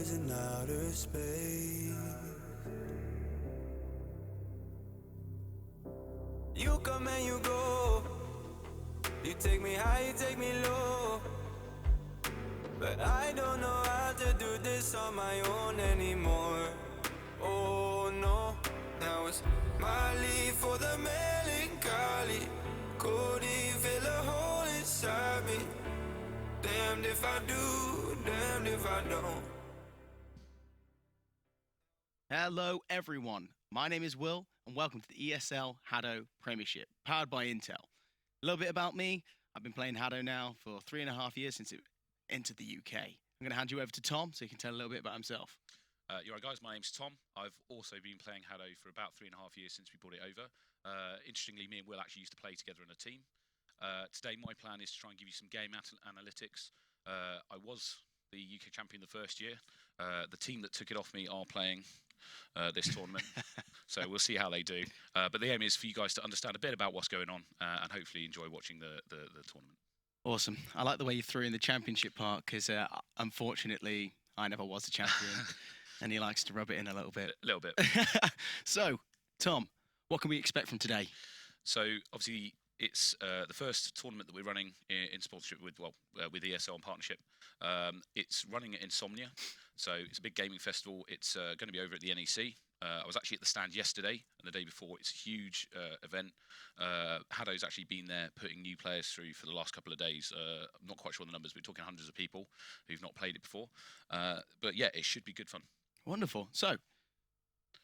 stars in outer space. You come and you go. You take me high, you take me low. But I don't know how to do this on my own anymore. Oh no, now it's my leave for the melancholy. Couldn't fill a hole inside me. Damned if I do, damned if I don't. Hello everyone, my name is Will and welcome to the ESL HADO Premiership, powered by Intel. A little bit about me, I've been playing HADO now for 3.5 years since it entered the UK. I'm going to hand you over to Tom so he can tell a little bit about himself. You're right, guys. My name's Tom. I've also been playing HADO for about 3.5 years since we brought it over. Interestingly, me and Will actually used to play together in a team. Today, my plan is to try and give you some game analytics. I was the UK champion the first year. The team that took it off me are playing this tournament, so we'll see how they do. But the aim is for you guys to understand a bit about what's going on and hopefully enjoy watching the tournament. Awesome. I like the way you threw in the championship part because unfortunately I never was a champion and he likes to rub it in a little bit. A little bit. So, Tom, what can we expect from today? So, obviously, it's the first tournament that we're running in sponsorship with ESL in partnership. It's running at Insomnia, so it's a big gaming festival. It's going to be over at the NEC. I was actually at the stand yesterday and the day before. It's a huge event. HADO's actually been there putting new players through for the last couple of days. I'm not quite sure the numbers, but we're talking hundreds of people who've not played it before. But yeah, it should be good fun. Wonderful. So,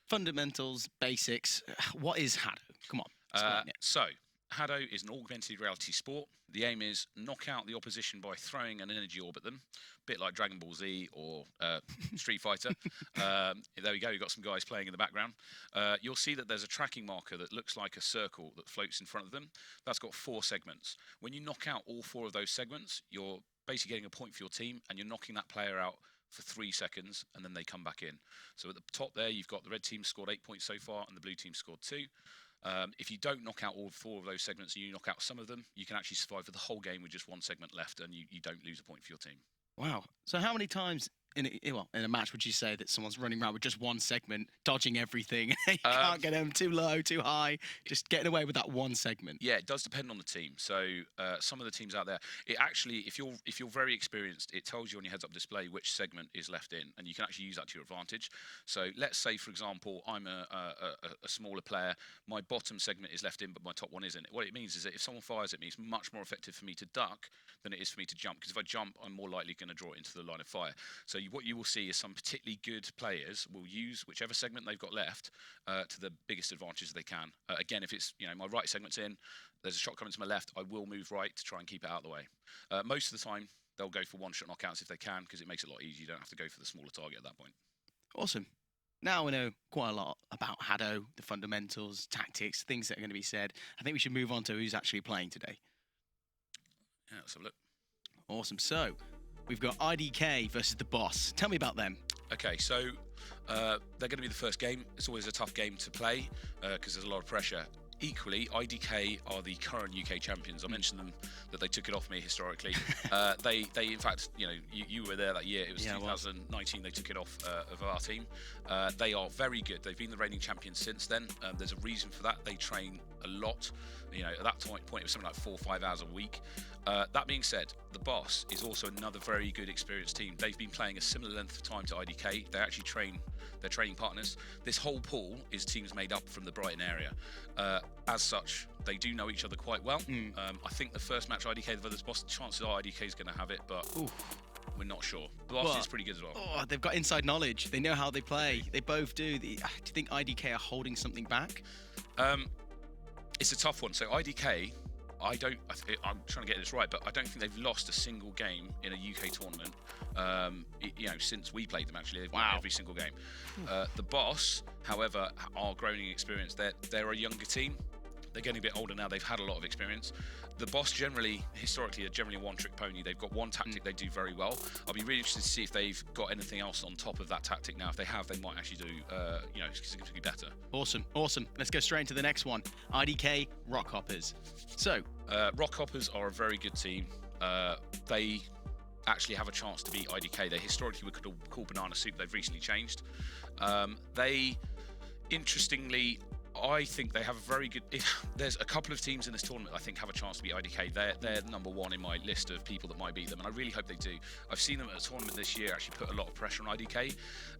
fundamentals, basics. What is HADO? Come on. Explain it. So, HADO is an augmented reality sport. The aim is knock out the opposition by throwing an energy orb at them, a bit like Dragon Ball Z or Street Fighter. There we go, you've got some guys playing in the background. You'll see that there's a tracking marker that looks like a circle that floats in front of them. That's got 4 segments. When you knock out all 4 of those segments, you're basically getting a point for your team and you're knocking that player out for 3 seconds and then they come back in. So at the top there, you've got the red team scored 8 points so far and the blue team scored 2. If you don't knock out all 4 of those segments and you knock out some of them, you can actually survive for the whole game with just 1 segment left and you don't lose a point for your team. Wow. So how many times in a match would you say that someone's running around with just 1 segment, dodging everything? You can't get them too low, too high, just getting away with that 1 segment. Yeah, it does depend on the team. So some of the teams out there, it actually, if you're very experienced, it tells you on your heads-up display which segment is left in, and you can actually use that to your advantage. So let's say, for example, I'm a smaller player, my bottom segment is left in, but my top one isn't. What it means is that if someone fires at me, it's much more effective for me to duck than it is for me to jump, because if I jump, I'm more likely going to draw it into the line of fire. So what you will see is some particularly good players will use whichever segment they've got left to the biggest advantage they can. Again, if it's my right segment's in, there's a shot coming to my left, I will move right to try and keep it out of the way. Most of the time, they'll go for 1-shot knockouts if they can, because it makes it a lot easier. You don't have to go for the smaller target at that point. Awesome. Now we know quite a lot about HADO, the fundamentals, tactics, things that are going to be said. I think we should move on to who's actually playing today. Yeah, let's have a look. Awesome. So, we've got IDK versus the Boss. Tell me about them. Okay, so they're going to be the first game. It's always a tough game to play because there's a lot of pressure. Equally, IDK are the current UK champions. I mentioned them that they took it off me historically. They in fact, you were there that year. It was 2019. They took it off of our team. They are very good. They've been the reigning champions since then. There's a reason for that. They train a lot. At that point it was something like 4 or 5 hours a week. That being said, the Boss is also another very good experienced team. They've been playing a similar length of time to IDK. They actually train their training partners. This whole pool is teams made up from the Brighton area. As such, they do know each other quite well. I think the first match IDK versus Boss, chances are IDK is going to have it, but we're not sure. The Boss is pretty good as well. Oh, they've got inside knowledge. They know how they play. They both do. Do you think IDK are holding something back? It's a tough one. So IDK, I'm trying to get this right, but I don't think they've lost a single game in a UK tournament. Since we played them. Actually, they've won every single game. The Boss, however, are growing in experience. They're a younger team. They're getting a bit older now. They've had a lot of experience. The Boss historically are generally a one-trick pony. They've got one tactic they do very well. I'll be really interested to see if they've got anything else on top of that tactic now. If they have, they might actually do, significantly better. Awesome. Let's go straight into the next one. IDK Rockhoppers. So, Rockhoppers are a very good team. They actually have a chance to beat IDK. They historically were called Banana Soup. They've recently changed. Interestingly, I think they have a very good. There's a couple of teams in this tournament I think have a chance to beat IDK. They're number one in my list of people that might beat them, and I really hope they do. I've seen them at a tournament this year actually put a lot of pressure on IDK.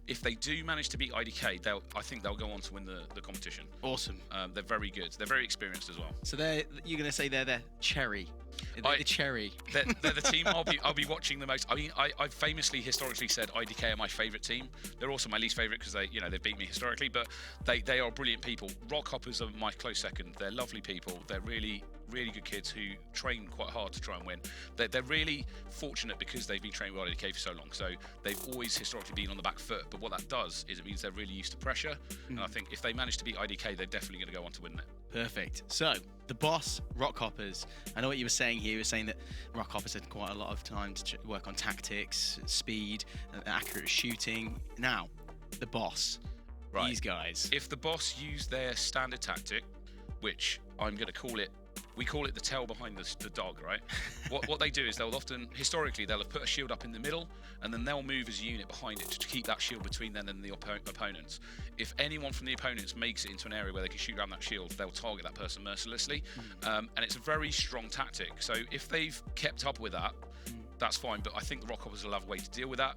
If they do manage to beat IDK, I think they'll go on to win the competition. Awesome. They're very good. They're very experienced as well. So you're going to say they're the cherry. The cherry. They're the team I'll be watching the most. I mean, I've famously historically said IDK are my favourite team. They're also my least favourite because they've beat me historically, but they are brilliant people. Rockhoppers are my close second. They're lovely people. They're really, really good kids who train quite hard to try and win. They're really fortunate because they've been training with IDK for so long. So they've always historically been on the back foot. But what that does is it means they're really used to pressure. And I think if they manage to beat IDK, they're definitely going to go on to win it. Perfect. So, the boss, Rockhoppers. I know what you were saying here. You were saying that Rockhoppers had quite a lot of time to work on tactics, speed, accurate shooting. Now, the boss. Right. These guys. If the boss use their standard tactic, which I'm going to call it, we call it the tail behind the dog, right? What they do is historically, they'll have put a shield up in the middle, and then they'll move as a unit behind it to keep that shield between them and the opponents. If anyone from the opponents makes it into an area where they can shoot around that shield, they'll target that person mercilessly. And it's a very strong tactic. So if they've kept up with that, that's fine, but I think the Rockhoppers will have a way to deal with that.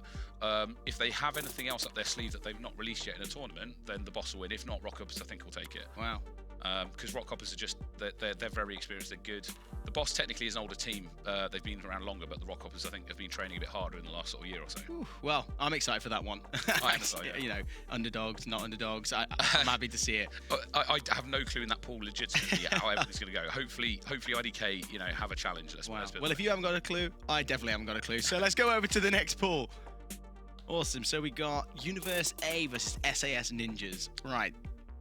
If they have anything else up their sleeve that they've not released yet in a tournament, then the boss will win. If not, Rockhoppers, I think, will take it. Wow. Because Rockhoppers are just, they're very experienced, they're good. The boss technically is an older team, they've been around longer, but the Rockhoppers I think have been training a bit harder in the last sort of year or so. Ooh, well, I'm excited for that one. I understand, yeah. You know, underdogs, not underdogs, I'm happy to see it. I have no clue in that pool legitimately how everything's going to go. Hopefully IDK, have a challenge. Wow. Well, if you haven't got a clue, I definitely haven't got a clue. So let's go over to the next pool. Awesome, so we got Universe A versus SAS Ninjas. Right,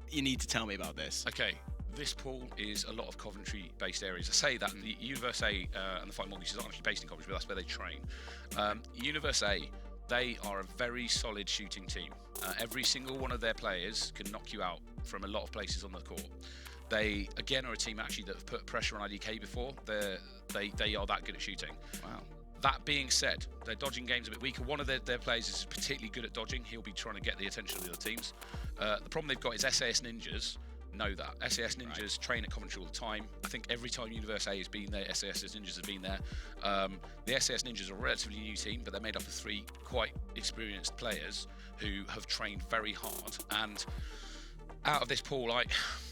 you need to tell me about this. Okay. This pool is a lot of Coventry-based areas. I say that the Universe A and the Fighting Monkeys aren't actually based in Coventry, but that's where they train. Universe A, they are a very solid shooting team. Every single one of their players can knock you out from a lot of places on the court. They, again, are a team actually that have put pressure on IDK before. They are that good at shooting. Wow. That being said, their dodging game's a bit weaker. One of their players is particularly good at dodging. He'll be trying to get the attention of the other teams. The problem they've got is SAS Ninjas know that. SAS Ninjas train at Coventry all the time. I think every time Universe A has been there, SAS Ninjas have been there. The SAS Ninjas are a relatively new team, but they're made up of 3 quite experienced players who have trained very hard. And out of this pool, out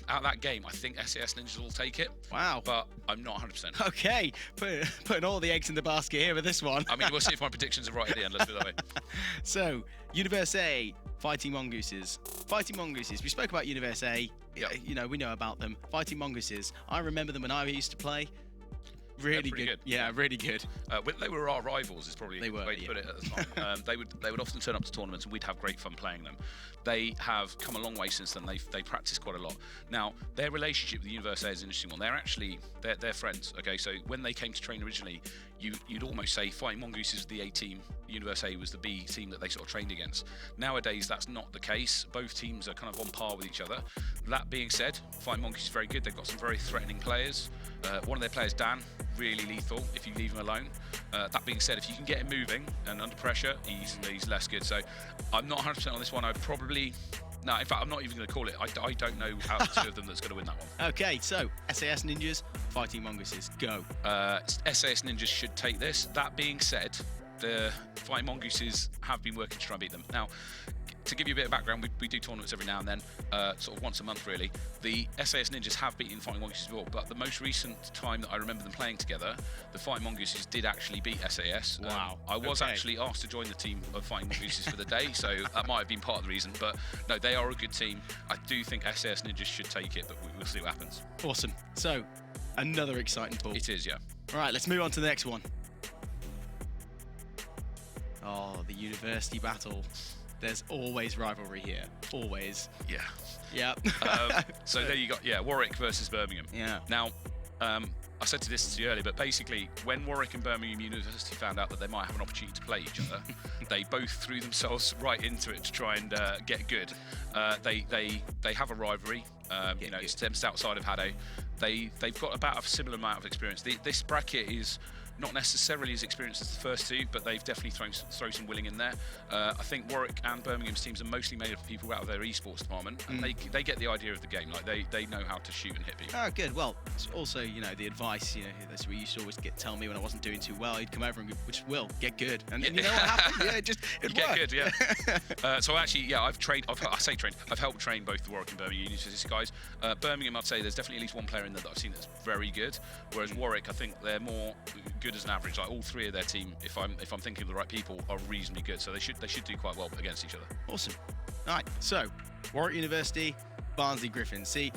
of that game, I think SAS Ninjas will take it. Wow. But I'm not 100%. Okay, putting all the eggs in the basket here with this one. I mean, we'll see if my predictions are right at the end, let's put it that way. So, Universe A, Fighting Mongooses. Fighting Mongooses, we spoke about Universe A. Yep. We know about them. Fighting Mongooses, I remember them when I used to play. Really good. Yeah, really good. They were our rivals, is probably the way to put it at the time. They would often turn up to tournaments and we'd have great fun playing them. They have come a long way since then. They practice quite a lot. Now, their relationship with the Universe A is an interesting one. They're friends. Okay, so when they came to train originally, you'd almost say Fighting Mongooses was the A team, Universe A was the B team that they sort of trained against. Nowadays, that's not the case. Both teams are kind of on par with each other. That being said, Fighting Mongooses is very good. They've got some very threatening players. One of their players, Dan, really lethal if you leave him alone. That being said, if you can get him moving and under pressure, he's less good. So I'm not 100% on this one. No, in fact, I'm not even going to call it. I don't know out of the 2 of them that's going to win that one. Okay, so SAS Ninjas, Fighting Mongooses, go. SAS Ninjas should take this. That being said, the Fighting Mongooses have been working to try and beat them. Now, to give you a bit of background, we do tournaments every now and then, sort of once a month really. The SAS Ninjas have beaten Fighting Mongooses before, but the most recent time that I remember them playing together, the Fighting Mongooses did actually beat SAS. Wow. I was actually asked to join the team of Fighting Mongooses for the day, so that might have been part of the reason. But no, they are a good team. I do think SAS Ninjas should take it, but we'll see what happens. Awesome. So, another exciting pool. It is, yeah. All right, let's move on to the next one. Oh, the university battle. There's always rivalry here. Always. Yeah. Yeah. So there you got, Warwick versus Birmingham. Yeah. Now, I said this to you earlier, but basically, when Warwick and Birmingham University found out that they might have an opportunity to play each other, they both threw themselves right into it to try and get good. They have a rivalry. It stems outside of HADO. They've got about a similar amount of experience. This bracket is not necessarily as experienced as the first two, but they've definitely thrown some willing in there. I think Warwick and Birmingham's teams are mostly made up of people out of their esports department, and they get the idea of the game. Like they know how to shoot and hit people. Oh, good. Well, it's also, the advice, that's what you used to always tell me when I wasn't doing too well. He'd come over and go, which will get good, and you know what happened? Yeah, it get worked. good. Yeah. So actually, yeah, I've helped train both the Warwick and Birmingham University guys. Birmingham, I'd say there's definitely at least one player in there that I've seen that's very good. Whereas Warwick, I think they're more good as an average. Like all three of their team, if I'm thinking of the right people, are reasonably good. So they should do quite well against each other. Awesome. All right. So Warwick University, Barnsley Griffins. See,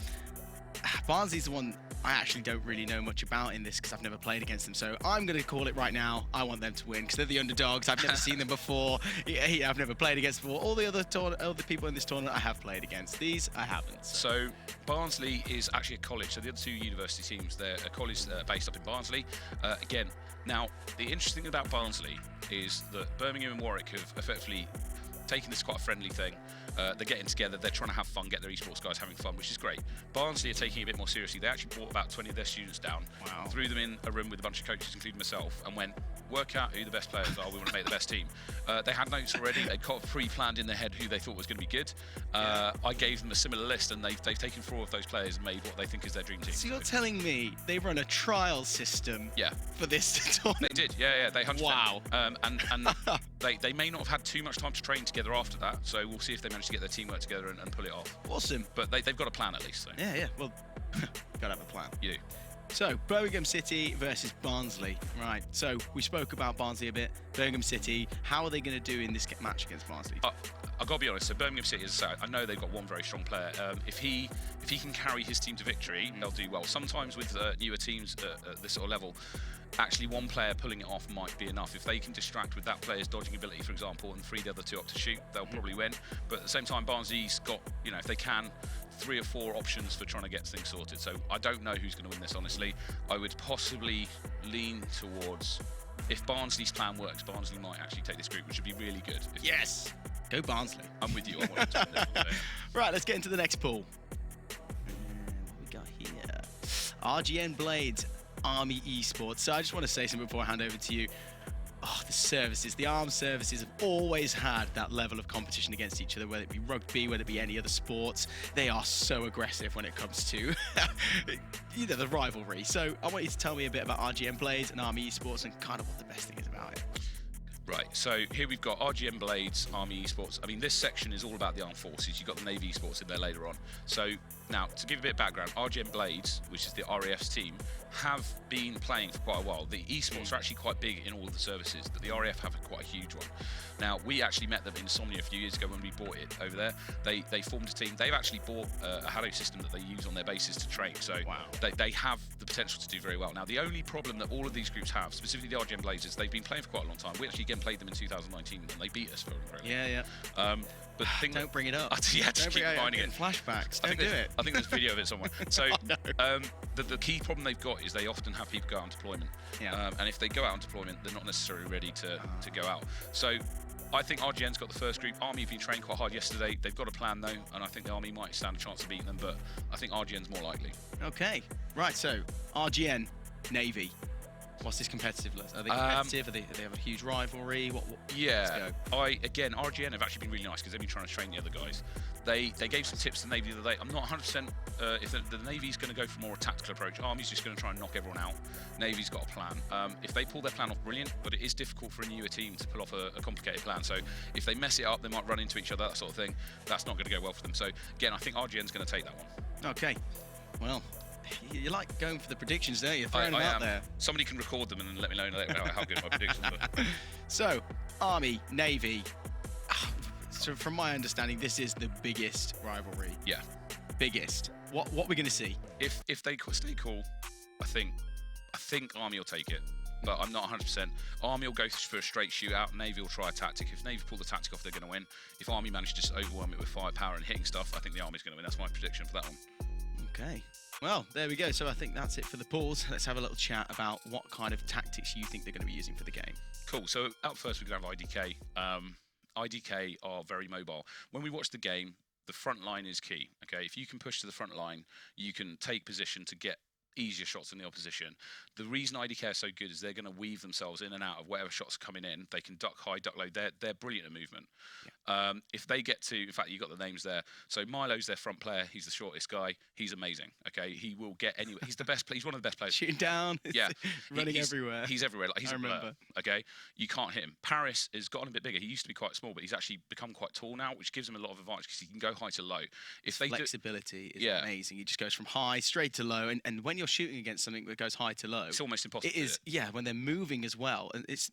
Barnsley's the one I actually don't really know much about in this because I've never played against them. So I'm going to call it right now. I want them to win because they're the underdogs. I've never seen them before. I've never played against them before. All the other people in this tournament I have played against. These I haven't. So Barnsley is actually a college. So the other two university teams, they're a college based up in Barnsley. Again, now the interesting thing about Barnsley is that Birmingham and Warwick have effectively taking this quite a friendly thing. They're getting together, they're trying to have fun, get their esports guys having fun, which is great. Barnsley are taking it a bit more seriously. They actually brought about 20 of their students down, threw them in a room with a bunch of coaches, including myself, and went, work out who the best players are, we want to make the best team. They had notes already, they'd got pre-planned in their head who they thought was going to be good. I gave them a similar list, and they've taken 4 of those players and made what they think is their dream team. So you're telling me they run a trial system for this tournament? They did, yeah, they 100%. Wow. And they may not have had too much time to train together after that, so we'll see if they manage to get their teamwork together and pull it off. Awesome. But they've got a plan at least. So. Yeah, well, gotta have a plan. You do. So, Birmingham City versus Barnsley. Right, so we spoke about Barnsley a bit. Birmingham City, how are they going to do in this match against Barnsley? I've got to be honest, so Birmingham City, as I say, I know they've got one very strong player. If he can carry his team to victory, they'll do well. Sometimes with newer teams at this sort of level, actually one player pulling it off might be enough. If they can distract with that player's dodging ability, for example, and free the other two up to shoot, they'll probably win. But at the same time, Barnsley's got, if they can, 3 or 4 options for trying to get things sorted. So I don't know who's going to win this, honestly. I would possibly lean towards, if Barnsley's plan works, Barnsley might actually take this group, which would be really good. Yes! Go Barnsley. I'm with you. I want to win this. Right, let's get into the next pool. What we got here? RGN Blades, Army Esports. So I just want to say something before I hand over to you. The services, the armed services have always had that level of competition against each other, whether it be rugby, whether it be any other sports. They are so aggressive when it comes to, the rivalry. So I want you to tell me a bit about RGN Blades and Army Esports and kind of what the best thing is about it. Right, so here we've got RGN Blades, Army Esports. I mean, this section is all about the armed forces. You've got the Navy Esports in there later on. So now, to give a bit of background, RGN Blades, which is the RAF's team, have been playing for quite a while. The esports are actually quite big in all of the services, but the RAF have quite a huge one. Now, we actually met them in Insomnia a few years ago when we bought it over there. They formed a team. They've actually bought a HADO system that they use on their bases to train. So they have the potential to do very well. Now, the only problem that all of these groups have, specifically the RGN Blades, is they've been playing for quite a long time. We actually again played them in 2019 and they beat us for a very long time. But the thing don't bring it up. Just keep reminding it. Flashbacks. Don't do it. I think there's video of it somewhere. So the key problem they've got is they often have people go out on deployment. And if they go out on deployment, they're not necessarily ready to go out. So I think RGN's got the first group. Army have been trained quite hard yesterday. They've got a plan though, and I think the Army might stand a chance of beating them, but I think RGN's more likely. Okay. Right, so RGN, Navy. What's this competitiveness? Are they competitive? Do they have a huge rivalry? What yeah, RGN have actually been really nice because they've been trying to train the other guys. They gave some tips to the Navy the other day. I'm not 100% if the Navy's going to go for more a tactical approach. Army's just going to try and knock everyone out. Navy's got a plan. If they pull their plan off, brilliant, but it is difficult for a newer team to pull off a complicated plan. So if they mess it up, they might run into each other, that sort of thing. That's not going to go well for them. So again, I think RGN's going to take that one. Okay, well, you like going for the predictions, don't you? Throwing them out there. Somebody can record them and then let me know how good my predictions are. So, Army, Navy. So, from my understanding, this is the biggest rivalry. Yeah. Biggest. What we're going to see? If they stay cool, I think Army will take it. But I'm not 100%. Army will go for a straight shootout. Navy will try a tactic. If Navy pull the tactic off, they're going to win. If Army manage to just overwhelm it with firepower and hitting stuff, I think the Army's going to win. That's my prediction for that one. Okay. Well, there we go. So I think that's it for the pools. Let's have a little chat about what kind of tactics you think they're going to be using for the game. Cool. So out first, we're going to have IDK. IDK are very mobile. When we watch the game, the front line is key. Okay, if you can push to the front line, you can take position to get easier shots than the opposition. The reason IDK are so good is they're going to weave themselves in and out of whatever shots are coming in. They can duck high, duck low. They're brilliant at movement. Yeah. If they get to, in fact, you got the names there. So Milo's their front player. He's the shortest guy. He's amazing. Okay, he will get anywhere. He's the best player. He's one of the best players. Shooting down. Yeah, running everywhere. He's everywhere. Like, he's I a blur. remember. Okay, you can't hit him. Paris has gotten a bit bigger. He used to be quite small, but he's actually become quite tall now, which gives him a lot of advantage because he can go high to low. If they flexibility is amazing. He just goes from high straight to low, and when you're shooting against something that goes high to low, it's almost impossible. It is, yeah. When they're moving as well, and it's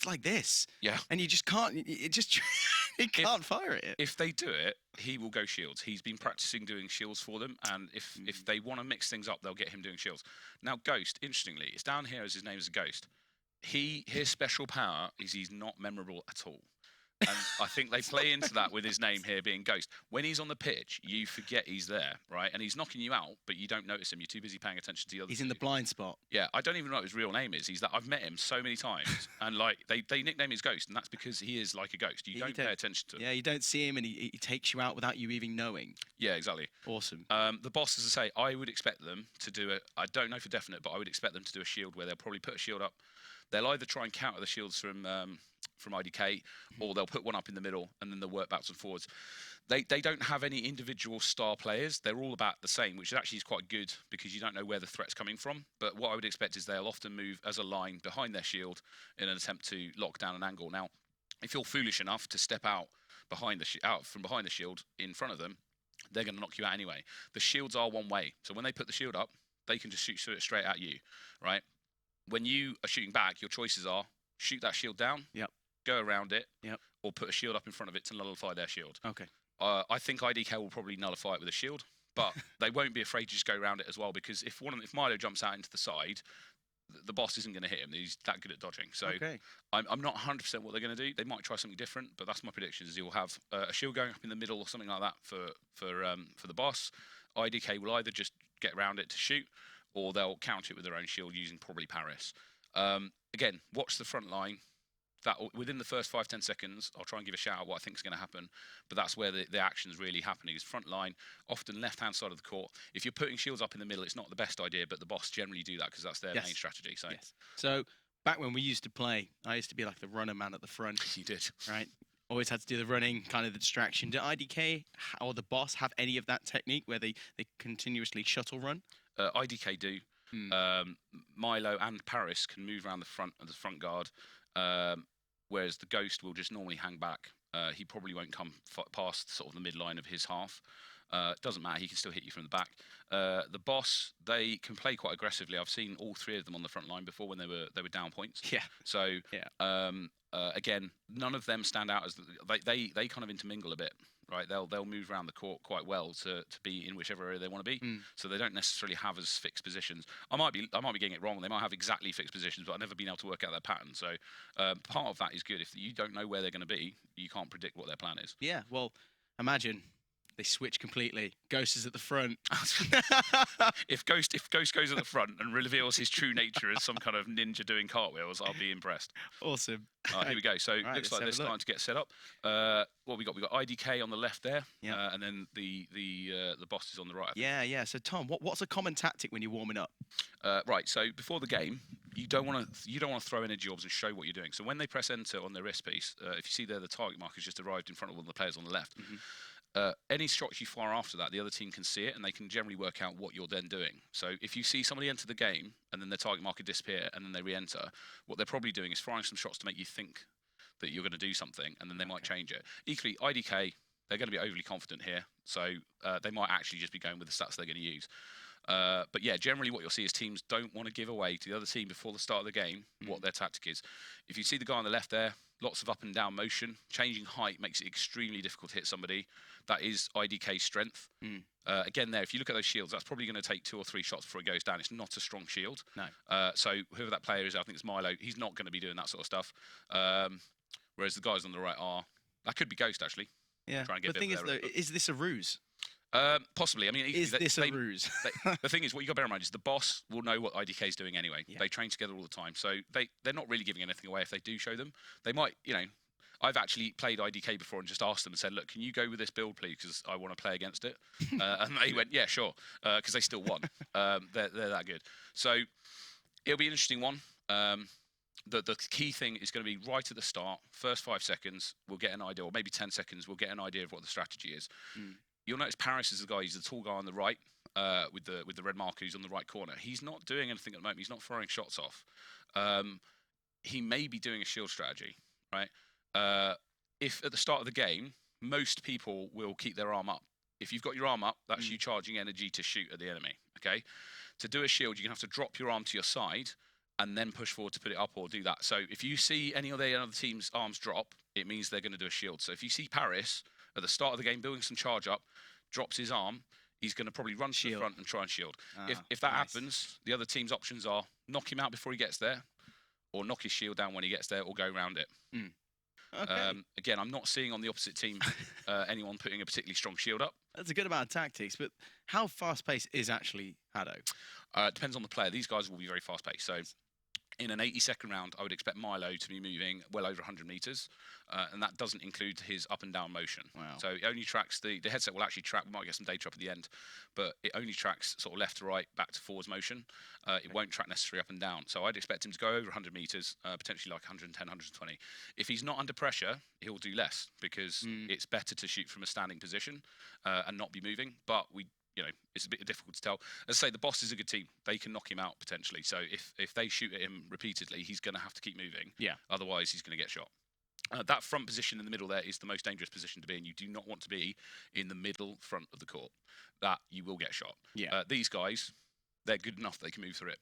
like this. Yeah. And you just can't. It just he can't fire it. If they do it, he will go shields. He's been practicing doing shields for them, and if they want to mix things up, they'll get him doing shields. Now, Ghost, interestingly, it's down here as his name is Ghost. His special power is he's not memorable at all. And I think they play into that with his name here being Ghost. When he's on the pitch, you forget he's there, right? And he's knocking you out, but you don't notice him. You're too busy paying attention to the other. He's in the blind spot. Yeah, I don't even know what his real name is. I've met him so many times, and like they nickname him Ghost, and that's because he is like a ghost. You don't pay attention to him. Yeah, you don't see him, and he takes you out without you even knowing. Yeah, exactly. Awesome. The boss, as I say, I would expect them to do it. I don't know for definite, but I would expect them to do a shield where they'll probably put a shield up. They'll either try and counter the shields from IDK, or they'll put one up in the middle, and then they'll work backwards and forwards. They don't have any individual star players. They're all about the same, which actually is quite good because you don't know where the threat's coming from. But what I would expect is they'll often move as a line behind their shield in an attempt to lock down an angle. Now, if you're foolish enough to step out from behind the shield in front of them, they're going to knock you out anyway. The shields are one way, so when they put the shield up, they can just shoot it straight at you, right? When you are shooting back, your choices are shoot that shield down, go around it, or put a shield up in front of it to nullify their shield. Okay. I think IDK will probably nullify it with a shield, but they won't be afraid to just go around it as well, because if Milo jumps out into the side, the boss isn't going to hit him. He's that good at dodging. So I'm not 100% what they're going to do. They might try something different, but that's my prediction. Is you'll have a shield going up in the middle or something like that for the boss. IDK will either just get around it to shoot, or they'll counter it with their own shield using probably Paris. Again, watch the front line. That within the first 5-10 seconds, I'll try and give a shout out what I think is going to happen. But that's where the action's really happening. Is front line, often left-hand side of the court. If you're putting shields up in the middle, it's not the best idea, but the boss generally do that because that's their main strategy. So back when we used to play, I used to be like the runner man at the front. You did, right? Always had to do the running, kind of the distraction. Did IDK or the boss have any of that technique where they continuously shuttle run? IDK do. Milo and Paris can move around the front of the front guard, whereas the Ghost will just normally hang back. He probably won't come past sort of the midline of his half. Doesn't matter, he can still hit you from the back. The boss, they can play quite aggressively. I've seen all three of them on the front line before when they were down points. Yeah. So again, none of them stand out as they kind of intermingle a bit. Right, they'll move around the court quite well to be in whichever area they want to be. So they don't necessarily have as fixed positions. I might be getting it wrong. They might have exactly fixed positions, but I've never been able to work out their pattern. So part of that is good. If you don't know where they're going to be, you can't predict what their plan is. Yeah. Well, imagine they switch completely. Ghost is at the front. If Ghost goes at the front and reveals his true nature as some kind of ninja doing cartwheels, I'll be impressed. Awesome. Here we go. So looks like they're starting to get set up. What we got? We got IDK on the left there, and then the boss is on the right. Yeah. So Tom, what's a common tactic when you're warming up? Right. So before the game, you don't want to throw energy orbs and show what you're doing. So when they press enter on their wrist piece, if you see there, the target marker's just arrived in front of one of the players on the left. Any shots you fire after that, the other team can see it, and they can generally work out what you're then doing. So if you see somebody enter the game, and then their target marker disappear, and then they re-enter, what they're probably doing is firing some shots to make you think that you're going to do something, and then they might change it. Equally, IDK, they're going to be overly confident here, so they might actually just be going with the stats they're going to use. But yeah, generally what you'll see is teams don't want to give away to the other team before the start of the game what their tactic is. If you see the guy on the left there, lots of up and down motion. Changing height makes it extremely difficult to hit somebody. That is IDK's strength. Again there, if you look at those shields, that's probably going to take 2 or 3 shots before it goes down. It's not a strong shield. No. So whoever that player is, I think it's Milo, he's not going to be doing that sort of stuff. Whereas the guys on the right are. That could be Ghost, actually. Yeah. Try and get the thing is, though, is this a ruse? Possibly. I mean, is this a ruse? The thing is, what you got to bear in mind is the boss will know what IDK is doing anyway. They train together all the time, so they're not really giving anything away if they do show them. They might, I've actually played IDK before and just asked them and said, look, can you go with this build, please? Because I want to play against it. And they went, yeah, sure, because they still won. They're that good. So it'll be an interesting one. The key thing is going to be right at the start, first 5 seconds, we'll get an idea, or maybe 10 seconds, we'll get an idea of what the strategy is. You'll notice Paris is the guy, he's the tall guy on the right, with the red marker who's on the right corner. He's not doing anything at the moment, he's not firing shots off. He may be doing a shield strategy, right? If at the start of the game, most people will keep their arm up. If you've got your arm up, that's you charging energy to shoot at the enemy, okay? To do a shield, you're going to have to drop your arm to your side and then push forward to put it up or do that. So if you see any of the other team's arms drop, it means they're going to do a shield. So if you see Paris at the start of the game building some charge up, drops his arm, he's going to probably run to the front and try and shield. If that happens, the other team's options are knock him out before he gets there, or knock his shield down when he gets there, or go around it. Okay. Again, I'm not seeing on the opposite team anyone putting a particularly strong shield up. That's a good amount of tactics, but how fast-paced is actually Hado? Depends on the player. These guys will be very fast-paced. So in an 80-second round, I would expect Milo to be moving well over 100 meters, and that doesn't include his up and down motion. Wow. So it only tracks the headset will actually track. We might get some data up at the end, but it only tracks sort of left to right, back to forwards motion. It won't track necessarily up and down. So I'd expect him to go over 100 meters, potentially like 110, 120. If he's not under pressure, he'll do less because it's better to shoot from a standing position and not be moving. But it's a bit difficult to tell. As I say, the boss is a good team. They can knock him out potentially. So if they shoot at him repeatedly, he's going to have to keep moving. Yeah. Otherwise, he's going to get shot. That front position in the middle there is the most dangerous position to be in. You do not want to be in the middle front of the court. That you will get shot. Yeah. These guys, they're good enough they can move through it.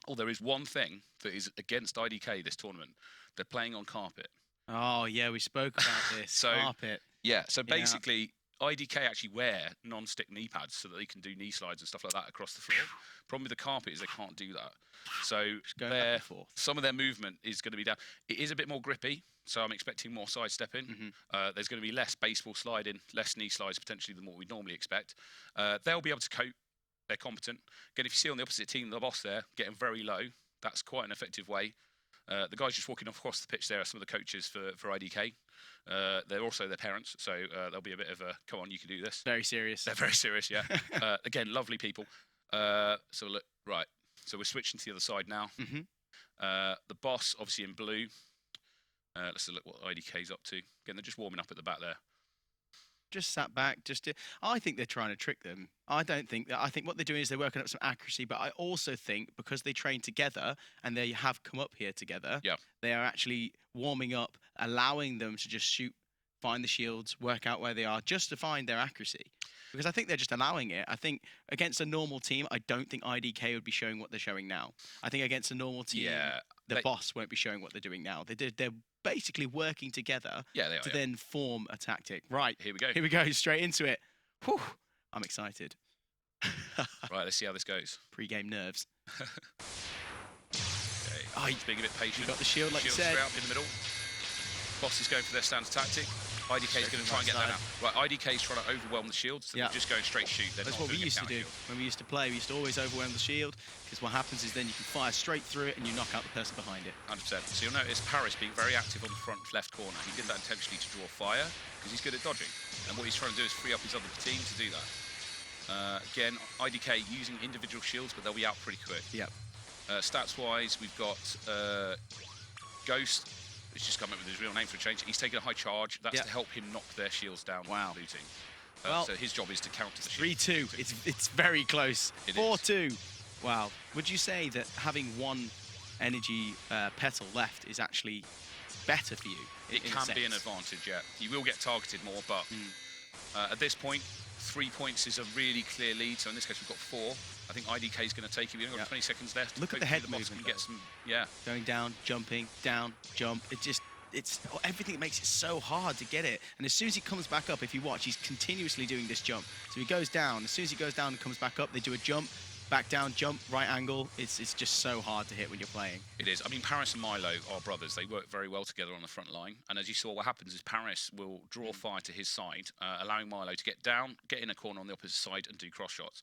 Oh, there is one thing that is against IDK this tournament. They're playing on carpet. Oh, yeah, we spoke about this. Carpet. Yeah, so basically, IDK actually wear non-stick knee pads so that they can do knee slides and stuff like that across the floor. Problem with the carpet is they can't do that. So some of their movement is going to be down. It is a bit more grippy, so I'm expecting more sidestepping. There's going to be less baseball sliding, less knee slides potentially than what we'd normally expect. They'll be able to cope. They're competent. Again, if you see on the opposite team, the boss there getting very low, that's quite an effective way. The guys just walking across the pitch there are some of the coaches for IDK. They're also their parents, so there'll be a bit of a, come on, you can do this. Very serious. They're very serious, yeah. Again, lovely people. So look, right. So we're switching to the other side now. The boss, obviously in blue. Let's look what IDK's up to. Again, they're just warming up at the back there. Just sat back. I think they're trying to trick them. I think what they're doing is they're working up some accuracy, but I also think because they train together and they have come up here together, they are actually warming up, allowing them to just shoot, find the shields, work out where they are, just to find their accuracy. Because I think they're just allowing it. I think against a normal team, I don't think IDK would be showing what they're showing now. I think against a normal team, the boss won't be showing what they're doing now. They're basically working together to then form a tactic. Right. Here we go. Here we go. Straight into it. Whew, I'm excited. Right, let's see how this goes. Pre-game nerves. Okay. Oh, he's being a bit patient. You got the shield, like you said. Straight up in the middle. Boss is going for their standard tactic. IDK is going to try and get that out. Right, IDK is trying to overwhelm the shield, so they're just going straight shoot. That's what we used to do when we used to play. We used to always overwhelm the shield, because what happens is then you can fire straight through it and you knock out the person behind it. 100%. So you'll notice Paris being very active on the front left corner. He did that intentionally to draw fire, because he's good at dodging. And what he's trying to do is free up his other team to do that. Again, IDK using individual shields, but they'll be out pretty quick. Yep. Stats-wise, we've got Ghost. He's just come up with his real name for a change. He's taken a high charge. That's to help him knock their shields down while looting. So his job is to counter the shield. 3-2. It's very close. 4-2. Wow. Would you say that having one energy petal left is actually better for you? It can be an advantage, yeah. You will get targeted more, but at this point, 3 points is a really clear lead. So in this case, we've got 4. I think IDK is going to take it. We've only got 20 seconds left. Look at the head movement. Can get some, going down, jumping, down, jump. It's everything makes it so hard to get it. And as soon as he comes back up, if you watch, he's continuously doing this jump. So he goes down. As soon as he goes down and comes back up, they do a jump. back down, jump, right angle. It's just so hard to hit when you're playing. It is. I mean, Paris and Milo are brothers. They work very well together on the front line. And as you saw, what happens is Paris will draw fire to his side, allowing Milo to get down, get in a corner on the opposite side and do cross shots.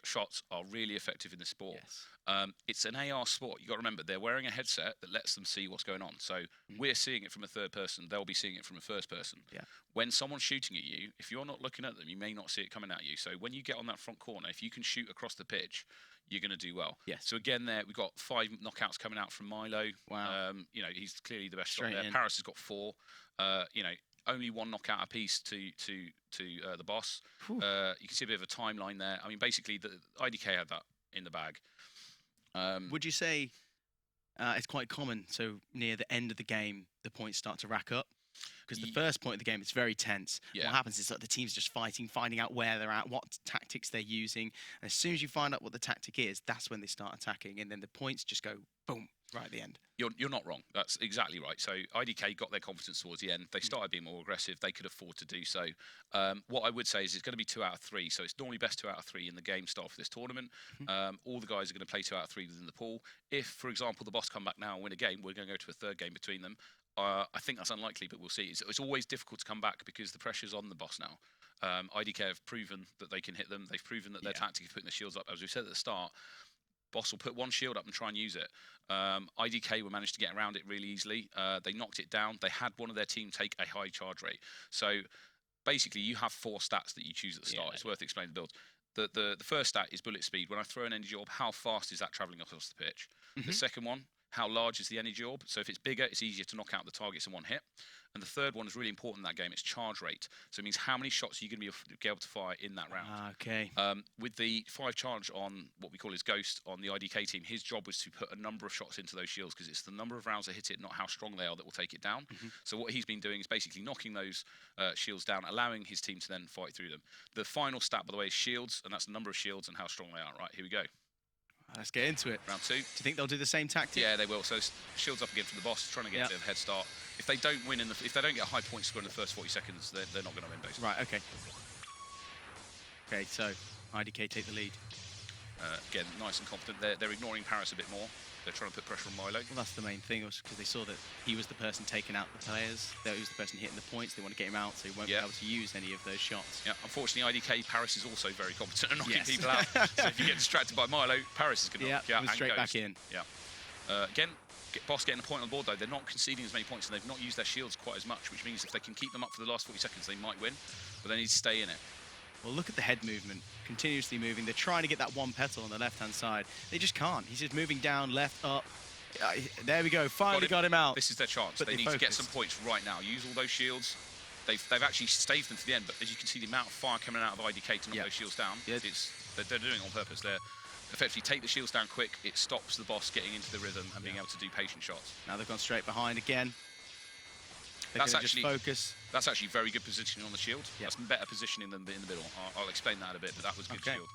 Shots are really effective in this sport. Yes. It's an AR sport. You've got to remember, they're wearing a headset that lets them see what's going on. So we're seeing it from a third person. They'll be seeing it from a first person. Yeah. When someone's shooting at you, if you're not looking at them, you may not see it coming at you. So when you get on that front corner, if you can shoot across the pitch, you're going to do well. Yes. So again, there we've got 5 knockouts coming out from Milo. Wow. You know, he's clearly the best Straight shot there. in. Paris has got 4. You know, only 1 knockout apiece to the boss. You can see a bit of a timeline there. I mean, basically, the IDK had that in the bag. Would you say it's quite common? So near the end of the game, the points start to rack up. Because the first point of the game, it's very tense. Yeah. What happens is that the team's just fighting, finding out where they're at, what tactics they're using. And as soon as you find out what the tactic is, that's when they start attacking. And then the points just go boom right at the end. You're not wrong. That's exactly right. So IDK got their confidence towards the end. They started being more aggressive. They could afford to do so. What I would say is it's going to be 2 out of 3. So it's normally best 2 out of 3 in the game start for this tournament. All the guys are going to play 2 out of 3 within the pool. If, for example, the boss come back now and win a game, we're going to go to a 3rd game between them. I think that's unlikely, but we'll see. It's always difficult to come back because the pressure's on the boss now. IDK have proven that they can hit them. They've proven that their tactic of putting the shields up, as we said at the start, boss will put 1 shield up and try and use it. IDK will manage to get around it really easily. They knocked it down. They had one of their team take a high charge rate. So basically, you have 4 stats that you choose at the start. It's worth explaining the build. The first stat is bullet speed. When I throw an energy orb, how fast is that travelling across the pitch? The second one, how large is the energy orb? So if it's bigger, it's easier to knock out the targets in 1 hit. And the third one is really important in that game. It's charge rate. So it means how many shots are you going to be able to fire in that round. Okay. With the 5 charge on what we call his ghost on the IDK team, his job was to put a number of shots into those shields because it's the number of rounds that hit it, not how strong they are, that will take it down. So what he's been doing is basically knocking those shields down, allowing his team to then fight through them. The final stat, by the way, is shields, and that's the number of shields and how strong they are. Right, here we go. Let's get into it. Round 2. Do you think they'll do the same tactic? Yeah, they will. So shields up again from the boss, trying to get a bit of a head start. If they don't win if they don't get a high point score in the first 40 seconds, they're not going to win, basically. Right. Okay. Okay. So IDK take the lead. Again, nice and confident. They're ignoring Paris a bit more. They're trying to put pressure on Milo. Well, that's the main thing, was because they saw that he was the person taking out the players. That he was the person hitting the points. They want to get him out, so he won't be able to use any of those shots. Yeah, unfortunately, IDK Paris is also very competent at knocking people out. So if you get distracted by Milo, Paris is going to knock you out. Straight back in. Yeah. Again, boss getting a point on the board though. They're not conceding as many points, and they've not used their shields quite as much, which means if they can keep them up for the last 40 seconds, they might win. But they need to stay in it. Well, look at the head movement, continuously moving. They're trying to get that 1 petal on the left-hand side. They just can't. He's just moving down, left, up. There we go. Finally got him out. This is their chance. They need to get some points right now. Use all those shields. They've actually staved them to the end, but as you can see, the amount of fire coming out of IDK to knock those shields down, they're doing it on purpose. They're effectively take the shields down quick. It stops the boss getting into the rhythm and being able to do patient shots. Now they've gone straight behind again. That's actually just focus. That's actually very good positioning on the shield. That's better positioning than in the middle. I'll explain that in a bit, but that was good shield.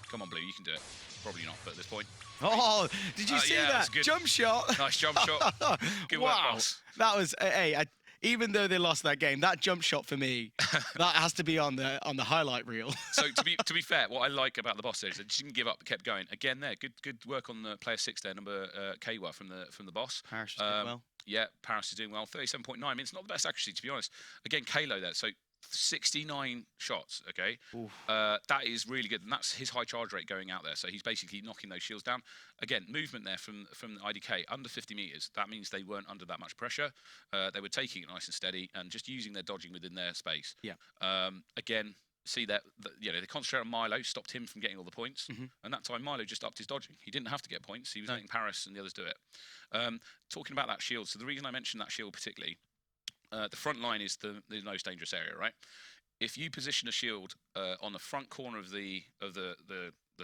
Come on, Blue, you can do it. Probably not, but at this point. Oh, did you see that? Jump shot. Nice jump shot. Good work, boss. That was, even though they lost that game, that jump shot for me, that has to be on the highlight reel. So to be fair, what I like about the boss is they didn't give up, kept going. Again, good work on the player 6 there, number Kwa from the boss. Paris is doing well. Yeah, Paris is doing well. 37.9. I mean, it's not the best accuracy, to be honest. Again, Kalo there. So 69 shots, okay? That is really good, and that's his high charge rate going out there. So he's basically knocking those shields down. Again, movement there from IDK, under 50 meters. That means they weren't under that much pressure. They were taking it nice and steady and just using their dodging within their space. Yeah. Again, see that they concentrate on Milo, stopped him from getting all the points, and that time Milo just upped his dodging. He didn't have to get points. He was letting Paris and the others do it. Talking about that shield, so the reason I mentioned that shield particularly, the front line is the most dangerous area, right? If you position a shield on the front corner of the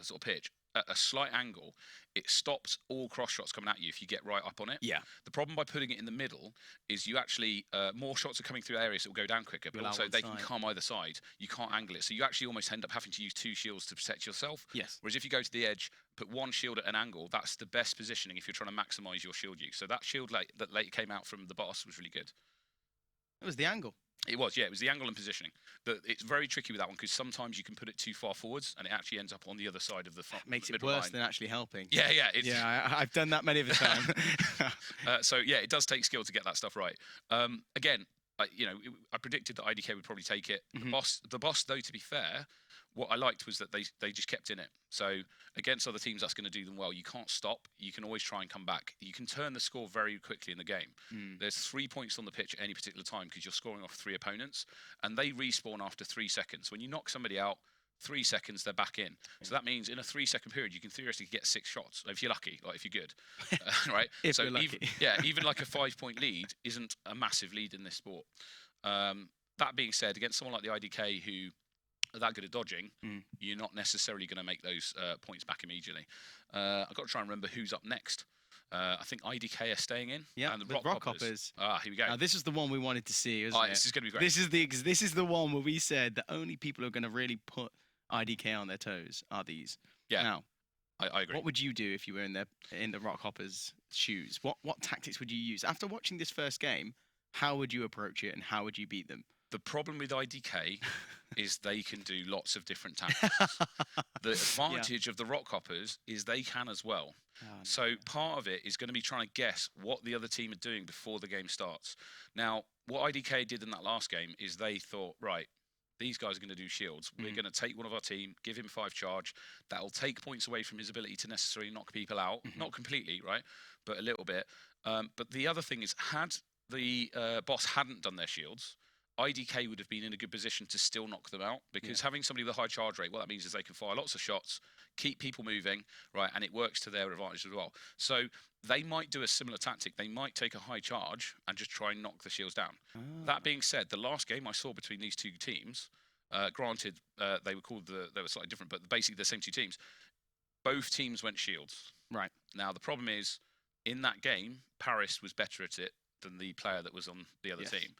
sort of pitch at a slight angle, it stops all cross shots coming at you if you get right up on it. Yeah. The problem by putting it in the middle is you actually more shots are coming through areas that will go down quicker, but also they can come either side. You can't angle it, so you actually almost end up having to use 2 shields to protect yourself. Yes. Whereas if you go to the edge, put 1 shield at an angle, that's the best positioning if you're trying to maximise your shield use. So that shield that later came out from the boss was really good. It was the angle. It was, yeah. It was the angle and positioning. It's very tricky with that one because sometimes you can put it too far forwards and it actually ends up on the other side of the front. Makes it middle worse line. than actually helping. Yeah, yeah. I've done that many of a time. So yeah, it does take skill to get that stuff right. Again, I predicted that IDK would probably take it. The boss, though, to be fair, what I liked was that they just kept in it. So against other teams, that's going to do them well. You can't stop. You can always try and come back. You can turn the score very quickly in the game. There's 3 points on the pitch at any particular time because you're scoring off 3 opponents, and they respawn after 3 seconds. When you knock somebody out, 3 seconds, they're back in. So that means in a 3-second period, you can theoretically get 6 shots if you're lucky, like if you're good, right? If you're lucky. Even like a 5-point lead isn't a massive lead in this sport. That being said, against someone like the IDK who are that good at dodging, you're not necessarily going to make those points back immediately. I've got to try and remember who's up next. I think IDK are staying in. Yeah, and the Rockhoppers. Here we go. Now, this is the one we wanted to see, isn't it? This is going to be great. This is the one where we said the only people who are going to really put IDK on their toes are these. Yeah. Now, I agree. what would you do if you were in the Rockhoppers' shoes? What tactics would you use after watching this first game? How would you approach it, and how would you beat them? The problem with IDK is they can do lots of different tactics. The advantage of the Rockhoppers is they can as well. So part of it is going to be trying to guess what the other team are doing before the game starts. Now, what IDK did in that last game is they thought, right, these guys are going to do shields. We're going to take one of our team, give him 5 charge. That'll take points away from his ability to necessarily knock people out. Not completely, right? But a little bit. But the other thing is, had the boss hadn't done their shields, IDK would have been in a good position to still knock them out because having somebody with a high charge rate, what that means is they can fire lots of shots, keep people moving, right, and it works to their advantage as well. So they might do a similar tactic. They might take a high charge and just try and knock the shields down. That being said, the last game I saw between these 2 teams, granted they were called they were slightly different, but basically the same 2 teams. Both teams went shields. Right. Now the problem is, in that game, Paris was better at it than the player that was on the other team.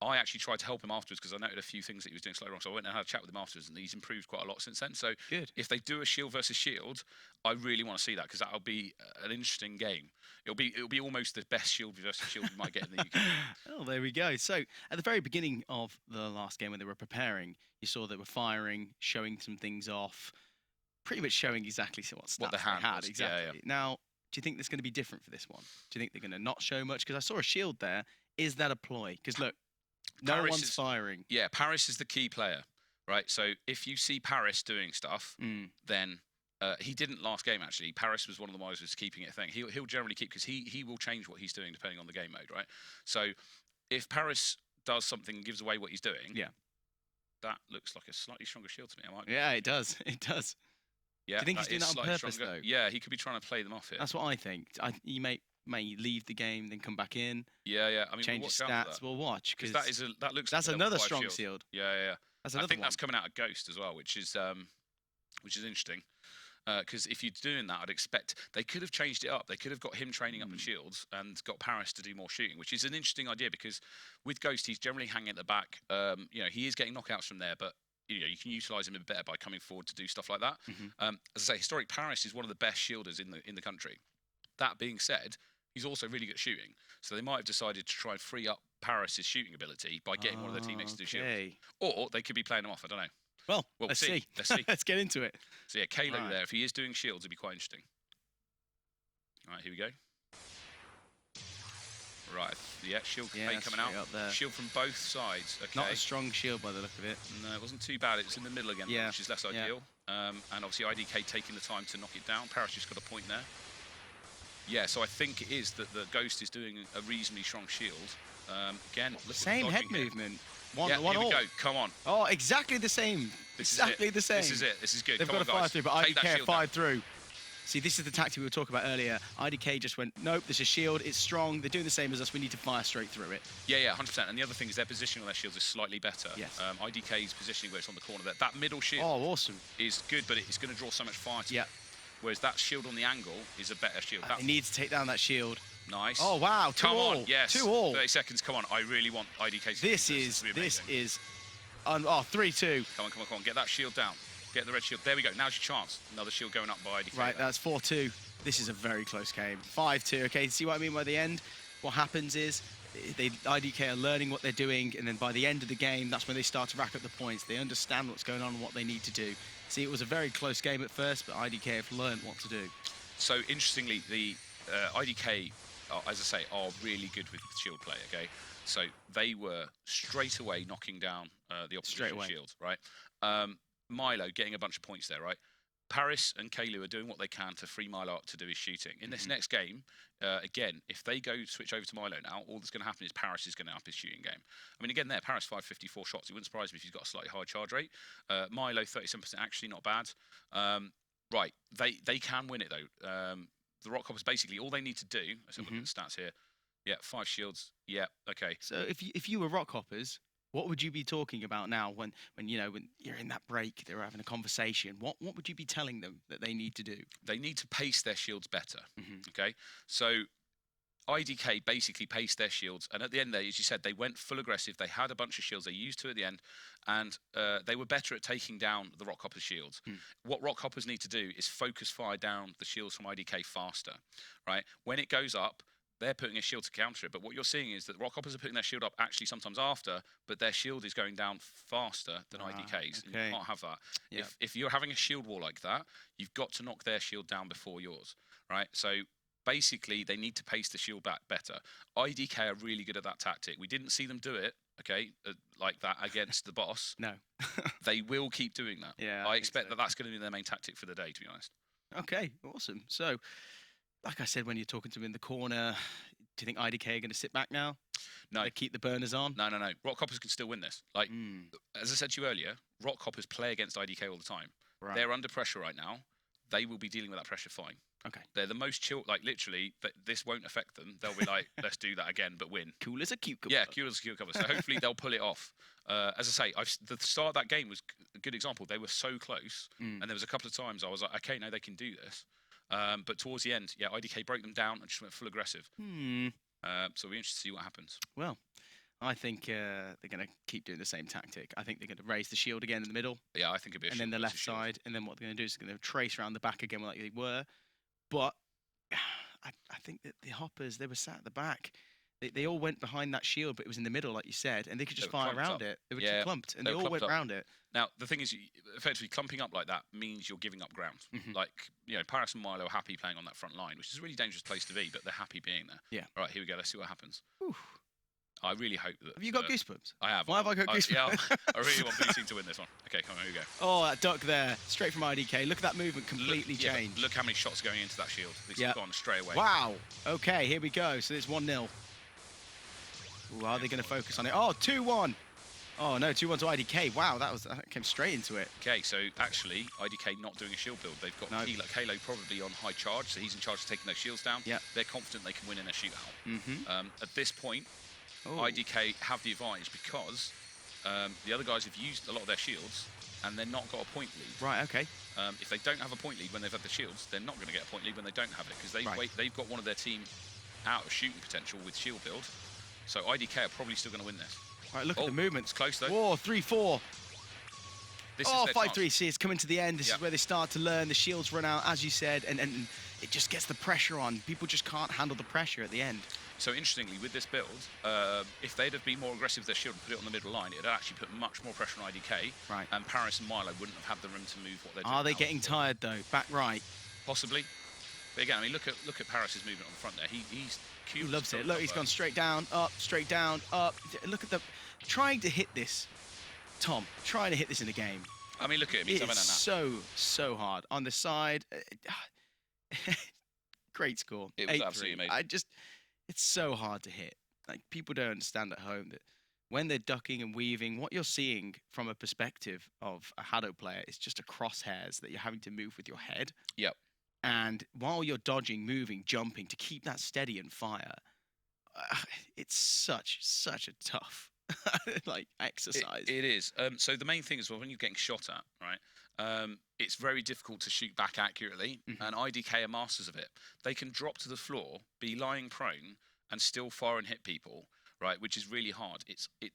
I actually tried to help him afterwards because I noted a few things that he was doing slightly wrong. So I went and had a chat with him afterwards, and he's improved quite a lot since then. So if they do a shield versus shield, I really want to see that because that'll be an interesting game. It'll be almost the best shield versus shield you might get in the UK. Oh, there we go. So at the very beginning of the last game when they were preparing, you saw they were firing, showing some things off, pretty much showing exactly what stats they had. Exactly. Yeah. Now, do you think that's going to be different for this one? Do you think they're going to not show much? Because I saw a shield there. Is that a ploy? Because look, no one's firing. Yeah, Paris is the key player, right? So if you see Paris doing stuff, then he didn't last game, actually. Paris was one of the ones who was keeping it a thing. He'll generally keep, because he will change what he's doing depending on the game mode, right? So if Paris does something and gives away what he's doing, that looks like a slightly stronger shield to me. Yeah, it does. It does. Yeah, do you think he's doing that on purpose, though? Yeah, he could be trying to play them off here. That's what I think. He may leave the game, then come back in. Yeah. I mean, change his stats. We'll watch because that's another strong shield. Yeah. That's I think that's coming out of Ghost as well, which is interesting. Because if you're doing that, I'd expect they could have changed it up. They could have got him training up in shields and got Paris to do more shooting, which is an interesting idea because with Ghost, he's generally hanging at the back. He is getting knockouts from there, but you can utilise him a bit better by coming forward to do stuff like that. As I say, historic Paris is one of the best shielders in the country. That being said, he's also really good at shooting, so they might have decided to try and free up Paris's shooting ability by getting one of their teammates to do shields, or they could be playing him off. I don't know. Well, let's see. Let's get into it. So yeah, Kalo there. If he is doing shields, it'd be quite interesting. All right, here we go. Right, yeah, shield coming out. Shield from both sides. Okay. Not a strong shield by the look of it. No, it wasn't too bad. It was in the middle again, which is less ideal. And obviously IDK taking the time to knock it down. Paris just got a point there. Yeah, so I think it is that the Ghost is doing a reasonably strong shield. Again, same head movement. One here we go. Come on. Oh, exactly the same. Exactly the same. This is it. This is good. They've got to fire through, but IDK fired through. See, this is the tactic we were talking about earlier. IDK just went, nope, there's a shield, it's strong, they're doing the same as us, we need to fire straight through it. Yeah, 100%. And the other thing is their positioning on their shields is slightly better. Yes. IDK's positioning where it's on the corner there. That middle shield is good, but it's going to draw so much fire to it. Whereas that shield on the angle is a better shield. They need to take down that shield. Nice. Oh, wow, Come on, yes. 2-all. 30 seconds, come on. I really want IDK's. This is 3-2. Come on. Get that shield down. Get the red shield. There we go. Now's your chance. Another shield going up by IDK. Right, that's 4-2. This is a very close game. 5-2. Okay, see what I mean by the end? What happens is IDK are learning what they're doing, and then by the end of the game, that's when they start to rack up the points. They understand what's going on and what they need to do. See, it was a very close game at first, but IDK have learned what to do. So interestingly, the IDK, as I say, are really good with shield play. Okay, so they were straight away knocking down the opposition shield, right? Milo getting a bunch of points there, right? Paris and Kalu are doing what they can to free Milo up to do his shooting. In this next game, again, if they go switch over to Milo now, all that's going to happen is Paris is going to up his shooting game. I mean, again, there, Paris 554 shots. It wouldn't surprise me if he's got a slightly higher charge rate. Milo 37%, actually not bad. Right, they can win it though. The Rockhoppers basically all they need to do. Let's have a look at the stats here. Yeah, 5 shields. Yeah, okay. So if you were Rockhoppers, what would you be talking about now when you're in that break, they're having a conversation? What would you be telling them that they need to do? They need to pace their shields better. Okay, so IDK basically paced their shields, and at the end there, as you said, they went full aggressive. They had a bunch of shields they used to at the end, and they were better at taking down the Rockhoppers' shields. What Rockhoppers need to do is focus fire down the shields from IDK faster, right? When it goes up, they're putting a shield to counter it, but what you're seeing is that Rockhoppers are putting their shield up actually sometimes after, but their shield is going down faster than IDK's. And you can't have that. Yep. If you're having a shield wall like that, you've got to knock their shield down before yours, right? So basically, they need to pace the shield back better. IDK are really good at that tactic. We didn't see them do it, okay, like that against the boss. No. They will keep doing that. Yeah, I expect that that's going to be their main tactic for the day, to be honest. Okay, awesome. So, like I said, when you're talking to them in the corner, do you think IDK are going to sit back now? No. They keep the burners on? No. Rockhoppers can still win this. Like, as I said to you earlier, Rockhoppers play against IDK all the time. Right. They're under pressure right now. They will be dealing with that pressure fine. Okay. They're the most chill, like literally, this won't affect them. They'll be like, let's do that again, but win. Cool as a cucumber. Yeah, cool as a cucumber. So hopefully they'll pull it off. As I say, the start of that game was a good example. They were so close, and there was a couple of times I was like, okay, no, they can do this. But towards the end, yeah, IDK broke them down and just went full aggressive. So we're interested to see what happens. Well, I think they're going to keep doing the same tactic. I think they're going to raise the shield again in the middle. Yeah, I think it'll be a and shield then the left versus shield. side, and then what they're going to do is they're going to trace around the back again like they were. But I think that the Hoppers, they were sat at the back. They all went behind that shield, but it was in the middle, like you said, and they could just fire around it. They were too clumped, and they all went around it. Now, the thing is, effectively, clumping up like that means you're giving up ground. Like, Paris and Milo are happy playing on that front line, which is a really dangerous place to be, but they're happy being there. Yeah. All right, here we go. Let's see what happens. Whew. I really hope that... Have you got goosebumps? I have. Why have I got goosebumps? Yeah, I really want Blue Team to win this one. Okay, come on, here we go. Oh, that duck there, straight from IDK. Look at that movement, completely changed. Look how many shots are going into that shield. This has gone straight away. Wow. Okay, here we go. So it's 1-0. Ooh, are they going to focus on it? Oh, 2-1. Oh, no, 2-1 to IDK. Wow, that came straight into it. Okay, so actually, IDK not doing a shield build. They've got Kalo probably on high charge, so he's in charge of taking those shields down. Yep. They're confident they can win in a shootout. At this point, IDK have the advantage because the other guys have used a lot of their shields and they're not got a point lead. Right, okay. If they don't have a point lead when they've had the shields, they're not going to get a point lead when they don't have it because they've got one of their team out of shooting potential with shield build. So IDK are probably still going to win this. Right, look at the movement. It's close though. Oh, 3-4. Oh, 5-3. See, it's coming to the end. This is where they start to learn. The shields run out, as you said, and it just gets the pressure on. People just can't handle the pressure at the end. So interestingly, with this build, if they'd have been more aggressive with their shield and put it on the middle line, it'd actually put much more pressure on IDK. Right. And Paris and Milo wouldn't have had the room to move what they're doing. Are they getting tired though? Back right. Possibly. But again, I mean, look at Paris's movement on the front there. He loves it. Look, he's gone straight down, up, Look at the trying to hit this. Tom, trying to hit this in the game. I mean, look at him. He's it's so hard on the side. Great score. It was absolutely amazing. It's so hard to hit. Like, people don't understand at home that when they're ducking and weaving, what you're seeing from a perspective of a Hado player is just a crosshairs that you're having to move with your head. Yep. And while you're dodging, moving, jumping to keep that steady and fire, it's such a tough like exercise. It is. So the main thing is, well, when you're getting shot at, right, it's very difficult to shoot back accurately, and IDK are masters of it. They can drop to the floor, be lying prone, and still fire and hit people, right? Which is really hard.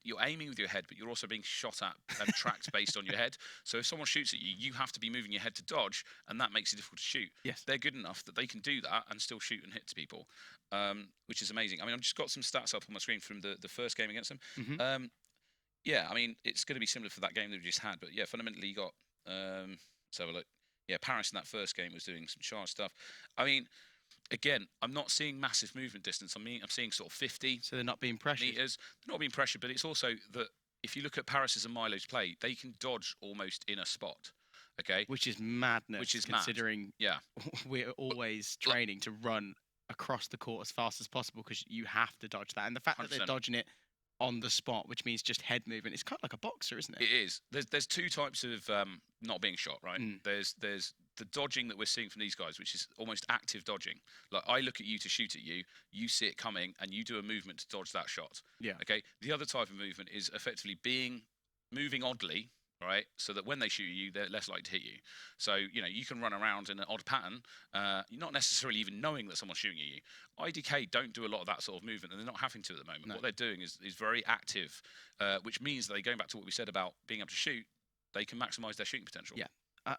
You're aiming with your head, but you're also being shot at and tracked based on your head. So if someone shoots at you, you have to be moving your head to dodge, and that makes it difficult to shoot. Yes. They're good enough that they can do that and still shoot and hit to people, which is amazing. I mean, I've just got some stats up on my screen from the first game against them. Mm-hmm. Yeah, I mean, it's going to be similar for that game that we just had, but yeah, fundamentally you got. Let's have a look. Yeah, Paris in that first game was doing some charge stuff. I mean, again, I'm not seeing massive movement distance. I'm seeing sort of 50 So they're not being pressured. meters. They're not being pressured, but it's also that if you look at Paris's and Milo's play, they can dodge almost in a spot. Okay, Which is madness. Which is considering yeah, we're always training to run across the court as fast as possible because you have to dodge that. And the fact that they're 100%. dodging it on the spot, which means just head movement, it's kind of like a boxer, isn't it? It is. There's two types of not being shot, right? There's the dodging that we're seeing from these guys, which is almost active dodging. Like I look at you to shoot at you, you see it coming, and you do a movement to dodge that shot. Yeah. Okay. The other type of movement is effectively moving oddly, right? So that when they shoot you, they're less likely to hit you. So you can run around in an odd pattern, you're not necessarily even knowing that someone's shooting at you. IDK don't do a lot of that sort of movement, and they're not having to at the moment. No. What they're doing is very active, which means that going back to what we said about being able to shoot, they can maximise their shooting potential. Yeah.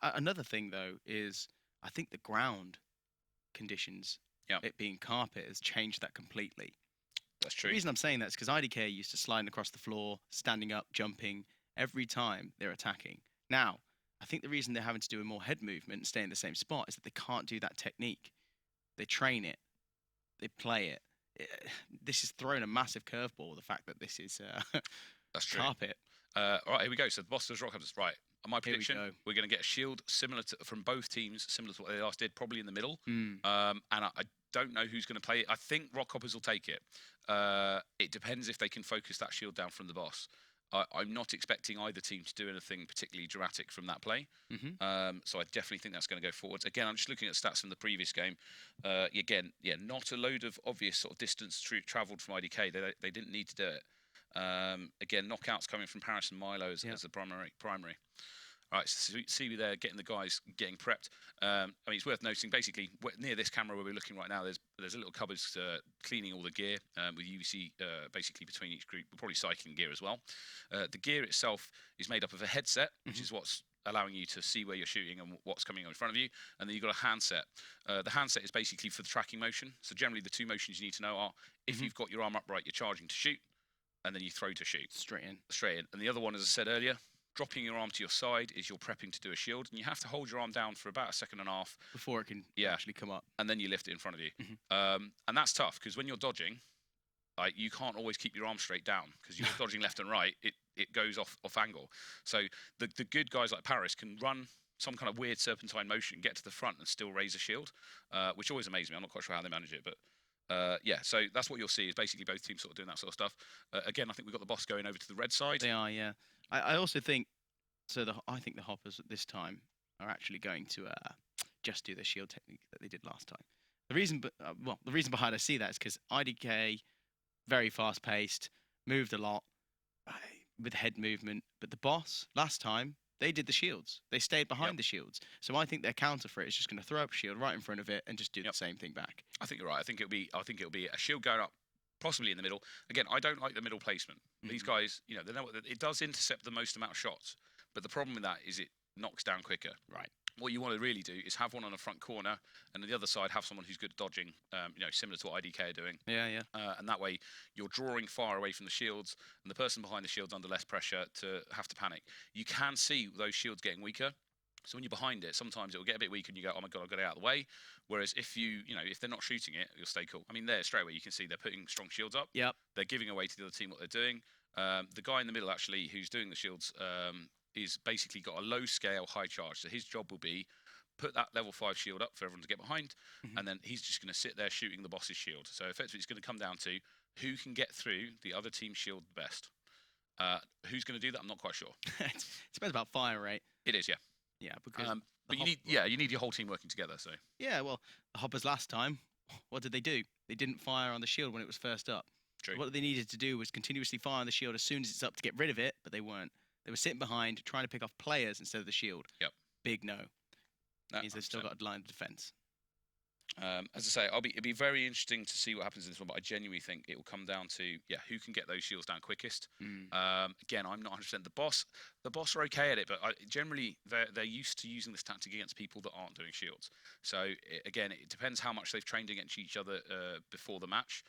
Another thing, though, is I think the ground conditions, it being carpet, has changed that completely. That's true. The reason I'm saying that is because IDK used to sliding across the floor, standing up, jumping, every time they're attacking. Now, I think the reason they're having to do a more head movement and stay in the same spot is that they can't do that technique. They train it. They play it. This is throwing a massive curveball, the fact that this is That's true. carpet. All right, here we go. So the Boston Rockhoppers, right. My Here we prediction, go. we're going to get a shield similar to from both teams, similar to what they last did, probably in the middle. Mm. And I don't know who's going to play it. I think Rockhoppers will take it. It depends if they can focus that shield down from the boss. I'm not expecting either team to do anything particularly dramatic from that play. Mm-hmm. So I definitely think that's going to go forwards. Again, I'm just looking at stats from the previous game. Again, yeah, not a load of obvious sort of distance travelled from IDK. They didn't need to do it. Again, knockouts coming from Paris and Milo as the primary. All right, so see me there getting the guys getting prepped. I mean, it's worth noting, basically, near this camera where we're looking right now, there's a little cupboard cleaning all the gear with UVC basically between each group. We're probably cycling gear as well. The gear itself is made up of a headset, which is what's allowing you to see where you're shooting and what's coming on in front of you. And then you've got a handset. The handset is basically for the tracking motion. So generally the two motions you need to know are if you've got your arm upright, you're charging to shoot, and then you throw to shoot. Straight in. Straight in. And the other one, as I said earlier, dropping your arm to your side is you're prepping to do a shield, and you have to hold your arm down for about a second and a half Before it can actually come up. and then you lift it in front of you. And that's tough because when you're dodging, you can't always keep your arm straight down because you're dodging left and right. It goes off angle. So the good guys like Paris can run some kind of weird serpentine motion, get to the front and still raise a shield, which always amazes me. I'm not quite sure how they manage it, but yeah, so that's what you'll see is basically both teams sort of doing that sort of stuff. Again, I think we've got the boss going over to the red side. They are, yeah. I also think so. I think the Hoppers at this time are actually going to just do the shield technique that they did last time. The reason, the reason behind I see that is because IDK very fast paced, moved a lot with head movement, but the boss last time they did the shields. They stayed behind the shields. So I think their counter for it is just going to throw up a shield right in front of it and just do the same thing back. I think you're right. I think it'll be a shield going up, possibly in the middle. Again, I don't like the middle placement. These guys, they know it does intercept the most amount of shots, but the problem with that is it knocks down quicker. Right. What you want to really do is have one on the front corner, and on the other side have someone who's good at dodging. Similar to what IDK are doing. Yeah, yeah. And that way, you're drawing far away from the shields, and the person behind the shields under less pressure to have to panic. You can see those shields getting weaker. So when you're behind it, sometimes it will get a bit weak, and you go, "Oh my god, I've got it out of the way." Whereas if if they're not shooting it, you'll stay cool. I mean, there straight away you can see they're putting strong shields up. Yep. They're giving away to the other team what they're doing. The guy in the middle actually, who's doing the shields, is basically got a low scale, high charge. So his job will be put that level 5 shield up for everyone to get behind, and then he's just going to sit there shooting the boss's shield. So effectively, it's going to come down to who can get through the other team's shield the best. Who's going to do that? I'm not quite sure. It depends about fire rate. It is, yeah. Yeah, because but you need your whole team working together. So yeah, well, the Hoppers last time, what did they do? They didn't fire on the shield when it was first up. True. What they needed to do was continuously fire on the shield as soon as it's up to get rid of it, but they weren't. They were sitting behind trying to pick off players instead of the shield. Yep. Big no. That Means they've still got a line of defence. As I say, it'd be very interesting to see what happens in this one, but I genuinely think it will come down to who can get those shields down quickest. Again, I'm not 100%. The boss are okay at it, but generally they're used to using this tactic against people that aren't doing shields. So again, it depends how much they've trained against each other before the match.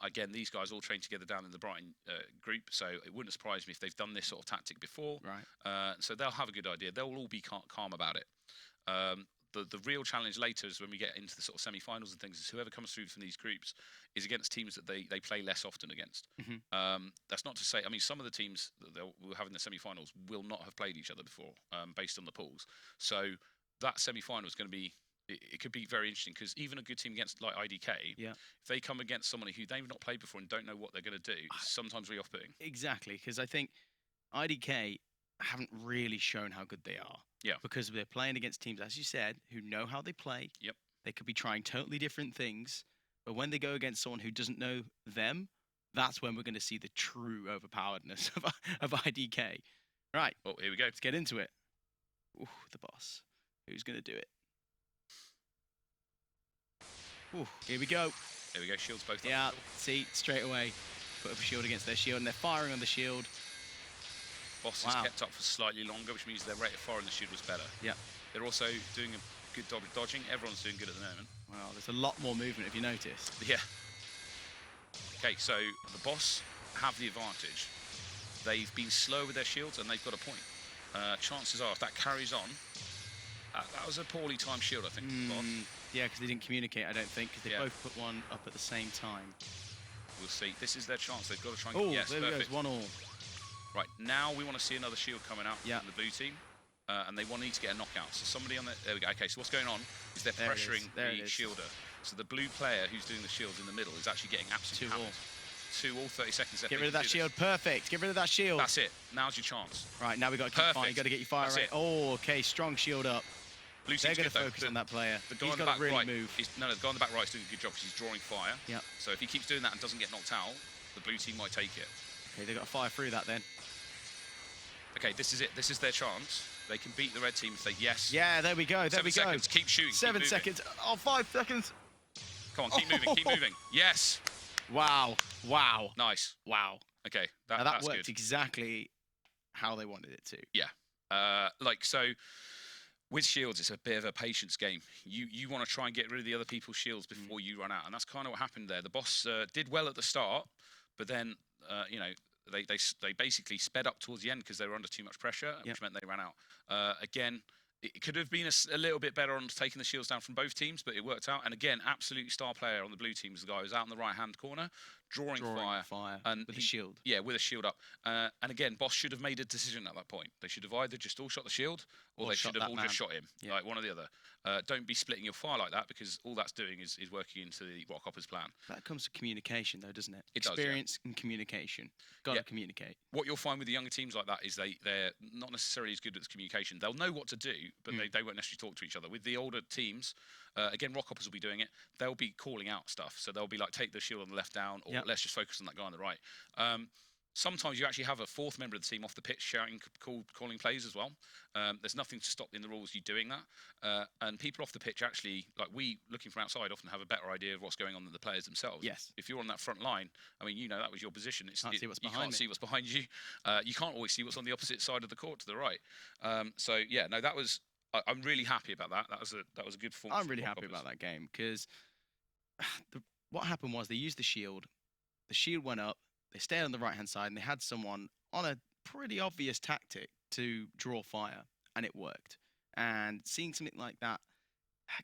Again, these guys all trained together down in the Brighton group, so it wouldn't surprise me if they've done this sort of tactic before. Right. So they'll have a good idea. They'll all be calm about it. The real challenge later is when we get into the sort of semi-finals and things, is whoever comes through from these groups is against teams that they play less often against. That's not to say, I mean, some of the teams that we'll have in the semi-finals will not have played each other before, based on the pools. So that semi-final is going to be, it could be very interesting, because even a good team against like IDK, if they come against somebody who they've not played before and don't know what they're going to do, it's sometimes really off-putting. Exactly, because I think IDK haven't really shown how good they are. Yeah. Because they're playing against teams, as you said, who know how they play. Yep. They could be trying totally different things. But when they go against someone who doesn't know them, that's when we're going to see the true overpoweredness of IDK. Right. Well, here we go. Let's get into it. Ooh, the boss. Who's going to do it? Ooh, here we go. Here we go. Shields both. Yeah, see, straight away. Put up a shield against their shield, and they're firing on the shield. Boss is kept up for slightly longer, which means their rate of fire on the shield was better. Yeah. They're also doing a good job of dodging. Everyone's doing good at the moment. Wow, there's a lot more movement, if you noticed. Yeah. Okay, so the boss have the advantage. They've been slow with their shields, and they've got a point. Chances are, if that carries on, that was a poorly timed shield, I think. Yeah, because they didn't communicate, I don't think, because they both put one up at the same time. We'll see. This is their chance. They've got to try and get... yes, there perfect. Goes, 1-1. Right, now we want to see another shield coming out from the blue team, and they need to get a knockout. So somebody on the... There we go. Okay, so what's going on is they're pressuring the shielder. So the blue player who's doing the shields in the middle is actually getting absolutely hammered. 2 all 30 seconds left. Get rid of that shield. Perfect. Get rid of that shield. That's it. Now's your chance. Right, now we've got to keep firing. You've got to get your fire rate. Oh, okay. Strong shield up. Blue They're going to focus on that player. He's got to really move. No, the guy on the back right is doing a good job because he's drawing fire. Yeah. So if he keeps doing that and doesn't get knocked out, the blue team might take it. Okay, they've got to fire through that then. Okay, this is it. This is their chance. They can beat the red team if they... Yes. Yeah, there we go. There we go. 7 seconds. Keep shooting. 7 seconds. Oh, 5 seconds. Come on, keep moving. Keep moving. Yes. Wow. Wow. Nice. Wow. Okay, that that's worked good. Exactly how they wanted it to. Yeah. So with shields, it's a bit of a patience game. You want to try and get rid of the other people's shields before you run out, and that's kind of what happened there. The boss did well at the start, but then they basically sped up towards the end because they were under too much pressure, which meant they ran out. Again, it could have been a little bit better on taking the shields down from both teams, but it worked out. And again, absolute star player on the blue team is the guy who's out in the right-hand corner, drawing fire and with a shield. Yeah, with a shield up. And again, boss should have made a decision at that point. They should have either just all shot the shield, or they should have all just shot him, like one or the other. Don't be splitting your fire like that, because all that's doing is working into the Rockhoppers' plan. That comes to communication, though, doesn't it? It Experience and communication. Got to communicate. What you'll find with the younger teams like that is they're not necessarily as good at communication. They'll know what to do, but they won't necessarily talk to each other. With the older teams, again, Rockhoppers will be doing it. They'll be calling out stuff. So they'll be like, take the shield on the left down, or let's just focus on that guy on the right. Sometimes you actually have a fourth member of the team off the pitch shouting, calling plays as well. There's nothing to stop in the rules you doing that. And people off the pitch actually, like we looking from outside, often have a better idea of what's going on than the players themselves. Yes. If you're on that front line, I mean, that was your position. You can't see what's behind you. You can't always see what's on the opposite side of the court to the right. That was. I'm really happy about that. That was a good performance. I'm really happy about that game, because what happened was they used the shield. The shield went up. They stayed on the right-hand side, and they had someone on a pretty obvious tactic to draw fire, and it worked. And seeing something like that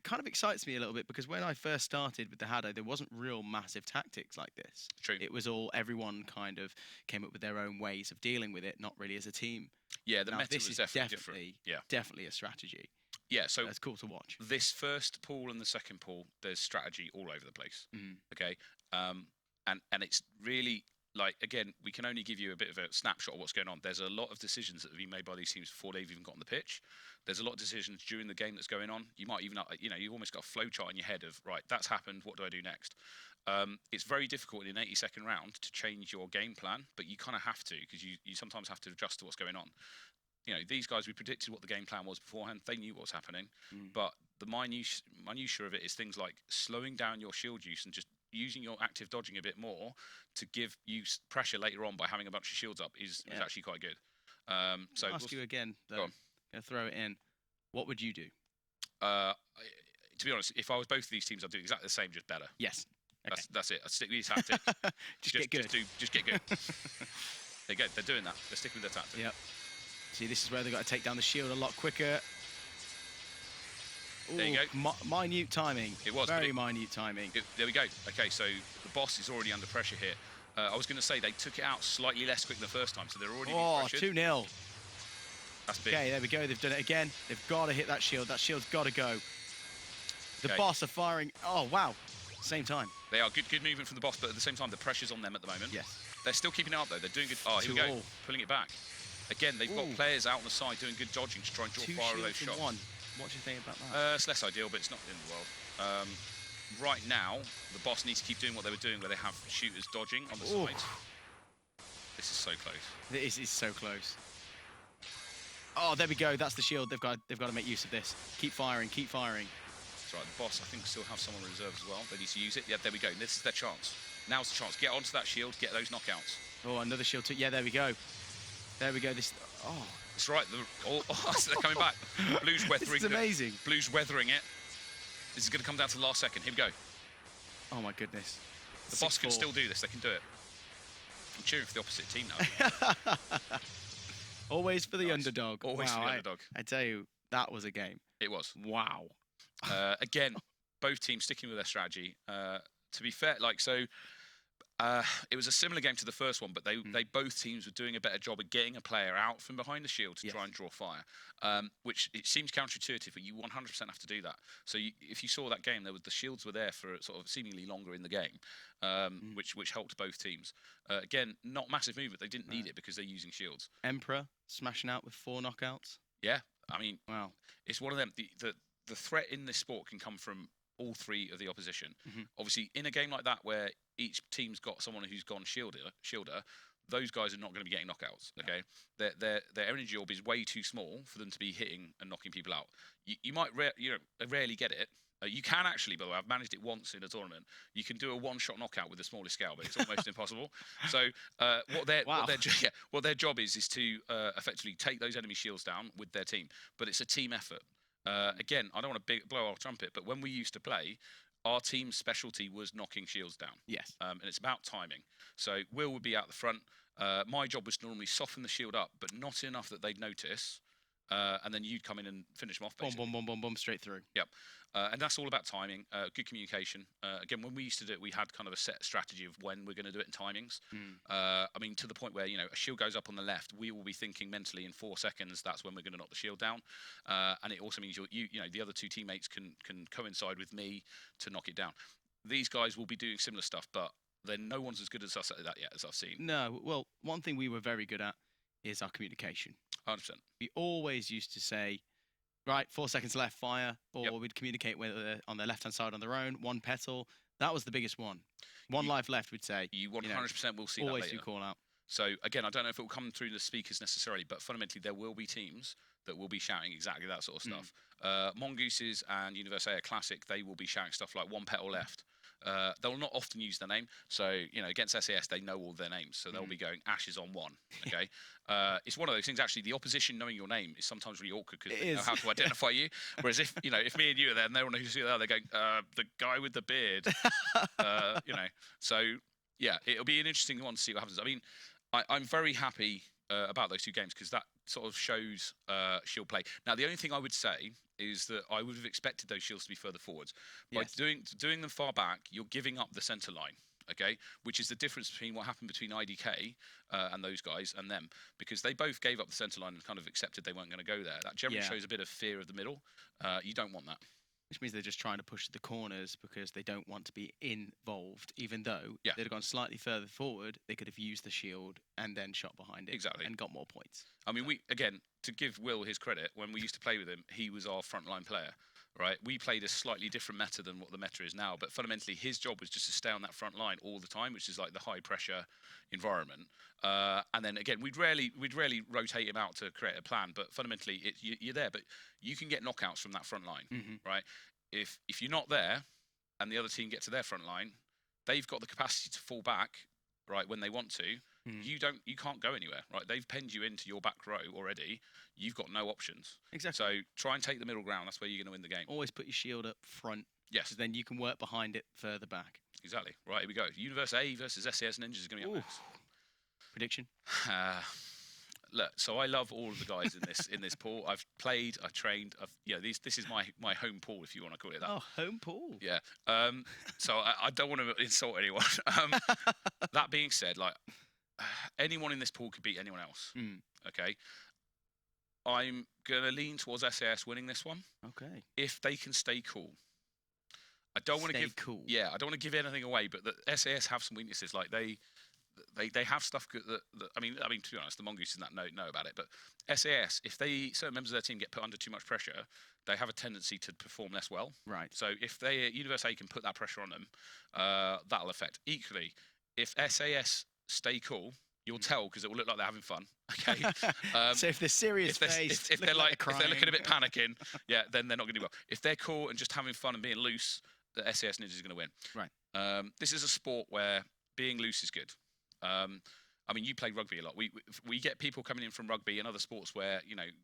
kind of excites me a little bit, because when I first started with the Hado, there wasn't real massive tactics like this. True. It was all, everyone kind of came up with their own ways of dealing with it, not really as a team. Yeah, the meta this was is definitely different. Yeah. Definitely a strategy. Yeah, so that's cool to watch. This first pool and the second pool, there's strategy all over the place. Okay, and it's really, like, again, we can only give you a bit of a snapshot of what's going on. There's a lot of decisions that have been made by these teams before they've even got on the pitch. There's a lot of decisions during the game that's going on. You might even, you've almost got a flow chart in your head of, right, that's happened, what do I do next? It's very difficult in an 80-second round to change your game plan, but you kind of have to, because you sometimes have to adjust to what's going on. these guys, we predicted what the game plan was beforehand. They knew what was happening, but the minutiae of it is things like slowing down your shield use and just using your active dodging a bit more to give you pressure later on by having a bunch of shields up is actually quite good. So I'll ask you again, though. I'm going to throw it in. What would you do? To be honest, if I was both of these teams, I'd do exactly the same, just better. Yes. Okay. That's it. I'd stick with these tactics. just get good. Just get good. There you go. They're doing that. They're sticking with their tactics. Yep. See, this is where they've got to take down the shield a lot quicker. Ooh, there you go. Minute timing. It was. Very minute timing. There we go. Okay, so the boss is already under pressure here. I was going to say they took it out slightly less quick than the first time, so they're already being pressured. 2-0. That's big. Okay, there we go. They've done it again. They've got to hit that shield. That shield's got to go. The boss are firing. Oh, wow. Same time. They are good movement from the boss, but at the same time, the pressure's on them at the moment. Yes. They're still keeping it up, though. They're doing good. Oh, here we go. Pulling it back. Again, they've got players out on the side doing good dodging to try and draw fire of those shots. One. What do you think about that? It's less ideal, but it's not the end of the world. Right now, the boss needs to keep doing what they were doing, where they have shooters dodging on the sides. This is so close. This is so close. Oh, there we go. That's the shield. They've got to make use of this. Keep firing. Keep firing. That's right. The boss, I think, still have someone in reserve as well. They need to use it. Yeah, there we go. This is their chance. Now's the chance. Get onto that shield. Get those knockouts. Oh, another shield too. Yeah, there we go. There we go. This. Oh. That's right. So they're coming back. Blues weathering. This is amazing. Blues weathering it. This is going to come down to the last second. Here we go. Oh my goodness. The boss can still do this. They can do it. I'm cheering for the opposite team now. Always for the underdog. Always for the underdog. I tell you, that was a game. It was. Wow. Again, both teams sticking with their strategy. To be fair, it was a similar game to the first one, but they both teams were doing a better job of getting a player out from behind the shield to try and draw fire, which it seems counterintuitive, but you 100% have to do that. So if you saw that game, the shields were there for sort of seemingly longer in the game, which helped both teams. Again, not massive movement. They didn't need it because they're using shields. Emperor smashing out with 4 knockouts. Yeah, I mean, wow. It's one of them. The threat in this sport can come from all 3 of the opposition. Obviously, in a game like that where each team's got someone who's gone shielder, those guys are not going to be getting knockouts. Okay, their energy orb is way too small for them to be hitting and knocking people out. You might rarely get it. You can actually, by the way, I've managed it once in a tournament. You can do a one-shot knockout with the smallest scale, but it's almost impossible. So what their job is to effectively take those enemy shields down with their team. But it's a team effort. Again, I don't want to blow our trumpet, but when we used to play, our team's specialty was knocking shields down. Yes. And it's about timing. So Will would be out the front. My job was to normally soften the shield up, but not enough that they'd notice. And then you'd come in and finish them off, basically. Boom, straight through. Yep. And that's all about timing, good communication. Again, when we used to do it, we had kind of a set strategy of when we're going to do it in timings. I mean, to the point where, a shield goes up on the left, we will be thinking mentally in 4 seconds, that's when we're going to knock the shield down. And it also means the other 2 teammates can coincide with me to knock it down. These guys will be doing similar stuff, but then no one's as good as us at that yet, as I've seen. No, well, one thing we were very good at is our communication. 100%. We always used to say, right, 4 seconds left, fire, or we'd communicate with on their left-hand side on their own, 1 petal. That was the biggest one. One life left, we'd say. You 100% will see that later. Always do call out. So, again, I don't know if it will come through the speakers necessarily, but fundamentally there will be teams that will be shouting exactly that sort of stuff. Mongooses and Universia Classic, they will be shouting stuff like 1 petal left. They'll not often use their name. So, against SAS, they know all their names. So they'll be going ashes on 1. Okay. It's one of those things, actually, the opposition knowing your name is sometimes really awkward because they know how to identify you. Whereas if me and you are there and they don't know who you are, they're going, the guy with the beard. So, yeah, it'll be an interesting one to see what happens. I mean, I'm very happy about those 2 games because that sort of shows shield play. Now, the only thing I would say is that I would have expected those shields to be further forwards. By doing them far back, you're giving up the centre line, okay? Which is the difference between what happened between IDK and those guys and them, because they both gave up the centre line and kind of accepted they weren't going to go there. That generally shows a bit of fear of the middle. You don't want that. Which means they're just trying to push the corners because they don't want to be involved, even though they'd have gone slightly further forward, they could have used the shield and then shot behind it and got more points. I mean, again, to give Will his credit, when we used to play with him, he was our frontline player. right? We played a slightly different meta than what the meta is now, but fundamentally his job was just to stay on that front line all the time, which is like the high pressure environment. And then again, we'd rarely rotate him out to create a plan, but fundamentally you're there, but you can get knockouts from that front line, right? If you're not there and the other team get to their front line, they've got the capacity to fall back, right, when they want to. You can't go anywhere, right? They've penned you into your back row already. You've got no options. Exactly. So try and take the middle ground. That's where you're going to win the game. Always put your shield up front. Yes. Then you can work behind it further back. Exactly. Right, here we go. Universe A versus SAS Ninjas is going to be up next. Prediction? Look, so I love all of the guys in this pool. I've played, I've trained. This is my home pool, if you want to call it that. Oh, home pool. Yeah. So I don't want to insult anyone. That being said, like anyone in this pool could beat anyone else. Okay. I'm gonna lean towards SAS winning this one. Okay. If they can stay cool. I don't want to give cool. Yeah, I don't want to give anything away, but the SAS have some weaknesses. Like they have stuff that I mean to be honest, the mongooses and that know about it. But SAS, if certain members of their team get put under too much pressure, they have a tendency to perform less well. Right. So if Universe A can put that pressure on them, that'll affect. Equally, if SAS stay cool, you'll tell because it will look like they're having fun. Okay. So if they're serious, if they're looking a bit panicking, yeah, then they're not going to do well. If they're cool and just having fun and being loose, the SAS Ninjas is going to win. Right. This is a sport where being loose is good. I mean, you play rugby a lot. We get people coming in from rugby and other sports where,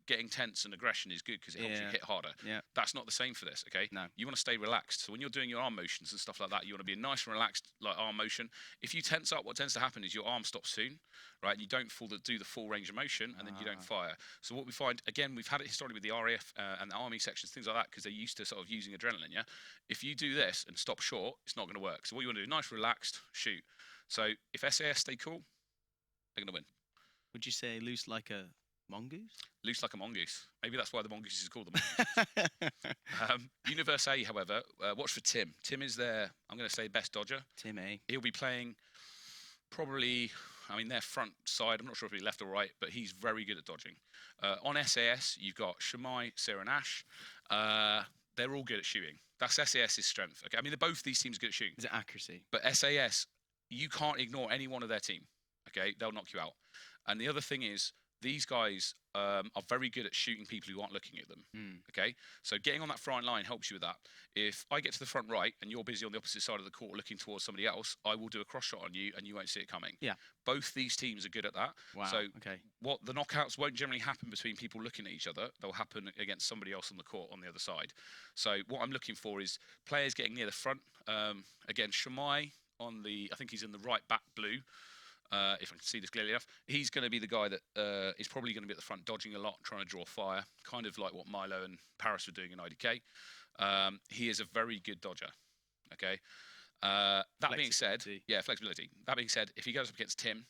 getting tense and aggression is good because it helps you hit harder. Yeah. That's not the same for this, okay? No. You want to stay relaxed. So when you're doing your arm motions and stuff like that, you want to be a nice and relaxed like arm motion. If you tense up, what tends to happen is your arm stops soon, right? You don't do the full range of motion and then you don't fire. So what we find, again, we've had it historically with the RAF and the army sections, things like that, because they're used to sort of using adrenaline, yeah? If you do this and stop short, it's not going to work. So what you want to do, nice, relaxed, shoot. So if SAS stay cool, they're going to win. Would you say loose like a mongoose? Loose like a mongoose. Maybe that's why the mongoose is called the mongoose. Universe A, however, watch for Tim. Tim is their, I'm going to say, best dodger. Tim A. He'll be playing probably, their front side. I'm not sure if he's left or right, but he's very good at dodging. On SAS, you've got Shamai, Sarah, and Ash. They're all good at shooting. That's SAS's strength. Okay, both these teams are good at shooting. Is it accuracy? But SAS, you can't ignore any one of their team. Okay, they'll knock you out. And the other thing is, these guys are very good at shooting people who aren't looking at them. Okay, so getting on that front line helps you with that. If I get to the front right and you're busy on the opposite side of the court looking towards somebody else, I will do a cross shot on you and you won't see it coming. Yeah. Both these teams are good at that. Wow. So okay. What the knockouts won't generally happen between people looking at each other. They'll happen against somebody else on the court on the other side. So what I'm looking for is players getting near the front. Again, Shamai on the, I think he's in the right back blue. If I can see this clearly enough, he's going to be the guy that is probably going to be at the front, dodging a lot, trying to draw fire, kind of like what Milo and Paris were doing in IDK. He is a very good dodger. Okay. That being said, flexibility. That being said, if he goes up against Tim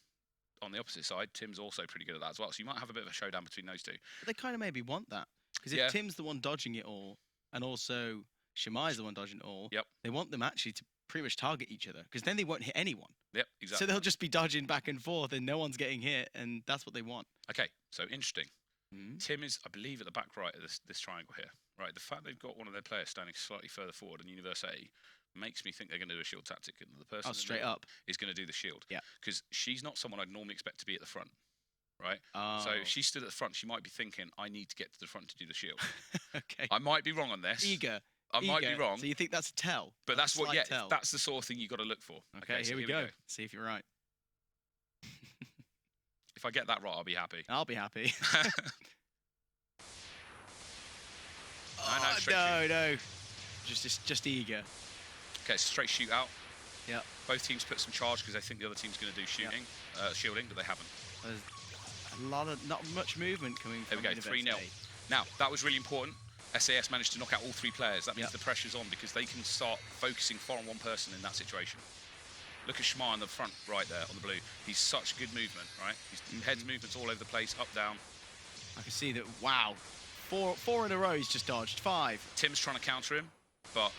on the opposite side, Tim's also pretty good at that as well. So you might have a bit of a showdown between those two. But they kind of maybe want that because if Tim's the one dodging it all, and also Shamai's the one dodging it all, they want them actually to pretty much target each other because then they won't hit anyone. Yep, exactly. So they'll just be dodging back and forth and no one's getting hit, and that's what they want. Okay, so interesting. Tim is, I believe, at the back right of this triangle here. Right, the fact they've got one of their players standing slightly further forward in Universe A makes me think they're going to do a shield tactic, and the person straight up is going to do the shield. Yeah, because she's not someone I'd normally expect to be at the front. Right. Oh. So if she stood at the front, she might be thinking, "I need to get to the front to do the shield." Okay. I might be wrong on this. I might be wrong. So you think that's a tell? But that's what, that's the sort of thing you got to look for. Okay, here we go. See if you're right. If I get that right, I'll be happy. I'll be happy. No. Just eager. Okay, so straight shoot out. Yep. Both teams put some charge because they think the other team's going to do shooting, shielding, but they haven't. There's not much movement coming from There we go, 3-0. Now, that was really important. SAS managed to knock out all three players. That means the pressure's on because they can start focusing far on one person in that situation. Look at Shmar on the front right there on the blue. He's such good movement, right? His head's movements all over the place, up, down. I can see that, wow. Four in a row he's just dodged, 5. Tim's trying to counter him, but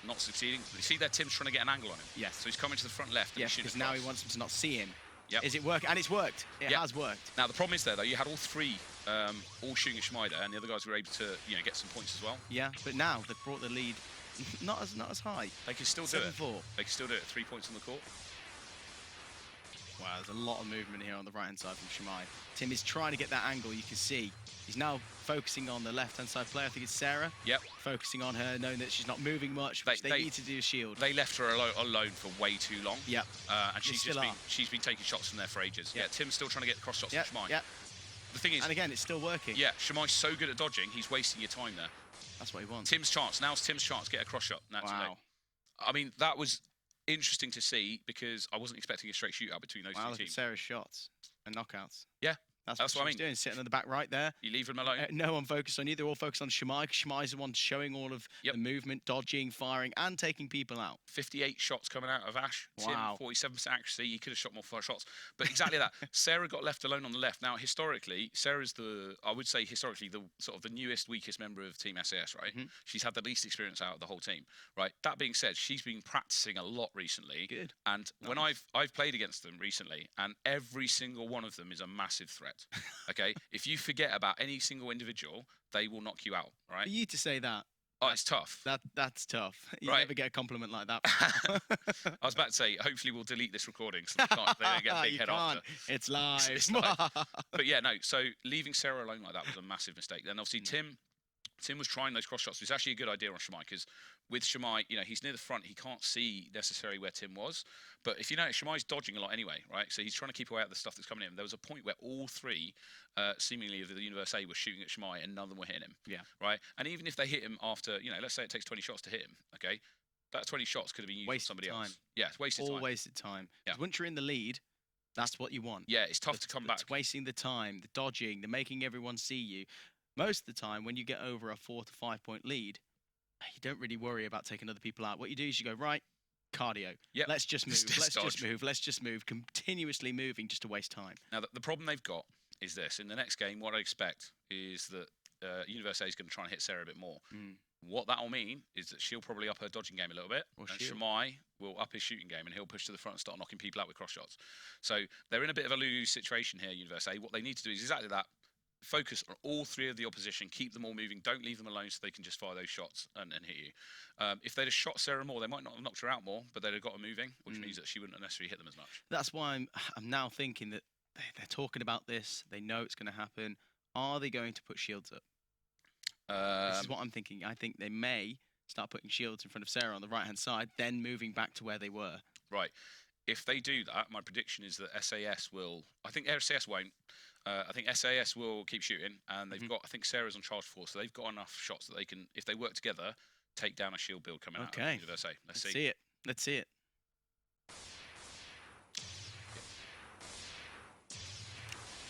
not succeeding. You see there, Tim's trying to get an angle on him. Yes. So he's coming to the front left. Yes, because now he wants him to not see him. Yep. Is it working? And it's worked. It Yep. has worked. Now the problem is there though, you had all three all shooting at Schmeider, and the other guys were able to get some points as well. Yeah, but now they've brought the lead not as high. They can still do it. 7-4. They can still do it. 3 points on the court. Wow, there's a lot of movement here on the right-hand side from Shimai. Tim is trying to get that angle, you can see. He's now focusing on the left-hand side player. I think it's Sarah. Yep. Focusing on her, knowing that she's not moving much, which they need to do a shield. They left her alone for way too long. Yep. And she's been taking shots from there for ages. Yep. Yeah, Tim's still trying to get cross shots Yep. from Shimai. Yep. The thing is... And again, it's still working. Yeah, Shimai's so good at dodging, he's wasting your time there. That's what he wants. Tim's chance. Now's Tim's chance. Get a cross shot. Naturally. Wow. I mean, that was interesting to see because I wasn't expecting a straight shootout between those Wow, two look at teams. Sarah's shots and knockouts. Yeah. That's what what I she's mean. doing, sitting on the back right there. You leave them alone. No one focused on you. They're all focused on Shimai. Shimai's the one showing all of the movement, dodging, firing, and taking people out. 58 shots coming out of Ash. Wow. Tim, 47% accuracy. He could have shot more fire shots. But exactly that. Sarah got left alone on the left. Now, historically, Sarah's I would say historically, the sort of the newest, weakest member of Team SAS, right? Mm-hmm. She's had the least experience out of the whole team, right? That being said, she's been practicing a lot recently. Good. And when I've played against them recently, and every single one of them is a massive threat, okay? If you forget about any single individual, they will knock you out, right? For you to say that. Oh, it's tough. That's tough. You Right. never get a compliment like that. I was about to say, hopefully we'll delete this recording so they don't get a big You head can't. after. It's live. It's live. But yeah, no, so leaving Sarah alone like that was a massive mistake. Then obviously Tim was trying those cross shots. It was actually a good idea on Shimai because with Shimai, he's near the front. He can't see necessarily where Tim was. But if you notice, Shimai's dodging a lot anyway, right? So he's trying to keep away at the stuff that's coming in. There was a point where all three, seemingly of the Universe A, were shooting at Shimai and none of them were hitting him. Yeah. Right? And even if they hit him after, let's say it takes 20 shots to hit him, okay? That 20 shots could have been used for somebody else. Yeah, it's wasted time. All wasted time. Yeah. Once you're in the lead, that's what you want. Yeah, it's tough to come back. It's wasting the time, the dodging, the making everyone see you. Most of the time, when you get over a 4 to 5 point lead, you don't really worry about taking other people out. What you do is you go, right, cardio. Yep. Let's just move. Just Let's dodge. just move. Let's just move. Continuously moving just to waste time. Now, the problem they've got is this. In the next game, what I expect is that Universe A is going to try and hit Sarah a bit more. What that'll mean is that she'll probably up her dodging game a little bit, and Shimai will up his shooting game, and he'll push to the front and start knocking people out with cross shots. So they're in a bit of a lose situation here, Universe A. What they need to do is exactly that. Focus on all three of the opposition, keep them all moving, don't leave them alone so they can just fire those shots and hit you. If they'd have shot Sarah more, they might not have knocked her out more, but they'd have got her moving, which means that she wouldn't necessarily hit them as much. That's why I'm now thinking that they're talking about this. They know it's going to happen. Are they going to put shields up? This is what I'm thinking. I think they may start putting shields in front of Sarah on the right-hand side, then moving back to where they were. Right. If they do that, my prediction is that SAS will... I think SAS won't. I think SAS will keep shooting, and they've got... I think Sarah's on charge 4, so they've got enough shots that they can, if they work together, take down a shield build coming out of Universe A. Let's see. Let's see it.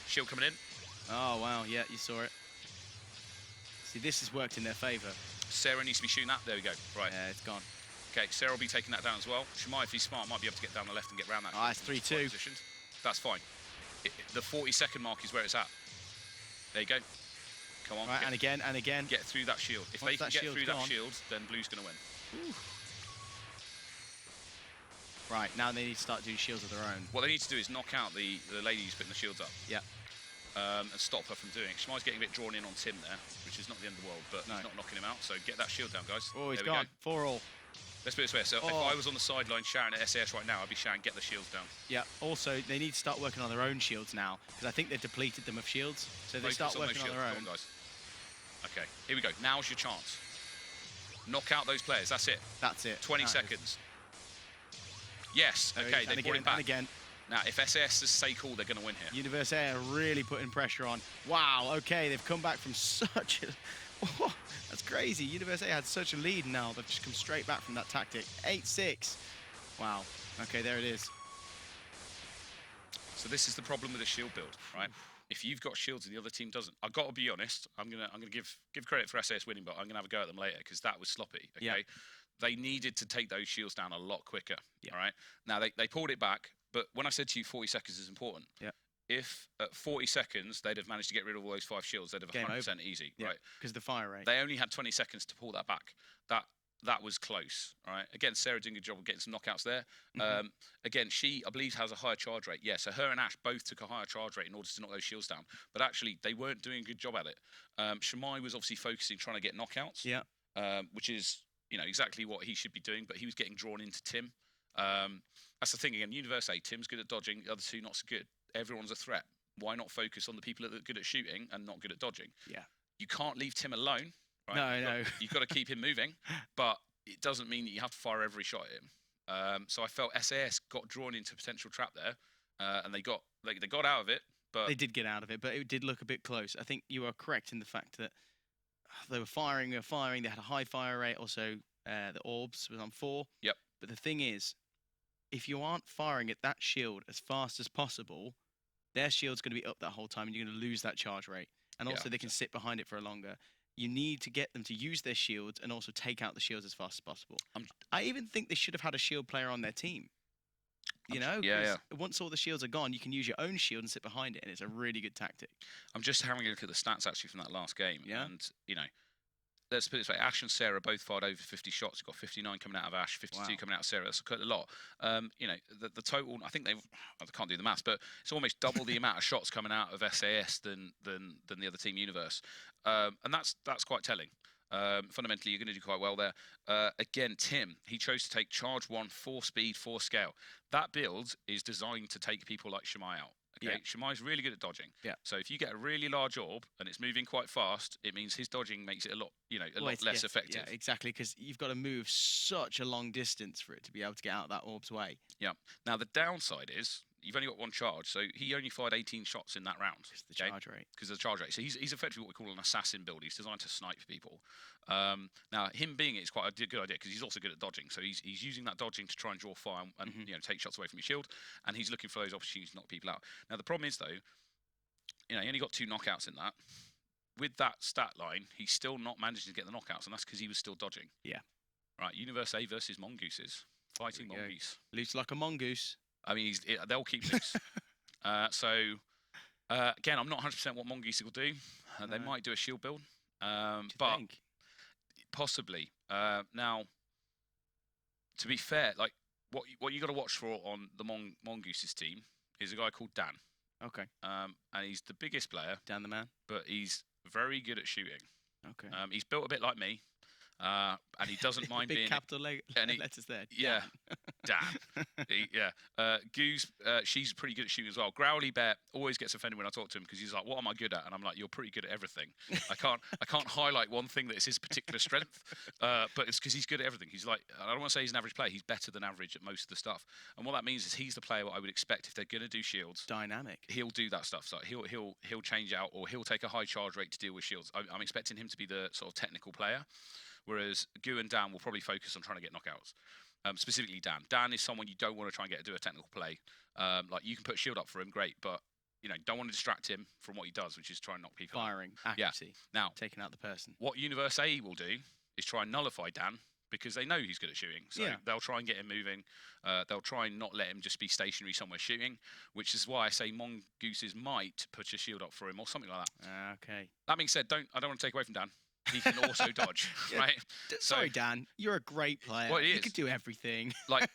Shield coming in. Oh, wow. Yeah, you saw it. See, this has worked in their favour. Sarah needs to be shooting that. There we go. Right. Yeah, it's gone. Okay, Sarah will be taking that down as well. Shimai, if he's smart, might be able to get down the left and get round that. Ah, it's 3-2. That's fine. The 40-second mark is where it's at. There you go. Come on. Right, and again, and again. Get through that shield. If they can get through that shield, then Blue's going to win. Ooh. Right, now they need to start doing shields of their own. What they need to do is knock out the lady who's putting the shields up. Yeah. And stop her from doing it. Shimai's getting a bit drawn in on Tim there, which is not the end of the world, but he's not knocking him out. So get that shield down, guys. Oh, he's gone. 4-all. Let's put it this way. So if I was on the sideline shouting at SAS right now, I'd be shouting, get the shields down. Yeah. Also, they need to start working on their own shields now, because I think they've depleted them of shields. So they start working on their own. Come on, guys. Okay, here we go. Now's your chance. Knock out those players. That's it. That's it. 20 seconds. Yes. Okay, they brought it back. And again. Now, if SAS is stay cool, they're going to win here. Universe A are really putting pressure on. Wow, okay, they've come back from such a... Oh, that's crazy. Universe A had such a lead now. They've just come straight back from that tactic. 8-6. Wow. Okay, there it is. So this is the problem with the shield build, right? If you've got shields and the other team doesn't, I've got to be honest. I'm gonna give credit for SAS winning, but I'm gonna have a go at them later because that was sloppy. Okay, yeah. They needed to take those shields down a lot quicker. Yeah. All right. Now they pulled it back, but when I said to you 40 seconds is important. Yeah. If at 40 seconds they'd have managed to get rid of all those 5 shields, they'd have 100% easy, yeah, right? Because the fire rate. They only had 20 seconds to pull that back. that was close, right? Again, Sarah doing a good job of getting some knockouts there. Again, she, I believe, has a higher charge rate. Yeah, so her and Ash both took a higher charge rate in order to knock those shields down. But actually, they weren't doing a good job at it. Shamai was obviously focusing, trying to get knockouts. Yeah. Which is, exactly what he should be doing. But he was getting drawn into Tim. That's the thing, again, Universe A, Tim's good at dodging, the other two not so good. Everyone's a threat. Why not focus on the people that are good at shooting and not good at dodging? Yeah. You can't leave Tim alone. Right? No. You've got to keep him moving, but it doesn't mean that you have to fire every shot at him. So I felt SAS got drawn into a potential trap there, and they got out of it. But they did get out of it, but it did look a bit close. I think you are correct in the fact that they were firing. They had a high fire rate. Also, the orbs was on 4. Yep. But the thing is, if you aren't firing at that shield as fast as possible, their shield's going to be up that whole time, and you're going to lose that charge rate. And also, they can sit behind it for a longer. You need to get them to use their shields and also take out the shields as fast as possible. I even think they should have had a shield player on their team. Once all the shields are gone, you can use your own shield and sit behind it, and it's a really good tactic. I'm just having a look at the stats actually from that last game. Yeah. And, let's put it this way. Ash and Sarah both fired over 50 shots. You've got 59 coming out of Ash, 52 coming out of Sarah. That's quite a lot. The total, I think I can't do the maths, but it's almost double the amount of shots coming out of SAS than the other team Universe. And that's quite telling. Fundamentally, you're going to do quite well there. Again, Tim, he chose to take charge 1, 4 speed, 4 scale. That build is designed to take people like Shamai out. Okay, yeah. Shamai's really good at dodging. Yeah. So if you get a really large orb and it's moving quite fast, it means his dodging makes it a lot less effective. Yeah, exactly, because you've got to move such a long distance for it to be able to get out of that orb's way. Yeah. Now the downside is you've only got 1 charge, so he only fired 18 shots in that round. Because the charge rate. Because of the charge rate. So he's effectively what we call an assassin build. He's designed to snipe people. Now him being it is quite a good idea because he's also good at dodging. So he's using that dodging to try and draw fire and take shots away from your shield, and he's looking for those opportunities to knock people out. Now the problem is though, he only got 2 knockouts in that. With that stat line, he's still not managing to get the knockouts, and that's because he was still dodging. Yeah. Right. Universe A versus Mongooses. Fighting Mongoose. Loose like a mongoose. I mean, they'll keep loose. Again, I'm not 100% what Mongoose will do. They might do a shield build, but possibly. Now, to be fair, like what you got to watch for on the Mongoose's team is a guy called Dan. Okay. And he's the biggest player. Dan the man. But he's very good at shooting. Okay. He's built a bit like me. And he doesn't mind big being capital letters there. Yeah, Dan. Goose, she's pretty good at shooting as well. Growly Bear always gets offended when I talk to him because he's like, "What am I good at?" And I'm like, "You're pretty good at everything." I can't highlight one thing that is his particular strength, but it's because he's good at everything. He's like, I don't want to say he's an average player. He's better than average at most of the stuff. And what that means is he's the player what I would expect if they're going to do shields. Dynamic. He'll do that stuff. So he'll change out or he'll take a high charge rate to deal with shields. I'm expecting him to be the sort of technical player. Whereas Gu and Dan will probably focus on trying to get knockouts. Specifically Dan. Dan is someone you don't want to try and do a technical play. Like you can put a shield up for him, great, but don't want to distract him from what he does, which is try and knock people out. Firing, accuracy. Yeah. Now, taking out the person. What Universe A will do is try and nullify Dan because they know he's good at shooting. So they'll try and get him moving. They'll try and not let him just be stationary somewhere shooting, which is why I say Mongooses might put a shield up for him or something like that. Okay. That being said, I don't want to take away from Dan. He can also dodge, right? Sorry, Dan. You're a great player. Well, you could do everything. like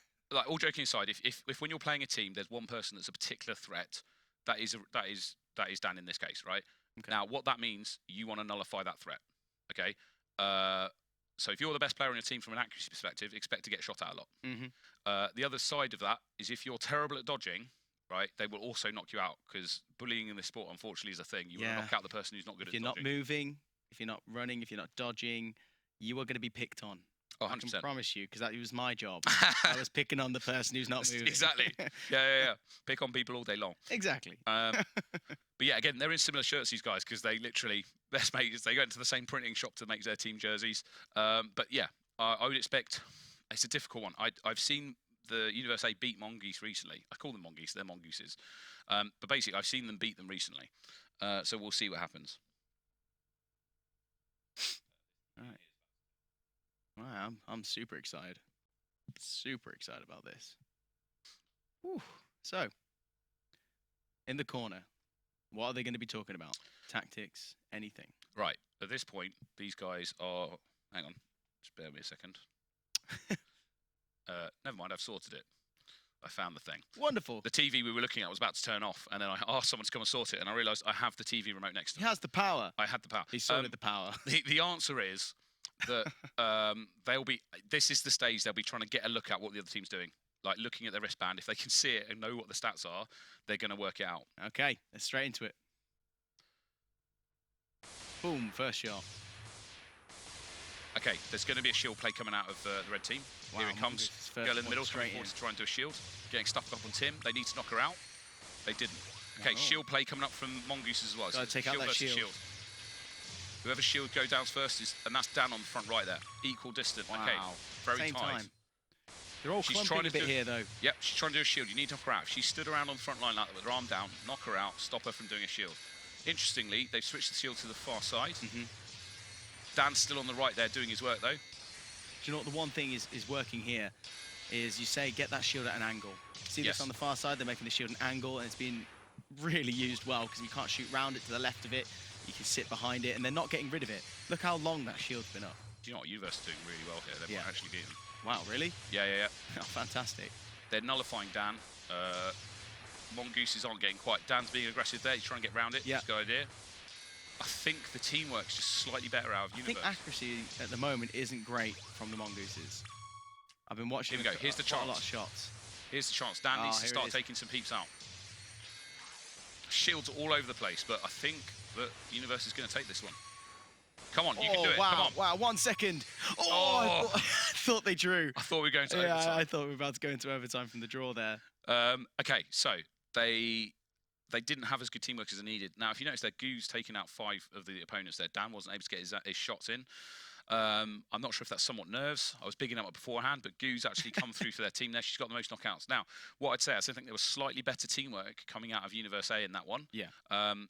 all joking aside, if when you're playing a team, there's one person that's a particular threat, that is Dan in this case, right? Okay. Now, what that means, you want to nullify that threat. Okay. So if you're the best player on your team from an accuracy perspective, expect to get shot at a lot. Mm-hmm. The other side of that is if you're terrible at dodging, right, they will also knock you out because bullying in this sport, unfortunately, is a thing. You want to knock out the person who's not good at dodging. If you're not moving. If you're not running, if you're not dodging, you are going to be picked on. Oh, 100%. I can promise you, because that was my job. I was picking on the person who's not moving. Exactly. Yeah. Pick on people all day long. Exactly. But yeah, again, they're in similar shirts, these guys, because they literally, best mates, they go into the same printing shop to make their team jerseys. But yeah, I would expect, it's a difficult one. I've seen the Universe A beat Mongoose recently. I call them Mongoose, they're Mongooses. But basically, I've seen them beat them recently. So we'll see what happens. All right. Wow, I'm super excited. Super excited about this. Whew. So, in the corner, what are they going to be talking about? Tactics, anything? Right. At this point, these guys are... Hang on. Just bear with me a second. Never mind, I've sorted it. I found the thing. Wonderful. The TV we were looking at was about to turn off, and then I asked someone to come and sort it, and I realised I have the TV remote next to He me. has the power. I had the power. He sorted the power. The answer is that they'll be. This is the stage they'll be trying to get a look at what the other team's doing, like looking at their wristband. If they can see it and know what the stats are, they're going to work it out. Okay, let's straight into it. Boom, first shot. Okay, there's going to be a shield play coming out of the red team. Wow, Here it comes. Girl in the middle, coming forward to try and do a shield. Getting stuffed up on Tim. They need to knock her out. They didn't. Okay, shield play coming up from Mongooses as well. Gotta take out that shield. Whoever shield go down first is, and that's Dan on the front right there. Equal distance. Wow. Okay, very Same tight. time. They're all clumping a bit here, though. Yep, she's trying to do a shield. You need to knock her out. She stood around on the front line like that with her arm down. Knock her out. Stop her from doing a shield. Interestingly, they've switched the shield to the far side. Dan's still on the right there doing his work, though. Do you know what the one thing is working here? Is you say, get that shield at an angle. See this on the far side? They're making the shield an angle, and it's been really used well because you can't shoot round it to the left of it. You can sit behind it, and they're not getting rid of it. Look how long that shield's been up. Do you know what? Universe is doing really well here. They might actually beat them. Wow, really? Yeah. Oh, fantastic. They're nullifying Dan. Mongooses aren't getting quite. Dan's being aggressive there. He's trying to get round it. Yeah. Good idea. I think the teamwork's just slightly better out of Universe. I think accuracy at the moment isn't great from the Mongooses. I've been watching. Here we go. Here's the chance. A lot of shots. Here's the chance. Dan needs to start taking some peeps out. Shields all over the place, but I think that Universe is going to take this one. Come on, you can do it. Wow, Come on. wow, 1 second. I thought they drew. I thought we were going to overtime. Yeah, I thought we were about to go into overtime from the draw there. Okay, so they didn't have as good teamwork as they needed. Now, if you notice, their Goo's taking out 5 of the opponents there. Dan wasn't able to get his shots in. I'm not sure if that's somewhat nerves. I was bigging them up beforehand, but Goo's actually come through for their team there. She's got the most knockouts. Now, what I'd say, I still think there was slightly better teamwork coming out of Universe A in that one. Yeah.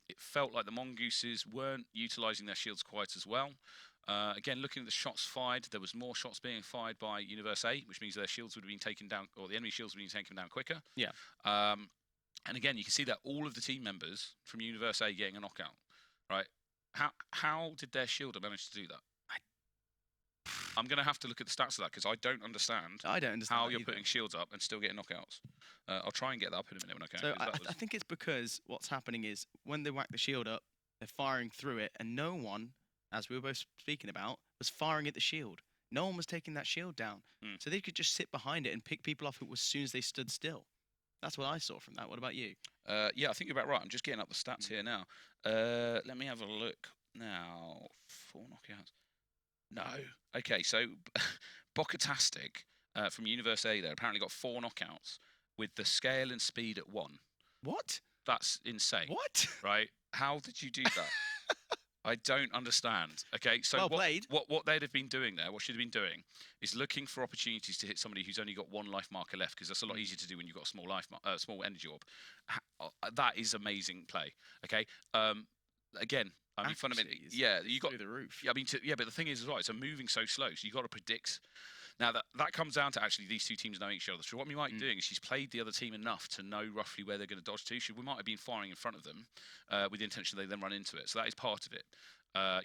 It felt like the Mongooses weren't utilising their shields quite as well. Again, looking at the shots fired, there was more shots being fired by Universe A, which means their shields would have been taken down, or the enemy shields would have been taken down quicker. Yeah. And again, you can see that all of the team members from Universe A getting a knockout, right? How did their shielder manage to do that? I'm going to have to look at the stats of that because I don't understand. How you're putting shields up and still getting knockouts. I'll try and get that up in a minute when I can. So I think it's because what's happening is when they whack the shield up, they're firing through it, and no one, as we were both speaking about, was firing at the shield. No one was taking that shield down. So they could just sit behind it and pick people off as soon as they stood still. That's what I saw from that. What about you? Yeah, I think you're about right. I'm just getting up the stats here now. Let me have a look now. 4 knockouts. No. Okay, so Bokatastic from Universe A there apparently got 4 knockouts with the scale and speed at 1. What? That's insane. What? Right? How did you do that? I don't understand. Okay, so what they'd have been doing there, what she'd have been doing, is looking for opportunities to hit somebody who's only got 1 life marker left, because that's a lot easier to do when you've got a small small energy orb. That is amazing play. Okay. Again, I mean, fundamentally, you got through the roof. I mean, but the thing is as well, it's moving so slow, so you got to predict. Now that comes down to actually these 2 teams knowing each other. So what we might be doing is she's played the other team enough to know roughly where they're going to dodge to. We might have been firing in front of them with the intention they then run into it. So that is part of it.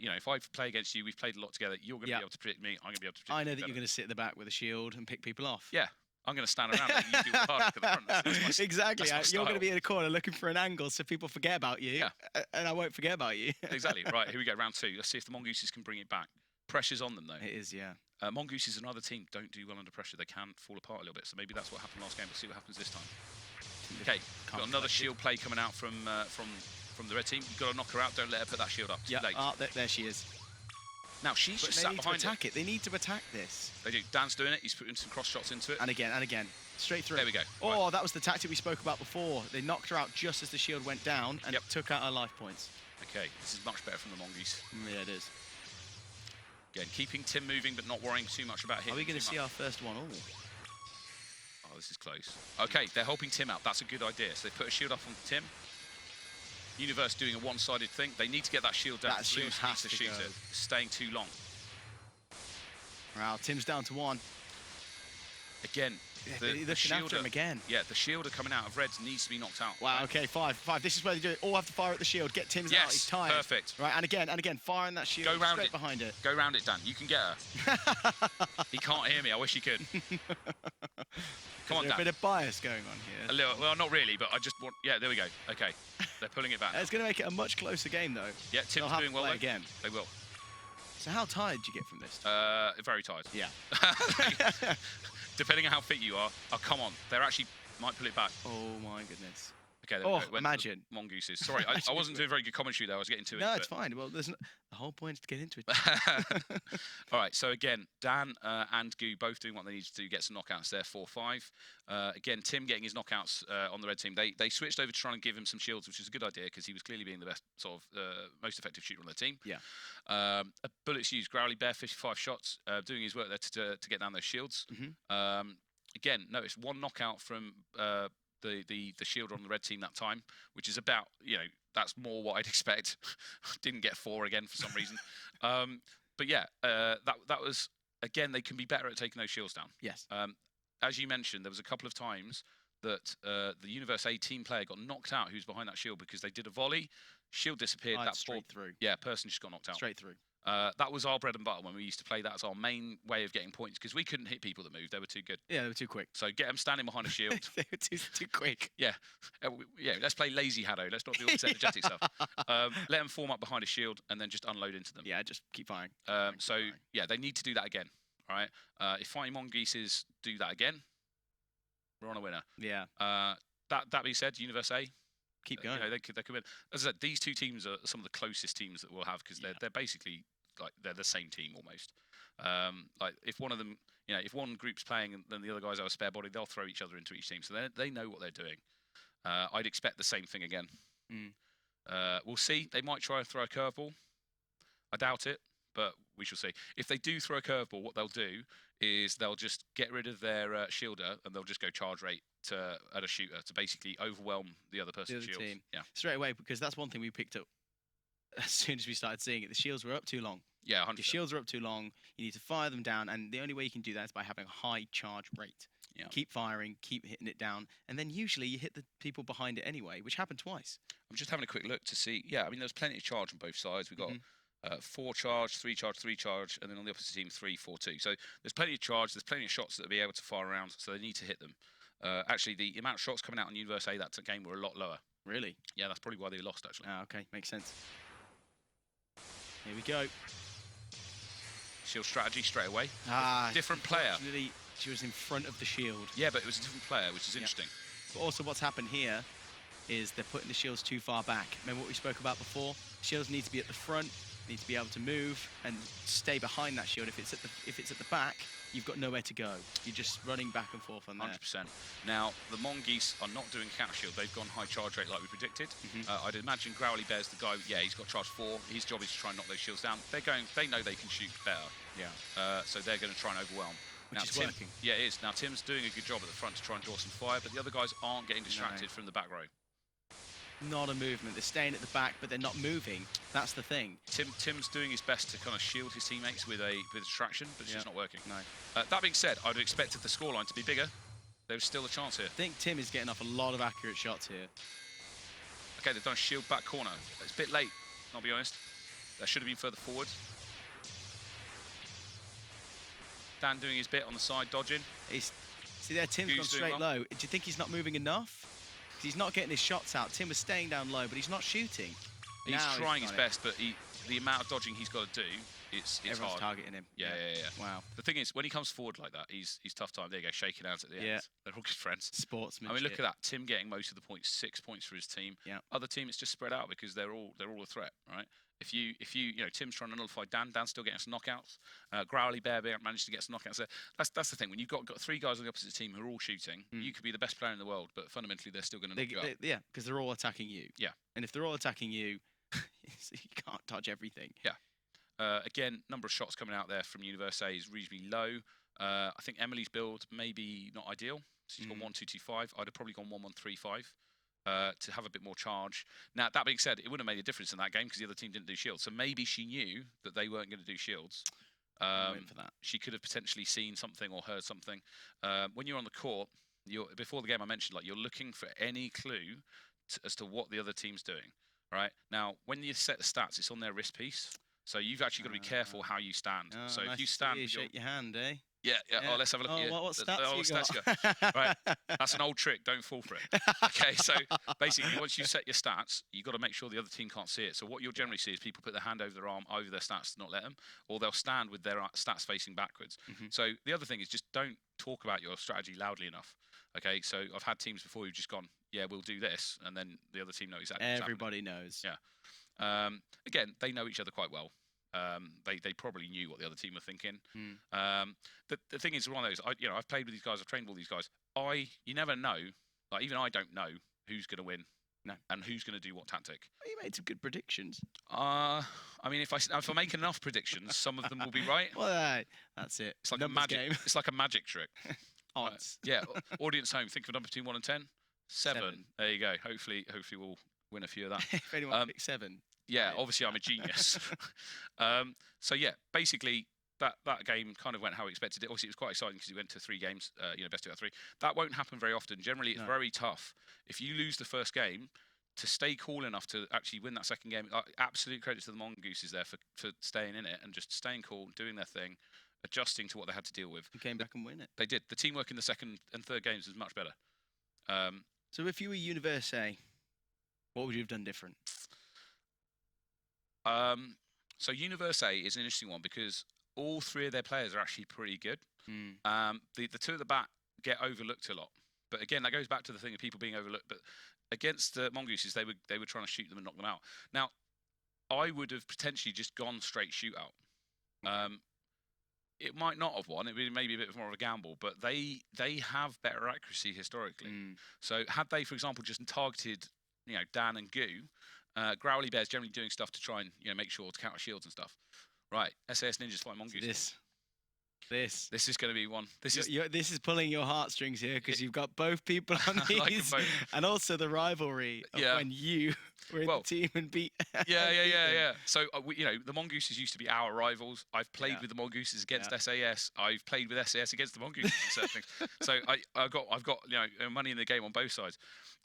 You know, if I play against you, we've played a lot together. You're going to be able to predict me. I'm going to be able to predict you. I know that you're going to sit at the back with a shield and pick people off. Yeah. I'm going to stand around and you do hard at the front. That's exactly. You're going to be in a corner looking for an angle so people forget about you. Yeah. And I won't forget about you. Exactly. Right, here we go, round 2. Let's see if the Mongooses can bring it back. Pressure's on them, though. It is, yeah. Mongooses, another team, don't do well under pressure. They can fall apart a little bit. So maybe that's what happened last game. We'll see what happens this time. Okay, got another shield play coming out from the red team. You've got to knock her out. Don't let her put that shield up. Yeah. There she is. Now, she's just sat behind it. They need to attack this. They do. Dan's doing it. He's putting some cross shots into it. And again. Straight through. There we go. Oh, that was the tactic we spoke about before. They knocked her out just as the shield went down and took out her life points. Okay, this is much better from the Mongoose. Yeah, it is. Again, keeping Tim moving but not worrying too much about him. Are we going to see our first one? Oh, this is close. Okay, they're helping Tim out. That's a good idea. So they put a shield up on Tim. Universe doing a one-sided thing. They need to get that shield down. That shield has to shoot it. Staying too long. Wow, Tim's down to 1. Again, They're the looking after him shielder again. Yeah, the shielder coming out of reds needs to be knocked out. Wow, right? okay, 5. This is where they do it. All have to fire at the shield. Get Tim's out. He's tired. Perfect. Right, and again, firing that shield Go round straight it. behind it. Go round it, Dan. You can get her. He can't hear me. I wish he could. Come on, There's Dan. a bit of bias going on here. A little. Well, not really, but I just want. Yeah, there we go. Okay, they're pulling it back. It's going to make it a much closer game, though. Yeah, They'll Tim's have doing to well. play Though. again. They will. So how tired do you get from this? Very tired. Yeah. Depending on how fit you are. Oh, come on. They're actually might pull it back. Oh my goodness. Okay. There Oh, we go. imagine. Mongooses. Sorry, I wasn't doing very good commentary there. I was getting too into No, it. it's fine. Well, the whole point is to get into it. All right, so again, Dan and Goo both doing what they need to do, get some knockouts there, 4-5. Again, Tim getting his knockouts on the red team. They switched over to try and give him some shields, which is a good idea because he was clearly being the best, sort of most effective shooter on the team. Yeah. Bullets used, Growly Bear, 55 shots, doing his work there to get down those shields. Mm-hmm. Again, notice one knockout from the shielder on the red team that time, which is about, that's more what I'd expect. Didn't get 4 again for some reason. But yeah, that was, again, they can be better at taking those shields down. Yes. As you mentioned, there was a couple of times that the Universe A team player got knocked out who's behind that shield because they did a volley, shield disappeared, that straight through. Yeah, person just got knocked out. Straight through. That was our bread and butter when we used to play that as our main way of getting points because we couldn't hit people that moved. They were too good. Yeah, they were too quick. So get them standing behind a shield. They were too quick. Yeah. Let's play lazy Hado. Let's not do all this energetic stuff. Let them form up behind a shield and then just unload into them. Yeah, just keep firing. Yeah, they need to do that again. All right. If Fighting Mongooses do that again, we're on a winner. Yeah. That being said, Universe A, keep going. They could win. As I said, these two teams are some of the closest teams that we'll have because they're basically like they're the same team almost. Like if one of them, if one group's playing and then the other guys have a spare body, they'll throw each other into each team. So they know what they're doing. I'd expect the same thing again. We'll see. They might try and throw a curveball. I doubt it, but we shall see. If they do throw a curveball, what they'll do is they'll just get rid of their shielder and they'll just go charge rate at a shooter to basically overwhelm the other person's shields. Team. Yeah, straight away, because that's one thing we picked up as soon as we started seeing it. The shields were up too long. Yeah, 100%. The shields are up too long. You need to fire them down, and the only way you can do that is by having a high charge rate. Yeah. Keep firing, keep hitting it down, and then usually you hit the people behind it anyway, which happened twice. I'm just having a quick look to see. Yeah, I mean, there's plenty of charge on both sides. We've got 4 charge, 3 charge, 3 charge, and then on the opposite team, 3, 4, 2. So there's plenty of charge. There's plenty of shots that will be able to fire around, so they need to hit them. Actually, the amount of shots coming out on Universe A that game were a lot lower. Really? Yeah, that's probably why they lost, actually. Ah, okay, makes sense. Here we go. Shield strategy straight away. Different player. She was in front of the shield. Yeah, but it was a different player, which is interesting. But also what's happened here is they're putting the shields too far back. Remember what we spoke about before? Shields need to be at the front, need to be able to move and stay behind that shield. If it's at the back, you've got nowhere to go. You're just running back and forth on there. 100%. Now, the Mongoose are not doing counter shield. They've gone high charge rate like we predicted. I'd imagine Growly Bear's the guy, he's got charge 4. His job is to try and knock those shields down. They know they can shoot better. Yeah. So they're going to try and overwhelm. Which is working. Yeah, it is. Now, Tim's doing a good job at the front to try and draw some fire, but the other guys aren't getting distracted from the back row. Not a movement. They're staying at the back, but they're not moving. That's the thing. Tim's doing his best to kind of shield his teammates with a distraction, but it's just not working. No. That being said, I'd have expected the scoreline to be bigger. There was still a chance here. I think Tim is getting off a lot of accurate shots here. Okay, they've done a shield back corner. It's a bit late, I'll be honest. That should have been further forward. Dan doing his bit on the side, dodging. See there, Tim's gone straight low. Do you think he's not moving enough? Because he's not getting his shots out. Tim was staying down low, but he's not shooting. He's trying his best, but the amount of dodging he's got to do, it's Everyone's hard. targeting him. Yeah. Wow. The thing is, when he comes forward like that, he's tough time. There you go, shaking hands at the end. They're all good friends. Sportsmanship. I mean, look at that. Tim getting most of the points, 6 points for his team. Yeah. Other team, it's just spread out because they're all a threat, right? If you Tim's trying to nullify Dan. Dan's still getting some knockouts. Growly Bear managed to get some knockouts there. That's the thing. When you've got 3 guys on the opposite team who are all shooting, you could be the best player in the world, but fundamentally they're still going to knock you out. Yeah, because they're all attacking you. Yeah. And if they're all attacking you, you can't dodge everything. Yeah. Again, number of shots coming out there from Universe A is reasonably low. I think Emily's build maybe not ideal. She's gone 1-2-2-5. I'd have probably gone 1-1-3-5. To have a bit more charge. Now, that being said, it wouldn't have made a difference in that game because the other team didn't do shields. So maybe she knew that they weren't going to do shields. I'm waiting for that. She could have potentially seen something or heard something. When you're on the court, before the game I mentioned, like, you're looking for any clue as to what the other team's doing. Right now, when you set the stats, it's on their wrist piece, so you've actually got to be careful how you stand. Oh, So nice if you to stand, see you with your, shake your hand, eh? yeah. Oh, let's have a look. Oh, at what stats the you stats got? Right, that's an old trick. Don't fall for it. Okay, so basically, once you set your stats, you've got to make sure the other team can't see it. So what you'll generally see is people put their hand over their arm, over their stats to not let them, or they'll stand with their stats facing backwards. So the other thing is just don't talk about your strategy loudly enough. Okay, so I've had teams before who've just gone, yeah, we'll do this, and then the other team knows exactly what's happening. Everybody knows. Yeah. Again, they know each other quite well. They probably knew what the other team were thinking. The thing is, one of those, I've played with these guys, I've trained with all these guys. You never know. Like, even I don't know who's going to win. No. And who's going to do what tactic. Well, you made some good predictions. I mean, if I make enough predictions, some of them will be right. Well, that's it. It's like Numbers a magic. game. It's like a magic trick. Odds. Yeah. Audience home. Think of a number between 1 and 10. 7. 7. There you go. Hopefully we'll win a few of that. If anyone picks 7. Yeah, obviously I'm a genius. So yeah, basically that game kind of went how we expected it. Obviously it was quite exciting because we went to 3 games, best 2 out of 3. That won't happen very often. Generally, it's very tough. If you lose the first game, to stay cool enough to actually win that second game, absolute credit to the Mongooses there for staying in it and just staying cool, doing their thing, adjusting to what they had to deal with. And came back and win it. They did. The teamwork in the second and third games was much better. So if you were Universi, what would you have done different? So Universi is an interesting one because all 3 of their players are actually pretty good. The 2 at the back get overlooked a lot. But again, that goes back to the thing of people being overlooked. But against the Mongooses, they were trying to shoot them and knock them out. Now, I would have potentially just gone straight shootout. It might not have won. It would maybe a bit more of a gamble. But they have better accuracy historically. So had they, for example, just targeted, Dan and Goo, Growly Bear's generally doing stuff to try and make sure to counter shields and stuff. Right, SAS Ninjas fight Mongoose. This is going to be one. This is pulling your heartstrings here because you've got both people on these, and also the rivalry of when you were in the team and beat. Yeah. So the Mongooses used to be our rivals. I've played with the Mongooses against SAS. I've played with SAS against the Mongooses in certain things. So I've got money in the game on both sides.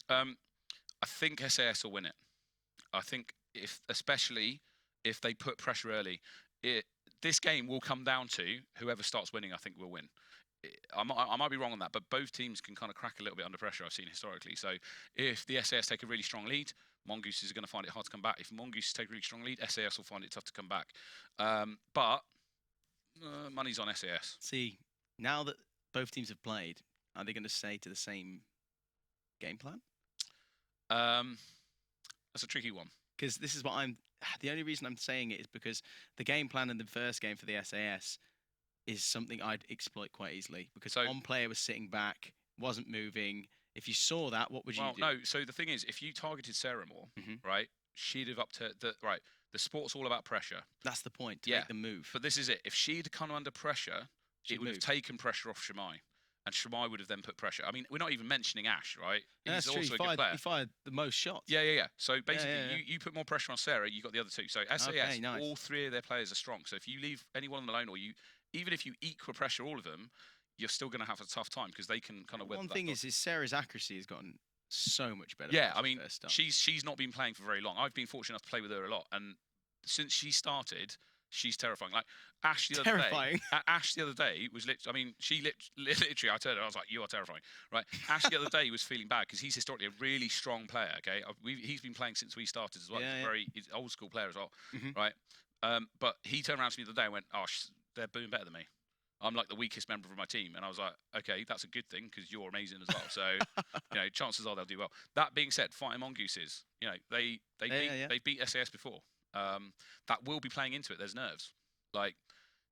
I think SAS will win it. I think especially if they put pressure early, this game will come down to whoever starts winning. I think will win. I might be wrong on that, but both teams can kind of crack a little bit under pressure. I've seen historically. So if the SAS take a really strong lead, Mongooses are going to find it hard to come back. If Mongooses take a really strong lead, SAS will find it tough to come back. But money's on SAS. See, now that both teams have played, are they going to stay to the same game plan? That's a tricky one. Because this is what the only reason I'm saying it is because the game plan in the first game for the SAS is something I'd exploit quite easily. Because one player was sitting back, wasn't moving. If you saw that, what would you do? No. So the thing is, if you targeted Sarah more, right, she'd have up to the sport's all about pressure. That's the point. To make the move. But this is it. If she'd come under pressure, it would have taken pressure off Shamai. And Shamai would have then put pressure. I mean, we're not even mentioning Ash, right? He's also a good player. He fired the most shots. Yeah. So basically, you put more pressure on Sarah, you got the other 2. So SAS, nice. all 3 of their players are strong. So if you leave any one of them alone, or even if you equal pressure all of them, you're still going to have a tough time because they can kind of weather that. One thing is Sarah's accuracy has gotten so much better. Yeah, I mean, she's not been playing for very long. I've been fortunate enough to play with her a lot, and since she started, she's terrifying. Like Ash the other day. Ash the other day was literally. I mean, she literally. I told her, I was like, "You are terrifying." Right. Ash the other day was feeling bad because he's historically a really strong player. Okay, he's been playing since we started as well. He's an old school player as well. Right. But he turned around to me the other day and went, "Oh, they're doing better than me. I'm like the weakest member of my team." And I was like, "Okay, that's a good thing because you're amazing as well." So, chances are they'll do well. That being said, fighting Mongooses, they beat SAS before. That will be playing into it. There's nerves. Like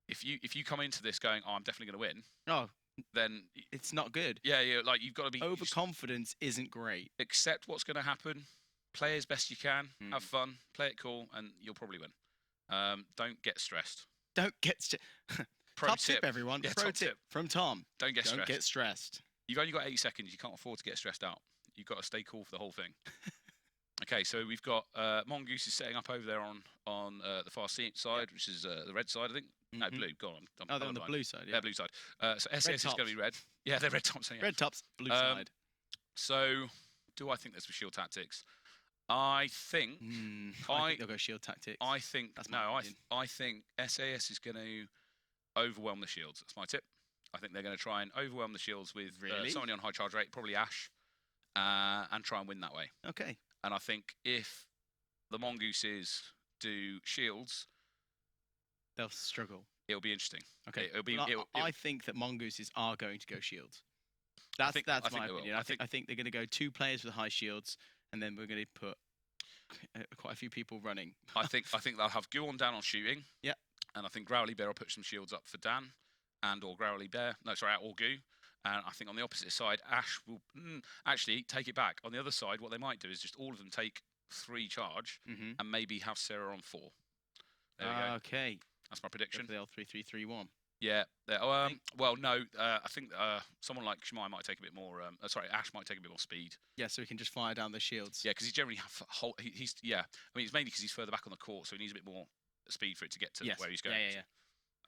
if you come into this going, "Oh, I'm definitely going to win," then it's not good. Yeah. Like you've got to be overconfidence isn't great. Accept what's going to happen. Play as best you can. Have fun. Play it cool, and you'll probably win. Don't get stressed. Don't get Top tip, everyone. Yeah, Pro tip from Tom. Don't get stressed. Don't get stressed. You've only got 80 seconds. You can't afford to get stressed out. You've got to stay cool for the whole thing. Okay, so we've got Mongoose is setting up over there on the far side, which is the red side, I think. No, blue. Go on. Oh, they're on the blue side. Yeah, Blue side. So SAS is going to be red. Yeah, they're red tops. Yeah. Red tops, blue side. So, do I think this was shield tactics? I think. I think they'll go shield tactics. I think. That's my opinion. I think SAS is going to overwhelm the shields. That's my tip. I think they're going to try and overwhelm the shields with somebody on high charge rate, probably Ash, and try and win that way. Okay. And I think if the Mongooses do shields, they'll struggle. It'll be interesting. Okay. I think that Mongooses are going to go shields. That's my opinion. I think they're going to go 2 players with high shields, and then we're going to put quite a few people running. I think they'll have Gu on down on shooting. Yeah. And I think Growly Bear will put some shields up for Dan, or Growly Bear. No, sorry, or Gu. And I think on the opposite side, Ash will actually take it back. On the other side, what they might do is just all of them take 3 charge and maybe have Sarah on 4. There we go. Okay. That's my prediction. The L3-3-3-1. Yeah. Well, no. I think someone like Shemai might take a bit more. Ash might take a bit more speed. Yeah, so he can just fire down the shields. Yeah, because he generally he's. Yeah, I mean, it's mainly because he's further back on the court, so he needs a bit more speed for it to get to where he's going.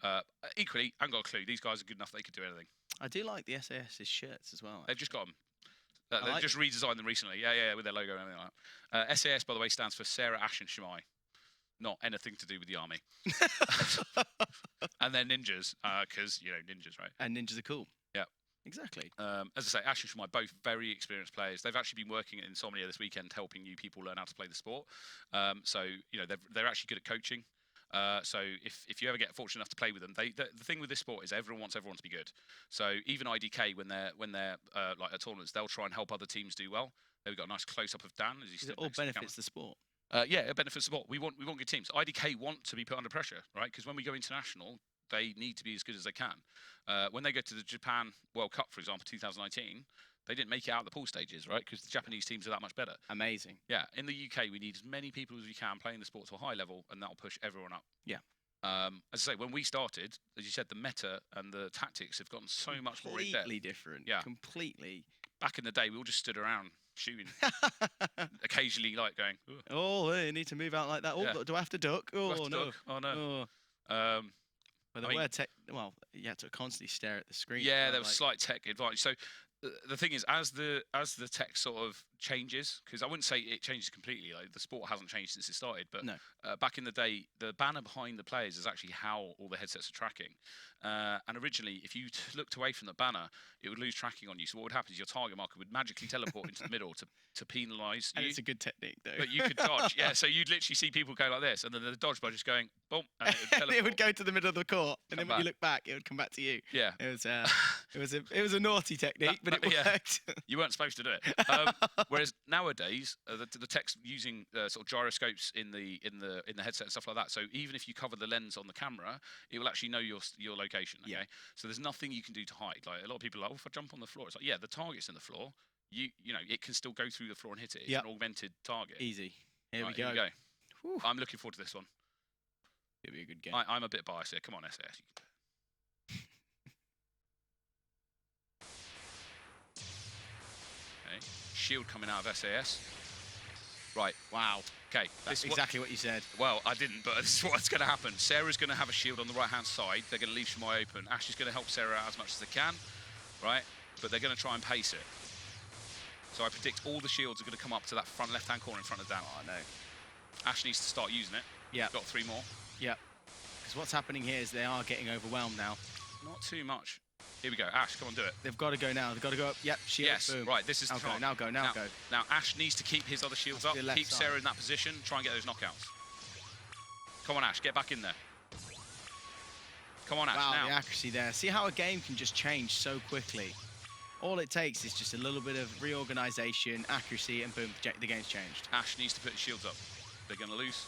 Yeah. Equally, I haven't got a clue. These guys are good enough; they could do anything. I do like the SAS's shirts as well. Actually. They've just got them. They've just redesigned them recently. Yeah, with their logo and everything like that. SAS, by the way, stands for Sarah, Ash, and Shemai. Not anything to do with the army. And they're ninjas, because, ninjas, right? And ninjas are cool. Yeah. Exactly. As I say, Ash and Shemai, both very experienced players. They've actually been working at Insomnia this weekend, helping new people learn how to play the sport. So, they're actually good at coaching. So if you ever get fortunate enough to play with them, the thing with this sport is everyone wants everyone to be good. So even IDK, when they're like at tournaments, they'll try and help other teams do well. We've got a nice close-up of Dan. As it all benefits the sport. Yeah, it benefits the sport. We want good teams. IDK want to be put under pressure, right? Because when we go international, they need to be as good as they can. When they go to the Japan World Cup, for example, 2019, they didn't make it out of the pool stages, right? Because the Japanese teams are that much better. Amazing. Yeah, in the UK, we need as many people as we can playing the sport to a high level, and that'll push everyone up. Yeah. As I say, when we started, as you said, the meta and the tactics have gotten so much more in depth. Completely different. Yeah. Completely. Back in the day, we all just stood around shooting, occasionally like going, "Ooh." Oh, I need to move out like that. Oh, Yeah. do I have to duck? Oh, have to no. duck. Oh, no. Oh. Well, you had to constantly stare at the screen. Yeah, there was slight tech advantage. So the thing is, as the tech sort of changes, because I wouldn't say it changes completely. Like the sport hasn't changed since it started, but No. Back in the day, the banner behind the players is actually how all the headsets are tracking. And originally, if you looked away from the banner, it would lose tracking on you. So what would happen is your target marker would magically teleport into the middle to penalise you. And it's a good technique, though. But you could dodge. Yeah, so you'd literally see people go like this, and then the dodge by just going boom, and it would teleport. It would go to the middle of the court, and then when you look back, it would come back to you. Yeah, it was a naughty technique, but it worked. You weren't supposed to do it. Whereas nowadays, the tech's using sort of gyroscopes in the headset and stuff like that. So even if you cover the lens on the camera, it will actually know your location. Okay, Yeah. so there's nothing you can do to hide. Like a lot of people are like, oh, if I jump on the floor, it's like, yeah, the target's in the floor. You know, it can still go through the floor and hit it. It's an augmented target. Easy. Here we Here go. we go. I'm looking forward to this one. It'll be a good game. I'm a bit biased here. Come on, SAS. You can do it. Okay. Shield coming out of SAS. Right. Wow. Okay. That's exactly what you said. Well, I didn't, but this is what's going to happen. Sarah's going to have a shield on the right-hand side. They're going to leave Shemai open. Ash is going to help Sarah out as much as they can, right? But they're going to try and pace it. So I predict all the shields are going to come up to that front left-hand corner in front of Dan. Oh, no. Ash needs to start using it. Yeah. Got 3 more. Yeah. Because what's happening here is they are getting overwhelmed now. Not too much. Here we go. Ash, come on, do it. They've got to go now. They've got to go up. Yep, shield. Yes, boom. right. This is the time. Now go. Now Ash needs to keep his other shields up. Keep Sarah in that position. Try and get those knockouts. Come on, Ash. Get back in there. Come on, Ash. Wow, now. the accuracy there. See how a game can just change so quickly. All it takes is just a little bit of reorganization, accuracy, and boom, the game's changed. Ash needs to put his shields up. They're going to lose.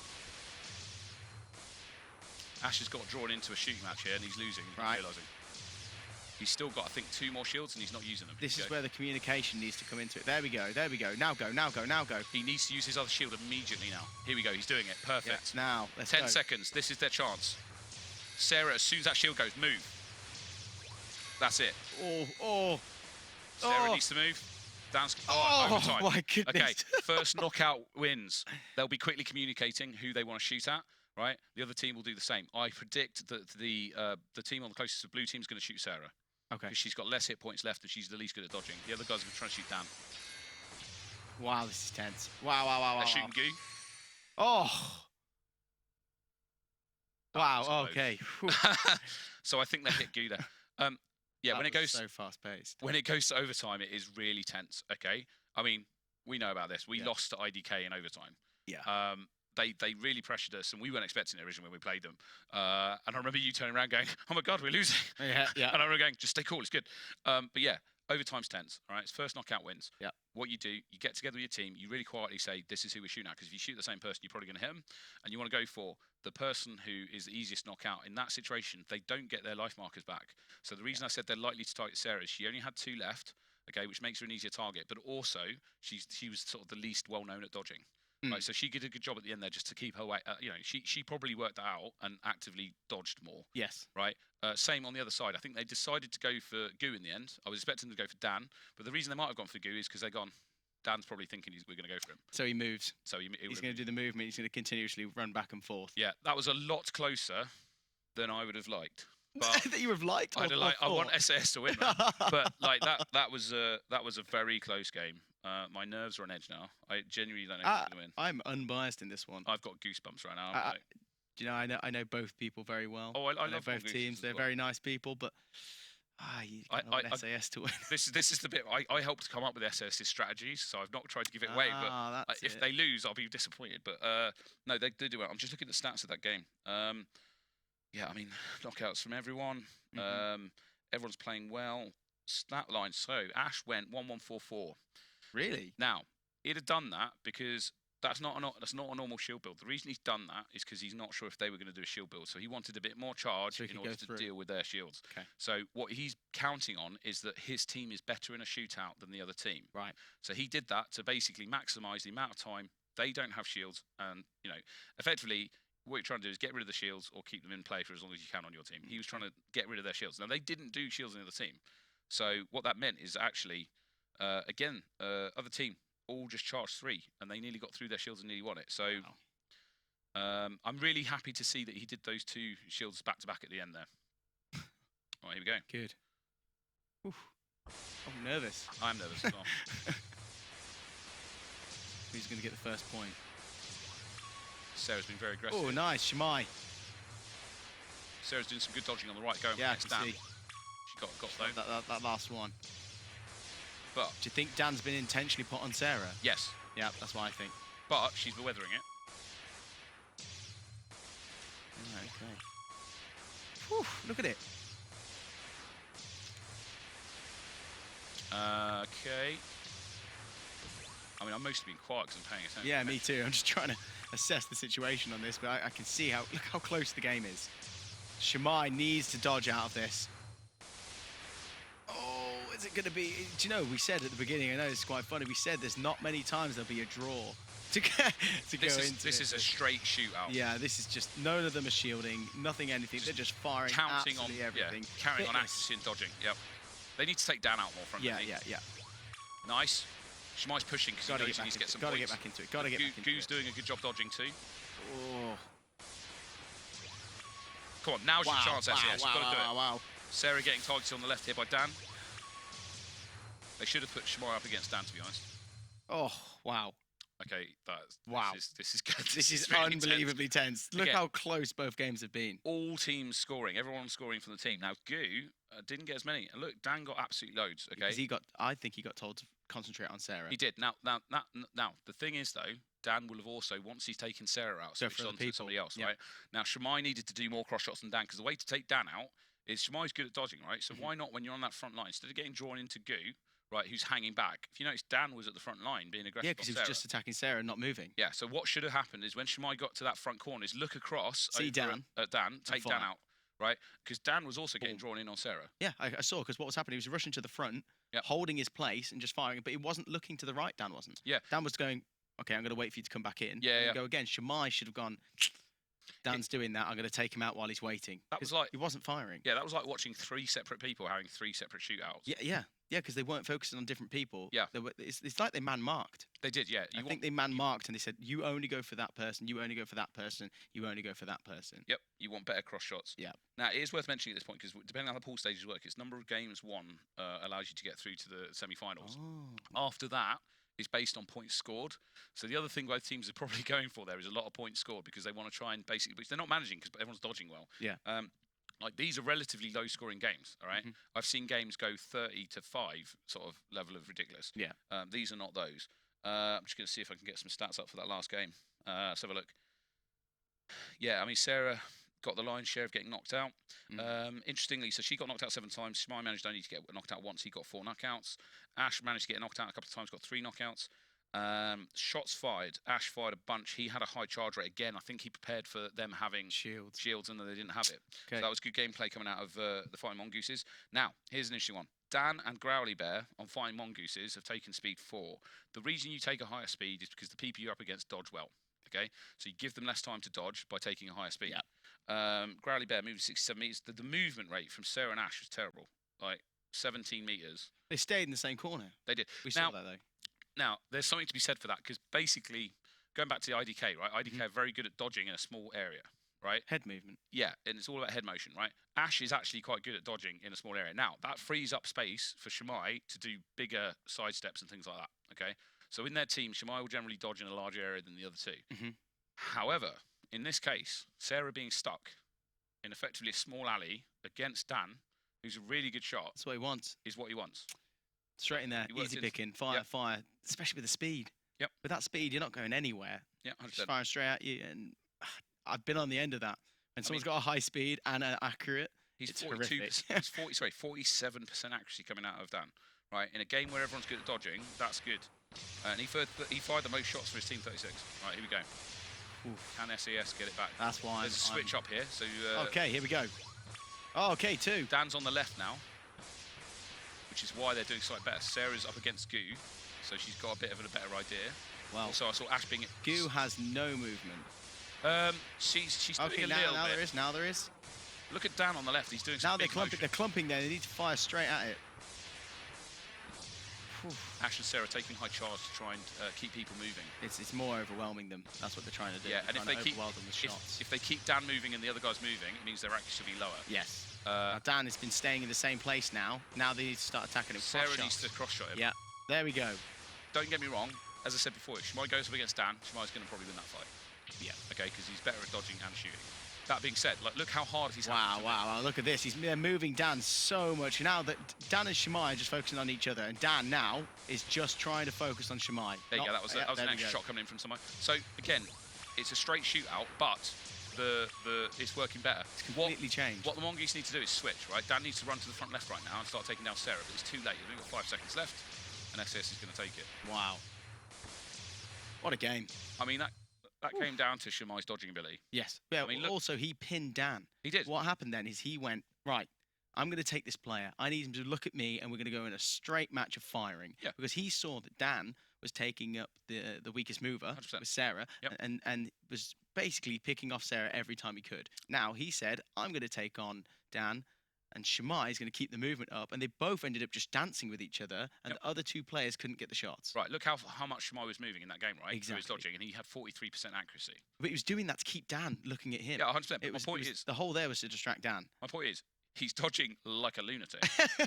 Ash has got drawn into a shooting match here, and he's losing. Right. Realising. He's still got, I think, 2 more shields, and he's not using them. This is where the communication needs to come into it. There we go. Now go. He needs to use his other shield immediately now. Here we go. He's doing it. Perfect. Yes, now, let's go. 10 seconds. This is their chance. Sarah, as soon as that shield goes, move. That's it. Sarah needs to move. Dan's overtime. My goodness. Okay, first knockout wins. They'll be quickly communicating who they want to shoot at. right? The other team will do the same. I predict that the team on the closest to blue team is going to shoot Sarah. Okay. Because she's got less hit points left and she's the least good at dodging. The other guys are going to try to shoot Dan. Wow, this is tense. Wow. They're shooting Goo. Oh. Wow. Close. Okay. So I think they hit Goo there. Yeah, when it goes so fast paced. when it goes to overtime, it is really tense. Okay, I mean we know about this. We lost to IDK in overtime. Yeah. They really pressured us, and we weren't expecting it originally when we played them. And I remember you turning around going, "Oh my God, we're losing." Yeah. And I remember going, "Just stay cool, it's good." But yeah, overtime's tense. All right, it's first knockout wins. Yeah. What you do, you get together with your team. You really quietly say, "This is who we're shooting at," because if you shoot the same person, you're probably going to hit them, and you want to go for the person who is the easiest knockout. In that situation, they don't get their life markers back. So the reason I said they're likely to target Sarah is she only had 2 left. Okay, which makes her an easier target, but also she was sort of the least well known at dodging. Right, so she did a good job at the end there just to keep her way. She probably worked that out and actively dodged more. Yes. Right. Same on the other side. I think they decided to go for Goo in the end. I was expecting them to go for Dan, but the reason they might have gone for Goo is because they've gone. Dan's probably thinking we're going to go for him. So he moves. So he's going to do the movement. He's going to continuously run back and forth. Yeah, that was a lot closer than I would have liked. But that you would have liked. I want SAS to win, man. But like that was a very close game. My nerves are on edge now. I genuinely don't know who's going to win. I'm unbiased in this one. I've got goosebumps right now. Do you know? I know both people very well. Oh, I know love both teams. They're very nice people, but you want SAS to win. This is the bit I helped come up with SAS's strategies, so I've not tried to give it away. But if they lose, I'll be disappointed. But no, they do well. I'm just looking at the stats of that game. Yeah, I mean, knockouts from everyone. Everyone's playing well. Stat line. So Ash went 1-1-4-4. Really? Now he'd have done that because that's not a normal shield build. The reason he's done that is because he's not sure if they were going to do a shield build, so he wanted a bit more charge in order to deal with their shields. Okay. So what he's counting on is that his team is better in a shootout than the other team. Right. So he did that to basically maximise the amount of time they don't have shields, and effectively. What you're trying to do is get rid of the shields or keep them in play for as long as you can on your team. He was trying to get rid of their shields. Now, they didn't do shields on the other team. So what that meant is actually, other team all just charged 3, and they nearly got through their shields and nearly won it. So I'm really happy to see that he did those 2 shields back-to-back at the end there. All right, here we go. Good. Oof. I'm nervous. I'm nervous as well. Who's going to get the first point? Sarah's been very aggressive. Oh, nice, Shimai. Sarah's doing some good dodging on the right, going yeah, next Dan. See. She got that last one. But do you think Dan's been intentionally put on Sarah? Yes. Yeah, that's what I think. But she's weathering it. Okay. Whew, look at it. Okay. I mean, I'm mostly being quiet because I'm paying attention. Yeah, me too. I'm just trying to assess the situation on this, but I can see look how close the game is. Shimai needs to dodge out of this. Oh, is it going to be... Do you know, we said at the beginning, I know this is quite funny, we said there's not many times there'll be a draw to go into This is a straight shootout. Yeah, this is just... None of them are shielding, nothing, anything. They're just firing counting on everything. Yeah, carrying on accuracy and dodging. Yep. They need to take Dan out more front. Yeah. Nice. Shimai's pushing because he needs to get some points. Gotta get back into it. Gotta get back into it. Goo's doing a good job dodging too. Oh. Come on, now's your chance, SAS. You've got to do it. Wow. Sarah getting targeted on the left here by Dan. They should have put Shimai up against Dan, to be honest. Oh, wow. Okay, this is good. This is really unbelievably tense. Look how close both games have been. All teams scoring. Everyone scoring from the team. Now, Goo didn't get as many. And look, Dan got absolutely loads. Okay. Because I think he got told to concentrate on Sarah. He did. Now, the thing is, though, Dan will have also, once he's taken Sarah out, switched on to somebody else, right? Now, Shimai needed to do more cross shots than Dan, because the way to take Dan out is Shimai's good at dodging, right? So why not, when you're on that front line, instead of getting drawn into Goo, right, who's hanging back? If you notice, Dan was at the front line being aggressive. Yeah, because he was just attacking Sarah and not moving. Yeah, so what should have happened is when Shimai got to that front corner, is look across Dan at Dan, take Dan out, right? Because Dan was also getting drawn in on Sarah. Yeah, I saw, because what was happening, he was rushing to the front, holding his place and just firing, but he wasn't looking to the right, Dan wasn't. Yeah. Dan was going, okay, I'm going to wait for you to come back in. Yeah. Go again. Shimai should have gone, Dan's doing that, I'm going to take him out while he's waiting. That was like... He wasn't firing. Yeah, that was like watching 3 separate people having 3 separate shootouts. Yeah. Yeah, because they weren't focusing on different people. Yeah. It's like they man-marked. They did, yeah. I think they man-marked and they said, you only go for that person, you only go for that person, you only go for that person. Yep, you want better cross shots. Yeah. Now, it is worth mentioning at this point, because depending on how the pool stages work, it's number of games won allows you to get through to the semi-finals. Oh. After that, it's based on points scored. So the other thing both teams are probably going for there is a lot of points scored, because they want to try and basically, which they're not managing because everyone's dodging well. Yeah. Like, these are relatively low-scoring games, all right? I've seen games go 30 to 5, sort of level of ridiculous. Yeah. These are not those. I'm just going to see if I can get some stats up for that last game. Let's have a look. Yeah, I mean, Sarah got the lion's share of getting knocked out. Interestingly, so she got knocked out 7 times. Shimai managed only to get knocked out once. He got 4 knockouts. Ash managed to get knocked out a couple of times, got 3 knockouts. Shots fired. Ash fired a bunch. He had a high charge rate again. I think he prepared for them having shields and they didn't have it. Okay. So that was good gameplay coming out of the Fighting Mongooses. Now, here's an interesting one. Dan and Growly Bear on Fighting Mongooses have taken speed 4. The reason you take a higher speed is because the people you're up against dodge well. Okay, so you give them less time to dodge by taking a higher speed. Yeah. Growly Bear moved 67 meters. The movement rate from Sarah and Ash was terrible. Like 17 meters. They stayed in the same corner. They did. We saw that though. Now, there's something to be said for that, because basically, going back to the IDK, right? IDK are very good at dodging in a small area, right? Head movement. Yeah, and it's all about head motion, right? Ash is actually quite good at dodging in a small area. Now, that frees up space for Shimai to do bigger side steps and things like that, okay? So in their team, Shimai will generally dodge in a larger area than the other two. However, in this case, Sarah being stuck in effectively a small alley against Dan, who's a really good shot, That's what he wants. is what he wants. Straight in there, easy picking, fire, especially with the speed. Yep. With that speed, you're not going anywhere. Yeah, 100%. Just firing straight at you, and I've been on the end of that. When someone's got a high speed and accurate, he's it's 42%. horrific. He's 47% accuracy coming out of Dan. Right, in a game where everyone's good at dodging, that's good. And he fired the most shots for his team, 36. Right, here we go. Oof. Can SAS get it back? That's why There's a switch up here. So okay, here we go. Oh, okay, 2. Dan's on the left now, which is why they're doing slightly better. Sarah's up against Goo, so she's got a bit of a better idea. Well, also, I saw Ash being... Goo has no movement. She's doing Okay, a little now bit. now there is. Look at Dan on the left. He's doing some Now big motion. they're clumping there. They need to fire straight at it. Ash and Sarah taking high charge to try and keep people moving. It's more overwhelming them. That's what they're trying to do. Yeah, and if they keep overwhelm them with shots. if they keep Dan moving and the other guy's moving, it means their accuracy will be lower. Yes. Now Dan has been staying in the same place now. Now they need to start attacking him. Sarah needs to cross shot him. Yeah. There we go. Don't get me wrong. As I said before, if Shimai goes up against Dan, Shimai's going to probably win that fight. Yeah. Okay, because he's better at dodging and shooting. That being said, like, look how hard he's Wow, look at this. They're moving Dan so much. Now that Dan and Shimai are just focusing on each other, and Dan now is just trying to focus on Shimai. There you go, that was an extra shot coming in from somewhere. So, again, it's a straight shootout, but it's working better. It's completely changed. What the Mongoose need to do is switch, right? Dan needs to run to the front left right now and start taking down Sarah, but it's too late. They've only got 5 seconds left, and SAS is going to take it. Wow. What a game. I mean, that came down to Shimai's dodging ability. Yes. Yeah, I mean, look, also, he pinned Dan. He did. What happened then is he went, right, I'm going to take this player. I need him to look at me, and we're going to go in a straight match of firing. Yeah. Because he saw that Dan was taking up the weakest mover 100%. with Sarah, Yep. and was basically picking off Sarah every time he could. Now, he said, I'm going to take on Dan, and Shimai is going to keep the movement up, and they both ended up just dancing with each other, and the other 2 players couldn't get the shots. Right, look how much Shimai was moving in that game, right? Exactly. He was dodging, and he had 43% accuracy. But he was doing that to keep Dan looking at him. Yeah, 100%. But It was, my point is, the whole there was to distract Dan. my point is, he's dodging like a lunatic,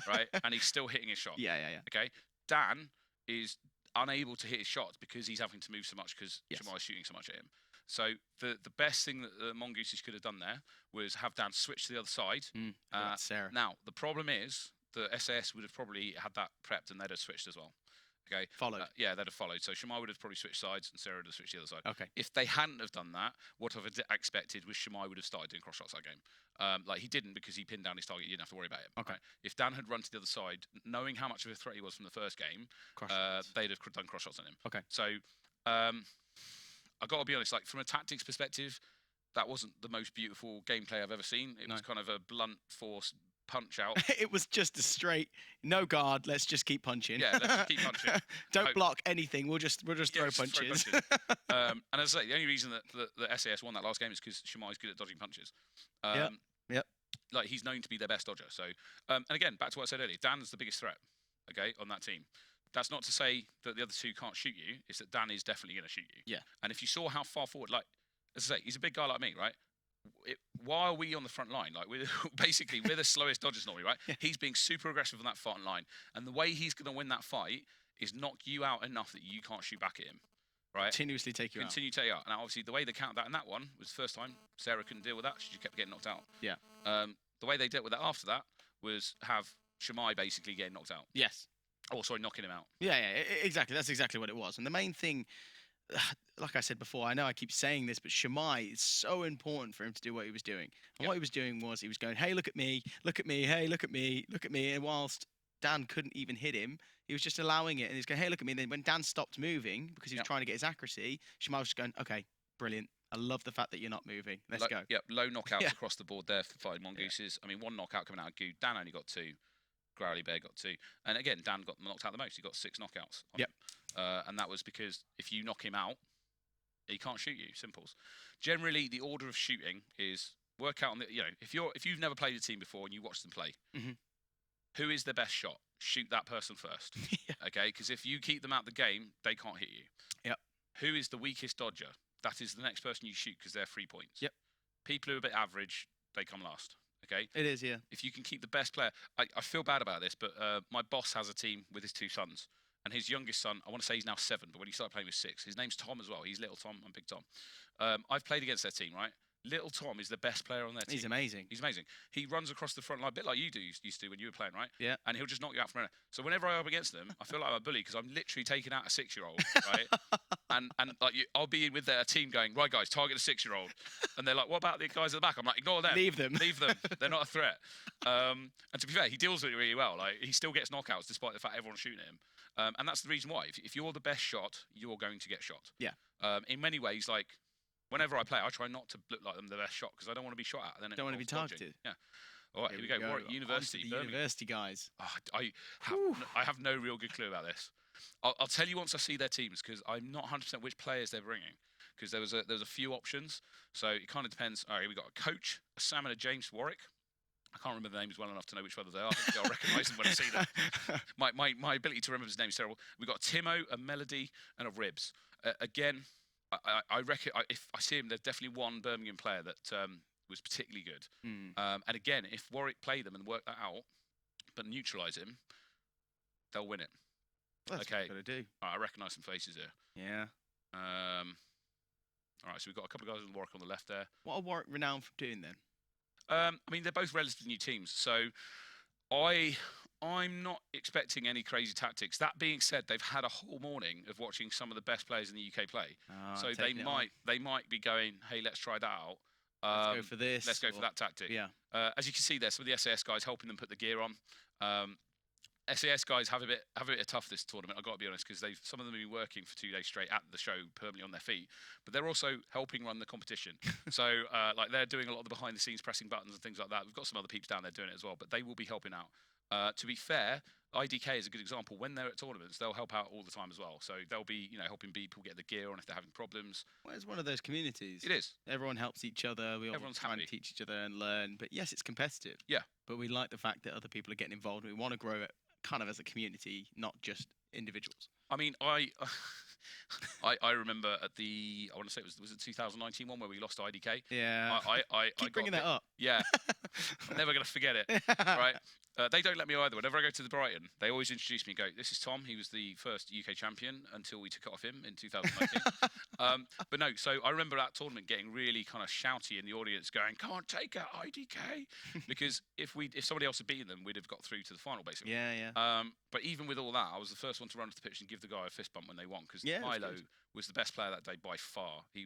right? And he's still hitting his shot. Yeah. Okay, Dan is unable to hit his shots because he's having to move so much because Yes. Shimai's shooting so much at him. So the best thing that the Mongooses could have done there was have Dan switch to the other side. That's Sarah. Now, the problem is the SAS would have probably had that prepped and they'd have switched as well. Okay. Followed. Yeah, they'd have followed. So Shimai would have probably switched sides and Sarah would have switched the other side. Okay. If they hadn't have done that, what I've expected was Shimai would have started doing cross shots that game. Like he didn't because he pinned down his target. You didn't have to worry about it. Okay. Right? If Dan had run to the other side, knowing how much of a threat he was from the first game, Cross shots. they'd have done cross shots on him. Okay. So I've got to be honest, like from a tactics perspective, that wasn't the most beautiful gameplay I've ever seen. It was kind of a blunt force punch out. It was just a straight, no guard, let's just keep punching. Yeah, let's just keep punching. Don't block anything, we'll just throw punches. And as I say, the only reason that the SAS won that last game is because Shimai's good at dodging punches. Yep. Like he's known to be their best dodger. So, and again, back to what I said earlier, Dan's the biggest threat. okay, on that team. That's not to say that the other two can't shoot you. It's that Dan is definitely going to shoot you. Yeah. And if you saw how far forward, like, as I say, he's a big guy like me, right? Why are we on the front line? Like, we're the slowest dodgers normally, right? Yeah. He's being super aggressive on that front line. And the way he's going to win that fight is knock you out enough that you can't shoot back at him, right? Continuously take you out. Continue to take you out. Now, obviously, the way they counted that in that one was the first time Sarah couldn't deal with that. She just kept getting knocked out. Yeah. The way they dealt with that after that was have Shamai basically getting knocked out. Yes. Oh, sorry, knocking him out. Yeah, exactly. That's exactly what it was. And the main thing, like I said before, I know I keep saying this, but Shamai, is so important for him to do what he was doing. And what he was doing was he was going, hey, look at me, hey, look at me, look at me. And whilst Dan couldn't even hit him, he was just allowing it. And he's going, hey, look at me. And then when Dan stopped moving, because he was trying to get his accuracy, Shamai was just going, okay, brilliant. I love the fact that you're not moving. Let's go. Yep, low knockouts across the board there for fighting mongooses. I mean, one knockout coming out of Goo. Dan only got 2. Growly Bear got 2. And again, Dan got knocked out the most. He got 6 knockouts. Yep. And that was because if you knock him out, he can't shoot you. Simples. Generally, the order of shooting is work out on the, if you've never played a team before and you watch them play, who is their best shot? Shoot that person first. Okay? Because if you keep them out the game, they can't hit you. Yep. Who is the weakest dodger? That is the next person you shoot because they're 3 points. Yep. People who are a bit average, they come last. Okay. It is, yeah. If you can keep the best player, I feel bad about this, but my boss has a team with his 2 sons, and his youngest son, I want to say he's now 7, but when he started playing, he was 6. His name's Tom as well. He's little Tom and big Tom. I've played against their team, right? Little Tom is the best player on their team. He's amazing. He's amazing. He runs across the front line, a bit like you used to when you were playing, right? Yeah. And he'll just knock you out from there. So whenever I'm up against them, I feel like I'm a bully because I'm literally taking out a 6-year-old, right? and like I'll be in with their team going, right, guys, target a 6-year-old. And they're like, what about the guys at the back? I'm like, ignore them. Leave them. Leave them. They're not a threat. And to be fair, he deals with it really well. Like, he still gets knockouts despite the fact everyone's shooting at him. And that's the reason why. If you're the best shot, you're going to get shot. Yeah. In many ways, like, whenever I play, I try not to look like them the best shot because I don't want to be shot at. Then don't want to be targeted. Dodging. Yeah. All right, here we go. Warwick University. The university guys. Oh, I have no real good clue about this. I'll tell you once I see their teams because I'm not 100% which players they're bringing because there was a few options. So it kind of depends. All right, here we got a coach, a Sam and a James for Warwick. I can't remember the names well enough to know which others they are. I think I'll recognise them when I see them. My ability to remember his name is terrible. We've got a Timo, a Melody, and a Ribs. Again, I reckon if I see him, there's definitely one Birmingham player that was particularly good. And again, if Warwick play them and work that out, but neutralise him, they'll win it. That's okay. What do. All right, I recognise some faces here. Yeah. All right, so we've got a couple of guys with Warwick on the left there. What are Warwick renowned for doing then? I mean, they're both relatively new teams, so I'm not expecting any crazy tactics. That being said, they've had a whole morning of watching some of the best players in the UK play, so they might be going, hey, let's try that out. Let's go for this. Let's go for that tactic. Yeah. As you can see there, some of the SAS guys helping them put the gear on. SAS guys have a bit of tough this tournament. I've got to be honest, because some of them have been working for 2 days straight at the show, permanently on their feet. But they're also helping run the competition. So like they're doing a lot of the behind the scenes pressing buttons and things like that. We've got some other peeps down there doing it as well, but they will be helping out. To be fair, IDK is a good example. When they're at tournaments, they'll help out all the time as well. So they'll be, helping people get the gear on if they're having problems. Well, it's one of those communities. It is. Everyone helps each other. We all try and teach each other and learn. But yes, it's competitive. Yeah. But we like the fact that other people are getting involved. We want to grow it kind of as a community, not just individuals. I mean, I remember at the, I want to say was it 2019 one where we lost to IDK? Yeah. I keep bringing that up. Yeah. I'm never going to forget it. Right. They don't let me either. Whenever I go to the Brighton, they always introduce me and go, this is Tom. He was the first UK champion until we took it off him in 2019. But no, so I remember that tournament getting really kind of shouty in the audience going, can't take it, IDK. Because if somebody else had beaten them, we'd have got through to the final, basically. Yeah. But even with all that, I was the first one to run off the pitch and give the guy a fist bump when they won, because Milo was the best player that day by far. He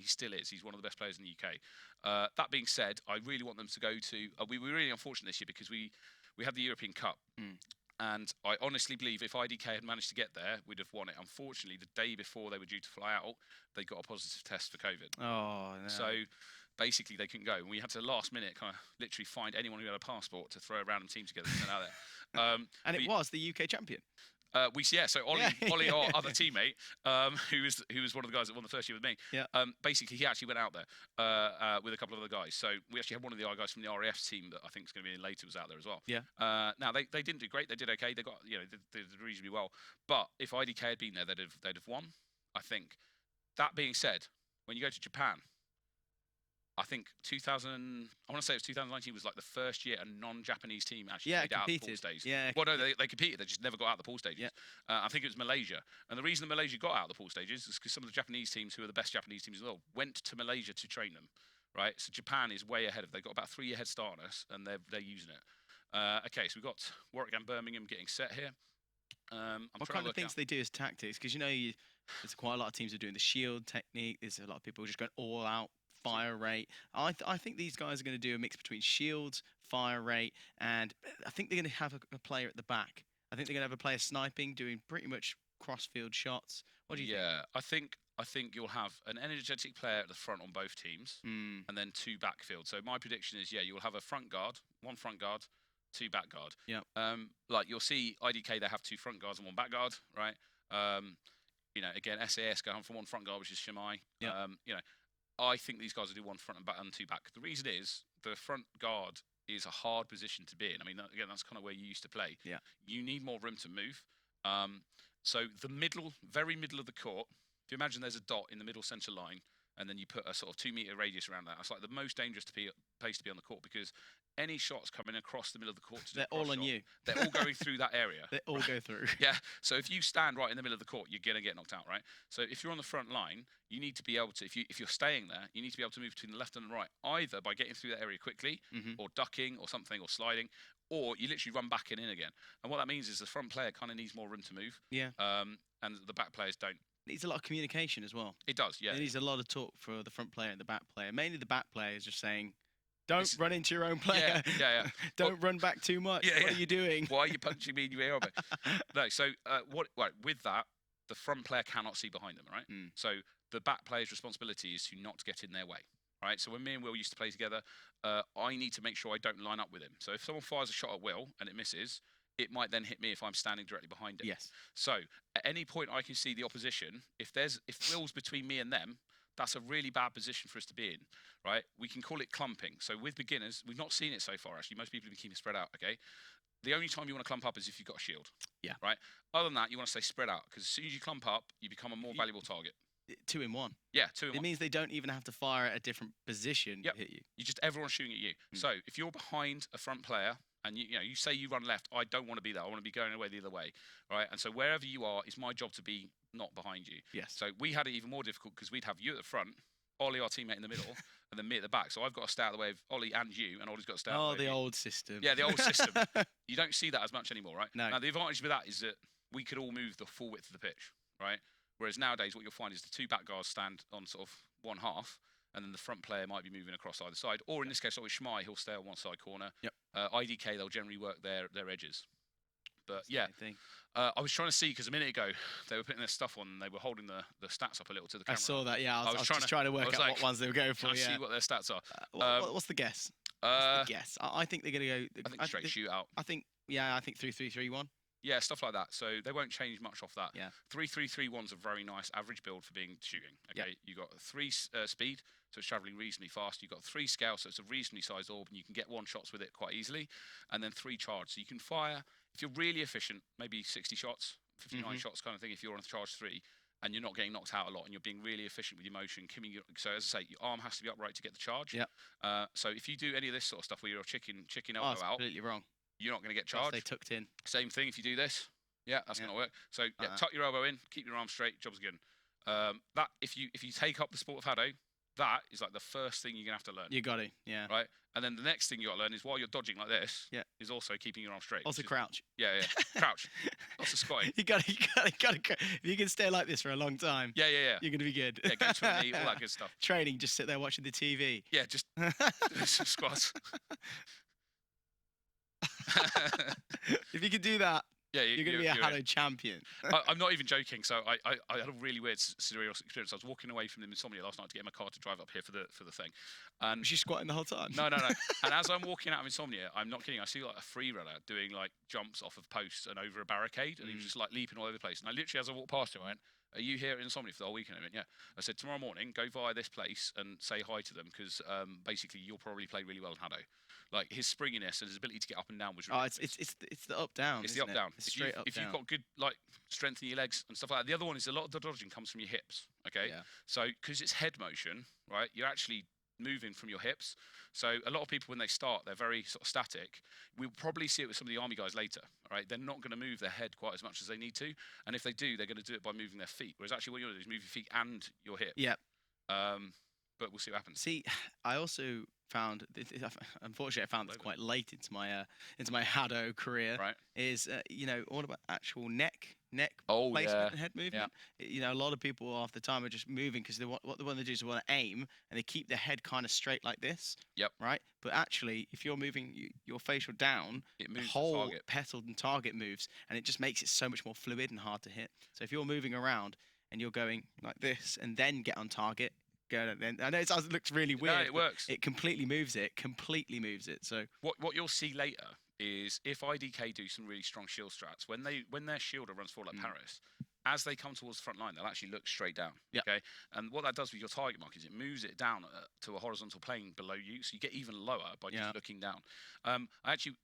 still is. He's one of the best players in the UK. That being said, I really want them to go to, we were really unfortunate this year because we had the European Cup. And I honestly believe if IDK had managed to get there, we'd have won it. Unfortunately, the day before they were due to fly out, they got a positive test for COVID. Oh, no. So basically they couldn't go. And we had to last minute kind of literally find anyone who had a passport to throw a random team together and send out there. And it was the UK champion. So Ollie, our other teammate, who was one of the guys that won the first year with me. Yeah. Basically, he actually went out there with a couple of other guys. So we actually had one of the other guys from the RAF team that I think is going to be in later was out there as well. Yeah. Now they didn't do great. They did okay. They got they did reasonably well. But if IDK had been there, they'd have won. I think. That being said, when you go to Japan, I think I want to say it was 2019 was like the first year a non-Japanese team actually made out the pool stage. Yeah. Well, no, they competed. They just never got out the pool stages. Yeah. I think it was Malaysia. And the reason that Malaysia got out the pool stages is because some of the Japanese teams, who are the best Japanese teams in the world, went to Malaysia to train them. Right. So Japan is way ahead of. They've got about 3-year head start on us, and they're using it. Okay, so we've got Warwick and Birmingham getting set here. What kind of things they do as tactics? Because there's quite a lot of teams are doing the shield technique. There's a lot of people just going all out. Fire rate. I think these guys are going to do a mix between shields, fire rate, and I think they're going to have a player at the back. I think they're going to have a player sniping, doing pretty much cross-field shots. What do you think? I think you'll have an energetic player at the front on both teams, and then 2 backfield. So my prediction is, you'll have one front guard, 2 back guard. Yeah. Like you'll see IDK, they have 2 front guards and 1 back guard, right? Again, SAS going from 1 front guard, which is Shamai. Yeah. I think these guys will do 1 front and back and 2 back. The reason is the front guard is a hard position to be in. I mean, again, that's kind of where you used to play. Yeah. You need more room to move. So the very middle of the court, if you imagine there's a dot in the middle centre line, and then you put a sort of 2-metre radius around that, it's like the most dangerous place to be on the court, because any shots coming across the middle of the court, they're all on you. They're all going through that area. They all go through. Yeah. So if you stand right in the middle of the court, you're going to get knocked out, right? So if you're on the front line, you need to be able to, if you're staying there, you need to be able to move between the left and the right, either by getting through that area quickly, or ducking, or something, or sliding, or you literally run back and in again. And what that means is the front player kind of needs more room to move. Yeah. And the back players don't. It needs a lot of communication as well. It does, yeah. It needs a lot of talk for the front player and the back player. Mainly the back player is just saying, don't run into your own player. Yeah. Don't run back too much. Yeah, what are you doing? Why are you punching me in your ear? No, so with that, the front player cannot see behind them, right? So the back player's responsibility is to not get in their way, right? So when me and Will used to play together, I need to make sure I don't line up with him. So if someone fires a shot at Will and it misses, it might then hit me if I'm standing directly behind him. Yes. So at any point I can see the opposition. If Will's between me and them, that's a really bad position for us to be in, right? We can call it clumping. So with beginners, we've not seen it so far, actually. Most people have been keeping spread out, okay? The only time you want to clump up is if you've got a shield. Yeah. Right? Other than that, you want to stay spread out, because as soon as you clump up, you become a more valuable target. 2 in 1. Yeah, 2 in 1. It means they don't even have to fire at a different position to hit you. Everyone's shooting at you. So if you're behind a front player, and you say you run left, I don't want to be there. I want to be going away the other way, right? And so wherever you are, it's my job to be not behind you. Yes. So we had it even more difficult, because we'd have you at the front, Ollie, our teammate, in the middle, and then me at the back. So I've got to stay out of the way of Ollie and you, and Ollie's got to stay out of the way of you. old system. Yeah, the old system. You don't see that as much anymore, right? No. Now, the advantage with that is that we could all move the full width of the pitch, right? Whereas nowadays, what you'll find is the 2 back guards stand on sort of one half, and then the front player might be moving across either side. Or in this case, like with Shmai, he'll stay on one side corner. Yep. IDK, they'll generally work their edges. But yeah, I was trying to see, because a minute ago they were putting their stuff on and they were holding the stats up a little to the camera. I saw that, yeah. I was just trying to work out what ones they were going for. Trying to see what their stats are. What's the guess? I think they're going to go. I think straight shootout. I think 3-3-3-1. Yeah, stuff like that. So they won't change much off that. Yeah. 3-3-3-1's a very nice average build for being shooting. Okay, you got 3 speed, so it's travelling reasonably fast. You've got 3 scale, so it's a reasonably sized orb, and you can get 1 shots with it quite easily. And then 3 charge, so you can fire, if you're really efficient, maybe 60 shots, 59 shots kind of thing if you're on charge 3, and you're not getting knocked out a lot, and you're being really efficient with your motion. So as I say, your arm has to be upright to get the charge. Yeah. So if you do any of this sort of stuff where you're chicken elbow out, completely wrong. You're not going to get charged. They tucked in. Same thing if you do this. Yeah, that's going to work. So tuck your elbow in, keep your arm straight, job's good. That if you take up the sport of Hado, that is like the first thing you're going to have to learn. You got it, yeah. Right? And then the next thing you got to learn is while you're dodging like this, is also keeping your arm straight. Also crouch. Yeah. Crouch. Lots of squatting. You got to. If you can stay like this for a long time, yeah. You're going to be good. Yeah, go to a knee, all that good stuff. Training, just sit there watching the TV. Yeah, just some squats. If you could do that, Yeah, You're going to be a Hado champion. I'm not even joking. So I had a really weird surreal experience. I was walking away from the Insomnia last night to get in my car to drive up here for the thing. And Was she squatting the whole time? No. And as I'm walking out of Insomnia, I'm not kidding. I see like a free runner doing like jumps off of posts and over a barricade, and he was just like leaping all over the place. And I literally, as I walked past him, I went, "Are you here at Insomnia for the whole weekend?" I went, "Yeah." I said, "Tomorrow morning, go via this place and say hi to them because basically you'll probably play really well in Hado." Like his springiness and his ability to get up and down was ridiculous. It's the up down. It's the up down. It's straight up if you've got good like strength in your legs and stuff like that. The other one is a lot of the dodging comes from your hips. Okay. Yeah. So because it's head motion, right? You're actually moving from your hips. So a lot of people when they start, they're very sort of static. We'll probably see it with some of the army guys later. Right? They're not going to move their head quite as much as they need to, and if they do, they're going to do it by moving their feet. Whereas actually, what you're going to do is move your feet and your hip. Yeah. But we'll see what happens. See, I also found, unfortunately, I found this quite late into my Hado career. Right. Is all about actual neck Oh, placement yeah. and head movement. A lot of people half the time are just moving because what they want to do is they want to aim and they keep their head kind of straight like this. Yep. Right. But actually, if you're moving your facial down, It moves the the whole target. petal and target moves, and it just makes it so much more fluid and hard to hit. So if you're moving around and you're going like this and then get on target. Then I know it looks really weird. No, it works. It completely moves it. So What you'll see later is if IDK do some really strong shield strats, when their shielder runs forward like Paris, as they come towards the front line, they'll actually look straight down. Yeah. Okay. And what that does with your target mark is it moves it down to a horizontal plane below you, so you get even lower by just looking down. I actually,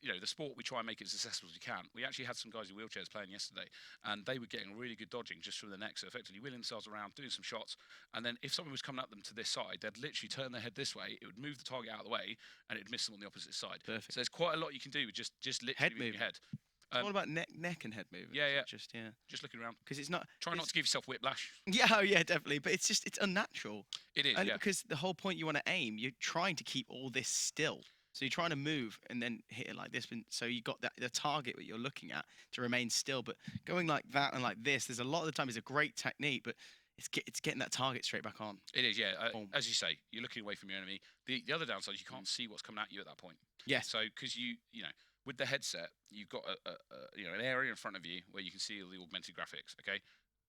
the sport we try and make it as accessible as we can. We actually had some guys in wheelchairs playing yesterday, and they were getting really good dodging just from the neck. So effectively wheeling themselves around, doing some shots, and then if someone was coming at them to this side, they'd literally turn their head this way. It would move the target out of the way, and it'd miss them on the opposite side. Perfect. So there's quite a lot you can do with just literally Head moving your head. it's all about neck and head movement. Yeah. Just looking around. because it's not. Try not to give yourself whiplash. Yeah, oh yeah, definitely. But it's unnatural. It is, Only yeah. because the whole point you want to aim, you're trying to keep all this still. So you're trying to move and then hit it like this. So you got the target that you're looking at to remain still. But going like that and like this, there's a lot of the time it's a great technique, but it's getting that target straight back on. It is, yeah. Boom. As you say, you're looking away from your enemy. The other downside is you can't see what's coming at you at that point. Yes. So because you with the headset, you've got an area in front of you where you can see all the augmented graphics. Okay,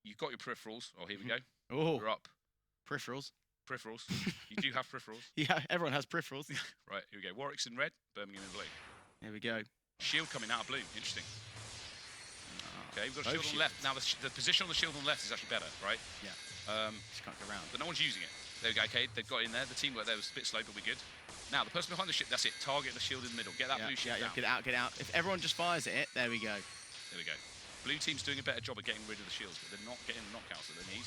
you've got your peripherals. Oh, here we go. Oh, We're up. peripherals. Peripherals. You do have peripherals. Yeah, everyone has peripherals. Right, here we go. Warwick's in red, Birmingham in blue. There we go. Shield coming out of blue. Interesting. Okay, we've got a Both shield on the left. Now the position on the shield on the left is actually better, right? Yeah. Just can't go around. But no one's using it. There we go. Okay, they've got in there. The teamwork there was a bit slow, but we're good. Now the person behind the ship. That's it. Target the shield in the middle. Get that blue shield down. Get out. If everyone just fires at it, there we go. There we go. Blue team's doing a better job of getting rid of the shields, but they're not getting the knockouts that they need.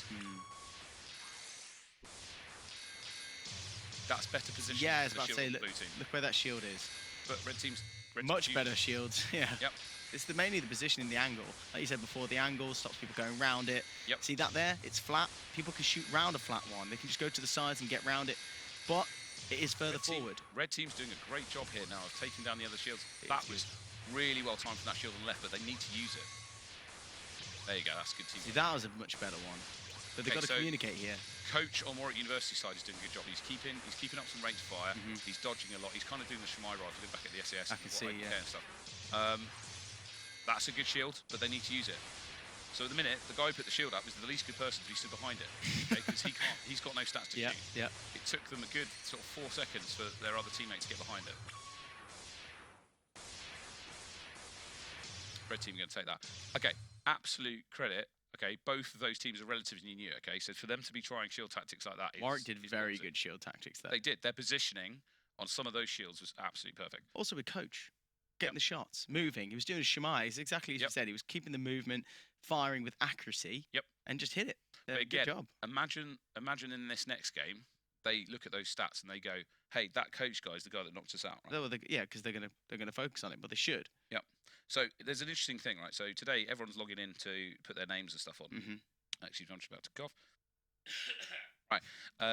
That's better position. Yeah, I was for the about to shield say, on the look, blue team. look where that shield is. But red team's Much used. better shields. Yeah. Yep. It's mainly the positioning, the angle. Like you said before, the angle stops people going round it. Yep. See that there? It's flat. People can shoot round a flat one. They can just go to the sides and get round it. But it is further forward. Red team's doing a great job here now of taking down the other shields. That was really well timed from that shield on the left, but they need to use it. There you go. That's good team. See, that was a much better one. But they've got to communicate here. Coach on Warwick University side is doing a good job. He's keeping up some range of fire. He's dodging a lot. He's kind of doing the Shemai rifle. Look back at the SAS. I can see, yeah. And stuff. That's a good shield, but they need to use it. So at the minute, the guy who put the shield up is the least good person to be stood behind it, because he can't. He's got no stats to shoot. Yeah. It took them a good sort of 4 seconds for their other teammates to get behind it. Red team are going to take that. Okay, absolute credit. Okay, both of those teams are relatively new. Okay, so for them to be trying shield tactics like that, Warwick did very good shield tactics there. They did. Their positioning on some of those shields was absolutely perfect. Also with Coach, getting the shots, moving. He was doing a Shemai. It's exactly as you said. He was keeping the movement, firing with accuracy. Yep. And just hit it. But again, good job. Imagine in this next game, they look at those stats and they go, "Hey, that Coach guy is the guy that knocked us out." Right? Well, yeah, because they're gonna focus on it, but they should. Yep. So there's an interesting thing, right? So today everyone's logging in to put their names and stuff on. Actually, I'm just about to cough. Right,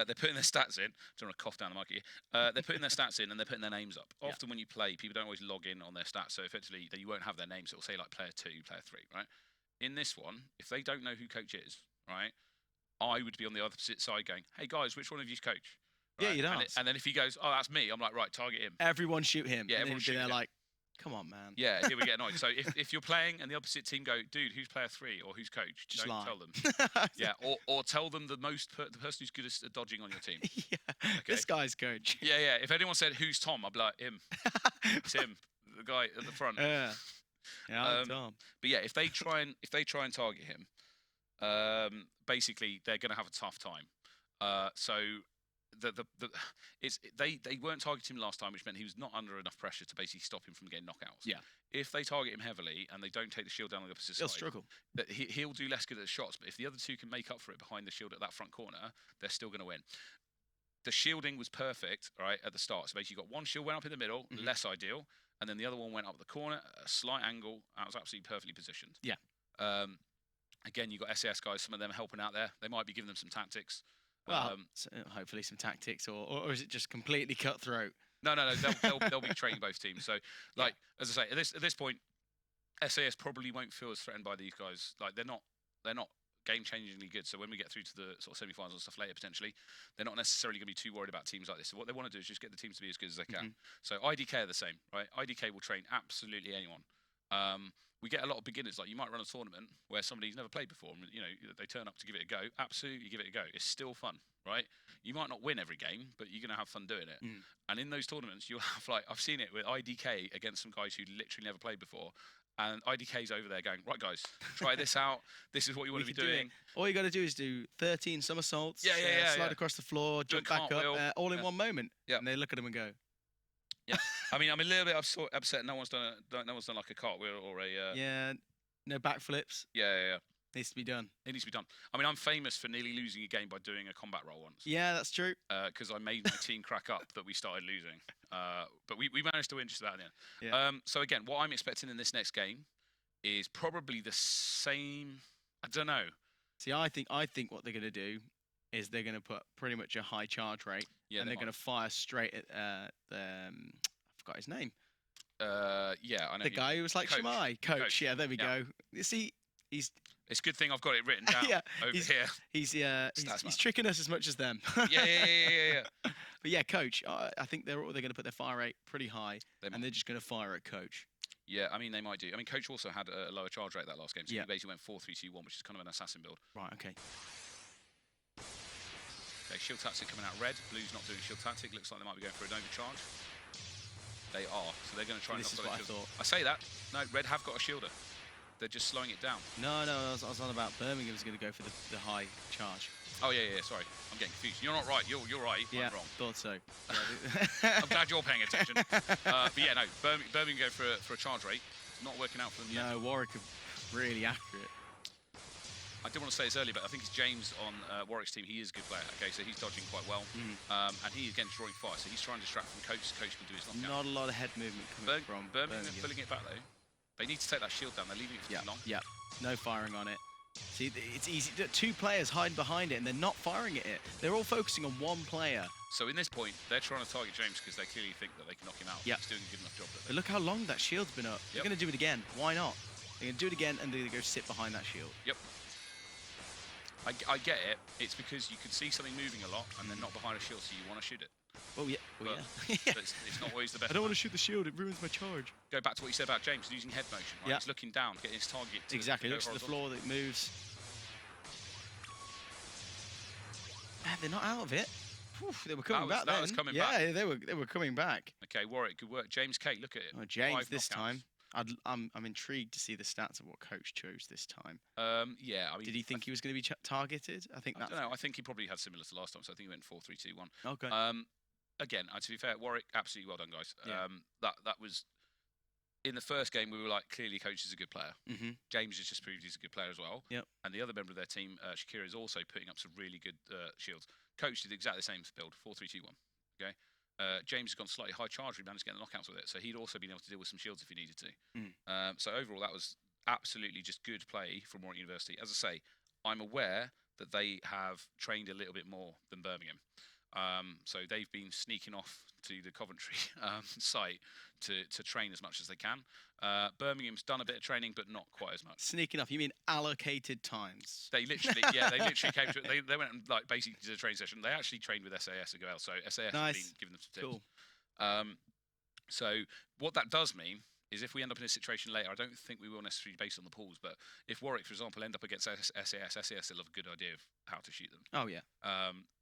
they're putting their stats in. Don't want to cough down the mic here. They're putting their stats in and they're putting their names up. Often when you play, people don't always log in on their stats, so effectively you won't have their names. It will say like player 2, player 3, right? In this one, if they don't know who Coach is, right, I would be on the opposite side going, "Hey guys, which one of you's Coach?" Right? Yeah, you'd ask. And then if he goes, "Oh, that's me," I'm like, "Right, target him." Everyone shoot him. Yeah, and everyone then shoot they're him. like, Come on, man. Yeah, here we get annoyed. So if you're playing and the opposite team go, dude, who's player 3 or who's coach? Just don't lie. tell them. Yeah, or tell them the person who's good at dodging on your team. Yeah. Okay. This guy's coach. Yeah, yeah. If anyone said who's Tom, I'd be like him. It's him, the guy at the front. Yeah. Yeah, I'm Tom. But yeah, if they try and target him, basically they're going to have a tough time. So they weren't targeting him last time, which meant he was not under enough pressure to basically stop him from getting knockouts. Yeah. If they target him heavily and they don't take the shield down on the opposite He'll side, struggle. that he'll do less good at the shots. But if the other two can make up for it behind the shield at that front corner, they're still going to win. The shielding was perfect, right, at the start. So basically, you got one shield went up in the middle, less ideal, and then the other one went up the corner, a slight angle. That was absolutely perfectly positioned. Yeah. Again, you got SAS guys, some of them helping out there. They might be giving them some tactics. Well, so hopefully some tactics, or is it just completely cutthroat? No. They'll be training both teams. So, like as I say, at this point, SAS probably won't feel as threatened by these guys. Like they're not game-changingly good. So when we get through to the sort of semi-finals and stuff later, potentially, they're not necessarily going to be too worried about teams like this. So what they want to do is just get the teams to be as good as they can. So IDK are the same, right? IDK will train absolutely anyone. We get a lot of beginners. Like you might run a tournament where somebody's never played before, and they turn up to give it a go. Absolutely, give it a go. It's still fun, right? You might not win every game, but you're gonna have fun doing it. And in those tournaments, you'll have I've seen it with IDK against some guys who literally never played before. And IDK's over there going, right, guys, try this out. This is what you want to be doing. All you got to do is do 13 somersaults, slide across the floor, jump back up, all in one moment. Yeah. And they look at them and go. Yeah, I mean, I'm a little bit upset. No one's done like a cartwheel or a. Yeah, no backflips. Yeah. Needs to be done. It needs to be done. I mean, I'm famous for nearly losing a game by doing a combat roll once. Yeah, that's true. Because I made my team crack up that we started losing. But we managed to win just about in the end. Yeah. So again, what I'm expecting in this next game is probably the same. I don't know. See, I think what they're going to do is they're going to put pretty much a high charge rate, and they're going to fire straight at I forgot his name. Yeah, I know. The guy who was like Coach. Shemai. Coach. Yeah, there we go. You see, he's. It's a good thing I've got it written down over here. He's tricking us as much as them. Yeah. But yeah, Coach. I think they're going to put their fire rate pretty high, and they're just going to fire at Coach. Yeah, I mean they might do. I mean Coach also had a lower charge rate that last game, so he basically went 4-3-2-1, which is kind of an assassin build. Right. Okay. Okay, shield tactic coming out red. Blue's not doing shield tactic. Looks like they might be going for an overcharge. They are, so they're going to try and knock out that shield. I say that. No, red have got a shielder. They're just slowing it down. No, I was on about Birmingham's going to go for the high charge. Oh yeah. Sorry, I'm getting confused. You're not right. You're right. Yeah, I'm wrong. Thought so. I'm glad you're paying attention. But yeah, no, Birmingham go for a charge rate. It's not working out for them yet. No, Warwick are really accurate. I did want to say this earlier, but I think it's James on Warwick's team. He is a good player. Okay, so he's dodging quite well, and he again drawing fire. So he's trying to distract from Coach. Coach can do his knockout. Not a lot of head movement coming from Birmingham. They're pulling it back though. They need to take that shield down. They're leaving it for too long. Yeah, no firing on it. See, it's easy. Two players hiding behind it, and they're not firing at it. They're all focusing on one player. So in this point, they're trying to target James because they clearly think that they can knock him out. Yeah. He's doing a good enough job. But look how long that shield's been up. They're going to do it again. Why not? They're going to do it again, and they're going to go sit behind that shield. Yep. I get it. It's because you can see something moving a lot, and they're not behind a shield, so you want to shoot it. Well, yeah. But it's not always the best. I don't want to shoot the shield. It ruins my charge. Go back to what you said about James using head motion. Right? Yeah. He's looking down, getting his target. Exactly. Looks at the floor that moves. Man, they're not out of it. Whew, they were coming back then. That was coming back. Yeah, they were coming back. Okay, Warwick, good work. James K, look at it. Oh, James this time. I'm intrigued to see the stats of what Coach chose this time. Yeah, I mean, did he think he was going to be targeted? I don't know. I think he probably had similar to last time, so I think he went 4-3-2-1. Okay. Again, to be fair, Warwick, absolutely well done, guys. Yeah. That was in the first game. We were like, clearly, Coach is a good player. James has just proved he's a good player as well. Yep. And the other member of their team, Shakira, is also putting up some really good shields. Coach did exactly the same build, 4-3-2-1. Okay. James has gone slightly high charge. He managed to get the knockouts with it, so he'd also been able to deal with some shields if he needed to. So overall, that was absolutely just good play from Warwick University. As I say, I'm aware that they have trained a little bit more than Birmingham. So they've been sneaking off to the Coventry site to train as much as they can. Birmingham's done a bit of training, but not quite as much. Sneaking off? You mean allocated times? They literally, they literally came to. They went and like basically did a training session. They actually trained with SAS as well. So SAS has been giving them some tips. Cool. So what that does mean is if we end up in a situation later, I don't think we will necessarily based on the pools, but if Warwick, for example, end up against SAS will have a good idea of how to shoot them. Oh yeah.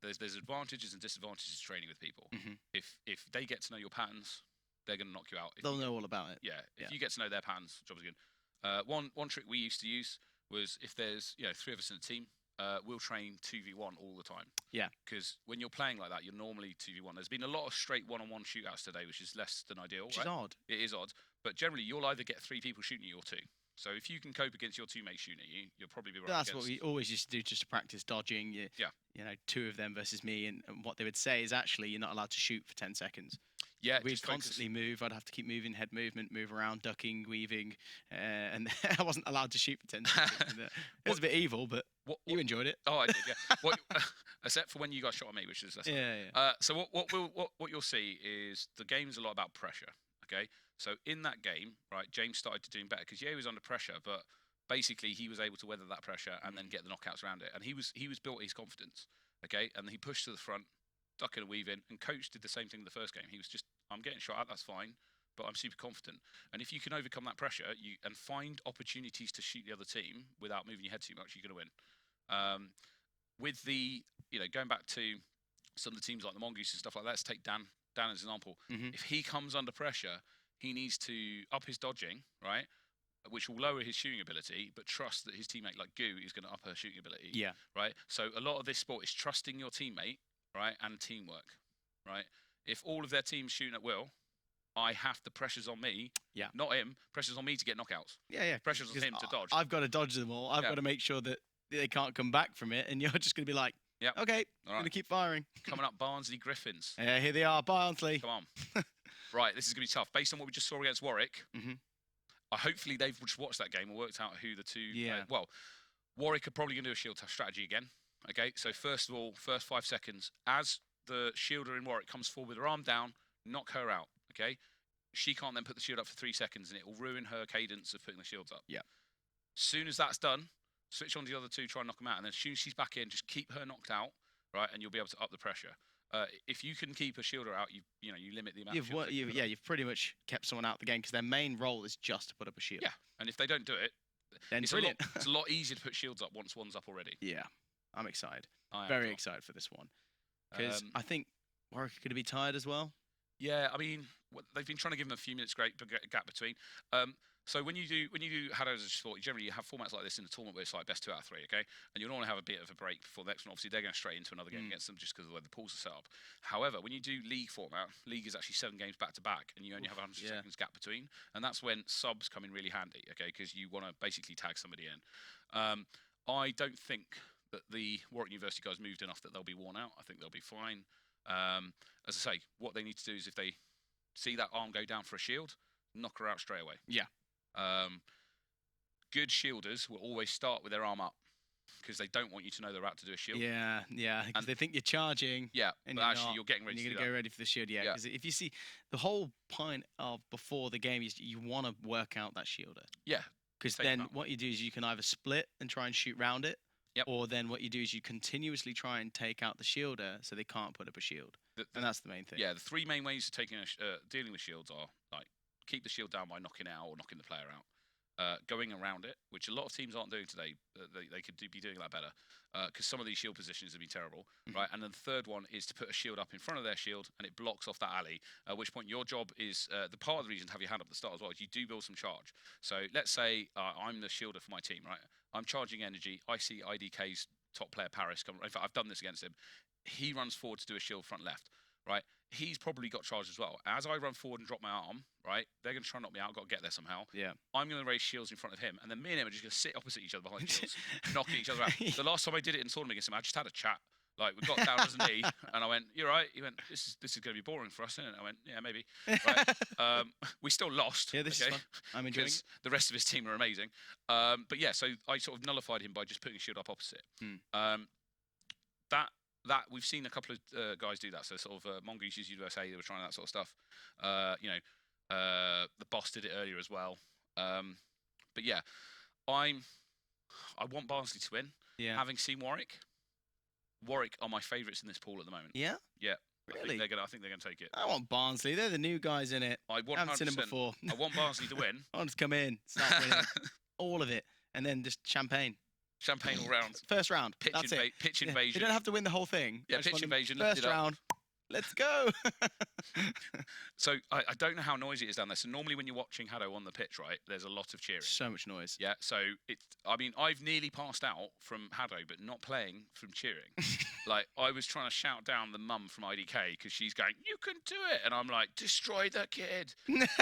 There's advantages and disadvantages to training with people. Mm-hmm. If they get to know your patterns, they're going to knock you out. They'll know all about it. Yeah. If you get to know their patterns, job is good. One trick we used to use was if there's 3 of us in a team, we'll train 2v1 all the time. Yeah. Because when you're playing like that, you're normally 2v1. There's been a lot of straight one-on-one shootouts today, which is less than ideal. Which is odd. It is odd. But generally, you'll either get 3 people shooting at you or 2. So if you can cope against your teammates shooting at you, you'll probably be right. That's what we always used to do, just to practice dodging. You know, 2 of them versus me, and what they would say is actually you're not allowed to shoot for 10 seconds. Yeah, we'd constantly move. I'd have to keep moving, head movement, move around, ducking, weaving, and I wasn't allowed to shoot for 10 seconds. It was a bit evil, but you enjoyed it. Oh, I did, yeah. Except for when you guys shot at me, which is less. Yeah. So what you'll see is the game's a lot about pressure. Okay, so in that game, right, James started to doing better because he was under pressure, but basically he was able to weather that pressure and then get the knockouts around it, and he was built his confidence. Okay, and he pushed to the front, ducking and weaving, and coach did the same thing in the first game. He was just, I'm getting shot at, that's fine, but I'm super confident. And if you can overcome that pressure, and find opportunities to shoot the other team without moving your head too much, you're going to win. With the, going back to some of the teams like the Mongoose and stuff like that, let's take Dan as an example. Mm-hmm. If he comes under pressure, he needs to up his dodging, right? Which will lower his shooting ability, but trust that his teammate like Goo is going to up her shooting ability. Yeah. Right? So a lot of this sport is trusting your teammate, right, and teamwork, right? If all of their teams shooting at will, the pressure's on me, not him, pressure's on me to get knockouts. Yeah. Pressure's on him to dodge. I've got to dodge them all. I've got to make sure that they can't come back from it, and you're just going to be like, okay, I'm going to keep firing. Coming up, Barnsley Griffins. Yeah, here they are, Barnsley. Come on. Right, this is going to be tough. Based on what we just saw against Warwick, hopefully they've just watched that game and worked out who the two... well, Warwick are probably going to do a shield tough strategy again. Okay, so first of all, first 5 seconds, as the shielder in Warwick comes forward with her arm down, knock her out, okay? She can't then put the shield up for 3 seconds, and it will ruin her cadence of putting the shields up. Yeah. Soon as that's done, switch on to the other 2, try and knock them out, and then as soon as she's back in, just keep her knocked out, right, and you'll be able to up the pressure. If you can keep a shielder out, you limit the amount of shields. You've pretty much kept someone out of the game because their main role is just to put up a shield. Yeah, and if they don't do it, then it's brilliant. It's a lot easier to put shields up once one's up already. Yeah, I'm excited. Very excited for this one because I think Warwick are going to be tired as well. Yeah, I mean, they've been trying to give them a few minutes gap between. So when you do Hado as a sport, generally you have formats like this in the tournament where it's like best 2 out of 3, okay? And you'll normally have a bit of a break before the next one. Obviously, they're going straight into another game against them just because of the way the pools are set up. However, when you do league format, league is actually 7 games back to back, and you only have 100 seconds gap between, and that's when subs come in really handy, okay? Because you want to basically tag somebody in. I don't think that the Warwick University guys moved enough that they'll be worn out. I think they'll be fine. As I say, what they need to do is if they see that arm go down for a shield, knock her out straight away. Yeah. Good shielders will always start with their arm up because they don't want you to know they're about to do a shield. Yeah, because they think you're charging. Yeah, and but actually you're getting ready to do that. You're going to go ready for the shield, yeah. Because if you see, the whole point of before the game is you want to work out that shielder. Yeah. Because then what you do is you can either split and try and shoot round it, or then what you do is you continuously try and take out the shielder so they can't put up a shield. And that's the main thing. Yeah, the 3 main ways of dealing with shields are like keep the shield down by knocking it out or knocking the player out. Going around it, which a lot of teams aren't doing today. They could be doing that better because some of these shield positions have been terrible, right? And then the third one is to put a shield up in front of their shield and it blocks off that alley, at which point your job is, the part of the reason to have your hand up at the start as well is you do build some charge. So let's say I'm the shielder for my team, right? I'm charging energy. I see IDK's top player, Paris, come. In fact, I've done this against him. He runs forward to do a shield front left, right? He's probably got charge as well. As I run forward and drop my arm, right, they're going to try and knock me out. I've got to get there somehow. Yeah. I'm going to raise shields in front of him, and then me and him are just going to sit opposite each other behind shields, knocking each other out. The last time I did it in tournament against him, I just had a chat. Like, we got down as a knee, and I went, "You're right." He went, "This is going to be boring for us, isn't it?" I went, "Yeah, maybe." Right. We still lost. Yeah, this is fun. I'm enjoying it. The rest of his team are amazing. But yeah, so I sort of nullified him by just putting a shield up opposite. That we've seen a couple of guys do that. So sort of Mongooses USA, they were trying that sort of stuff. The boss did it earlier as well. But yeah, I want Barnsley to win. Yeah. Having seen Warwick are my favourites in this pool at the moment. Yeah. Yeah. Really? I think they're gonna take it. I want Barnsley. They're the new guys in it. I Haven't seen them 100%. before. I want Barnsley to win. I want to come in, start winning all of it, and then just champagne. Champagne all round. First round. Pitch, That's it. pitch Yeah. invasion. You don't have to win the whole thing. Yeah, I just pitch want them invasion, lift First it up. round. Let's go. So I don't know how noisy it is down there. So normally when you're watching Haddo on the pitch, right, there's a lot of cheering. So much noise. Yeah, so I mean, I've nearly passed out from Haddo, but not playing from cheering. Like, I was trying to shout down the mum from IDK because she's going, "You can do it," and I'm like, "Destroy the kid!"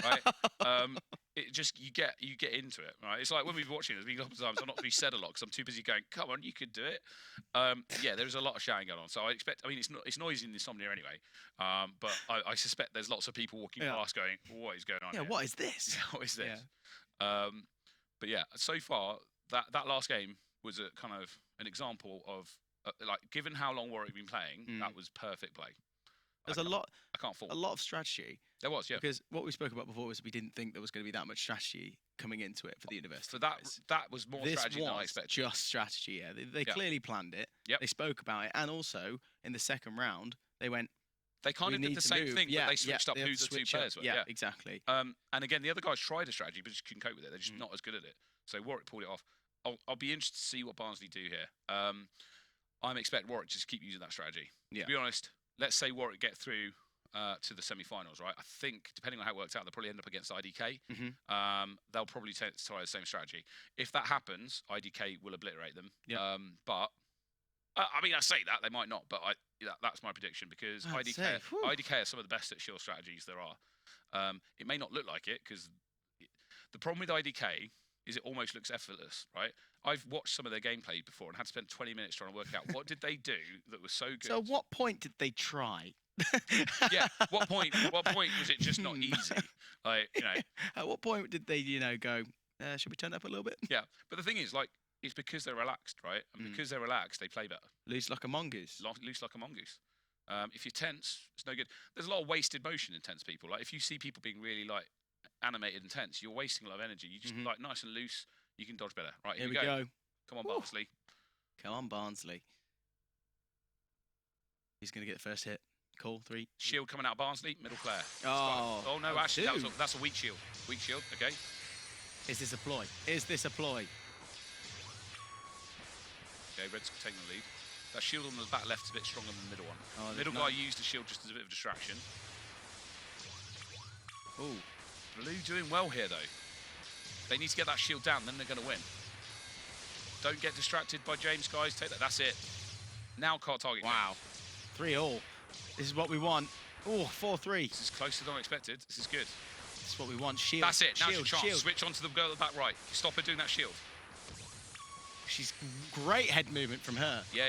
Right? It just you get into it, right? It's like when we've been watching, there's been a couple of times I've not really said a lot because I'm too busy going, "Come on, you can do it." Yeah, there's a lot of shouting going on. So I expect. I mean, it's noisy in Insomnia anyway, but I suspect there's lots of people walking past going, "What is going on?" Yeah, here? what is this? What is this? Yeah. But yeah, so far that last game was a kind of an example of like, given how long Warwick have been playing, that was perfect play. There's a lot. I can't fault. A lot of strategy. There was, yeah. Because what we spoke about before was we didn't think there was going to be that much strategy coming into it for the university. For that was more strategy than I This was expected. just strategy. Yeah, they clearly planned it. Yep. They spoke about it, and also in the second round they went. They kind of did the same thing, but they switched up who the two players were. Yeah, exactly. And again, the other guys tried a strategy, but just couldn't cope with it. They're just not as good at it. So Warwick pulled it off. I'll be interested to see what Barnsley do here. I'm expect Warwick to just keep using that strategy. Yeah. To be honest, let's say Warwick get through to the semi-finals, right? I think, depending on how it works out, they'll probably end up against IDK. They'll probably try the same strategy. If that happens, IDK will obliterate them. Yeah. But I mean, I say that they might not, but that's my prediction because IDK are some of the best at shield strategies there are. It may not look like it because the problem with IDK is it almost looks effortless, right? I've watched some of their gameplay before and had to spend 20 minutes trying to work out what did they do that was so good. So, at what point did they try? Yeah. What point was it just not easy? Like, you know. At what point did they, go? Should we turn up a little bit? Yeah. But the thing is, like, it's because they're relaxed, right? And because they're relaxed, they play better. Loose like a mongoose. Loose like a mongoose. If you're tense, it's no good. There's a lot of wasted motion in tense people. Like, if you see people being really like animated and tense, you're wasting a lot of energy. You just like nice and loose, you can dodge better. Right, here we go. Come on, Barnsley. Come on, Barnsley. He's going to get the first hit. Cool, 3. Shield coming out, Barnsley, middle player. Oh no, actually, that's a weak shield. Weak shield, okay. Is this a ploy? Is this a ploy? Okay, Red's taking the lead. That shield on the back left is a bit stronger than the middle one. Oh, middle guy used the shield just as a bit of a distraction. Ooh. Blue doing well here, though. They need to get that shield down, then they're going to win. Don't get distracted by James, guys. Take that. That's it. Now can't target. Wow. 3-all. This is what we want. Oh, 4-3. This is closer than I expected. This is good. This is what we want. Shield. That's it. Now's your chance. Shield. Switch onto the girl at the back right. Stop her doing that shield. She's great head movement from her. Yeah.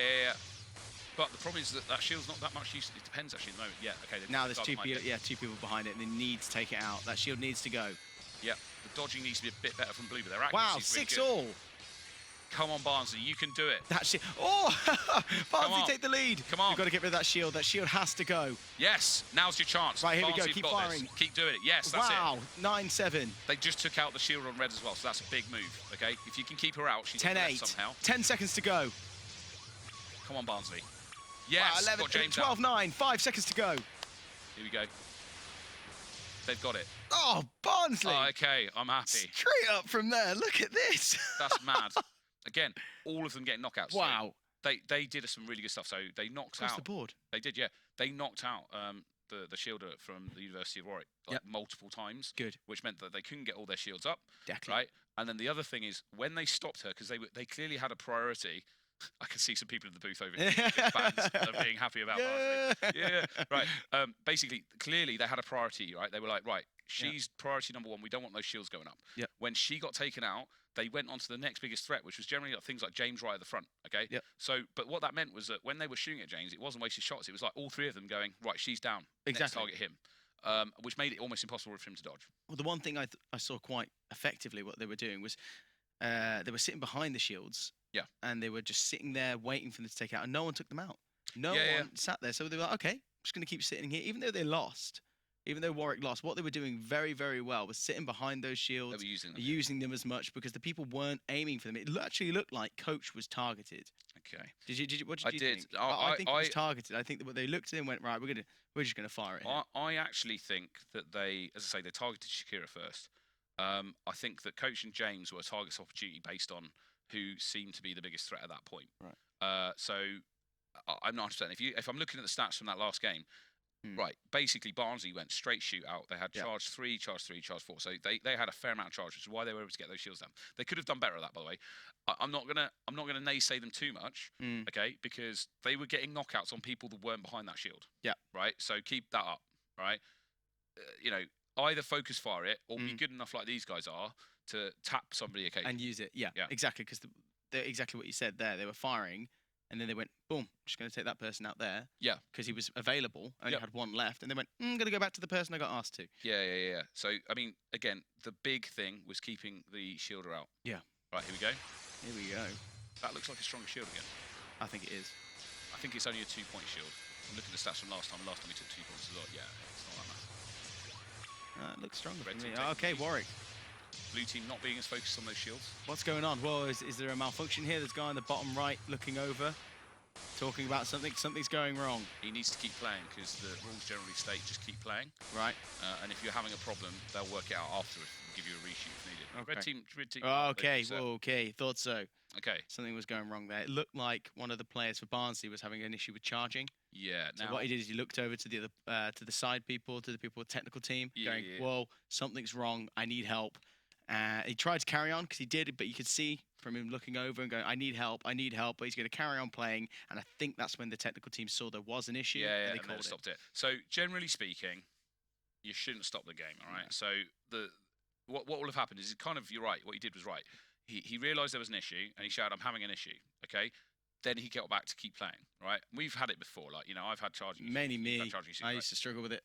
But the problem is that shield's not that much use. It depends, actually, at the moment. Yeah, okay. Now there's two people behind it, and they need to take it out. That shield needs to go. Yeah, the dodging needs to be a bit better from Blue, but their accuracy is 6-all. Come on, Barnsley, you can do it. That shield. Oh, Barnsley take the lead. Come on. You've got to get rid of that shield. That shield has to go. Yes, now's your chance. Right, here Barnsley, we go. Keep firing. This. Keep doing it. Yes, that's Wow, 9-7. They just took out the shield on Red as well, so that's a big move, okay? If you can keep her out, she's 10-8. somehow. 10 seconds to go. Come on, Barnsley. Yes, wow, 12-9. 5 seconds to go. Here we go. They've got it. Oh, Barnsley. Oh, okay, I'm happy. Straight up from there. Look at this. That's mad. Again, all of them getting knockouts. Wow. So they did some really good stuff. So they knocked Across out. the board. They did, yeah. They knocked out the shielder from the University of Warwick multiple times. Good. Which meant that they couldn't get all their shields up. Definitely. Right. And then the other thing is when they stopped her, because they clearly had a priority. I can see some people in the booth over here, fans are being happy about Barnsley. Yeah, right. Basically, clearly they had a priority, right? They were like, right, she's priority number 1. We don't want those shields going up. Yep. When she got taken out, they went on to the next biggest threat, which was generally things like James right at the front, okay? Yep. So, but what that meant was that when they were shooting at James, it wasn't wasted shots. It was like all 3 of them going, right, she's down. Exactly. Let's target him. Which made it almost impossible for him to dodge. Well, the one thing I saw quite effectively what they were doing was they were sitting behind the shields. Yeah. And they were just sitting there waiting for them to take out, and no one took them out. No one sat there. So they were like, okay, I'm just going to keep sitting here. Even though they lost, even though Warwick lost, what they were doing very, very well was sitting behind those shields. They were using them as much because the people weren't aiming for them. It actually looked like Coach was targeted. Okay. What did you did. think? I think it was targeted. I think that they looked at it and went, right, we're just gonna fire it. I actually think that they, as I say, they targeted Shakira first. I think that Coach and James were a target's opportunity based on who seemed to be the biggest threat at that point. Right. So I'm not 100%. If I'm looking at the stats from that last game, right, basically Barnsley went straight shootout. They had charge 3, charge 3, charge 4. So they had a fair amount of charge, which is why they were able to get those shields down. They could have done better at that, by the way. I'm not gonna naysay them too much, okay? Because they were getting knockouts on people that weren't behind that shield. Yeah. Right. So keep that up. Right. You know, either focus fire it or be good enough like these guys are to tap somebody occasionally and use it. Yeah. Exactly, because exactly what you said there. They were firing, and then they went, boom, just going to take that person out there. Yeah. Because he was available, only had one left, and they went, I'm going to go back to the person I got asked to. Yeah. So I mean, again, the big thing was keeping the shielder out. Yeah. Right. Here we go. Here we go. That looks like a stronger shield again. I think it is. I think it's only a 2-point shield. I'm looking at the stats from last time. Last time he took 2 points as well. Yeah, it's not that massive. It looks stronger for Red me. team Okay, Warwick. Blue team not being as focused on those shields. What's going on? Well, is there a malfunction here? There's a guy on the bottom right looking over, talking about something. Something's going wrong. He needs to keep playing because the rules generally state just keep playing. Right. And if you're having a problem, they'll work it out afterwards and give you a reshoot if needed. Okay. Red team. Okay. Okay. Thought so. Okay. Something was going wrong there. It looked like one of the players for Barnsley was having an issue with charging. Yeah. So what he did is he looked over to the other, to the side people, to the people with technical team, going, "Whoa, something's wrong. I need help." He tried to carry on because he did, but you could see from him looking over and going, "I need help. I need help." But he's going to carry on playing, and I think that's when the technical team saw there was an issue. Yeah, and they stopped it. So generally speaking, you shouldn't stop the game. All right. No. So what will have happened is kind of, you're right. What he did was right. He realised there was an issue and he shouted, "I'm having an issue." Okay. Then he got back to keep playing. Right. We've had it before. Like, you know, I've had charging. Mainly me. I used used to struggle with it.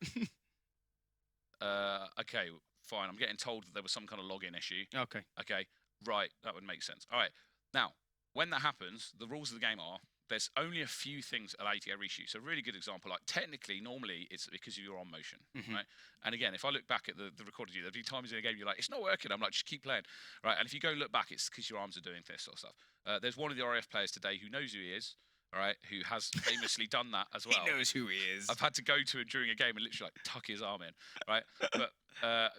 Okay. Fine. I'm getting told that there was some kind of login issue. Okay. Okay. Right. That would make sense. All right. Now, when that happens, the rules of the game are there's only a few things that allow you to get reshoot. So a really good example, like technically, normally it's because you're on motion, right? And again, if I look back at the recorded view, there'll be times in a game you're like, it's not working. I'm like, just keep playing, right? And if you go look back, it's because your arms are doing this sort of stuff. There's one of the RF players today who knows who he is, all right, who has famously done that as well. He knows who he is. I've had to go to him during a game and literally like tuck his arm in, right? But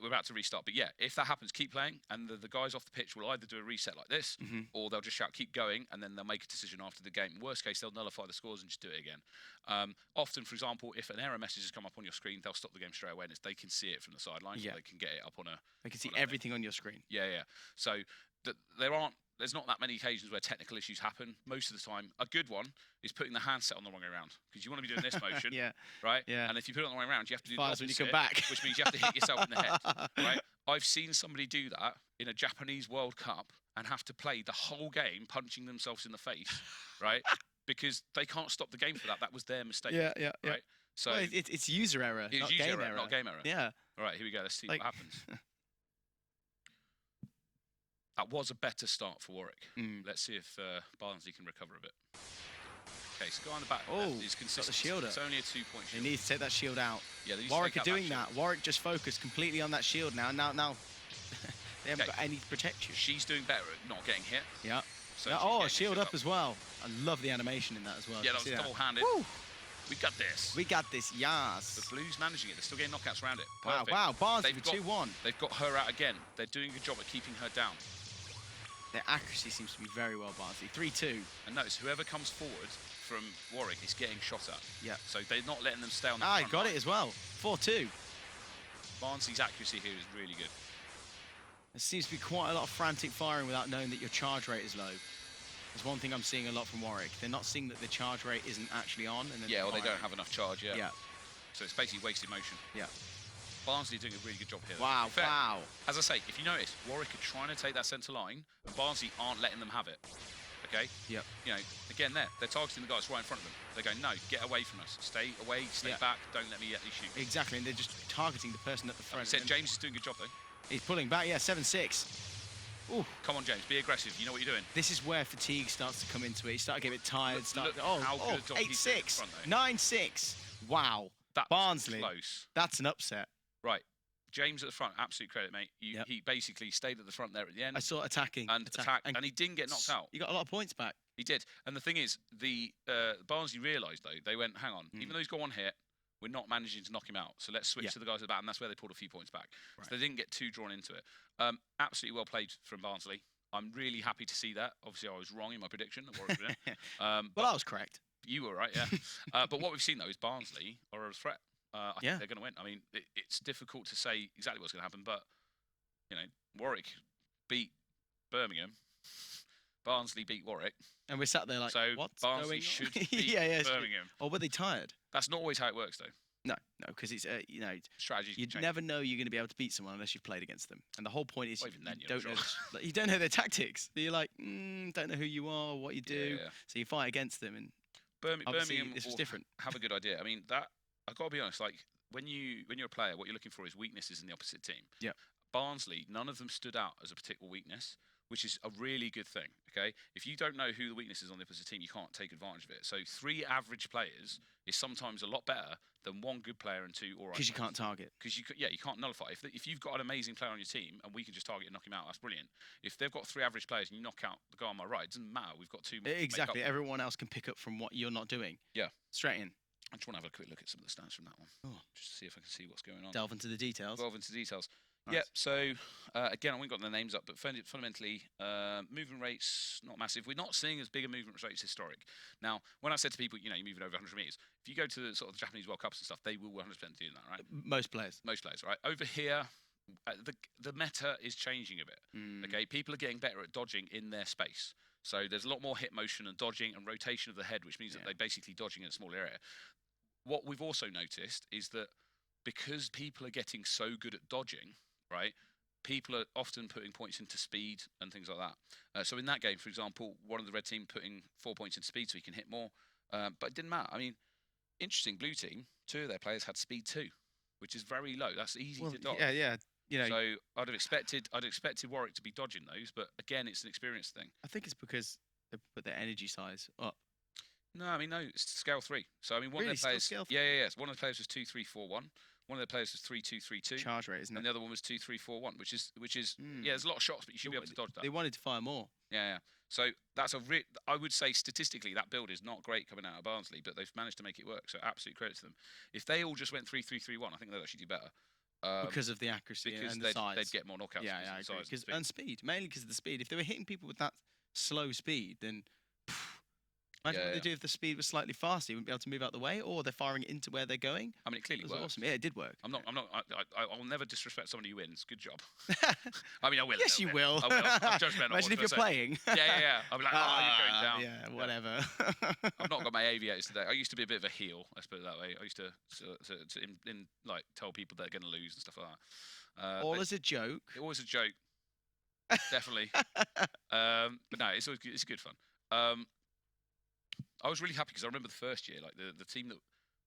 we're about to restart. But yeah, if that happens, keep playing, and the guys off the pitch will either do a reset like this, or they'll just shout, "Keep going," and then they'll make a decision after the game. Worst case, they'll nullify the scores and just do it again. Often, for example, if an error message has come up on your screen, they'll stop the game straight away, and they can see it from the sideline, so they can get it up on a. They can see everything on your screen. Yeah. So there's not that many occasions where technical issues happen. Most of the time, a good one is putting the handset on the wrong way around, because you want to be doing this motion, right? Yeah. And if you put it on the wrong way around, you have to do the opposite, when you come back, which means you have to hit yourself in the head, right? I've seen somebody do that in a Japanese World Cup and have to play the whole game punching themselves in the face, right? Because they can't stop the game for that. That was their mistake. Yeah. Right. So well, it's user error, it's not user game error, not game error. Yeah. All right, here we go. Let's see what happens. That was a better start for Warwick. Let's see if Barnsley can recover a bit. Okay, so go on the back. He's consistent. Got the shield up. It's only a 2-point shield. He needs to take that shield out. Yeah, Warwick are doing that. Warwick just focused completely on that shield now. Now they haven't got any protection. She's doing better at not getting hit. Yeah. So shield up as well. I love the animation in that as well. Yeah, that was double-handed. We got this. We got this, yes. The Blues managing it. They're still getting knockouts around it. Perfect. Wow. Barnsley with 2-1. They've got her out again. They're doing a good job at keeping her down. Their accuracy seems to be very well, Barnsley. 3-2. And notice, whoever comes forward from Warwick is getting shot at. Yeah. So they're not letting them stay on the front got line. it as well. 4-2. Barnsley's accuracy here is really good. There seems to be quite a lot of frantic firing without knowing that your charge rate is low. That's one thing I'm seeing a lot from Warwick. They're not seeing that the charge rate isn't actually on. And or they don't have enough charge yet. Yeah. So it's basically wasted motion. Yeah. Barnsley doing a really good job here. Wow, fact, wow. As I say, if you notice, Warwick are trying to take that centre line, and Barnsley aren't letting them have it. Okay? Yep. You know, again, they're targeting the guys right in front of them. They're going, no, get away from us. Stay away, stay back, don't let me get these shoot. Exactly, and they're just targeting the person at the front. James is doing a good job, though. He's pulling back, 7-6. Ooh. Come on, James, be aggressive. You know what you're doing. This is where fatigue starts to come into it. You start getting a bit tired. Look how good 8-6. 9-6. Wow. That's Barnsley. Close. That's an upset. Right. James at the front, absolute credit, mate. He basically stayed at the front there at the end. I saw attacking. And he didn't get knocked out. You got a lot of points back. He did. And the thing is, the Barnsley realised, though, they went, hang on, even though he's got one hit, we're not managing to knock him out. So let's switch to the guys at the back, and that's where they pulled a few points back. Right. So they didn't get too drawn into it. Absolutely well played from Barnsley. I'm really happy to see that. Obviously, I was wrong in my prediction. Well, I was correct. You were right, yeah. But what we've seen, though, is Barnsley are a threat. I think they're going to win. I mean, it's difficult to say exactly what's going to happen, but, you know, Warwick beat Birmingham. Barnsley beat Warwick. And we're sat there like, so what's Barnsley going on? should beat Birmingham. Or were they tired? That's not always how it works, though. No, because it's, you know, strategies. You never know you're going to be able to beat someone unless you've played against them. And the whole point is you don't know their tactics. You're like, don't know who you are, or what you do. Yeah. So you fight against them. And Birmingham this was different. Have a good idea. I mean, that I've got to be honest. Like when you're a player, what you're looking for is weaknesses in the opposite team. Yeah. Barnsley, none of them stood out as a particular weakness, which is a really good thing. Okay, if you don't know who the weakness is on the opposite team, you can't take advantage of it. So 3 average players is sometimes a lot better than 1 good player and 2 all right. Because you can't target. Because you can't nullify. If you've got an amazing player on your team and we can just target and knock him out, that's brilliant. If they've got 3 average players and you knock out the guy on my right, it doesn't matter. We've got 2 more. Exactly. Everyone else can pick up from what you're not doing. Yeah. Straight in. I just want to have a quick look at some of the stats from that one, just to see if I can see what's going on. Delve into the details. Nice. Yeah, so again, I haven't got the names up, but fundamentally, movement rates, not massive. We're not seeing as big a movement rates historic. Now, when I said to people, you know, you're moving over 100 metres, if you go to the sort of the Japanese World Cups and stuff, they will 100% do that, right? Most players, right? Over here, the meta is changing a bit, okay? People are getting better at dodging in their space. So there's a lot more hit motion and dodging and rotation of the head, which means that they're basically dodging in a small area. What we've also noticed is that because people are getting so good at dodging, right, people are often putting points into speed and things like that. So in that game, for example, one of the red team putting 4 points into speed so he can hit more, but it didn't matter. I mean, interesting, blue team, 2 of their players had speed 2, which is very low. That's easy to dodge. Yeah. You know, so I'd expected Warwick to be dodging those, but again, it's an experience thing. I think it's because they put their energy size up. No, I mean, no, it's scale 3. So I mean, one of the players, one of the players was 2-3-4-1. One of the players was 3-2-3-2. Charge rate, isn't it? And the other one was 2-3-4-1, which is there's a lot of shots, but you should be able to dodge that. They wanted to fire more. Yeah. So that's I would say statistically that build is not great coming out of Barnsley, but they've managed to make it work. So absolute credit to them. If they all just went 3-3-3-1, I think they'd actually do better. Because of the accuracy and the size. They'd get more knockouts. Yeah, I agree. And speed, mainly because of the speed. If they were hitting people with that slow speed, then imagine what they do if the speed was slightly faster. You wouldn't be able to move out the way, or they're firing into where they're going. I mean, it clearly worked. Awesome. Yeah, it did work. I'll never disrespect somebody who wins. Good job. I mean, I will. Yes, you will. I will. I'm judgmental. Imagine if you're playing. Yeah. I'll be like, you're going down. Yeah, whatever. I've not got my aviators today. I used to be a bit of a heel. Let's put it that way. I used to tell people they're going to lose and stuff like that. All as a joke. Always a joke. Definitely. But no, it's good fun. I was really happy because I remember the first year, like the team that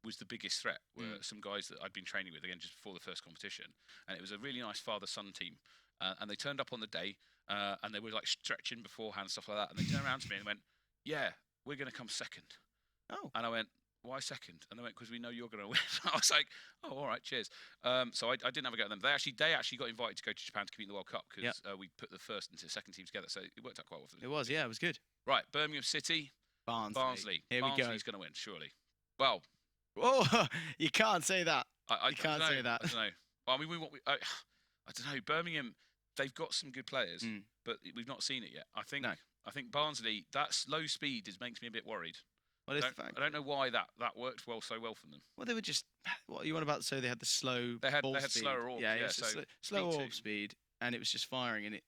was the biggest threat were some guys that I'd been training with, again, just before the first competition. And it was a really nice father-son team. And they turned up on the day, and they were like stretching beforehand, stuff like that. And they turned around to me and went, yeah, we're going to come second. Oh. And I went, why second? And they went, because we know you're going to win. I was like, oh, all right, cheers. So I didn't have a go at them. They actually got invited to go to Japan to compete in the World Cup because we put the first and the second team together. So it worked out quite well for them. It was, yeah, it was good. Right, Birmingham City. Barnsley. Here we go. Barnsley's going to win, surely. Well. Oh, you can't say that. You can't say that. I don't know. Well, I mean, I don't know. Birmingham, they've got some good players, but we've not seen it yet. I think Barnsley, that slow speed makes me a bit worried. Well, I don't know why that worked so well for them. Well, they were just. What you want about? So they had the slow. They had speed. slower orb. Yeah, so slow orb speed, and it was just firing, and it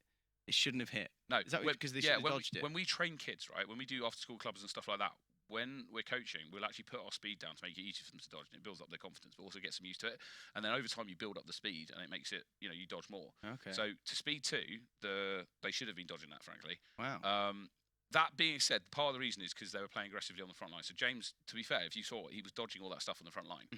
shouldn't have hit. No, is that because they should have dodged it? When we train kids, right? When we do after-school clubs and stuff like that, when we're coaching, we'll actually put our speed down to make it easier for them to dodge, and it builds up their confidence, but also gets them used to it. And then over time, you build up the speed, and it makes it, you dodge more. Okay. So to speed 2, they should have been dodging that, frankly. Wow. That being said, part of the reason is because they were playing aggressively on the front line. So James, to be fair, if you saw it, he was dodging all that stuff on the front line.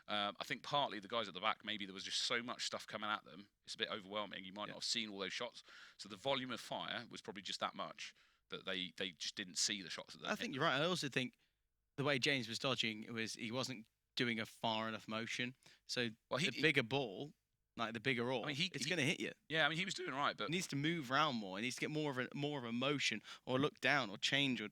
I think partly the guys at the back, maybe there was just so much stuff coming at them. It's a bit overwhelming. You might not have seen all those shots. So the volume of fire was probably just that much that they just didn't see the shots. I think you're right. I also think the way James was dodging he wasn't doing a far enough motion. So the bigger ball, like the bigger orb, it's going to hit you. Yeah, I mean, he was doing right, but he needs to move around more. He needs to get more of a motion, or look down, or change, or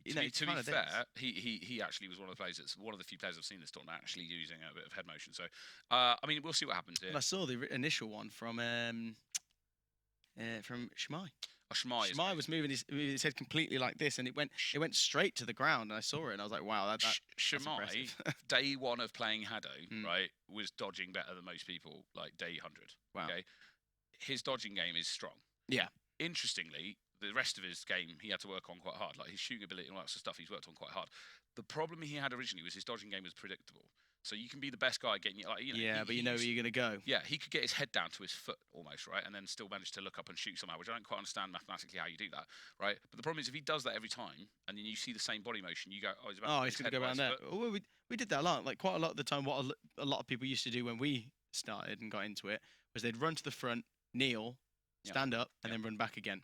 you know, to be kind of fair, he actually was one of the players that's one of the few players I've seen this tournament actually using a bit of head motion. So, I mean, we'll see what happens here. And I saw the initial one from Shmai. Oh, Shmai Shmai was moving his head completely like this, and it went straight to the ground. And I saw it, and I was like, wow, that's Shmai, impressive. day one of playing Hado, right, was dodging better than most people, like day 100. Wow. Okay, his dodging game is strong. Yeah. Interestingly, the rest of his game he had to work on quite hard. Like his shooting ability and all that sort of stuff, he's worked on quite hard. The problem he had originally was his dodging game was predictable. So you can be the best guy getting, like, you know, yeah, but you know where you're going to go. Yeah, he could get his head down to his foot almost, right, and then still manage to look up and shoot somehow, which I don't quite understand mathematically how you do that, right? But the problem is if he does that every time, and then you see the same body motion, you go, oh, he's going to go around there. Well, we did that a lot. Like quite a lot of the time, what a lot of people used to do when we started and got into it was they'd run to the front, kneel, stand up, and then run back again.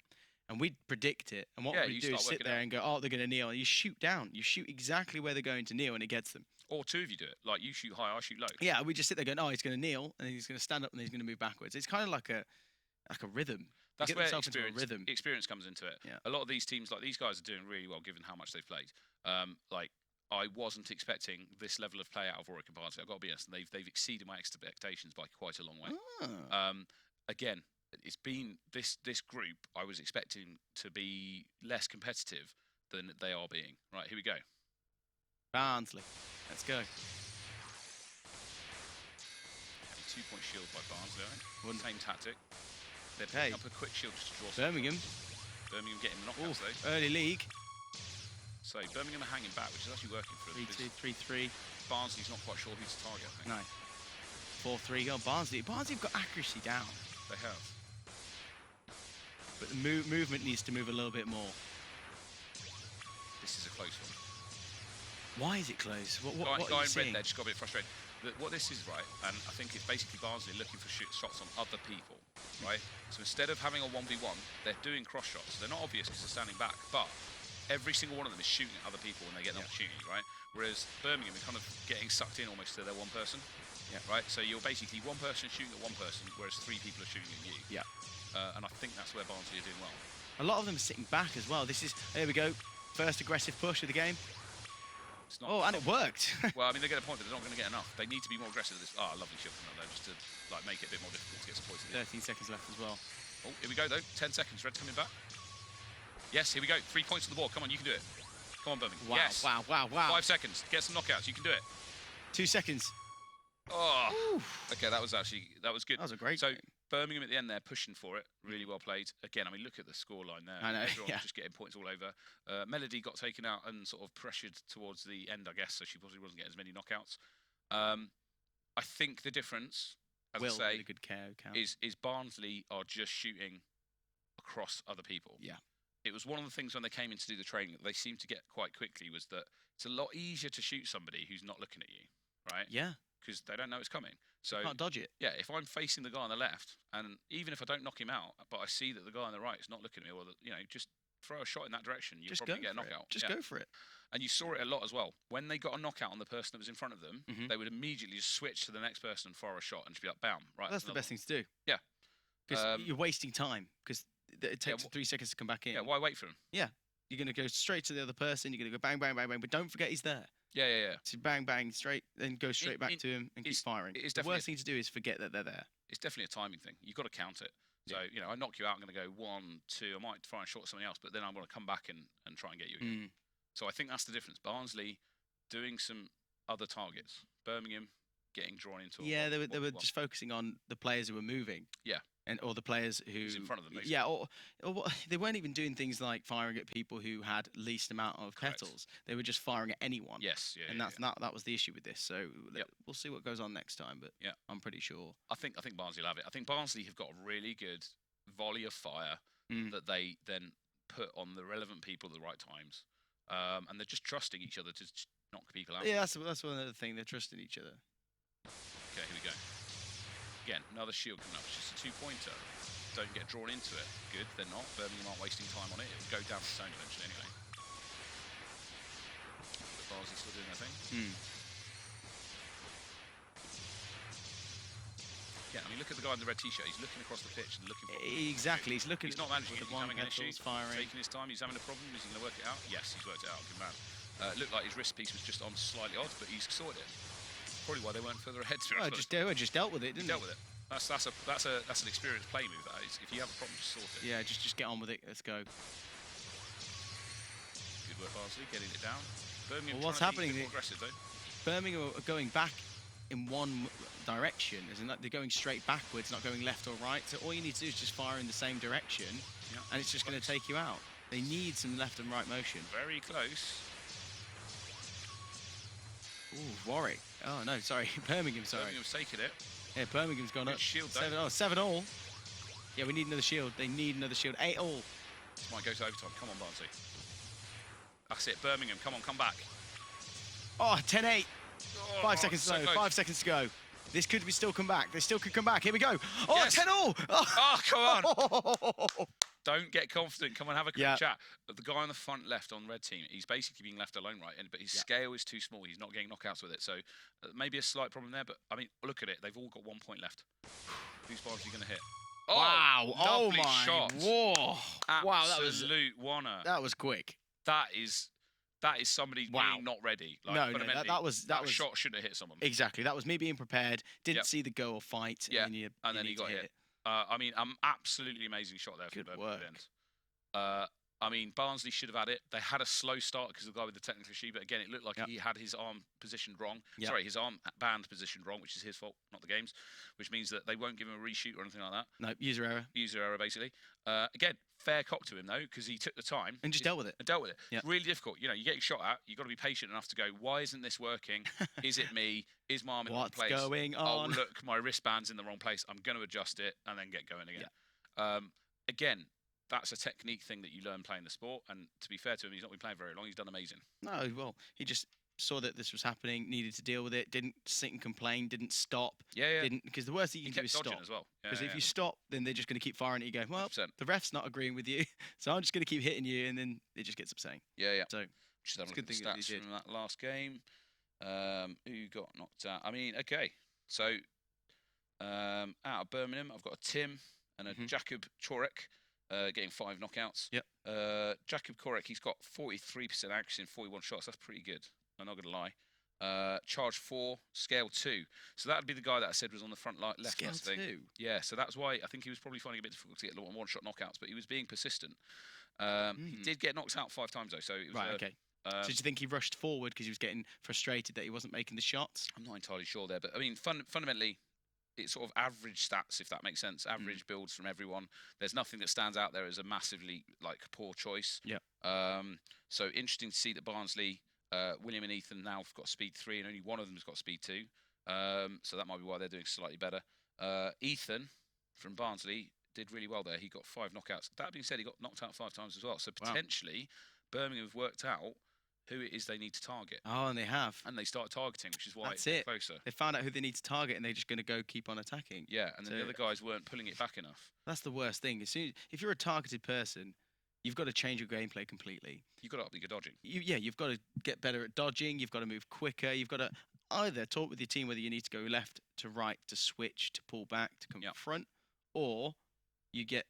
And we'd predict it. And what we'd do is sit there and go, oh, they're going to kneel. And you shoot down. You shoot exactly where they're going to kneel, and it gets them. Or two of you do it. Like you shoot high, I shoot low. Yeah, we just sit there going, oh, he's going to kneel, and he's going to stand up, and he's going to move backwards. It's kind of like a rhythm. That's where experience comes into it. Yeah. A lot of these teams, like these guys, are doing really well given how much they've played. Like I wasn't expecting this level of play out of Warwick and Barnsley. I've got to be honest, and they've exceeded my expectations by quite a long way. Oh. Again, it's been this group I was expecting to be less competitive than they are being. Right, here we go. Barnsley. Let's go. 2-point shield by Barnsley, I think. Same tactic. They're picking up a quick shield just to draw some Birmingham. Birmingham getting knockouts though. Early league. So Birmingham are hanging back, which is actually working for them. 3-2, 3-3. Barnsley's not quite sure who to target, I think. No. 4-3. Oh, Barnsley. Barnsley have got accuracy down. They have. But the movement needs to move a little bit more. This is a close one. Why is it close? What guy are you in seeing? red there just got a bit frustrated. What this is, right, and I think it's basically Barnsley looking for shots on other people, right? So instead of having a 1v1, they're doing cross shots. They're not obvious because they're standing back, but every single one of them is shooting at other people when they get an opportunity, right? Whereas Birmingham are kind of getting sucked in almost to their one person, right? So you're basically one person shooting at one person, whereas three people are shooting at you. Yeah. And I think that's where Barnsley are doing well. A lot of them are sitting back as well. There we go. First aggressive push of the game. It's not, and it worked. Well, I mean, they get a point, but they're not going to get enough. They need to be more aggressive at this. Oh, lovely shield from that, though, just to like make it a bit more difficult to get some points. 13 seconds left as well. Oh, here we go, though. 10 seconds. Red's coming back. Yes, here we go. 3 points on the board. Come on, you can do it. Come on, Birmingham. Wow, yes. wow. 5 seconds. Get some knockouts. You can do it. 2 seconds. Oh. Okay, that was good. That was a great So game. Birmingham at the end there pushing for it. Really well played. Again, I mean, look at the scoreline there. I know, Everyone was just getting points all over. Melody got taken out and sort of pressured towards the end, I guess, so she probably wasn't getting as many knockouts. I think the difference, as I say, really good count. is Barnsley are just shooting across other people. Yeah. It was one of the things when they came in to do the training that they seemed to get quite quickly was that it's a lot easier to shoot somebody who's not looking at you, right? Yeah. Because they don't know it's coming. So can't dodge it. Yeah, if I'm facing the guy on the left, and even if I don't knock him out, but I see that the guy on the right is not looking at me, or just throw a shot in that direction, you'll probably get a knockout. Just go for it. And you saw it a lot as well. When they got a knockout on the person that was in front of them, they would immediately just switch to the next person and fire a shot and just be like, bam, right. That's the best thing to do. Yeah. Because you're wasting time, because it takes 3 seconds to come back in. Yeah, why wait for him? Yeah. You're going to go straight to the other person, you're going to go bang, bang, bang, bang, but don't forget he's there. Yeah. So bang, bang, straight, then go straight back to him and keep firing. The worst thing to do is forget that they're there. It's definitely a timing thing. You've got to count it. So, I knock you out, I'm going to go 1, 2, I might try and shot something else, but then I'm going to come back and try and get you again. So I think that's the difference. Barnsley doing some other targets. Birmingham getting drawn into they were just focusing on the players who were moving. Yeah. Or the players who in front of them, basically. Yeah, or they weren't even doing things like firing at people who had least amount of petals. They were just firing at anyone. Yes, and that was the issue with this. So we'll see what goes on next time, but I'm pretty sure. I think Barnsley will have it. I think Barnsley have got a really good volley of fire that they then put on the relevant people at the right times, and they're just trusting each other to knock people out. Yeah, that's one other thing. They're trusting each other. Okay, here we go. Again, another shield coming up. It's just a 2-pointer. Don't get drawn into it. Good, they're not. Birmingham aren't wasting time on it. It'll go down to zone eventually anyway. But Barnsley still doing their thing. again, I mean, look at the guy in the red t-shirt. He's looking across the pitch and looking for Exactly. He's looking. He's not managing with it. the He's one having an issue. petals firing. Taking his time. He's having a problem. Is he going to work it out? Yes, he's worked it out. Good man. Looked like his wrist piece was just on slightly odd, but he's sorted it. Probably why they weren't further ahead. Well, just dealt with it, didn't Dealt with it. That's an experienced play move. That is. If you have a problem, just sort it. Yeah, just get on with it. Let's go. Good work, Barnsley, getting it down. Birmingham. Well, what's happening? More aggressive though. Birmingham are going back in one direction, as in that they're going straight backwards, not going left or right. So all you need to do is just fire in the same direction, and it's just going to take you out. They need some left and right motion. Very close. Ooh, Warwick. Oh no, sorry, Birmingham. Sorry. Birmingham's taking it. Yeah, Birmingham's gone Good up. shield, 7 all. Yeah, we need another shield. They need another shield. 8 all. This might go to overtime. Come on, Barnsley. That's it. Birmingham, come on, come back. Oh, 10-8. Oh, 5 seconds to so go. close. 5 seconds to go. This could be still come back. They still could come back. Here we go. Oh, Yes. 10 all. Oh, come on. Don't get confident. Come on, have a quick Yeah. chat. The guy on the front left on red team, he's basically being left alone, right? But his scale is too small. He's not getting knockouts with it. So maybe a slight problem there. But I mean, look at it. They've all got 1 point left. Who's Barnsley going to hit? Oh, Wow. Oh lovely my. shot. Whoa. Wow, Absolute wanna. that was quick. That is somebody Wow. being not ready. Like, No, no, fundamentally, that was shot shouldn't have hit someone. exactly. That was me being prepared. Didn't Yep. see the go or fight. Yeah, And then, and then he need to got hit hit. it. I mean, absolutely amazing shot there from Good Birmingham. work. I mean, Barnsley should have had it. They had a slow start because of the guy with the technical issue, but again, it looked like Yep. he had his arm positioned wrong. Yep. Sorry, his arm band positioned wrong, which is his fault, not the game's, which means that they won't give him a reshoot or anything like that. No, user error. User error, basically. Again, fair cop to him, though, because he took the time. And just dealt with it. And dealt with it. Yep. Really difficult. You know, you get shot at, you've got to be patient enough to go, why isn't this working? Is it me? Is my arm in the wrong What's place? going on? Oh, look, my wristband's in the wrong place. I'm going to adjust it and then get going again. Again, that's a technique thing that you learn playing the sport. And to be fair to him, he's not been playing very long. He's done amazing. No, well, he just saw that this was happening, needed to deal with it, didn't sit and complain, didn't stop. Yeah. Didn't, because the worst thing you He can do is kept dodging stop. as well. Because if you stop, then they're just going to keep firing at you. Go, well, 100%. the ref's not agreeing with you, so I'm just going to keep hitting you, and then it just gets upsetting. Yeah. So Just have a it's a look good at the thing that he stats did. from that last game. Who got knocked out? I mean, okay. So, out of Birmingham, I've got a Tim and a Jakub Chorek getting 5 knockouts. Yep. Jakub Chorek, he's got 43% accuracy in 41 shots. That's pretty good. I'm not going to lie. Charge 4, scale 2. So that would be the guy that I said was on the front left. Scale last thing. 2. Yeah, so that's why I think he was probably finding it a bit difficult to get one-shot knockouts, but he was being persistent. He did get knocked out 5 times, though. So it was, Right, okay. So do you think he rushed forward because he was getting frustrated that he wasn't making the shots? I'm not entirely sure there, but I mean, fundamentally, it's sort of average stats, if that makes sense. Average builds from everyone. There's nothing that stands out there as a massively poor choice. Yeah. So interesting to see that Barnsley, William and Ethan now have got speed 3, and only one of them has got speed 2. So that might be why they're doing slightly better. Ethan from Barnsley did really well there. He got 5 knockouts. That being said, he got knocked out 5 times as well. So potentially, Birmingham have worked out who it is they need to target. Oh, and they have. And they start targeting, which is why That's it's it. closer. They found out who they need to target, and they're just going to go keep on attacking. Yeah, and then So- the other guys weren't pulling it back enough. That's the worst thing. If you're a targeted person, you've got to change your gameplay completely. You've got to up your dodging. You've got to get better at dodging. You've got to move quicker. You've got to either talk with your team whether you need to go left to right, to switch, to pull back, to confront, or you get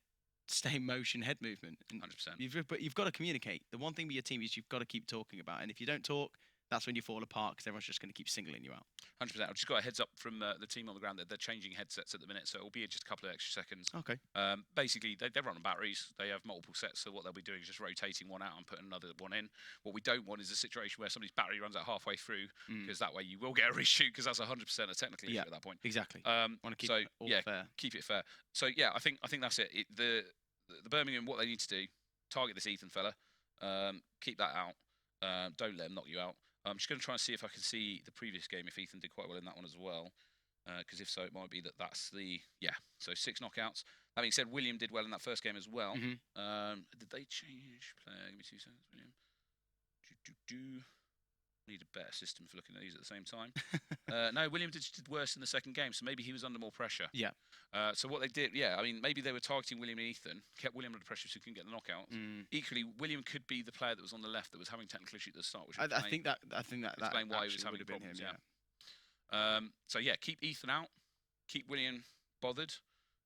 stay motion head movement. And 100%. But you've got to communicate. The one thing with your team is you've got to keep talking about it. And if you don't talk, that's when you fall apart because everyone's just going to keep singling you out. 100%. I've just got a heads up from the team on the ground that they're changing headsets at the minute, so it'll be just a couple of extra seconds. Okay. Basically, they run on batteries. They have multiple sets, so what they'll be doing is just rotating one out and putting another one in. What we don't want is a situation where somebody's battery runs out halfway through, because that way you will get a reshoot, because that's 100% a technical issue at that point. Exactly. Want to keep it all fair. Keep it fair. So yeah, I think that's it. The Birmingham, what they need to do, target this Ethan fella, keep that out. Don't let him knock you out. I'm just going to try and see if I can see the previous game, if Ethan did quite well in that one as well. Because if so, it might be that's the... Yeah, so 6 knockouts. That being said, William did well in that first game as well. Did they change player? Give me 2 seconds, William. Need a better system for looking at these at the same time. No, William did worse in the second game, so maybe he was under more pressure. Yeah. So what they did, I mean, maybe they were targeting William and Ethan, kept William under pressure so he couldn't get the knockout. Equally, William could be the player that was on the left that was having technical issues at the start, which I think that explain why he was having problems. So yeah, keep Ethan out, keep William bothered,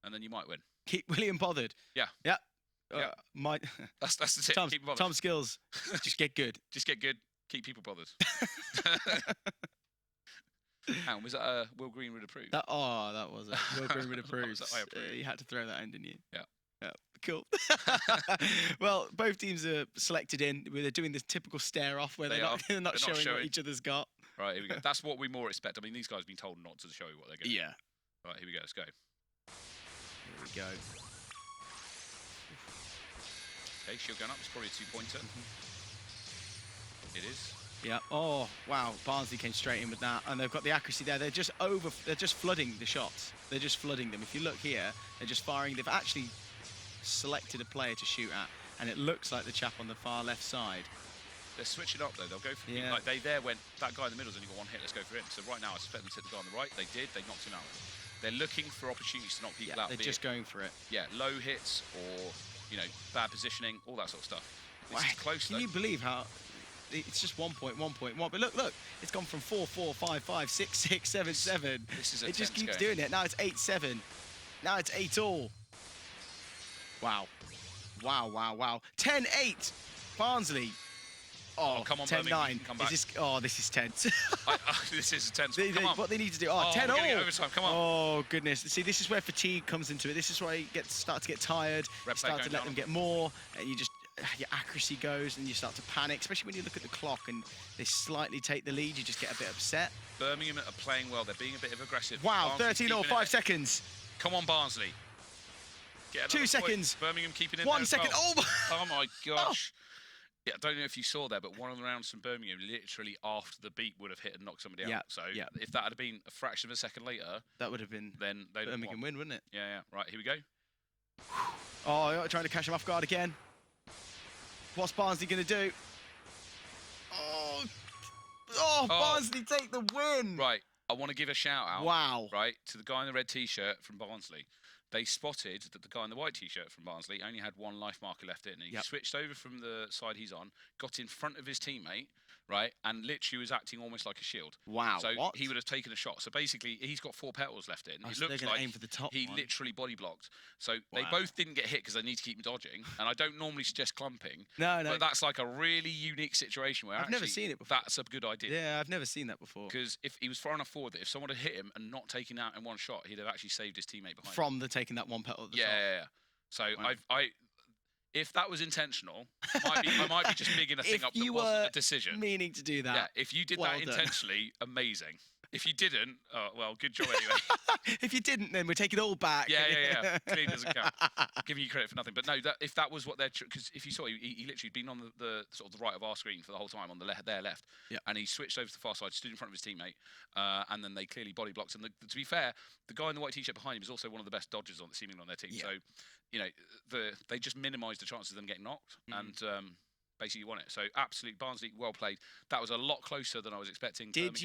and then you might win. Keep William bothered. Yeah. Yeah. Yeah. That's the tip. Tom, Keep bothered. Tom Skills. Just get good. Just get good. Keep people bothered. And was that Will Greenwood approved? That was it. Will Greenwood approved. I approved. You had to throw that in, didn't you? Yeah. Yeah. Cool. Well, both teams are selected in. They're doing this typical stare off where they're not showing what each other's got. Right, here we go. That's what we more expect. I mean, these guys have been told not to show you what they're getting. Yeah. Right, here we go. Let's go. Here we go. Okay, shield going up. It's probably a 2-pointer. It is. Yeah. Oh, wow. Barnsley came straight in with that, and they've got the accuracy there. They're just flooding the shots. They're just flooding them. If you look here, they're just firing. They've actually selected a player to shoot at, and it looks like the chap on the far left side. They're switching up though. They'll go for Yeah. like they went. That guy in the middle's only got one hit. Let's go for him. So right now, I expect them to hit the guy on the right. They did. They knocked him out. They're looking for opportunities to knock people out. They're just going for it. Yeah, low hits or bad positioning, all that sort of stuff. This Wow. is close. Can you believe how? It's just 1.1.1. But look, it's gone from 4, 4, 5, 5, 6, 6, 7, 7. This is a it just keeps going. doing it. Now it's 8-7. Now it's 8-all. Wow. Wow, wow, wow. 10-8. Barnsley. Oh, come on, 10-9. come back. This is tense. This is a tense one. Come on. What they need to do. 10-all. We're getting overtime. Come on. Oh, goodness. See, this is where fatigue comes into it. This is where you start to get tired. Rep Start going to let down. them get more. And your accuracy goes and you start to panic, especially when you look at the clock and they slightly take the lead. You just get a bit upset. Birmingham are playing well. They're being a bit of aggressive. Wow, Barnsley 13-all, keeping 5 it. seconds. Come on, Barnsley. Get 2 another seconds. point. Birmingham keeping it 1 second. Well. Oh, Oh my gosh. Yeah, I don't know if you saw there, but one of the rounds from Birmingham, literally after the beat, would have hit and knocked somebody out. So if that had been a fraction of a second later, that would have been then they'd have Birmingham win, wouldn't it? Yeah. Right, here we go. Oh, trying to catch him off guard again. What's Barnsley going to do? Oh, Barnsley take the win. Right, I want to give a shout out. Wow. Right, to the guy in the red t-shirt from Barnsley. They spotted that the guy in the white t-shirt from Barnsley only had one life marker left in. And he switched over from the side he's on, got in front of his teammate, right, and literally was acting almost like a shield. Wow. So what? he would have taken a shot. So basically, he's got 4 petals left in. It so looks they're gonna like aim for the top he one. literally body blocked. So they both didn't get hit because they need to keep dodging. And I don't normally suggest clumping. No. But that's like a really unique situation where I've never seen it before. That's a good idea. Yeah, I've never seen that before. Because if he was far enough forward that if someone had hit him and not taken out in one shot, he'd have actually saved his teammate behind him. From taking that one petal at the top. Yeah. So if that was intentional, I might be just bigging a thing up that wasn't a decision. Meaning to do that. Yeah, if you did that intentionally, amazing. If you didn't, well, good job anyway. If you didn't, then we take it all back. Yeah. Clean doesn't count. Giving you credit for nothing. But no, if that was what they're... Because if you saw, he literally been on the sort of the right of our screen for the whole time, on their left. Yeah. And he switched over to the far side, stood in front of his teammate, and then they clearly body blocked. And to be fair, the guy in the white t-shirt behind him is also one of the best dodgers seemingly on their team. Yeah. So, they just minimised the chances of them getting knocked. And... basically won it. So absolute Barnsley, well played. That was a lot closer than I was expecting. Good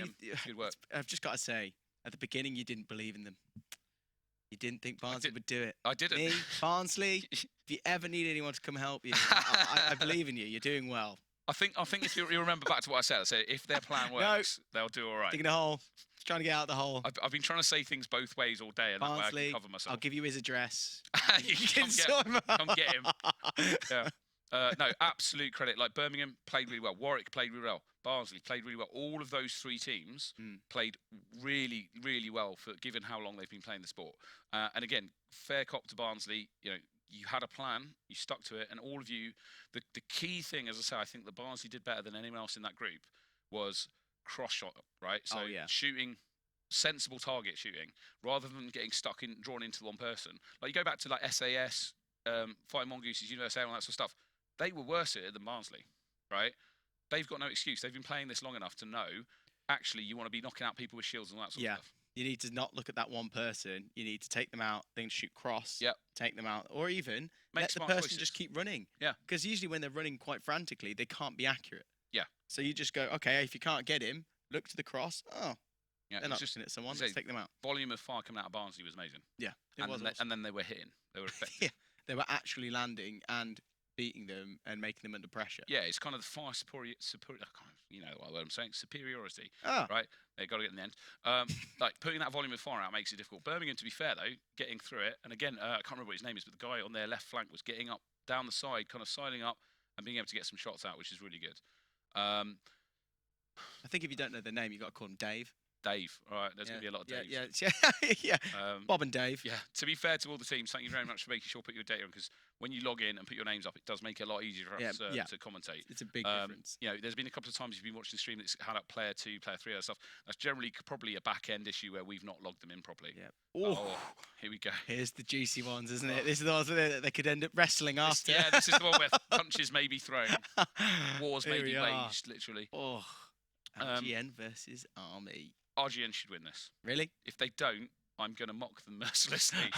work. I've just got to say, at the beginning, you didn't believe in them. You didn't think Barnsley would do it. I didn't. Me, Barnsley, if you ever need anyone to come help you, I believe in you. You're doing well. I think if you remember back to what I said if their plan works, they'll do all right. Digging a hole. Just trying to get out of the hole. I've been trying to say things both ways all day, and Barnsley, that way I can cover myself. I'll give you his address. You can come get him. Yeah. No, absolute credit. Like Birmingham played really well. Warwick played really well. Barnsley played really well. All of those 3 teams played really, really well for given how long they've been playing the sport. And again, fair cop to Barnsley. You had a plan, you stuck to it, and all of you. The key thing, as I say, I think that Barnsley did better than anyone else in that group was cross shot. Right. So shooting. Sensible target shooting rather than getting drawn into one person. Like you go back to like SAS, Fighting Mongooses, USA, all that sort of stuff. They were worse at it than Barnsley, right? They've got no excuse. They've been playing this long enough to know, actually, you want to be knocking out people with shields and all that sort of stuff. You need to not look at that one person. You need to take them out, then shoot cross, take them out, or even let the person just keep running. Yeah. Because usually when they're running quite frantically, they can't be accurate. Yeah. So you just go, okay, if you can't get him, look to the cross. Oh, yeah, they're not just at someone. Let's take them out. Volume of fire coming out of Barnsley was amazing. Yeah, and then they were hitting. They were effective. Yeah, they were actually landing, and beating them and making them under pressure. Yeah, it's kind of the far superior, you know what I'm saying, superiority, Ah, right? They got to get in the end. Like putting that volume of fire out makes it difficult. Birmingham, to be fair though, getting through it, and again, I can't remember what his name is, but the guy on their left flank was getting up down the side, kind of sidling up and being able to get some shots out, which is really good. I think if you don't know their name, you got to call them Dave. Dave, all right, there's going to be a lot of Daves. Yeah. Bob and Dave. Yeah, to be fair to all the teams, thank you very much for making sure put your data on, because when you log in and put your names up, it does make it a lot easier for us to commentate. It's a big difference. You know, there's been a couple of times you've been watching the stream that's had up player 2, player 3, other stuff. That's generally probably a back end issue where we've not logged them in properly. Yeah. Oh, here we go. Here's the juicy ones, isn't it? This is the ones that they could end up wrestling after. Yeah, this is the one where punches may be thrown, wars may be waged, literally. Oh, RGN versus Army. RGN should win this. Really? If they don't, I'm going to mock them mercilessly.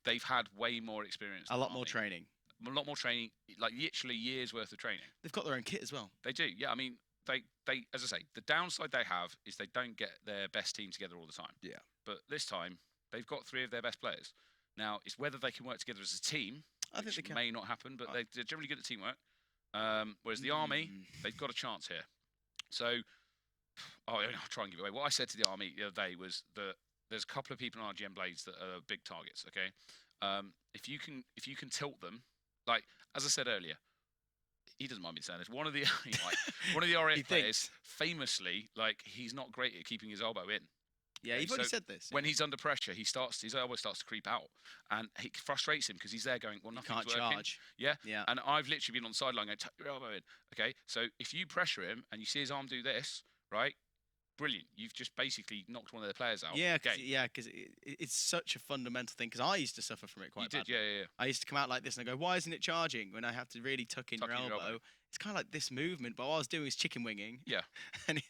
They've had way more experience. A lot more training. A lot more training, like literally years worth of training. They've got their own kit as well. They do, yeah. I mean, they, as I say, the downside they have is they don't get their best team together all the time. Yeah. But this time, they've got 3 of their best players. Now, it's whether they can work together as a team, which may not happen, but they're generally good at teamwork. Whereas the Army, they've got a chance here. So, I'll try and give it away. What I said to the Army the other day was that there's a couple of people on RGM Blades that are big targets. Okay, if you can tilt them, like as I said earlier, he doesn't mind me saying this. One of the RF players famously, like, he's not great at keeping his elbow in. Yeah, you've already said this. When he's under pressure, his elbow starts to creep out, and it frustrates him because he's there going, well, nothing's working. Can't charge. Yeah. And I've literally been on the sideline going, tuck your elbow in. Okay, so if you pressure him and you see his arm do this, right? Brilliant. You've just basically knocked one of their players out. Yeah, because it's such a fundamental thing. Because I used to suffer from it quite badly. Yeah. I used to come out like this and I go, why isn't it charging? When I have to really tuck in your elbow. It's kind of like this movement, but what I was doing was chicken winging. Yeah. And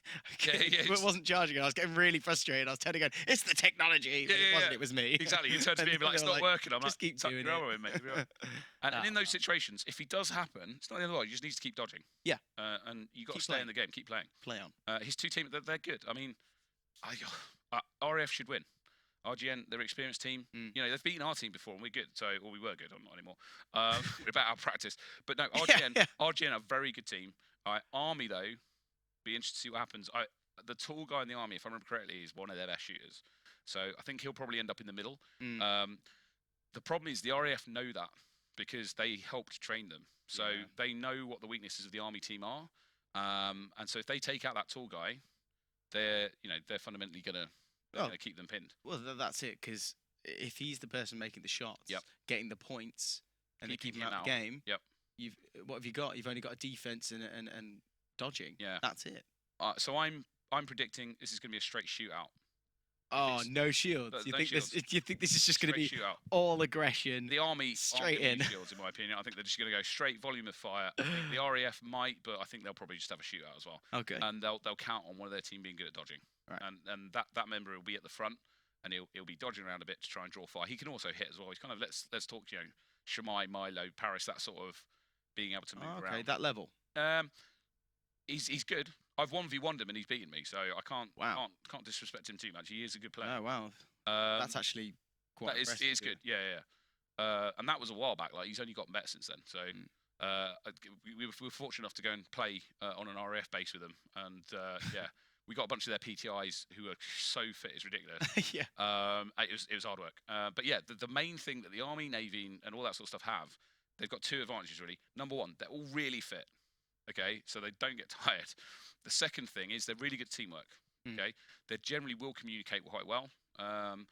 it wasn't charging. And I was getting really frustrated. I was turning going, it's the technology. But it wasn't. It was me. Exactly. You turned to me and be like, it's not working. I'm just keep doing it. Mate. And in those situations, if he does happen, it's not the other way. You just need to keep dodging. Yeah. And you got to stay in the game. Keep playing. Play on. His 2 teams, they're good. I mean, RF should win. RGN, their experienced team. You know, they've beaten our team before, and we're good. So, or we were good. I'm not anymore. We're about our practice. But no, RGN are a very good team. Army though, be interested to see what happens. The tall guy in the Army, if I remember correctly, is one of their best shooters. So I think he'll probably end up in the middle. The problem is the RAF know that because they helped train them. So they know what the weaknesses of the Army team are. And so if they take out that tall guy, they're fundamentally going to keep them pinned. Well, that's it. Because if he's the person making the shots, getting the points, and they keep him out of the game, what have you got? You've only got a defense and dodging. Yeah, that's it. So I'm predicting this is going to be a straight shootout. Oh, no shields. You think this is just going to be all aggression? The Army straight in. Shields, in my opinion. I think they're just going to go straight volume of fire. I think the RAF might, but I think they'll probably just have a shootout as well. Okay. And they'll count on one of their team being good at dodging. Right. And that member will be at the front, and he'll be dodging around a bit to try and draw fire. He can also hit as well. He's kind of let's talk, Shamai, Milo, Paris, that sort of being able to move around. Okay, that level. He's good. I've 1v1'd him and he's beaten me, so I can't disrespect him too much. He is a good player. Oh wow, that's actually quite impressive. It is good. Yeah. And that was a while back. Like, he's only gotten better since then. So we were fortunate enough to go and play on an RAF base with them, and we got a bunch of their PTIs who are so fit, it's ridiculous. It was hard work. But yeah, the main thing that the Army, Navy, and all that sort of stuff have, they've got 2 advantages really. Number one, they're all really fit. Okay, so they don't get tired. The second thing is they're really good teamwork. Okay, they generally will communicate quite well. I'm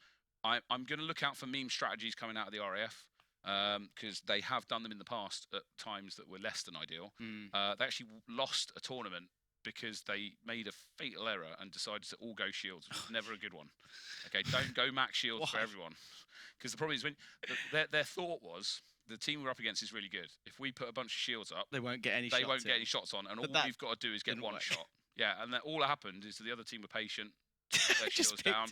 going to look out for meme strategies coming out of the RAF because they have done them in the past at times that were less than ideal. They actually lost a tournament because they made a fatal error and decided to all go shields, which was never a good one. Okay, don't go max shields for everyone, because the problem is when their thought was, the team we're up against is really good. If we put a bunch of shields up, they won't get any shots on, and all we've got to do is get one shot. Yeah, and then all that happened is the other team were patient, their shields down,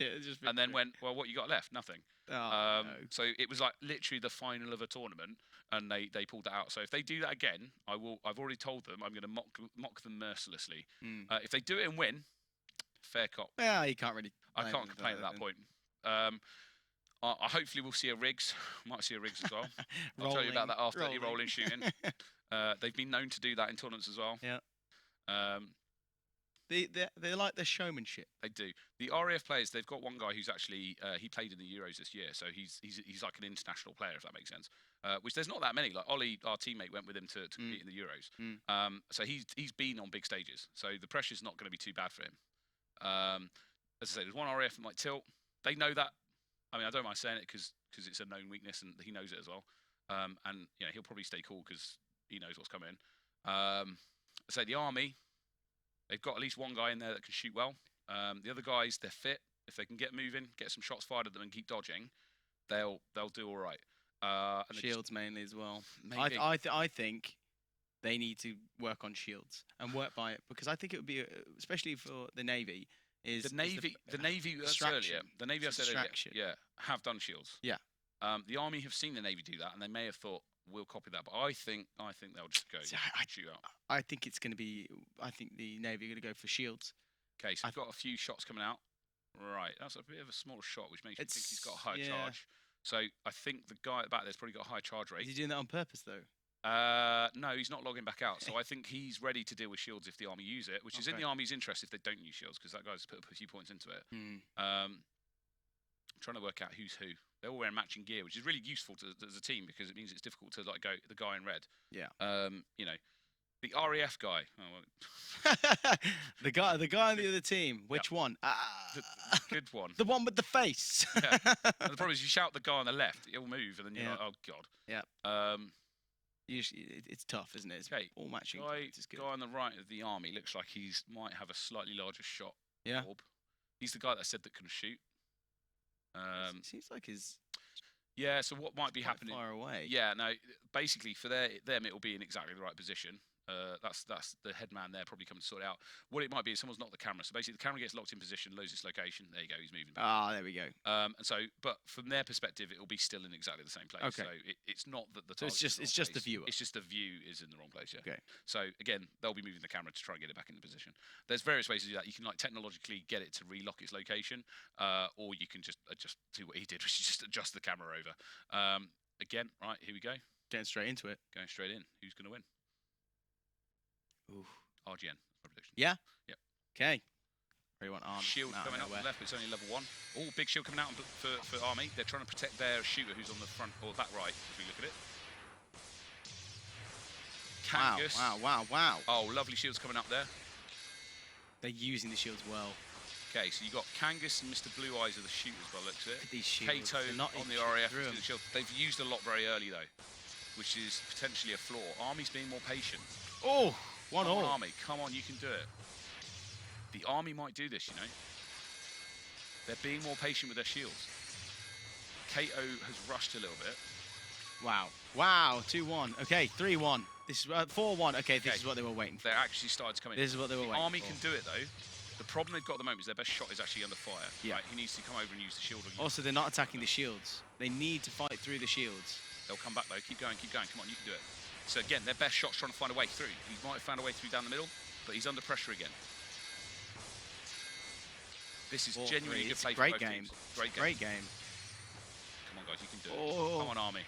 and then went, well, what you got left? Nothing. No. So it was like literally the final of a tournament, and they pulled that out. So if they do that again, I've already told them I'm going to mock them mercilessly. If they do it and win, fair cop. Yeah, you can't really. I can't complain at that point. Hopefully we'll see a Riggs. Might see a Riggs as well. I'll tell you about that after the rolling shooting. They've been known to do that in tournaments as well. Yeah. Um, They like their showmanship. They do. The RAF players, they've got one guy who's actually he played in the Euros this year, so he's like an international player, if that makes sense. Which there's not that many. Like Ollie, our teammate, went with him to compete in the Euros. So he's been on big stages. So the pressure's not going to be too bad for him. As I say, there's one RAF that might tilt. They know that. I mean, I don't mind saying it because it's a known weakness and he knows it as well. And you know, he'll probably stay cool because he knows what's coming. So the Army, they've got at least one guy in there that can shoot well. The other guys, they're fit. If they can get moving, get some shots fired at them, and keep dodging, they'll do all right. And Shields mainly as well. Maybe. I think they need to work on shields and work by it because I think it would be, especially for the Navy, the Navy I said earlier, yeah, have done shields. Yeah. The Army have seen the Navy do that, and they may have thought we'll copy that. But I think they'll just go shoot out. I think it's going to be. I think the Navy are going to go for shields. Okay, so I've got a few shots coming out. Right, that's a bit of a smaller shot, which makes me think he's got a high charge. So I think the guy at the back there's probably got a high charge rate. Is he doing that on purpose though? No, he's not logging back out. So I think he's ready to deal with shields if the Army use it, which is in the Army's interest if they don't use shields, because that guy's put a few points into it. I'm trying to work out who's who. They're all wearing matching gear, which is really useful as a team because it means it's difficult to like go the guy in red. Yeah. You know, the RAF guy. Oh, well. the guy on the other team. Which one? The good one. The one with the face. Yeah. And the problem is you shout the guy on the left, he'll move, and then you're like, oh god. Yeah. Usually it's tough, isn't it? It's all matching. Guy on the right of the Army looks like might have a slightly larger shot. Yeah. Orb. He's the guy that said that can shoot. Seems like his. Yeah. So what might be happening? Far away. Yeah. No. Basically, for them, it will be in exactly the right position. That's the head man there probably coming to sort it out. What it might be is someone's knocked the camera. So basically, the camera gets locked in position, loses its location. There you go, he's moving. Ah, there we go. And so, but from their perspective, it will be still in exactly the same place. Okay. So it's not that the. So it's just the viewer. It's just the view is in the wrong place. Yeah. Okay. So again, they'll be moving the camera to try and get it back into position. There's various ways to do that. You can like technologically get it to relock its location, or you can just do what he did, which is just adjust the camera over. Again, right here we go. Getting straight into it. Going straight in. Who's going to win? Ooh. RGN, my prediction. Yeah? Yep. Okay. Really want Army. Shield coming out on the left, but it's only level 1. Oh, big shield coming out for Army. They're trying to protect their shooter who's on the front, or back right, if we look at it. Kangas. Wow. Oh, lovely shields coming up there. They're using the shields well. Okay, so you've got Kangas and Mr. Blue Eyes are the shooters by the looks of it. Look at these shields. Kato not on the RAF. The shield. They've used a lot very early, though, which is potentially a flaw. Army's being more patient. Oh! Come on, Army, come on, you can do it. The Army might do this, you know. They're being more patient with their shields. Kato has rushed a little bit. Wow, 2-1. Okay, 3-1. This is 4-1. Okay, this is what they were waiting for. They actually started to come in. This is what they were waiting for. The Army can do it, though. The problem they've got at the moment is their best shot is actually under fire. Yeah. Right? He needs to come over and use the shield. Also, they're not attacking the shields. They need to fight through the shields. They'll come back, though. Keep going. Come on, you can do it. So again, their best shot's trying to find a way through. He might have found a way through down the middle, but he's under pressure again. This is genuinely a good play for both teams. Great game. Come on, guys, you can do it. Come on, Army.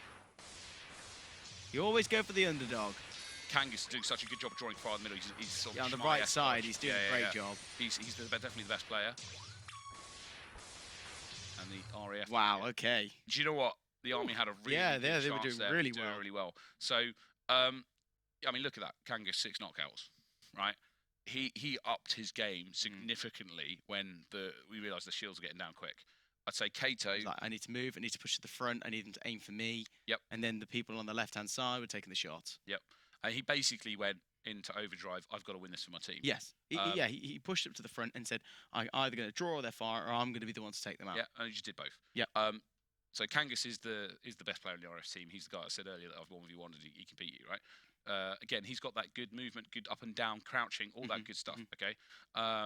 You always go for the underdog. Kangas is doing such a good job of drawing fire in the middle. He's sort of on the right side, he's doing a great job. He's definitely the best player. And the RAF. Wow, okay. Do you know what? The Army had a really good they were doing really well. So, I mean, look at that. Kangas 6 knockouts, right? He upped his game significantly when we realised the shields were getting down quick. I'd say Kato. Like, I need to move. I need to push to the front. I need them to aim for me. Yep. And then the people on the left-hand side were taking the shots. Yep. And he basically went into overdrive. I've got to win this for my team. Yes. He pushed up to the front and said, I'm either going to draw their fire or I'm going to be the one to take them out. Yeah, and he just did both. Yeah. So Kangas is the best player in the RF team. He's the guy I said earlier that I've 1v1 he can beat you, right? Again, he's got that good movement, good up and down, crouching, all that good stuff. Okay,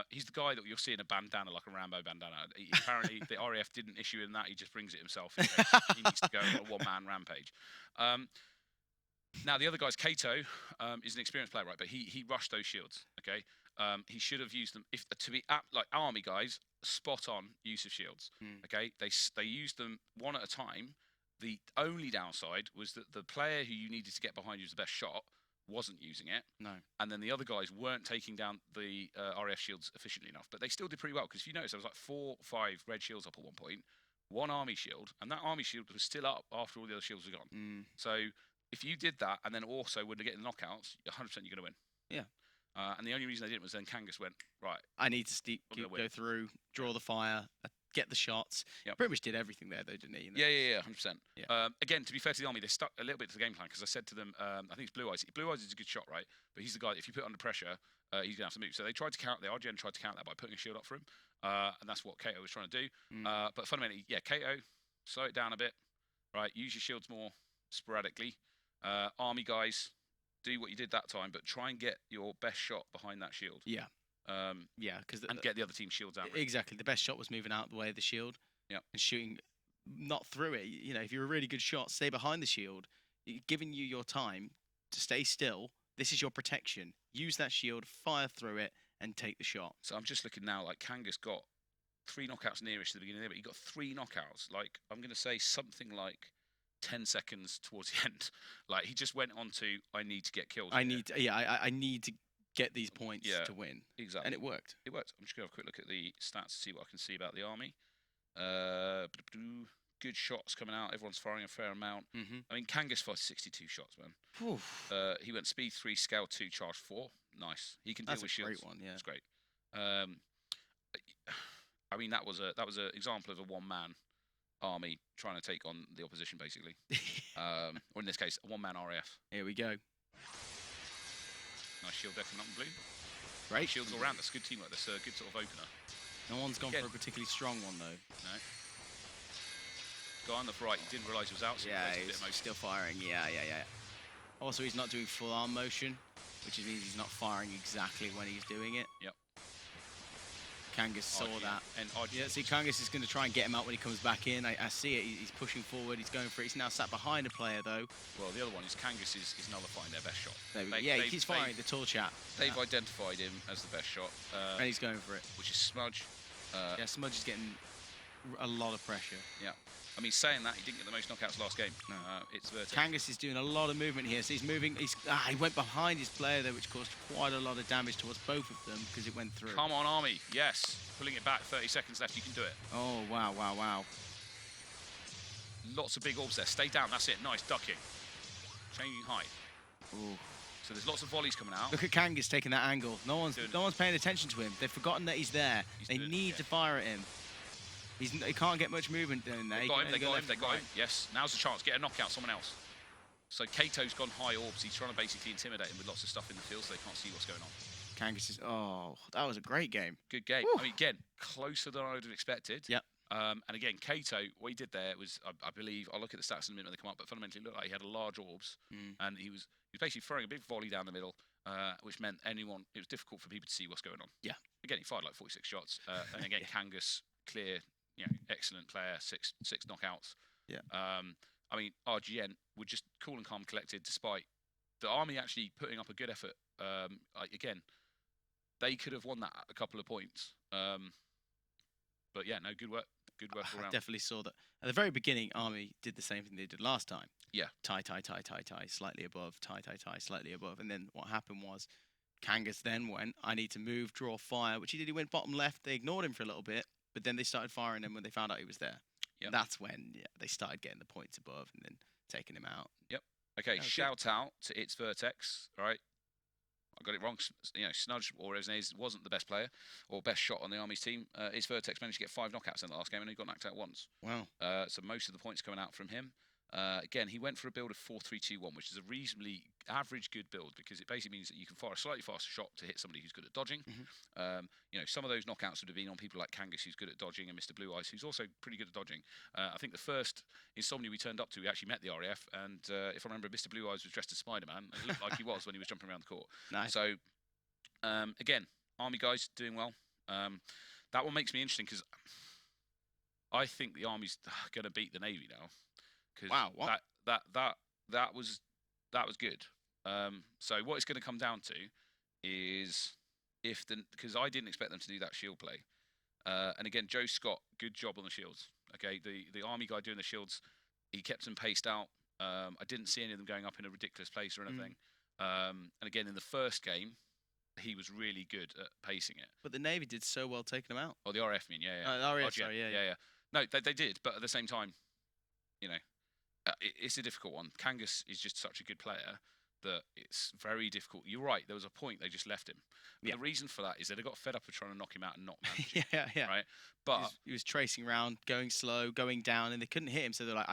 he's the guy that you'll see in a bandana, like a Rambo bandana. Apparently, the RAF didn't issue him that; he just brings it himself. He needs to go on a one-man rampage. Now, the other guy's Kato is an experienced player, right? But he rushed those shields. Okay, He should have used them. If to be like Army guys, spot on use of shields. Okay, they used them one at a time. The only downside was that the player who you needed to get behind you was the best shot wasn't using it. No. And then the other guys weren't taking down the RF shields efficiently enough. But they still did pretty well, because if you notice, there was like 4 or 5 red shields up at one point, 1 army shield, and that army shield was still up after all the other shields were gone. So if you did that and then also were getting the knockouts, 100% you're going to win. Yeah. And the only reason they didn't was then Kangas went, right, I need to go through, draw the fire, get the shots. Yep. Pretty much did everything there, though, didn't he? Yeah, 100%. Yeah. Again, to be fair to the Army, they stuck a little bit to the game plan, because I said to them, I think it's Blue Eyes. Blue Eyes is a good shot, right? But he's the guy that if you put under pressure, he's going to have to move. So they tried to counter, the RGN tried to counter that by putting a shield up for him. And that's what Kato was trying to do. But fundamentally, yeah, Kato, slow it down a bit, right? Use your shields more sporadically. Army guys, do what you did that time, but try and get your best shot behind that shield. Yeah. Because and get the other team's shields out. Exactly. The best shot was moving out the way of the shield. Yeah. And shooting not through it. You know, if you're a really good shot, stay behind the shield, giving you your time to stay still. This is your protection. Use that shield, fire through it, and take the shot. So I'm just looking now, like Kangas got 3 knockouts nearest to the beginning there, but he got 3 knockouts. Like, I'm going to say something like 10 seconds towards the end. Like, he just went on to, I need to get kills. I need to get these points to win. Exactly. And it worked. It worked. I'm just going to have a quick look at the stats to see what I can see about the Army. Good shots coming out. Everyone's firing a fair amount. I mean, Kangas fired 62 shots, man. He went speed 3, scale 2, charge 4. Nice. He can deal with shields. That's a great one, yeah. That's great. I mean, that was an example of a one-man army trying to take on the opposition, basically. Or in this case, a one-man RAF. Here we go. Nice shield deck from Blue. Great. Shields all around. That's good teamwork. That's a good sort of opener. No one's gone for a particularly strong one, though. No. Guy on the right, he didn't realise he was out. So yeah, he's still firing. Yeah. Also, he's not doing full arm motion, which means he's not firing exactly when he's doing it. Yep. Kangas saw that. And yeah, see, Kangas is going to try and get him out when he comes back in. I see it. He's pushing forward. He's going for it. He's now sat behind a player, though. Well, the other one is Kangas is nullifying their best shot. He's firing the tall chap. They've identified him as the best shot. And he's going for it. Which is Smudge. Yeah, Smudge is getting a lot of pressure. Yeah. I mean, saying that, he didn't get the most knockouts last game. No. It's Vertex. Kangas is doing a lot of movement here. So he's moving. He went behind his player there, which caused quite a lot of damage towards both of them because it went through. Come on, Army. Yes. Pulling it back. 30 seconds left. You can do it. Oh, wow. Lots of big orbs there. Stay down. That's it. Nice ducking. Changing height. Ooh. So there's lots of volleys coming out. Look at Kangas taking that angle. No one's paying attention to him. They've forgotten that he's there. They need to fire at him. He can't get much movement down there. They got him. Yes, now's the chance. Get a knockout, someone else. So Kato's gone high orbs. He's trying to basically intimidate him with lots of stuff in the field so they can't see what's going on. Kangas is, that was a great game. Good game. Woo. I mean, again, closer than I would have expected. Yep. And again, Kato, what he did there was, I believe, I'll look at the stats in a minute when they come up, but fundamentally it looked like he had a large orbs. And he was basically throwing a big volley down the middle, which meant it was difficult for people to see what's going on. Yeah. Again, he fired like 46 shots. And again, Kangas, clear, excellent player, six knockouts. Yeah. I mean, RGN were just cool and calm, collected, despite the Army actually putting up a good effort. Again, they could have won that a couple of points. But yeah, no, good work. Good work all around. I definitely saw that. At the very beginning, Army did the same thing they did last time. Yeah. Tie, slightly above, tie, slightly above. And then what happened was Kangas then went, I need to move, draw fire, which he did. He went bottom left. They ignored him for a little bit, but then they started firing him when they found out he was there. Yep. That's when they started getting the points above and then taking him out. Yep. Okay, shout out to It's Vertex, all right? I got it wrong. Snudge, or as it wasn't the best player or best shot on the Army's team. It's Vertex managed to get 5 knockouts in the last game and he got knocked out once. Wow. So most of the points coming out from him. Again, he went for a build of 4-3-2-1, which is a reasonably average good build because it basically means that you can fire a slightly faster shot to hit somebody who's good at dodging. Some of those knockouts would have been on people like Kangas, who's good at dodging, and Mr. Blue Eyes, who's also pretty good at dodging. I think the first Insomnia we turned up to, we actually met the RAF, and if I remember, Mr. Blue Eyes was dressed as Spider-Man. It looked like he was when he was jumping around the court. Nice. So, again, Army guys doing well. That one makes me interesting because I think the Army's going to beat the Navy now. Wow, what? That was good. So what it's going to come down to is because I didn't expect them to do that shield play. And again, Joe Scott, good job on the shields. Okay, the army guy doing the shields, he kept them paced out. I didn't see any of them going up in a ridiculous place or anything. And again, in the first game, he was really good at pacing it. But the Navy did so well taking them out. Oh, the RF, mean, yeah. RF, RGN, sorry, yeah. yeah. No, they did, but at the same time, you know, it's a difficult one. Kangas is just such a good player that it's very difficult. You're right. There was a point they just left him. But the reason for that is that they got fed up with trying to knock him out and not manage him. yeah. Right. But he was tracing around, going slow, going down, and they couldn't hit him. So they're like,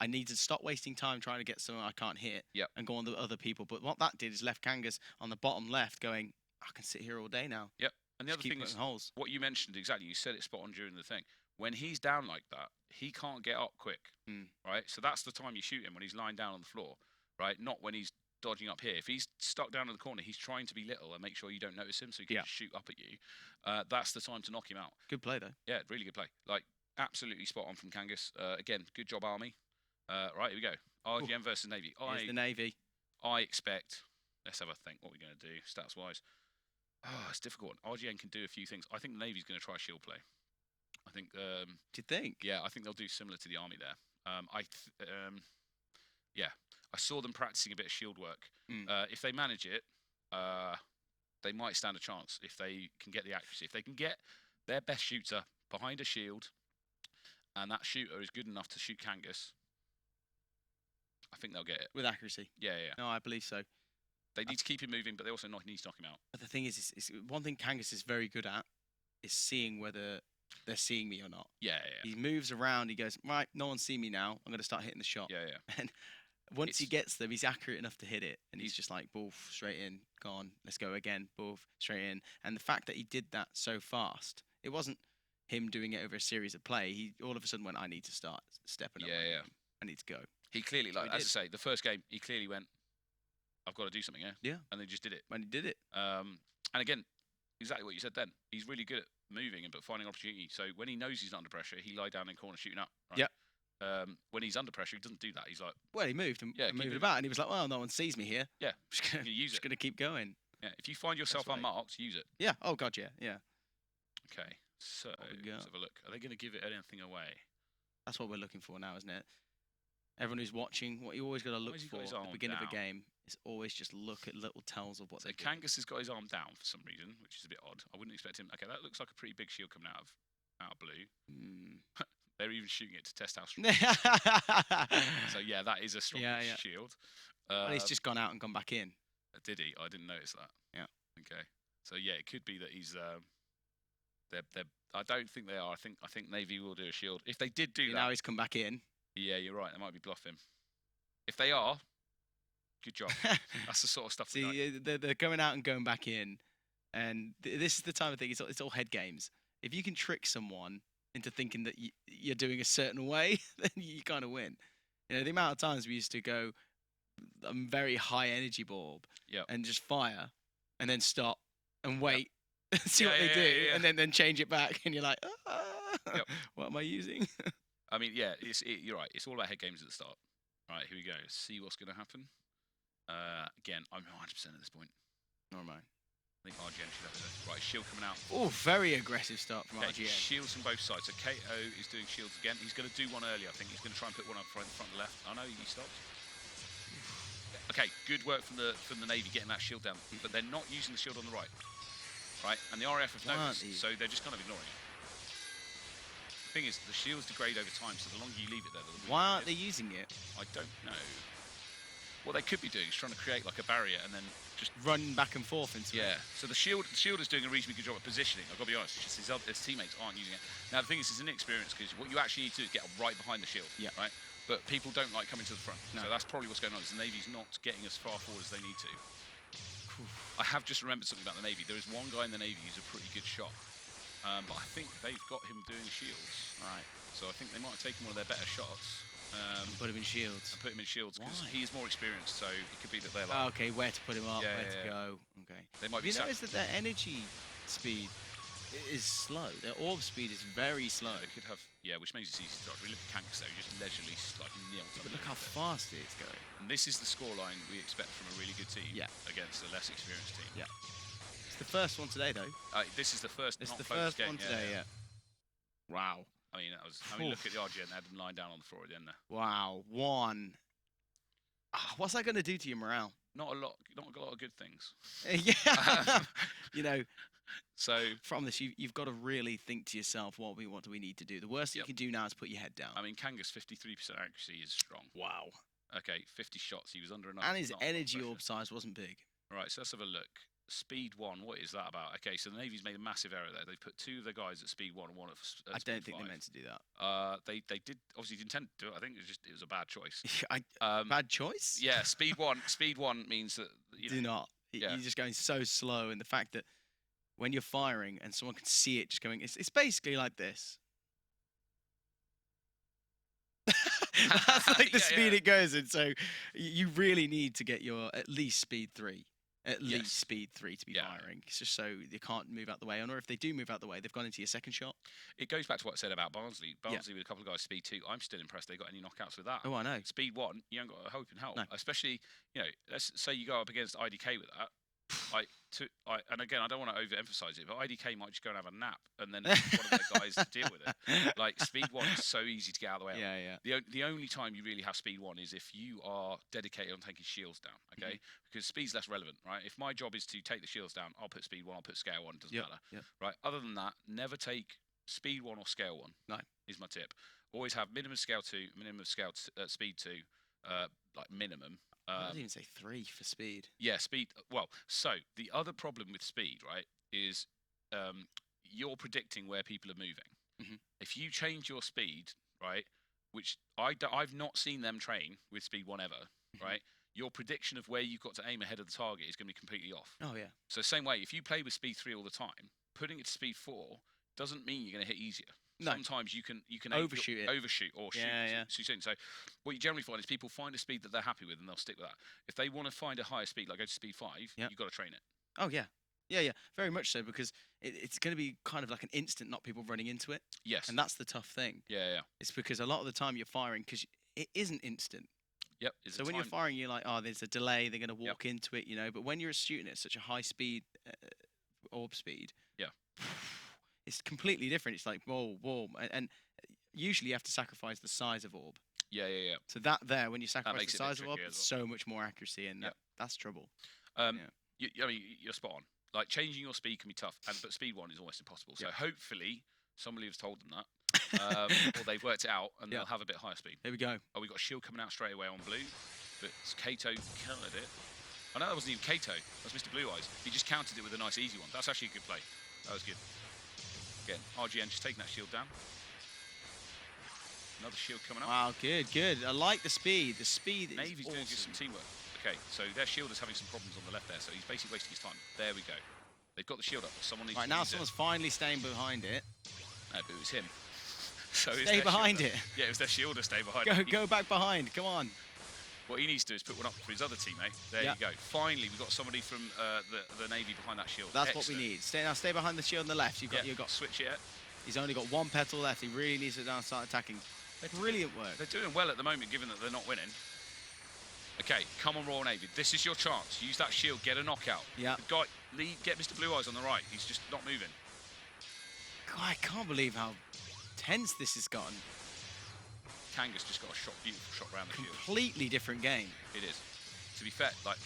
I need to stop wasting time trying to get someone I can't hit and go on the other people. But what that did is left Kangas on the bottom left going, I can sit here all day now. Yep. And the other thing is, holes. What you mentioned exactly, you said it spot on during the thing. When he's down like that, he can't get up quick, right? So that's the time you shoot him, when he's lying down on the floor, right? Not when he's dodging up here. If he's stuck down in the corner, he's trying to be little and make sure you don't notice him so he can just shoot up at you. That's the time to knock him out. Good play, though. Yeah, really good play. Like, absolutely spot on from Kangas. Again, good job, Army. Right, here we go. RGM versus Navy. Here's the Navy. I expect, let's have a think what we're going to do, stats-wise. Oh, it's a difficult one. RGN can do a few things. I think the Navy's going to try shield play. I think. Do you think? Yeah, I think they'll do similar to the Army there. Yeah, I saw them practicing a bit of shield work. If they manage it, they might stand a chance if they can get the accuracy. If they can get their best shooter behind a shield, and that shooter is good enough to shoot Kangas, I think they'll get it. With accuracy? Yeah. No, I believe so. They need to keep him moving, but they also need to knock him out. But the thing is one thing Kangas is very good at is seeing whether they're seeing me or not. Yeah. He moves around. He goes, right, no one's seen me now. I'm going to start hitting the shot. Yeah. And once he gets them, he's accurate enough to hit it. And he's just like, boof, straight in, gone. Let's go again, boof, straight in. And the fact that he did that so fast, it wasn't him doing it over a series of play. He all of a sudden went, I need to start stepping up. Yeah. I need to go. He clearly, like, as I say, the first game, he clearly went, I've got to do something here. Yeah. And they just did it. And he did it. And again, exactly what you said then. He's really good at moving but finding opportunity. So when he knows he's under pressure, he lie down in corner shooting up. Right? Yeah. When he's under pressure, he doesn't do that. He's like, well, he moved and moved about, and he was like, well, no one sees me here. Yeah. I'm just going to keep going. Yeah. If you find yourself unmarked, use it. Yeah. Oh, God, yeah. Okay. So let's have a look. Are they going to give it anything away? That's what we're looking for now, isn't it? Everyone who's watching, what you always got to look for at the beginning of a game is always just look at little tells of what they're doing. Kangas has got his arm down for some reason, which is a bit odd. I wouldn't expect him. Okay, that looks like a pretty big shield coming out of blue. They're even shooting it to test how strong. So yeah, that is a strong shield. Well, he's just gone out and gone back in. Did he? I didn't notice that. Yeah. Okay. So yeah, it could be that he's. They're. I don't think they are. I think Navy will do a shield. If they did do that, now he's come back in. Yeah, you're right. They might be bluffing. If they are, good job. That's the sort of stuff. See, they're going out and going back in, and this is the time of thing. It's all head games. If you can trick someone into thinking that you're doing a certain way, then you kind of win. You know, the amount of times we used to go a very high energy bulb and just fire, and then stop and wait, and see what they do, and then change it back, and you're like, what am I using? I mean, yeah, you're right. It's all about head games at the start. All right, here we go. See what's going to happen. Again, I'm 100% at this point. Nor am I. I think RGN should have it. Right, shield coming out. Oh, very aggressive start from RGN. Shields from both sides. So KO is doing shields again. He's going to do one early, I think. He's going to try and put one up front left. I know he stopped. Okay, good work from the Navy getting that shield down. But they're not using the shield on the right. Right, and the RF have noticed, so they're just kind of ignoring it. The thing is, the shields degrade over time, so the longer you leave it there, the more. Why aren't they using it? I don't know. What they could be doing is trying to create like a barrier and then just run back and forth into it. Yeah. So the shield is doing a reasonably good job at positioning. I've got to be honest. It's just his teammates aren't using it. Now the thing is, it's inexperience because what you actually need to do is get right behind the shield. Yeah. Right. But people don't like coming to the front. No. So that's probably what's going on. Is the Navy's not getting as far forward as they need to. I have just remembered something about the Navy. There is one guy in the Navy who's a pretty good shot. But I think they've got him doing shields. Right. So I think they might have taken one of their better shots. Put him in shields. And put him in shields because he is more experienced. So it could be that they're like. Okay, where to put him up, where to go. Okay. They might be. You notice that their energy speed is slow. Their orb speed is very slow. They could have, which makes it easy to start. We look at Kangas though, just leisurely, like nilled. But look how fast it's going. And this is the scoreline we expect from a really good team against a less experienced team. Yeah. the first one today, though. This is the first. It's not the close first game. one today. Yeah. Wow. I mean, that was. I mean, look at the RGN. They had them lying down on the floor at the end there. Wow. One. What's that going to do to your morale? Not a lot. Not a lot of good things. Yeah. You know, So from this, you've got to really think to yourself, what do we need to do? The worst thing you can do now is put your head down. I mean, Kanga's 53% accuracy is strong. Wow. Okay, 50 shots. He was under enough. And his energy orb size wasn't big. Right, so let's have a look. Speed 1, what is that about? Okay, so the Navy's made a massive error there. They put 2 of their guys at speed 1 and 1 at speed 5. I don't think they meant to do that. They did obviously didn't intend to do it. I think it was a bad choice. Bad choice? Yeah, speed 1 means that Do not. Yeah. You're just going so slow, and the fact that when you're firing and someone can see it just going, it's basically like this. That's like the speed it goes in. So you really need to get your at least speed 3. At least speed 3 to be firing. It's just so you can't move out the way. Or if they do move out the way, they've gone into your second shot. It goes back to what I said about Barnsley. Barnsley with a couple of guys speed 2. I'm still impressed they got any knockouts with that. Oh, I know. Speed 1, you haven't got a hope in hell. No. Especially, you know, let's say you go up against IDK with that. And again, I don't want to overemphasize it, but IDK might just go and have a nap, and then one of their guys to deal with it. Like speed 1 is so easy to get out of the way. Yeah. The only time you really have speed 1 is if you are dedicated on taking shields down. Okay, because speed's less relevant, right? If my job is to take the shields down, I'll put speed 1, I'll put scale 1. Doesn't matter, right? Other than that, never take speed 1 or scale 1. No, is my tip. Always have minimum scale 2, minimum scale speed 2, like minimum. I didn't even say 3 for speed. Yeah, speed. Well, so the other problem with speed, right, is you're predicting where people are moving. If you change your speed, right, which I've not seen them train with speed 1 ever, right, your prediction of where you've got to aim ahead of the target is going to be completely off. Oh, yeah. So same way, if you play with speed 3 all the time, putting it to speed 4 doesn't mean you're going to hit easier. No. Sometimes you can overshoot or shoot too soon. So what you generally find is people find a speed that they're happy with and they'll stick with that. If they want to find a higher speed, like go to speed 5, you've got to train it. Oh yeah, very much so, because it's going to be kind of like an instant, not people running into it. Yes, and that's the tough thing. Yeah. It's because a lot of the time you're firing because it isn't instant. Yep. So when you're firing, you're like, oh, there's a delay. They're going to walk into it, you know. But when you're shooting at such a high speed, orb speed, it's completely different. It's like whoa, and usually you have to sacrifice the size of orb. Yeah. So that there, when you sacrifice the size of orb, it's so much more accuracy, and that's trouble. I mean, you're spot on. Like changing your speed can be tough, but speed 1 is almost impossible. So hopefully somebody has told them that, or they've worked it out, and they'll have a bit higher speed. Here we go. Oh, we got a shield coming out straight away on blue, but Kato countered it. Oh no, that wasn't even Kato. That was Mr. Blue Eyes. He just countered it with a nice easy one. That's actually a good play. That was good. Again, RGN just taking that shield down. Another shield coming up. Wow, good. I like the speed. The speed is Navy's awesome. doing just some teamwork. Okay, so their shield is having some problems on the left there, so he's basically wasting his time. There we go. They've got the shield up. Someone needs to now use someone's finally staying behind it. No, but it was him. So stay behind it. Yeah, it was their shielder stay behind it. Go back behind. Come on. What he needs to do is put one up for his other teammate. There you go. Finally, we've got somebody from the Navy behind that shield. That's what we need. Stay behind the shield on the left. You've got switch it. He's only got 1 petal left. He really needs to now start attacking. Brilliant work. They're doing well at the moment, given that they're not winning. Okay, come on, Royal Navy. This is your chance. Use that shield. Get a knockout. Yeah. The guy, get Mr. Blue Eyes on the right. He's just not moving. God, I can't believe how tense this has gotten. Kanga's just got a beautiful shot around the shield. Completely different game. It is. To be fair, like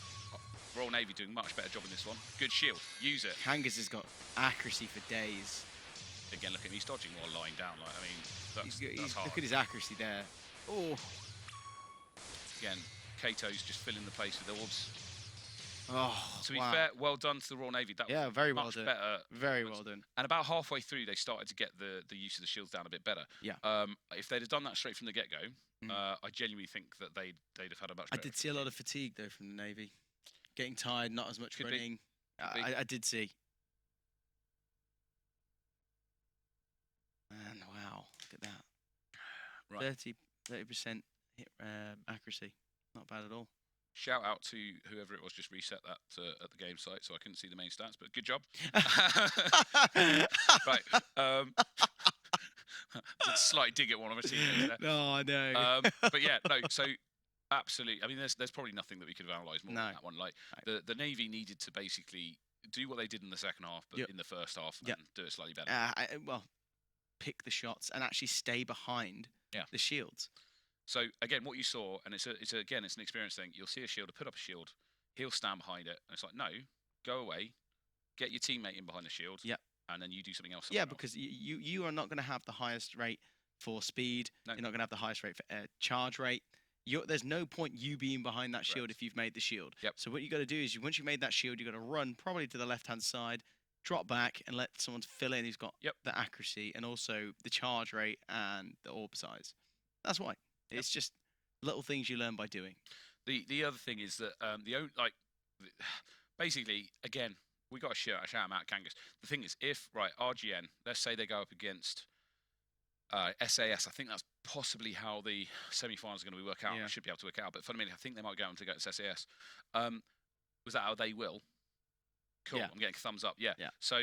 Royal Navy doing much better job in this one. Good shield. Use it. Kanga's has got accuracy for days. Again, look at him. He's dodging while lying down. Like, I mean, that's hard. Look at his accuracy there. Oh. Again, Kato's just filling the place with orbs. Oh, to be fair, well done to the Royal Navy. That was very well much done. Better. Very well done. And about halfway through, they started to get the use of the shields down a bit better. Yeah. If they'd have done that straight from the get-go, I genuinely think that they'd have had a much better. I did see a lot of fatigue though from the Navy, getting tired, not as much running. I did see. Man, wow, look at that. Right. 30% hit accuracy, not bad at all. Shout out to whoever it was just reset that at the game site, so I couldn't see the main stats, but good job. Right. It's a slight dig at one of my teammates there. No, I know. But yeah, no, so absolutely. I mean, there's probably nothing that we could have analysed more than that one. Like, the Navy needed to basically do what they did in the second half, but Yep. in the first half, Yep. and do it slightly better. Well, pick the shots and actually stay behind Yeah. the shields. So again, what you saw, and it's an experience thing. You'll see a shielder put up a shield, he'll stand behind it, and it's like, no, go away, get your teammate in behind the shield, Yep. and then you do something else. Yeah, somewhere else. because you are not going to have the highest rate for speed. No. You're not going to have the highest rate for charge rate. There's no point you being behind that shield Correct. if you've made the shield. Yep. So what you got to do is once you've made that shield, you got to run probably to the left-hand side, drop back, and let someone fill in who's got Yep. the accuracy and also the charge rate and the orb size. That's why. Yep. It's just little things you learn by doing. The other thing is that basically, again, we got to shout him out, Kangas. The thing is, if RGN, let's say they go up against SAS, I think that's possibly how the semi-finals are going to be worked out. Yeah. I should be able to work it out, but fundamentally, I think they might go on to go to SAS. Was that how they will? Cool. Yeah. I'm getting a thumbs up. Yeah. Yeah. So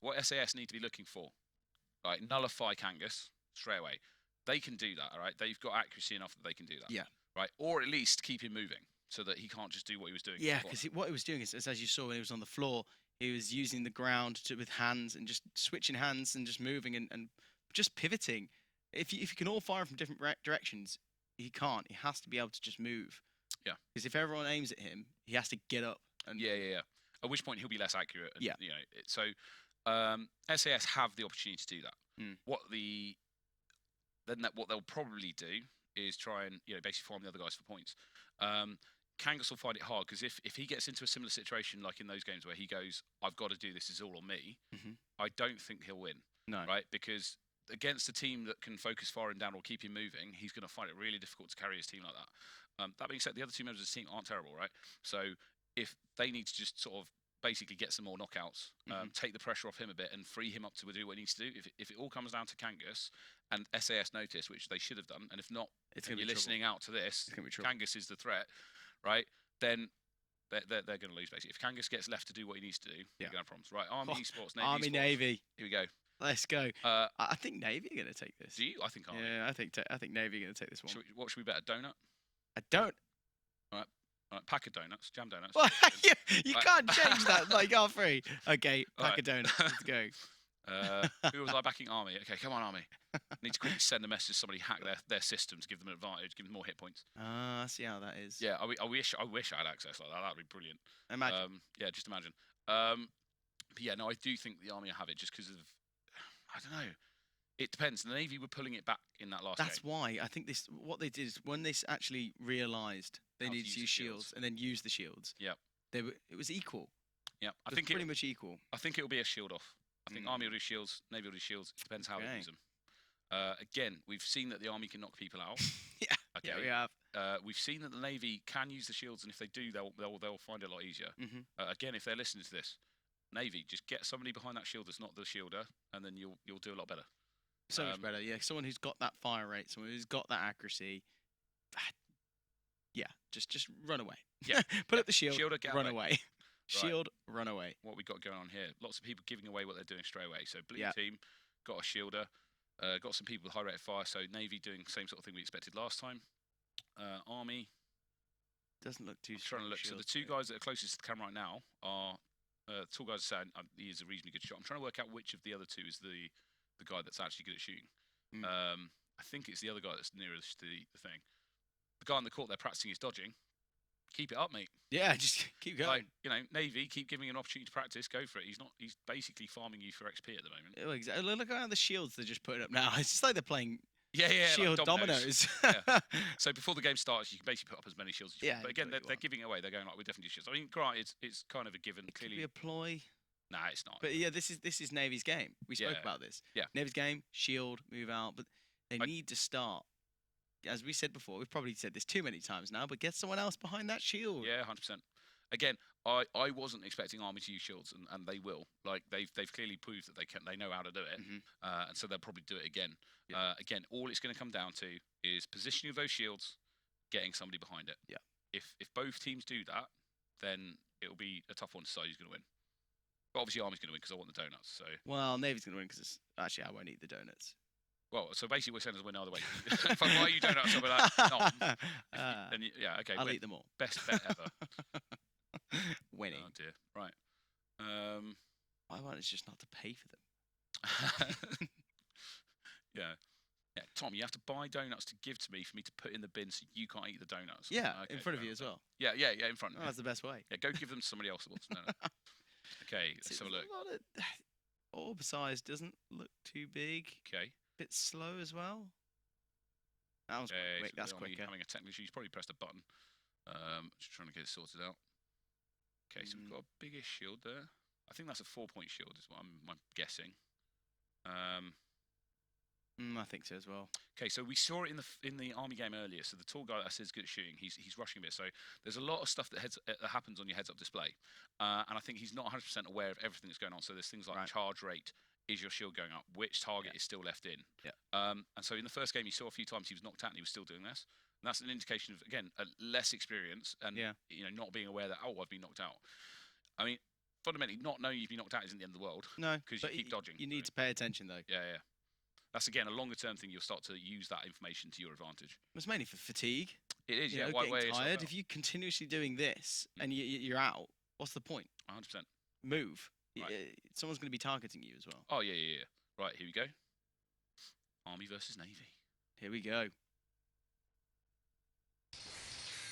what SAS need to be looking for? Nullify Kangas straight away. They can do that. All right. They've got accuracy enough that they can do that. Yeah. Right. Or at least keep him moving so that he can't just do what he was doing. Yeah, before. because what he was doing is, as you saw when he was on the floor, he was using the ground with hands and just switching hands and just moving and just pivoting. If you can all fire from different directions, he can't. He has to be able to just move. Yeah. Because if everyone aims at him, he has to get up. And Yeah. At which point he'll be less accurate. And, Yeah. So SAS have the opportunity to do that. Mm. What they'll probably do is try and basically farm the other guys for points. Kangas will find it hard because if he gets into a similar situation like in those games where he goes, I've got to do this, it's all on me, Mhm. I don't think he'll win. No. Right? Because against a team that can focus far and down or keep him moving, he's going to find it really difficult to carry his team like that. That being said, the other two members of the team aren't terrible, right? So if they need to just sort of basically get some more knockouts, take the pressure off him a bit and free him up to do what he needs to do. If it all comes down to Kangas and SAS notice, which they should have done, and if not, It's and gonna you're be trouble. listening out to this, It's gonna be trouble. Kangas is the threat, right? Then they're going to lose, basically. If Kangas gets left to do what he needs to do, Yeah. they're going to problems. Right, Army Oh, Esports, Navy Army Esports. Navy. Here we go. Let's go. Uh, I think Navy are going to take this. do you? I think Army. Yeah, I think Navy are going to take this one. What should we bet? A donut? I don't. All right, pack of donuts, jam donuts. Well, you Right. can't change that like halfway. Okay, pack Alright. of donuts. Let's go. Who was I backing? Army. Okay, come on, Army. Need to quickly send a message to somebody, hack their system to give them an advantage, give them more hit points. I see how that is. Yeah, I wish I had access like that. That'd be brilliant. Imagine. Yeah, just imagine. But yeah, no, I do think the Army have it just because of, I don't know. It depends. The Navy were pulling it back in that last That's game. why I think what they did is when they actually realised they How to needed to use use the shields. shields and then use the shields. Yep. It was equal. Yeah, It was pretty much equal. I think it'll be a shield off. I think Mm. Army will do shields, Navy will do shields. It depends how they Okay. use them. Again, we've seen that the Army can knock people out. Yeah. Okay. Yeah, we have. We've seen that the Navy can use the shields, and if they do, they'll find it a lot easier. hmm Again, if they're listening to this, Navy, just get somebody behind that shield that's not the shielder, and then you'll do a lot better. So much better. Yeah, someone who's got that fire rate, someone who's got that accuracy. Yeah, just run away. Yeah, Put up the shield. Shielder, get run away. away. Shield, run away. What we got going on here? Lots of people giving away what they're doing straight away. So blue Yeah. team got a shielder, got some people with high rate of fire. So Navy doing the same sort of thing we expected last time. Army Doesn't look too. trying to look. So the two guys that are closest to the camera right now are the tall guys are saying he is a reasonably good shot. I'm trying to work out which of the other two is the guy that's actually good at shooting. Mm. I think it's the other guy that's nearest to the thing. The guy on the court they're practicing is dodging. Keep it up, mate. Yeah, just keep going. Like, Navy, keep giving an opportunity to practice. Go for it. He's basically farming you for XP at the moment. Oh, exactly. Look at the shields they're just putting up now. It's just like they're playing Yeah, like shield dominoes. Yeah. So before the game starts, you can basically put up as many shields as you Yeah, want. But you again, do what they're, you they're want. giving it away. They're going like, we're definitely shields. I mean, granted, it's kind of a given. It could Clearly, be a ploy. nah, it's not. But yeah, this is Navy's game. We spoke Yeah. about this. Yeah. Navy's game, shield, move out, but they need to start. As we said before, we've probably said this too many times now, but get someone else behind that shield. Yeah, 100%. Again, I wasn't expecting Army to use shields, and they will. Like they've clearly proved that they know how to do it, Mhm. and so they'll probably do it again. Yeah. Again, all it's going to come down to is positioning of those shields, getting somebody behind it. Yeah. If both teams do that, then it'll be a tough one to decide who's going to win. But obviously, Army's going to win because I want the donuts. So Well, Navy's going to win because actually I won't eat the donuts. well, so basically we're saying as a win either way. If I buy you donuts, I'll be like, no. Yeah, okay. I'll eat them all. Best bet ever. Winning. Oh dear. Right. Why won't it just not to pay for them? Yeah. Yeah, Tom, you have to buy donuts to give to me for me to put in the bin so you can't eat the donuts. Yeah, Okay, in front of fair you as enough. well. Yeah, in front. Oh, that's the best way. Yeah, go give them to somebody else that wants to know. Okay, let's have a look. Orb size doesn't look too big. Okay. Bit slow as well. That was quick. That's quicker. Having a technical issue. He's probably pressed a button. Just trying to get it sorted out. Okay, so we've got a biggish shield there. I think that's a 4-point shield, is what I'm guessing. I think so as well. Okay, so we saw it in the army game earlier. So the tall guy that I said is good at shooting. He's rushing a bit. So there's a lot of stuff that happens on your heads-up display, and I think he's not 100% aware of everything that's going on. So there's things like charge rate. Is your shield going up? Which target is still left in? Yeah. And so in the first game, you saw a few times he was knocked out and he was still doing this. And that's an indication of, again, a less experience and not being aware that, I've been knocked out. I mean, fundamentally, not knowing you've been knocked out isn't the end of the world. No, because you keep dodging. You need to pay attention though. Yeah. That's again a longer term thing. You'll start to use that information to your advantage. It's mainly for fatigue. It is. Getting tired. If you're continuously doing this and you're out, what's the point? 100%. Move. Right. Someone's going to be targeting you as well. Oh yeah. Right, here we go. Army versus Navy. Here we go.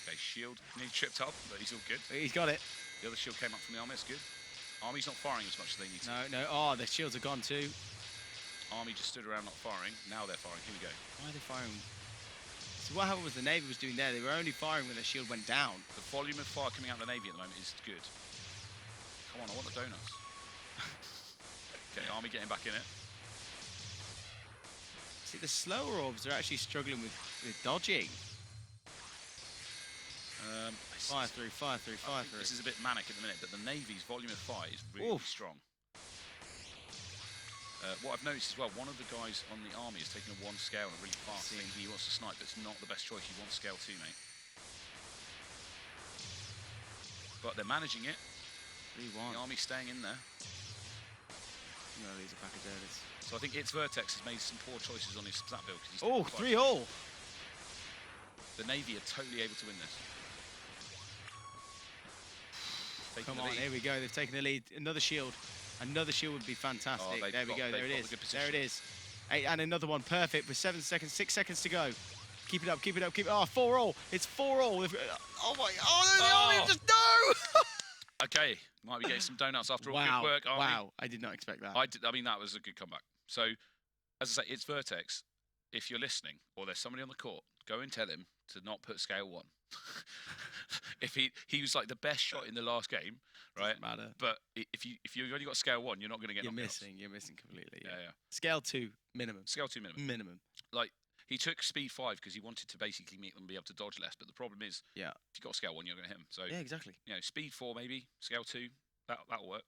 Okay, shield nearly tripped up, but he's all good. He's got it. The other shield came up from the army. That's good. Army's not firing as much as they need to. No. Oh, the shields are gone too. Army just stood around not firing. Now they're firing. Here we go. Why are they firing? So what happened was the Navy was doing there. They were only firing when the shield went down. The volume of fire coming out of the Navy at the moment is good. Come on, I want the donuts. Okay, Army getting back in it. See, the slower orbs are actually struggling with dodging. Fire through. This is a bit manic at the minute, but the Navy's volume of fire is really strong. What I've noticed as well, one of the guys on the army is taking a 1 scale and really fast, thinking he wants to snipe, but it's not the best choice. You want scale 2, mate. But they're managing it. 3-1. The army's staying in there. No, these are package earlers. So I think its Vertex has made some poor choices on his stat build. 3-all. The Navy are totally able to win this. Come on, here we go. They've taken the lead. Another shield. Another shield would be fantastic. There we go. There it is. There it is. And another one. Perfect with 6 seconds to go. Keep it up. Oh, 4-all. It's 4-all. Oh my. Oh, the army just no. Okay, might be getting some donuts after all. Wow. Good work, Army. Wow. I did not expect that. I mean, that was a good comeback. So, as I say, it's Vertex. If you're listening, or there's somebody on the court, go and tell him to not put scale 1. If he was like the best shot in the last game, right? Doesn't matter. But if you've only got scale 1, you're not going to get. You're missing completely. Yeah. Scale 2 minimum. Scale 2 minimum. Like he took speed 5 because he wanted to basically make them be able to dodge less. But the problem is, if you got scale 1, you're going to hit him. So yeah, exactly. Speed 4 maybe, scale 2, that'll work.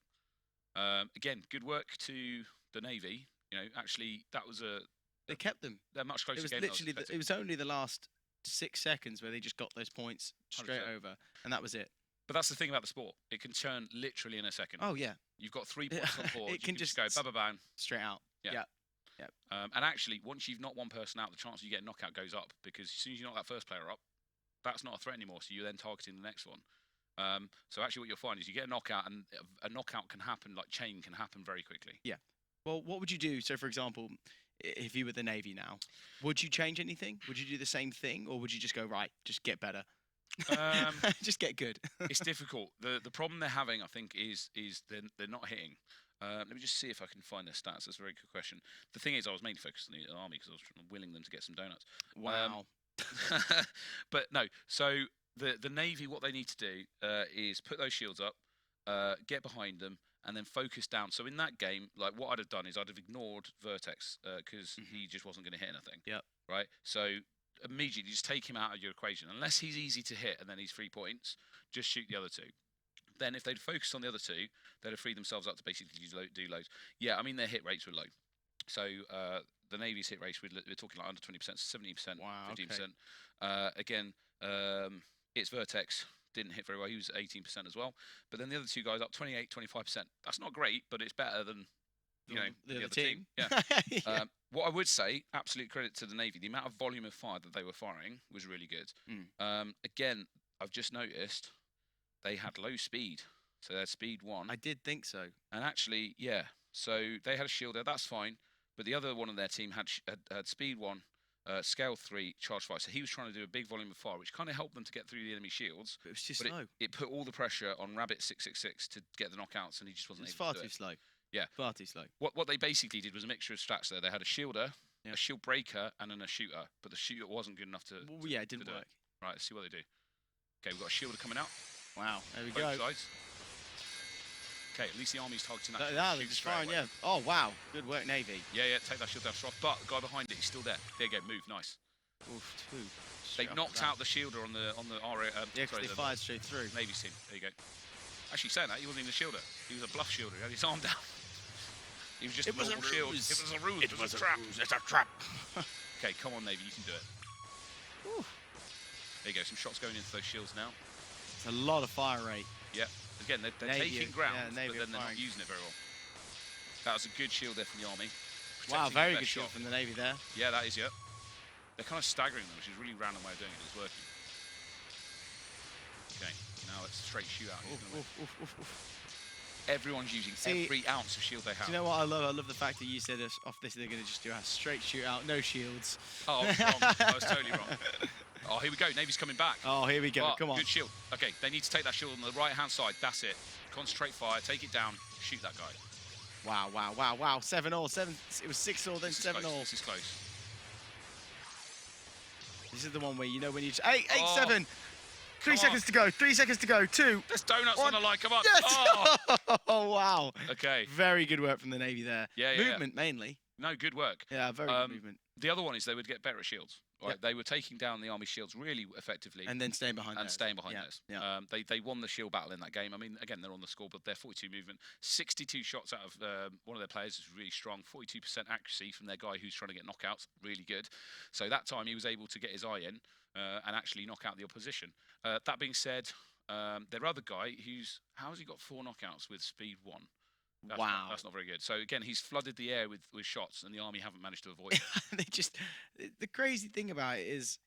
Again, good work to the Navy. Actually, that was They kept them. They're much closer. It was literally. It was only the last 6 seconds where they just got those points straight 100%. over, and that was it. But that's the thing about the sport; it can turn literally in a second. Oh yeah. You've got 3 points on board. It can just go bang straight out. Yeah. And actually, once you've knocked one person out, the chance you get a knockout goes up because as soon as you knock that first player up, that's not a threat anymore. So you're then targeting the next one. So actually, what you'll find is you get a knockout, and a knockout can happen, like chain can happen very quickly. Yeah. Well, what would you do? So, for example, if you were the Navy now, would you change anything? Would you do the same thing, or would you just go right, just get better, just get good? It's difficult. The problem they're having, I think, is they're not hitting. Let me just see if I can find their stats. That's a very good question. The thing is, I was mainly focused on the army because I was willing them to get some donuts. Wow. But no. So the Navy, what they need to do is put those shields up, get behind them, and then focus down. So in that game, like what I'd have done is I'd have ignored Vertex because he just wasn't going to hit anything. Yep. Right. So immediately just take him out of your equation. Unless he's easy to hit and then he's 3 points, just shoot the other 2. Then if they'd focused on the other 2, they'd have freed themselves up to basically do loads. Yeah, I mean, their hit rates were low. So the Navy's hit rates, we're talking like under 20%, 17%, wow, 15%. Okay. Again, it's Vertex. Didn't hit very well. He was 18% as well. But then the other 2 guys up 28, 25%. That's not great, but it's better than the other team. Yeah. Yeah. What I would say, absolute credit to the Navy, the amount of volume of fire that they were firing was really good. Again, I've just noticed they had low speed. So they're speed 1. I did think so. And actually, yeah. So they had a shielder. That's fine. But the other one on their team had speed 1, scale 3, charge 5. So he was trying to do a big volume of fire, which kind of helped them to get through the enemy shields. But it was too But slow. it put all the pressure on Rabbit 666 to get the knockouts, and he just wasn't It's able far to do too it. slow. Yeah. Far too slow. What they basically did was a mixture of stats there. They had a shielder, Yeah. a shield breaker, and then a shooter. But the shooter wasn't good enough to. Well, yeah, it didn't do work. Right, let's see what they do. Okay, we've got a shielder coming out. Wow. There we Both go. sides. Okay, at least the army's targeting that. That shoot looks straight fine, away. yeah. Oh, wow. Good work, Navy. Yeah, take that shield down strong. But the guy behind it, he's still there. There you go, move, nice. Oof, 2. They knocked out the shielder on the RA. Yeah, because they fired straight through. Navy's team. There you go. Actually, saying that, he wasn't even a shielder. He was a bluff shielder. He had his arm down. He was just a normal shield. It was a ruse. It was a trap. It's a trap. Okay, come on, Navy, you can do it. Ooh. There you go. Some shots going into those shields now. It's a lot of fire rate. Yep. Again, they're Navy, taking ground, yeah, Navy but then they're not firing. using it very well. That was a good shield there from the army. Wow, Protecting very their good best shot shot. from the Navy there. Yeah, that is, yeah. They're kind of staggering them, which is a really random way of doing it. It's working. Okay, now let's straight shoot out. Everyone's using every ounce of shield they have. Do you know what I love? I love the fact that you said off this they're going to just do a straight shootout, no shields. Oh, I was wrong. I was totally wrong. Oh, here we go. Navy's coming back. Oh, here we go. Oh, Come on. Good shield. Okay, they need to take that shield on the right-hand side. That's it. Concentrate fire. Take it down. Shoot that guy. Wow, wow, wow, wow. 7-all. It was 6-all, then 7-all. This is close. This is the one where you know when you... 8-7. 3 Come seconds to go. 3 seconds to go. 2. There's donuts One. on the line. Come on. Yes! Oh! Oh, wow. Okay. Very good work from the Navy there. Yeah, Movement, mainly. No, good work. Yeah, very good movement. The other one is they would get better at shields. Right? Yep. They were taking down the army shields really effectively. And then staying behind theirs. Theirs. Yeah. They won the shield battle in that game. I mean, again, they're on the scoreboard. They're 42 movement, 62 shots out of one of their players is really strong. 42% accuracy from their guy who's trying to get knockouts, really good. So that time he was able to get his eye in and actually knock out the opposition. That being said, their other guy, how has he got 4 knockouts with speed 1? Wow. That's not very good. So again, he's flooded the air with shots, and the army haven't managed to avoid it. The crazy thing about it is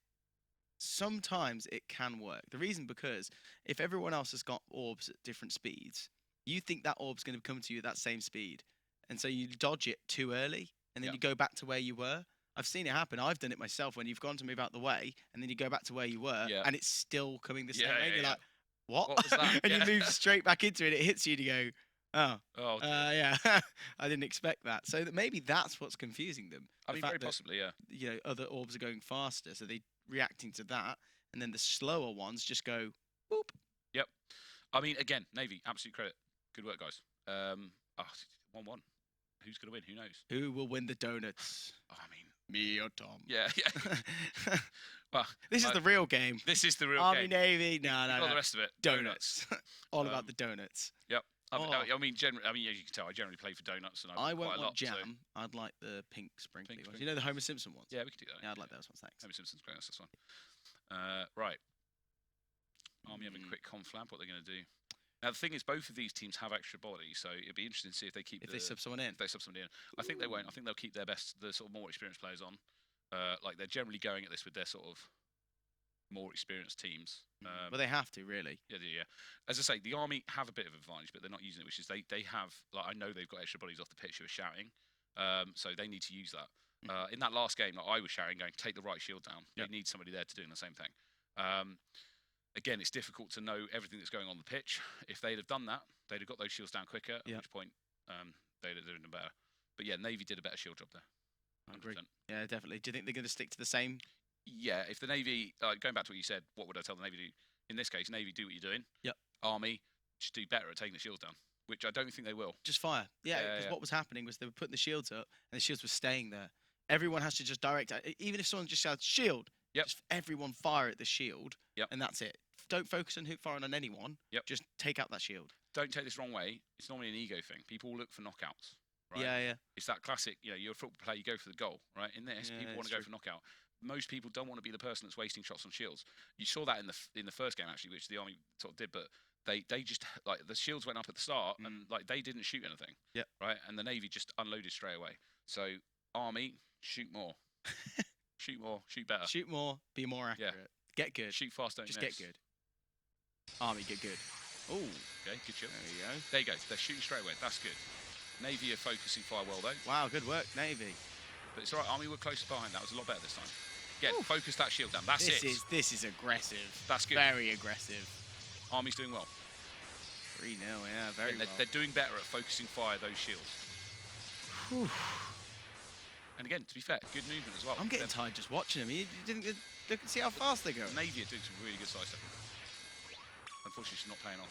sometimes it can work. The reason because if everyone else has got orbs at different speeds, you think that orb's going to come to you at that same speed. And so you dodge it too early, and then you go back to where you were. I've seen it happen. I've done it myself when you've gone to move out the way, and then you go back to where you were, and it's still coming the same way. You're like, what was that? And you move straight back into it, it hits you, and you go, oh, yeah, I didn't expect that. So maybe that's what's confusing them. I mean, very possibly, yeah. You know, other orbs are going faster, so they're reacting to that, and then the slower ones just go, boop. Yep. I mean, again, Navy, absolute credit. Good work, guys. 1-1. Who's going to win? Who knows? Who will win the donuts? Oh, I mean, me or Tom? Yeah. Well, this is the real game. This is the real Army, game. Navy, no. All the rest of it. Donuts. All about the donuts. Yep. I mean, as you can tell, I generally play for donuts, and I won't want quite a lot. jam. So. I'd like the pink sprinkly ones. Sprinkly. You know the Homer Simpson ones? Yeah, we could do that. Yeah, I'd like those ones. Thanks. Homer Simpson's great. That's one. Right. Army having a quick conflab. What they're going to do? Now the thing is, both of these teams have extra body, so it'd be interesting to see if they keep. If they sub someone in. If they sub someone in, I think they won't. I think they'll keep their best, the sort of more experienced players on. Like they're generally going at this with their sort of more experienced teams. But they have to, really. Yeah. As I say, the army have a bit of advantage, but they're not using it. Which is they have, like, I know they've got extra bodies off the pitch who are shouting, so they need to use that. In that last game, like, I was shouting, going, take the right shield down. They need somebody there to do the same thing. Again, it's difficult to know everything that's going on the pitch. If they'd have done that, they'd have got those shields down quicker, at which point they'd have done better. But yeah, Navy did a better shield job there. 100%. Yeah, definitely. Do you think they're going to stick to the same? Yeah, if the Navy, going back to what you said, what would I tell the Navy to do? In this case, Navy, do what you're doing. Yep. Army, just do better at taking the shields down, which I don't think they will. Just fire. Yeah, because what was happening was they were putting the shields up, and the shields were staying there. Everyone has to just direct, even if someone just shouts, shield, just everyone fire at the shield, and that's it. Don't focus on firing on anyone. Just take out that shield. Don't take this wrong way. It's normally an ego thing. People look for knockouts. Right? Yeah. It's that classic, you're a football player, you go for the goal, right? In this, people want to go for knockout. Most people don't want to be the person that's wasting shots on shields. You saw that in the first game, actually, which the army sort of did, but they just, like, the shields went up at the start, and, like, they didn't shoot anything. Right? And the Navy just unloaded straight away. So, army, shoot more. Shoot more, shoot better. Shoot more, be more accurate. Get good. Shoot fast, don't just miss. Get good. Army, get good. Oh, Okay, good shield. there you go. There you go. They're shooting straight away. That's good. Navy are focusing fire well, though. Wow, good work, Navy. But it's all right. Army were close behind. That was a lot better this time. Again, Oof. focus that shield down. That's it. This is aggressive. That's good. Very aggressive. Army's doing well. 3-0, yeah, very well. They're doing better at focusing fire those shields. Whew. And again, to be fair, good movement as well. I'm getting tired just watching them. You didn't look, see how fast they go. Navy are doing some really good sidestepping. Unfortunately, she's not paying off.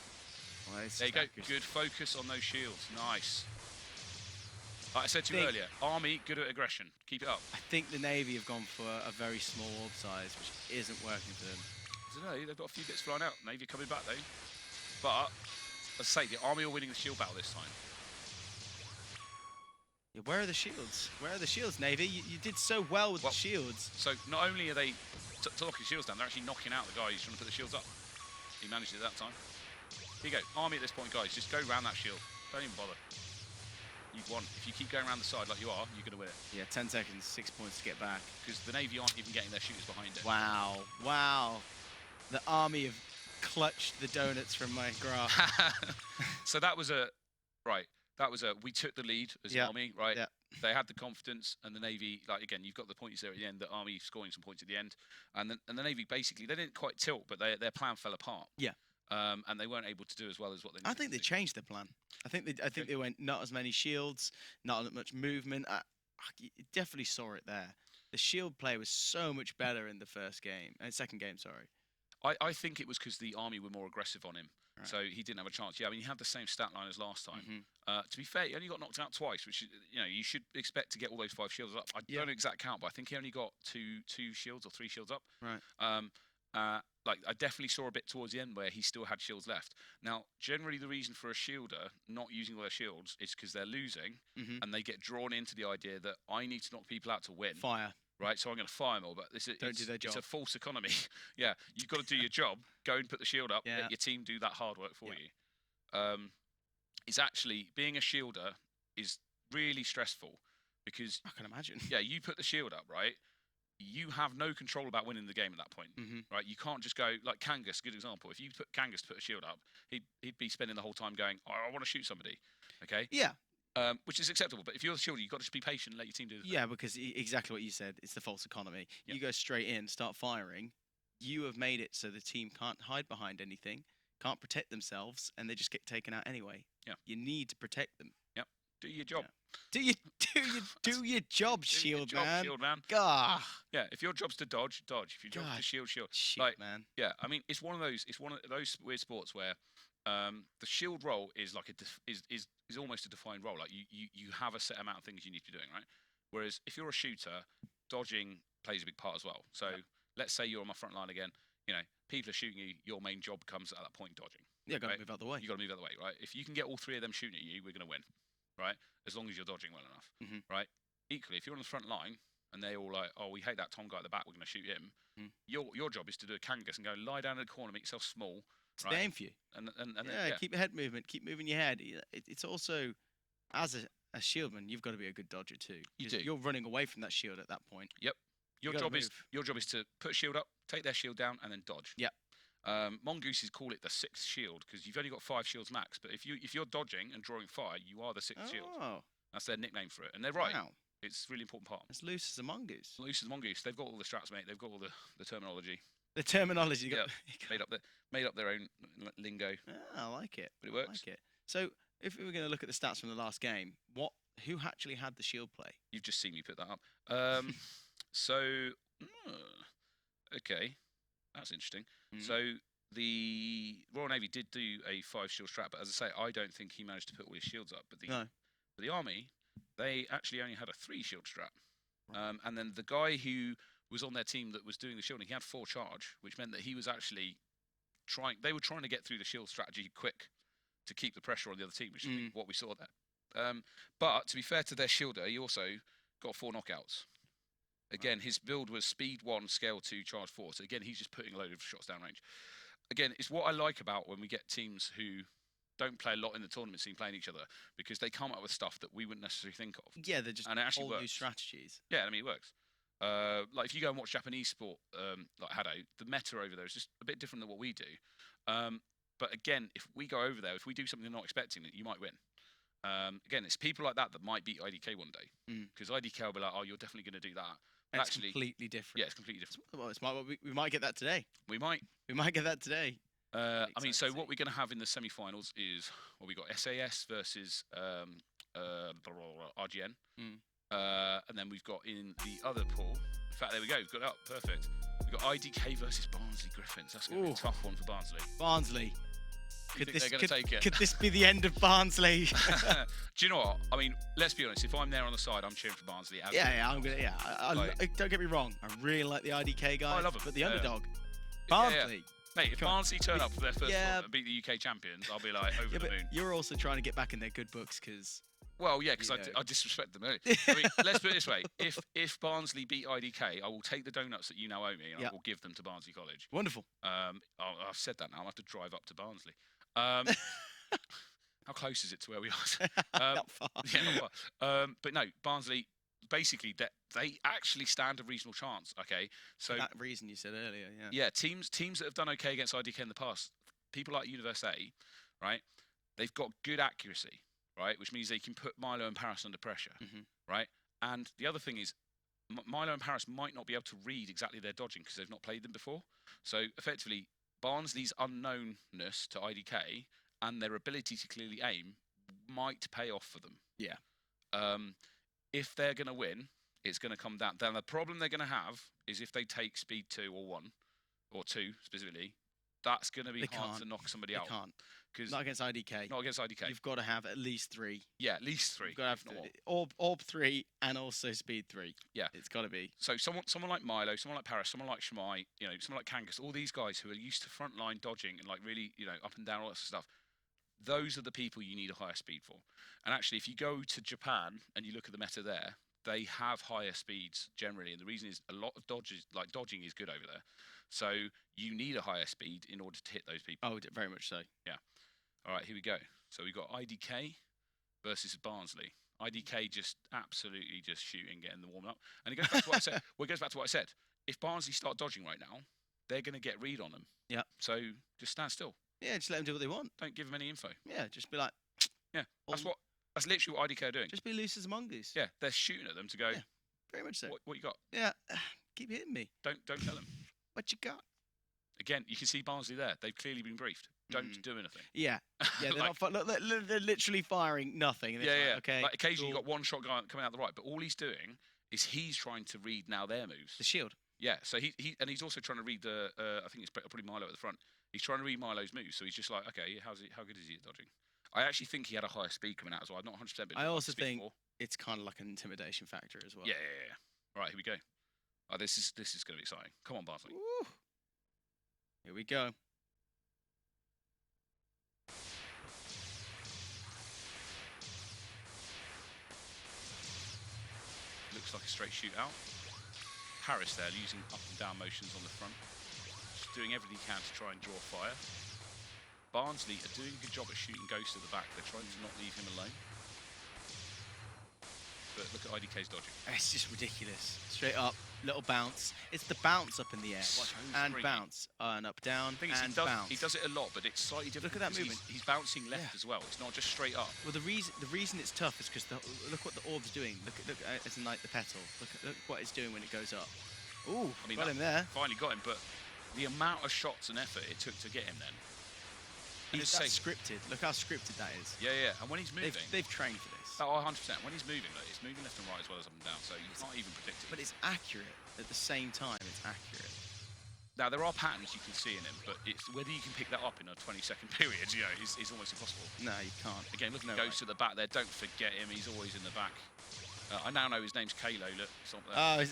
Well, There you go. Good focus on those shields. Nice. Like I said to you earlier, Army, good at aggression. Keep it up. I think the Navy have gone for a very small orb size, which isn't working for them. I don't know, they've got a few bits flying out. Navy coming back, though. But, let's say, the Army are winning the shield battle this time. Yeah, where are the shields? Where are the shields, Navy? You did so well with the shields. So, not only are they knocking shields down, they're actually knocking out the guy who's trying to put the shields up. He managed it that time. Here you go. Army at this point, guys, just go around that shield. Don't even bother. You've won. If you keep going around the side like you are, you're going to win it. Yeah, 10 seconds, 6 points to get back. Because the Navy aren't even getting their shooters behind it. Wow, wow. The Army have clutched the donuts from my graph. So that was we took the lead as the Army, right? Yeah. They had the confidence, and the Navy, like, again, you've got the points there at the end, the Army scoring some points at the end. And the Navy, basically, they didn't quite tilt, but their plan fell apart. Yeah. And they weren't able to do as well as what they needed. I think they changed their plan. I think they went not as many shields, not as much movement. You definitely saw it there. The shield play was so much better in the second game, sorry. I think it was because the Army were more aggressive on him. Right. So he didn't have a chance. Yeah, I mean, he had the same stat line as last time. To be fair, he only got knocked out twice, which, you should expect to get all those 5 shields up. I don't know exact count, but I think he only got two shields or 3 shields up. Right. Like, I definitely saw a bit towards the end where he still had shields left. Now, generally the reason for a shielder not using all their shields is because they're losing, and they get drawn into the idea that I need to knock people out to win. Fire. Right, so I'm going to fire more, but Don't do their job. It's a false economy. Yeah, you've got to do your job, go and put the shield up, let your team do that hard work for you. It's actually, being a shielder is really stressful because... I can imagine. Yeah, you put the shield up, right? You have no control about winning the game at that point, right? You can't just go, like Kangas, good example. If you put Kangas to put a shield up, he'd be spending the whole time going, oh, I want to shoot somebody, okay? Yeah. Which is acceptable, but if you're the shielder, you've got to just be patient and let your team do the thing. Yeah, because exactly what you said, it's the false economy. Yep. You go straight in, start firing, you have made it so the team can't hide behind anything, can't protect themselves, and they just get taken out anyway. Yeah. You need to protect them. Yep. Do your job. Yeah. Do your job, shield man. Shield man. Gah. Yeah, if your job's to dodge. If your job's to shield. Shit, like, man. Yeah, I mean, it's one of those weird sports where the shield role is like is almost a defined role. Like you have a set amount of things you need to be doing, right? Whereas if you're a shooter, dodging plays a big part as well. So let's say you're on my front line again. People are shooting you. Your main job comes at that point dodging. Yeah, got to move out the way. You got to move out the way, right? If you can get all 3 of them shooting at you, we're going to win, right? As long as you're dodging well enough, right? Equally, if you're on the front line and they're all like, "Oh, we hate that Tom guy at the back. We're going to shoot him." Your job is to do a Kangas and go lie down in the corner, make yourself small. Right? They aim for you. And keep your head movement, keep moving your head. It's also, as a shieldman, you've got to be a good dodger too. You're running away from that shield at that point. Yep. Your job is to put a shield up, take their shield down, and then dodge. Yep. Mongooses call it the 6th shield because you've only got 5 shields max. But if you're dodging and drawing fire, you are the 6th shield. That's their nickname for it, and they're right. Wow. It's a really important part. As loose as a mongoose. Loose as a mongoose. They've got all the straps, mate. They've got all the terminology. The terminology. Made up their own lingo. I like it. But it works. I like it. So if we were going to look at the stats from the last game, who actually had the shield play? You've just seen me put that up. Okay, that's interesting. So the Royal Navy did do a 5 shield strap, but as I say, I don't think he managed to put all his shields up. But the Army, they actually only had a 3 shield strap. Right. And then the guy who was on their team that was doing the shielding, he had 4 charge, which meant that he was actually they were trying to get through the shield strategy quick to keep the pressure on the other team, which is what we saw there. But to be fair to their shielder, he also got 4 knockouts. Again, his build was speed 1, scale 2, charge 4. So again, he's just putting a load of shots down range. Again, it's what I like about when we get teams who don't play a lot in the tournament scene playing each other, because they come up with stuff that we wouldn't necessarily think of. Yeah, they're just and it actually whole works. new strategies. Yeah, I mean, it works. Like if you go and watch Japanese sport, like Hado, the meta over there is just a bit different than what we do. But again, if we go over there, if we do something they're not expecting, you might win. Again, it's people like that might beat IDK one day, because IDK will be like, oh, you're definitely going to do that. But It's actually, completely different. yeah, it's completely different. Well, we might get that today. We might. We might get that today. I mean, Excited so to what see. we're going to have in the semi-finals is, well, we got SAS versus RGN, and then we've got in the other pool. In fact, there we go. We've got it up. Perfect. We've got IDK versus Barnsley Griffins. That's going to be a tough one for Barnsley. Barnsley. They're going to take it? Could this be the end of Barnsley? Do you know what? I mean, let's be honest. If I'm there on the side, I'm cheering for Barnsley. I'm gonna. Don't get me wrong. I really like the IDK guys, I love 'em. but the underdog, Yeah, Barnsley. Mate, if Come on. Barnsley turn up for their first Yeah. one and beat the UK champions, I'll be like over Yeah, the but moon. you're also trying to get back in their good books because Well, yeah, because you know. I disrespect them. I mean, let's put it this way: if Barnsley beat IDK, I will take the donuts that you now owe me, and I will give them to Barnsley College. wonderful. I've said that now. I'll have to drive up to Barnsley. How close is it to where we are? Not far. Yeah, not far. But no, Barnsley. Basically, they actually stand a reasonable chance. Okay, so For that reason you said earlier, yeah. yeah, teams that have done okay against IDK in the past, people like University, right? They've got good accuracy, right? Which means they can put Milo and Paris under pressure, right? And the other thing is, Milo and Paris might not be able to read exactly their dodging because they've not played them before. So effectively, Barnsley's unknownness to IDK and their ability to clearly aim might pay off for them. Yeah. If they're going to win, it's going to come down. Then the problem they're going to have is if they take speed 2 or 1, or 2 specifically, that's going to be hard to knock somebody out. They can't. Because Not against IDK. not against IDK. You've got to have at least 3. Yeah, at least 3. You've got to have if not more. orb 3 and also speed 3. Yeah. It's got to be. So someone like Milo, someone like Paris, someone like Shmai, someone like Kangas, all these guys who are used to frontline dodging and like really, up and down all that stuff. Those are the people you need a higher speed for. And actually, if you go to Japan and you look at the meta there, they have higher speeds generally, and the reason is a lot of dodging is good over there. So you need a higher speed in order to hit those people. Oh, very much so. Yeah. All right, here we go. So we got IDK versus Barnsley. IDK just absolutely just shooting, getting the warm up, and it goes back to what I said. Well, it goes back to what I said. If Barnsley start dodging right now, they're going to get read on them. Yeah. So just stand still. Yeah, just let them do what they want. Don't give them any info. Yeah, just be like. Yeah. That's literally what IDK are doing. Just be loose as a mongoose. Yeah, they're shooting at them to go. Yeah, very much so. What you got? Yeah, keep hitting me. Don't tell them. What you got? Again, you can see Barnsley there. They've clearly been briefed. Don't do anything. Yeah, they're they're literally firing nothing. And Yeah. Okay. Like occasionally cool. you got one shot guy coming out the right, but all he's doing is he's trying to read now their moves. The shield. Yeah. So he's also trying to read the. I think it's probably Milo at the front. He's trying to read Milo's moves, so he's just like, okay, how good is he at dodging? I actually think he had a higher speed coming out as well. I'm not 100%. But I also think it's kind of like an intimidation factor as well. Yeah. All right, here we go. Oh, this is going to be exciting. Come on, Barnsley. Woo. Here we go. Looks like a straight shootout. Paris there using up and down motions on the front. Just doing everything he can to try and draw fire. Barnsley are doing a good job at shooting Ghost at the back. They're trying to not leave him alone. But look at IDK's dodging. It's just ridiculous. Straight up, little bounce. It's the bounce up in the air. Watch. And freaky. bounce. And up, down, The thing is, and he does it a lot, but it's slightly different. Look at that because movement. He's bouncing left Yeah. as well. It's not just straight up. Well, the reason it's tough is because look what the orb's doing. Look as in like the petal. Look what it's doing when it goes up. Ooh, I mean, got him there. Finally got him, but the amount of shots and effort it took to get him then. And He's that's safe. scripted. Look how scripted that is. Yeah. And when he's moving, They've trained for this. oh, 100%. When he's moving, look, it's moving left and right as well as up and down, so you can't even predict it. But it's accurate at the same time. It's accurate. Now, there are patterns you can see in him, but it's whether you can pick that up in a 20-second period, is almost impossible. No, you can't. Again, look, No he goes way. to the back there. Don't forget him. He's always in the back. I now know his name's Kalo. Look, something. Oh,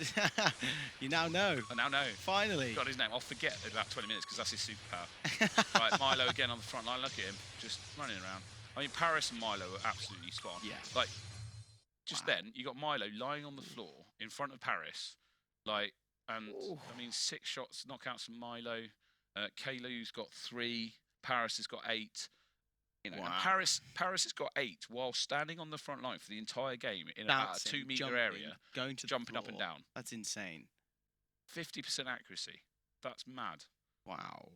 you now know. I now know. Finally. Got his name. I'll forget in about 20 minutes because that's his superpower. Right, Milo again on the front line. Look at him, just running around. I mean, Paris and Milo are absolutely spot on. Yeah. Like, just Wow. then, you got Milo lying on the floor in front of Paris, and Ooh. I mean, 6 shots, knockouts from Milo. Kalo's got 3. Paris has got 8. And Wow. Paris has got 8 while standing on the front line for the entire game in about a Bouncing, 2-meter jumping, area, going to the jumping up and floor. down. That's insane. 50% accuracy. That's mad. Wow.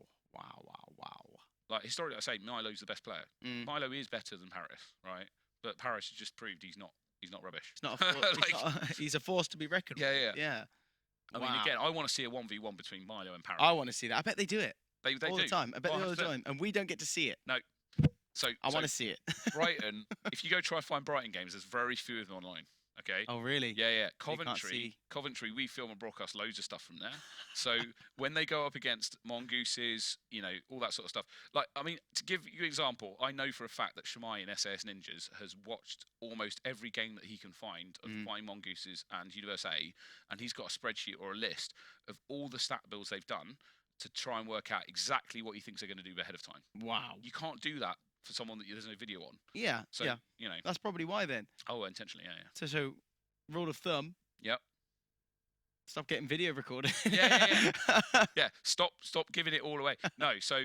Like historically, I say Milo's the best player. Mm. Milo is better than Paris, right? But Paris has just proved he's not rubbish. He's not. He's a force to be reckoned with. Yeah. I mean, again, I want to see a 1v1 between Milo and Paris. I want to see that. I bet they do it. They all do. the time. I bet they do all the time, and we don't get to see it. No. So I want to see it. Brighton. If you go try and find Brighton games, there's very few of them online. Okay. Oh really? Yeah. Coventry. We film and broadcast loads of stuff from there. So when they go up against mongooses, all that sort of stuff. Like, I mean, to give you an example, I know for a fact that Shamai in SAS Ninjas has watched almost every game that he can find of Flying Mongooses and Universe A, and he's got a spreadsheet or a list of all the stat builds they've done to try and work out exactly what he thinks they're going to do ahead of time. Wow. You can't do that for someone that there's no video on. Yeah. So, that's probably why then. Oh, intentionally, yeah. So rule of thumb. Yep. Stop getting video recorded. Yeah. Stop giving it all away. No, so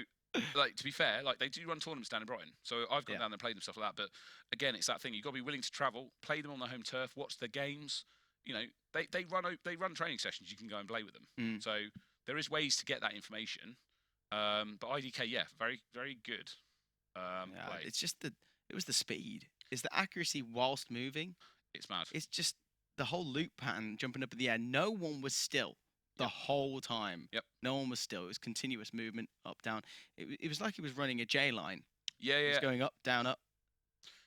like, to be fair, like, they do run tournaments down in Brighton. So I've gone down there and played them, stuff like that. But again, it's that thing. You've got to be willing to travel, play them on their home turf, watch their games. They run training sessions. You can go and play with them. So there is ways to get that information. But IDK, very, very good. Play. It's just it was the speed. It's the accuracy whilst moving. It's mad. It's just the whole loop pattern, jumping up in the air. No one was still the whole time. Yep. No one was still. It was continuous movement, up, down. It was like he was running a J line. Yeah. It was going up, down, up,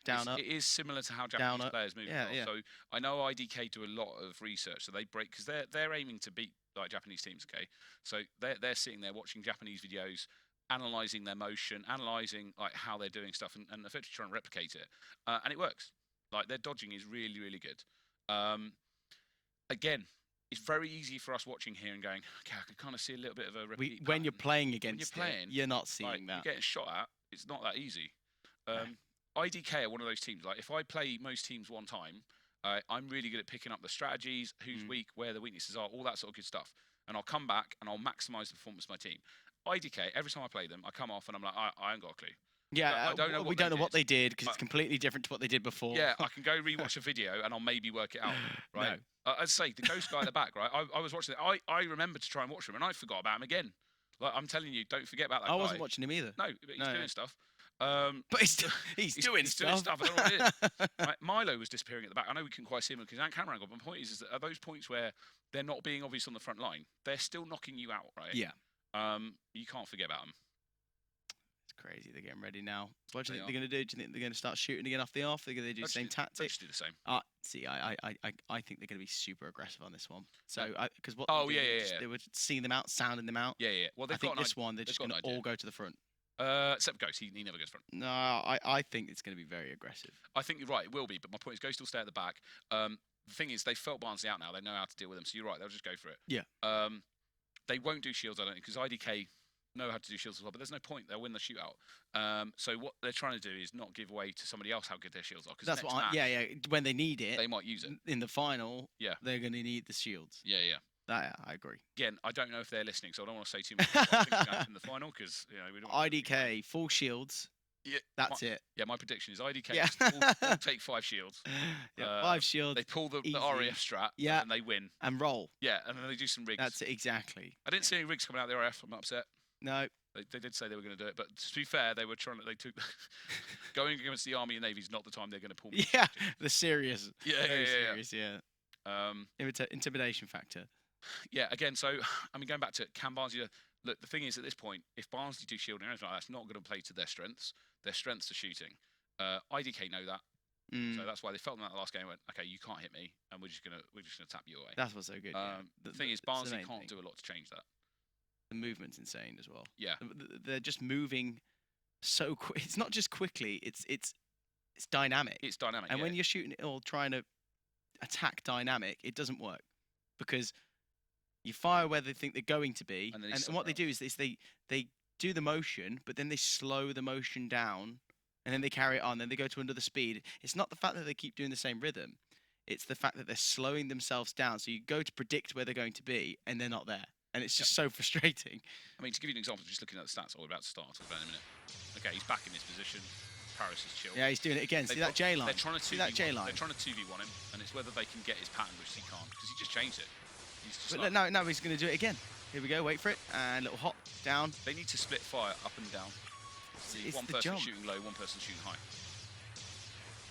down, up. It is similar to how Japanese players move. Yeah. So I know IDK do a lot of research. So they break, because they're aiming to beat like Japanese teams. Okay. So they're sitting there watching Japanese videos, analysing their motion, analysing like how they're doing stuff, and effectively trying to replicate it. And it works. Like, their dodging is really, really good. Again, it's very easy for us watching here and going, okay, I can kind of see a little bit of a repeat when you're playing against you're not seeing like, that. You're getting shot at. It's not that easy. IDK are one of those teams. Like, if I play most teams one time, I'm really good at picking up the strategies, who's weak, where the weaknesses are, all that sort of good stuff. And I'll come back and I'll maximise the performance of my team. IDK, every time I play them, I come off and I'm like, I ain't got a clue. Yeah, I don't know we don't know what they did because it's completely different to what they did before. Yeah, I can go rewatch a video and I'll maybe work it out, right? No. I'd say the ghost guy at the back, right? I was watching it. I remembered to try and watch him and I forgot about him again. Like, I'm telling you, don't forget about that guy. I wasn't watching him either. No, but he's doing stuff. But he's doing stuff. I don't know what it is. Right? Milo was disappearing at the back. I know we couldn't quite see him because that camera angle. But my point is that at those points where they're not being obvious on the front line, they're still knocking you out, right? Yeah. You can't forget about them. Crazy. They're getting ready now. What do you think they're going to do? Do you think they're going to start shooting again off the off? They're going to do the same tactic? They just do the same. See, I think they're going to be super aggressive on this one. So, because what they were seeing them out, sounding them out. Yeah. Well, I think this one, they're just going to all go to the front. Except Ghost, he never goes front. No, I think it's going to be very aggressive. I think you're right, it will be. But my point is, Ghost will stay at the back. The thing is, they felt Barnsley out now. They know how to deal with them. So you're right, they'll just go for it. Yeah. They won't do shields, I don't think, because IDK know how to do shields as well, but there's no point. They'll win the shootout. So what they're trying to do is not give away to somebody else how good their shields are. That's what. When they need it, they might use it in the final. Yeah, they're going to need the shields. Yeah. I agree. Again, I don't know if they're listening, so I don't want to say too much about in the final because we don't. IDK full shields. Yeah, that's it. Yeah, my prediction is IDK will take 5 shields. Yeah, 5 shields. They pull the RAF strat. Yeah, and they win and roll. Yeah, and then they do some rigs. That's it, exactly. I didn't see any rigs coming out of the RAF. I'm upset. No. They did say they were going to do it, but to be fair, they took going against the Army and Navy is not the time they're going to pull. Yeah, the serious. Very serious. Intimidation factor. Yeah, again, so I mean, going back to can Barnsley look? The thing is, at this point, if Barnsley do shielding or anything like that, that's not going to play to their strengths. Their strengths are shooting. IDK know that, so that's why they felt them out the last game. And went, okay, you can't hit me, and we're just gonna tap you away. That's what's so good. The thing is, Barnsley can't do a lot to change that. The movement's insane as well. Yeah, they're just moving so quick. It's not just quickly. It's dynamic. It's dynamic. And when you're shooting or trying to attack dynamic, it doesn't work because you fire where they think they're going to be, and what they do is they do the motion, but then they slow the motion down, and then they carry it on. Then they go to another speed. It's not the fact that they keep doing the same rhythm; it's the fact that they're slowing themselves down. So you go to predict where they're going to be, and they're not there. And it's just so frustrating. I mean, to give you an example, just looking at the stats, we're about to start. I'll talk about it in a minute. Okay, he's back in his position. Paris is chill. Yeah, he's doing it again. See that J line? They're trying to 2v1. That J line. They're trying to 2v1 him, and it's whether they can get his pattern, which he can't, because he just changed it. He's just but now he's going to do it again. Here we go. Wait for it. And little hop down. They need to split fire up and down. See, it's one the person jump. shooting low, one person shooting high.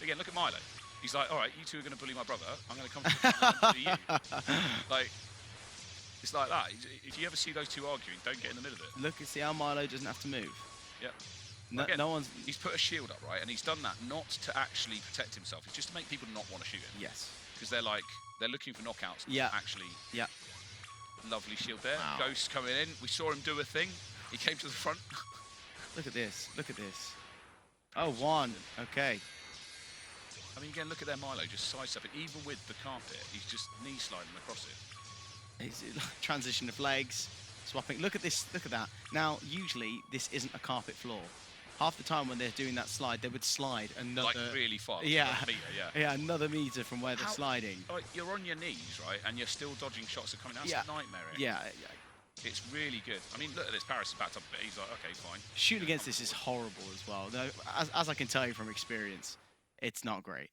Again, look at Milo. He's like, all right, you two are going to bully my brother. I'm going to come to the front and bully you. Like, it's like that. If you ever see those two arguing, don't get in the middle of it. Look, see how Milo doesn't have to move. Yep. No, Again, no one's. He's put a shield up, right? And he's done that not to actually protect himself. It's just to make people not want to shoot him. Yes. Because they're looking for knockouts. Yeah. Not actually. Yeah. Lovely shield there. Wow. Ghost coming in. We saw him do a thing. He came to the front. Look at this. Look at this. Oh, one. Okay. I mean, again, look at their Milo just sidestepping. Even with the carpet, he's just knee sliding across it. He's transition of legs, swapping. Look at this. Look at that. Now, usually this isn't a carpet floor. Half the time when they're doing that slide, they would slide another. Like really far. Yeah. Like a meter, yeah. Yeah, another meter from where they're sliding. Like, you're on your knees, right, and you're still dodging shots that are coming out. That's a nightmare. Yeah. It's really good. I mean, look at this. Paris is backed up a bit. He's like, okay, fine. Shooting against this is horrible as well. Though, as I can tell you from experience, it's not great.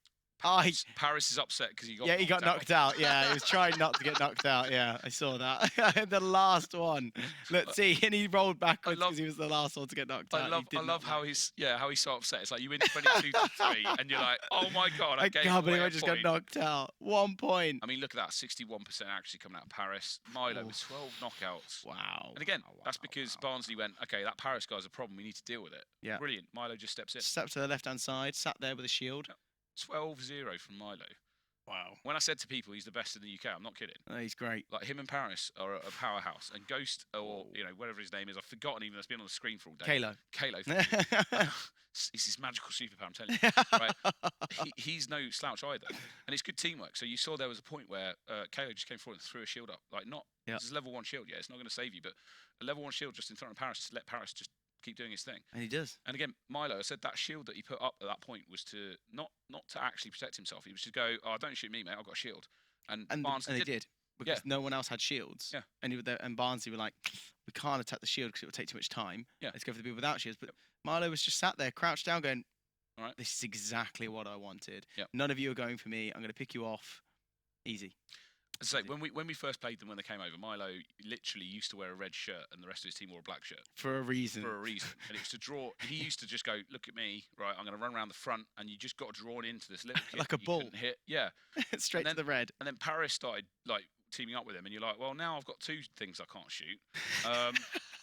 Paris is upset because he got he got knocked out. Yeah, he was trying not to get knocked out. Yeah, I saw that. The last one. Let's see, and he rolled backwards because he was the last one to get knocked out. I love how he's so upset. It's like you win 22 to 3, and you're like, oh my god, I can't believe I just got knocked out. 1 point. I mean, look at that, 61% accuracy coming out of Paris. Milo with 12 knockouts. Wow. And again, that's because Barnsley went, okay, that Paris guy's a problem. We need to deal with it. Yeah. Brilliant. Milo just steps in. Steps to the left-hand side, sat there with a shield. 12-0 from Milo. Wow. When I said to people he's the best in the UK, I'm not kidding. He's great. Like, him and Paris are a powerhouse. And Ghost, or, whatever his name is, I've forgotten even, it's been on the screen for all day. Kalo. It's his magical superpower, I'm telling you. Right? He's no slouch either. And it's good teamwork. So you saw there was a point where Kalo just came forward and threw a shield up. Like, it's a level 1 shield, it's not going to save you, but a level 1 shield just in front of Paris to let Paris just keep doing his thing. And he does. And again, Milo, I said that shield that he put up at that point was to not to actually protect himself. He was to go, oh, don't shoot me, mate, I've got a shield. And Barnsley did. Because no one else had shields. Yeah. And Barnsley were like, we can't attack the shield because it will take too much time. Yeah. Let's go for the people without shields. But Milo was just sat there, crouched down, going, all right, this is exactly what I wanted. Yep. None of you are going for me. I'm going to pick you off. Easy. So when we first played them, when they came over, Milo literally used to wear a red shirt and the rest of his team wore a black shirt. For a reason. And it was to draw. He used to just go, look at me, right, I'm going to run around the front, and you just got drawn into this little kid. Like a bull. Hit. Yeah. Straight to the red. And then Paris started, like, teaming up with him, and you're like, well, now I've got 2 things I can't shoot.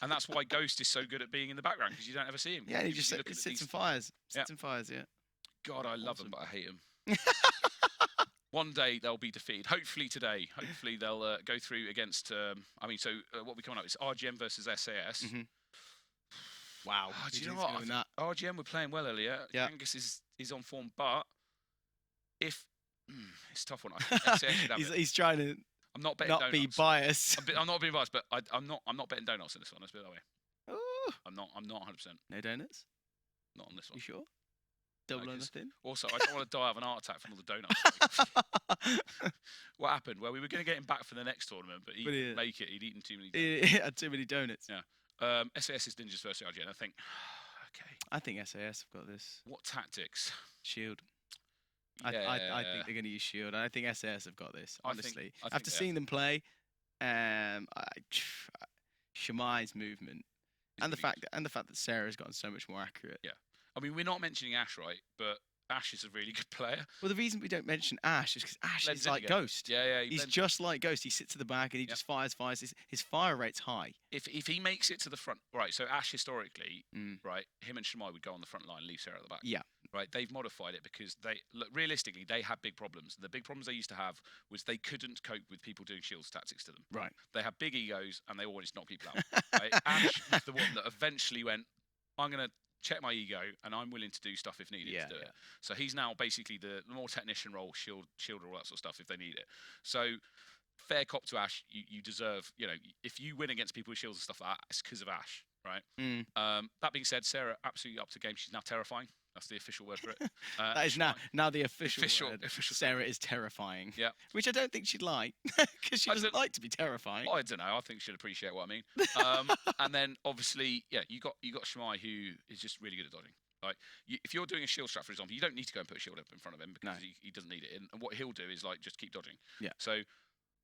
And that's why Ghost is so good at being in the background, because you don't ever see him. Yeah, he just sits and fires. God, I love him, but I hate him. One day they'll be defeated. Hopefully today. Hopefully they'll go through against. What we coming up? It's RGM versus SAS. Mm-hmm. Wow. Do you know what? RGM were playing well earlier. Yeah. Angus is on form, but if it's a tough one. I think SAS should have he's trying to. I'm not betting not donuts. be biased. I'm not being biased, but I'm not betting donuts in this one. Let's put it that way. Ooh. I'm not 100%. No donuts. Not on this one. You sure? Double or nothing. Also, I don't want to die of an heart attack from all the donuts. What happened? Well, we were going to get him back for the next tournament, but he didn't make it. He'd eaten too many donuts. He had too many donuts. Yeah. SAS is Ninjas versus RGN. I think. Okay. I think SAS have got this. What tactics? Shield. Yeah. I think they're going to use shield. I think SAS have got this. Honestly, I think after seeing them play, Shemai's movement and the fact that Sarah's gotten so much more accurate. Yeah. I mean, we're not mentioning Ash, right? But Ash is a really good player. Well, the reason we don't mention Ash is because Ash is like Ghost. Yeah. He's just like Ghost. He sits at the back and he just fires. His fire rate's high. If he makes it to the front, right? So Ash historically, right? Him and Shemai would go on the front line and leave Sarah at the back. Yeah. Right. They've modified it because realistically they had big problems. The big problems they used to have was they couldn't cope with people doing shields tactics to them. Right. They had big egos and they always knock people out. Right? Ash was the one that eventually went, I'm going to check my ego, and I'm willing to do stuff if needed to do it. So he's now basically the more technician role, shield, all that sort of stuff if they need it. So fair cop to Ash, you deserve, if you win against people with shields and stuff like that, it's because of Ash, right? That being said, Sarah absolutely up to game. She's now terrifying. That's the official word for it. That is now the official word. Official Sarah is terrifying. Yeah. Which I don't think she'd like, because she doesn't like to be terrifying. I don't know. I think she'll appreciate what I mean. And then obviously, you got Shemai, who is just really good at dodging. Like, if you're doing a shield strat, for example, you don't need to go and put a shield up in front of him because he doesn't need it. And what he'll do is just keep dodging. Yeah. So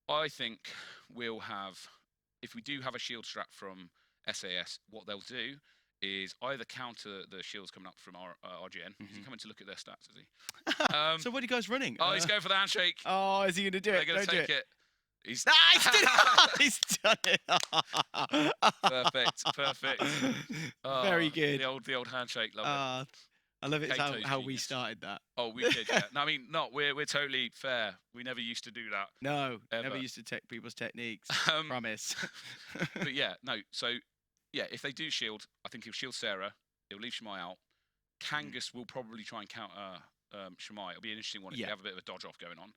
I think we'll have, if we do have a shield strat from SAS, what they'll do is either counter the shields coming up from RGN. Is he Mhm. coming to look at their stats? Is he? So what are you guys running? Oh, he's going for the handshake. Oh, is he going to do They're it? going to Don't do take it. it. He's He's done it. perfect. Perfect. Very good. The old handshake. Love it. I love it. It's Kato's how we genius. started that. Oh, we did. Yeah. No, I mean, not. We're totally fair. We never used to do that. No, never Ever. used to take people's techniques. Um, Promise. But yeah, no. So yeah, if they do shield, I think he'll shield Sarah. He'll leave Shemai out. Kangas will probably try and counter Shemai. It'll be an interesting one if Yeah. you have a bit of a dodge off going on.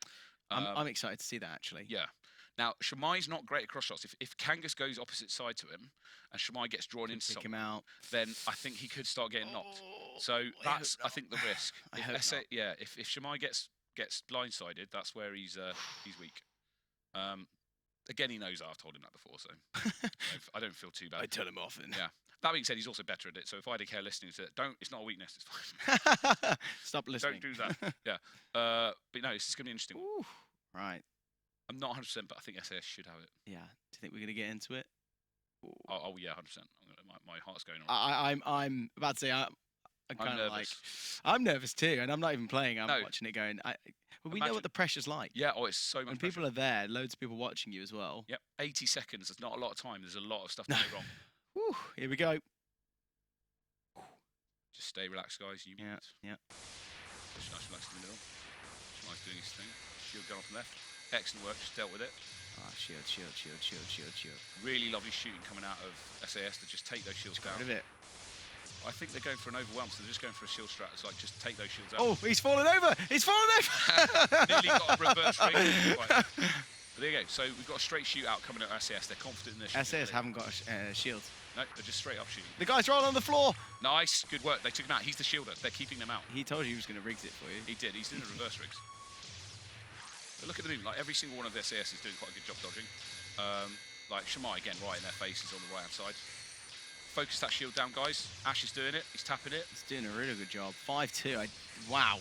I'm excited to see that actually. Yeah. Now, Shemai's not great at cross shots. If Kangas goes opposite side to him and Shemai gets drawn Could into pick something, him out. then I think he could start getting knocked. Oh, So I that's, hope I think, the not. risk. I hope not. Yeah, if Shemai gets blindsided, that's where he's weak. Again, he knows I've told him that before, so I don't feel too bad. I tell him often. Yeah. That being said, he's also better at it. So if IDK are listening to it, it's not a weakness. It's fine. Stop listening. Don't do that. Yeah. But no, this is going to be an interesting one. Ooh, right. I'm not 100%, but I think SAS should have it. Yeah. Do you think we're gonna get into it? Oh yeah, 100%. My heart's going on. I'm about to say I'm kind of like nervous. I'm nervous too, and I'm not even playing. I'm No. watching it going. But we know Imagine- what the pressure's like. Yeah. Oh, it's so much. When pressure. people are there, loads of people watching you as well. Yep. 80 seconds. There's not a lot of time. There's a lot of stuff to go wrong. Whew, here we go. Just stay relaxed, guys. You Yeah, yeah. Just nice relax in the middle. Nice doing his thing. Shield going off left. Excellent work. Just dealt with it. Oh, shield. Really lovely shooting coming out of SAS to just take those shields Got down. rid of it. I think they're going for an overwhelm, so they're just going for a shield strat. It's like just take those shields out. Oh, he's fallen over. He's fallen over. Nearly got a reverse ring. Right. But there you go. So we've got a straight shootout coming at SAS. They're confident in their shooting SAS ability. haven't got a shield. No, they're just straight up shooting. The guy's rolling on the floor. Nice, good work. They took him out. He's the shielder. They're keeping them out. He told you he was going to rigs it for you. He did. He's doing the reverse rigs. But look at the movement. Like every single one of their CS is doing quite a good job dodging. Like Shemai again, right in their faces on the right hand side. Focus that shield down, guys. Ash is doing it. He's tapping it. He's doing a really good job. 5-2. Wow.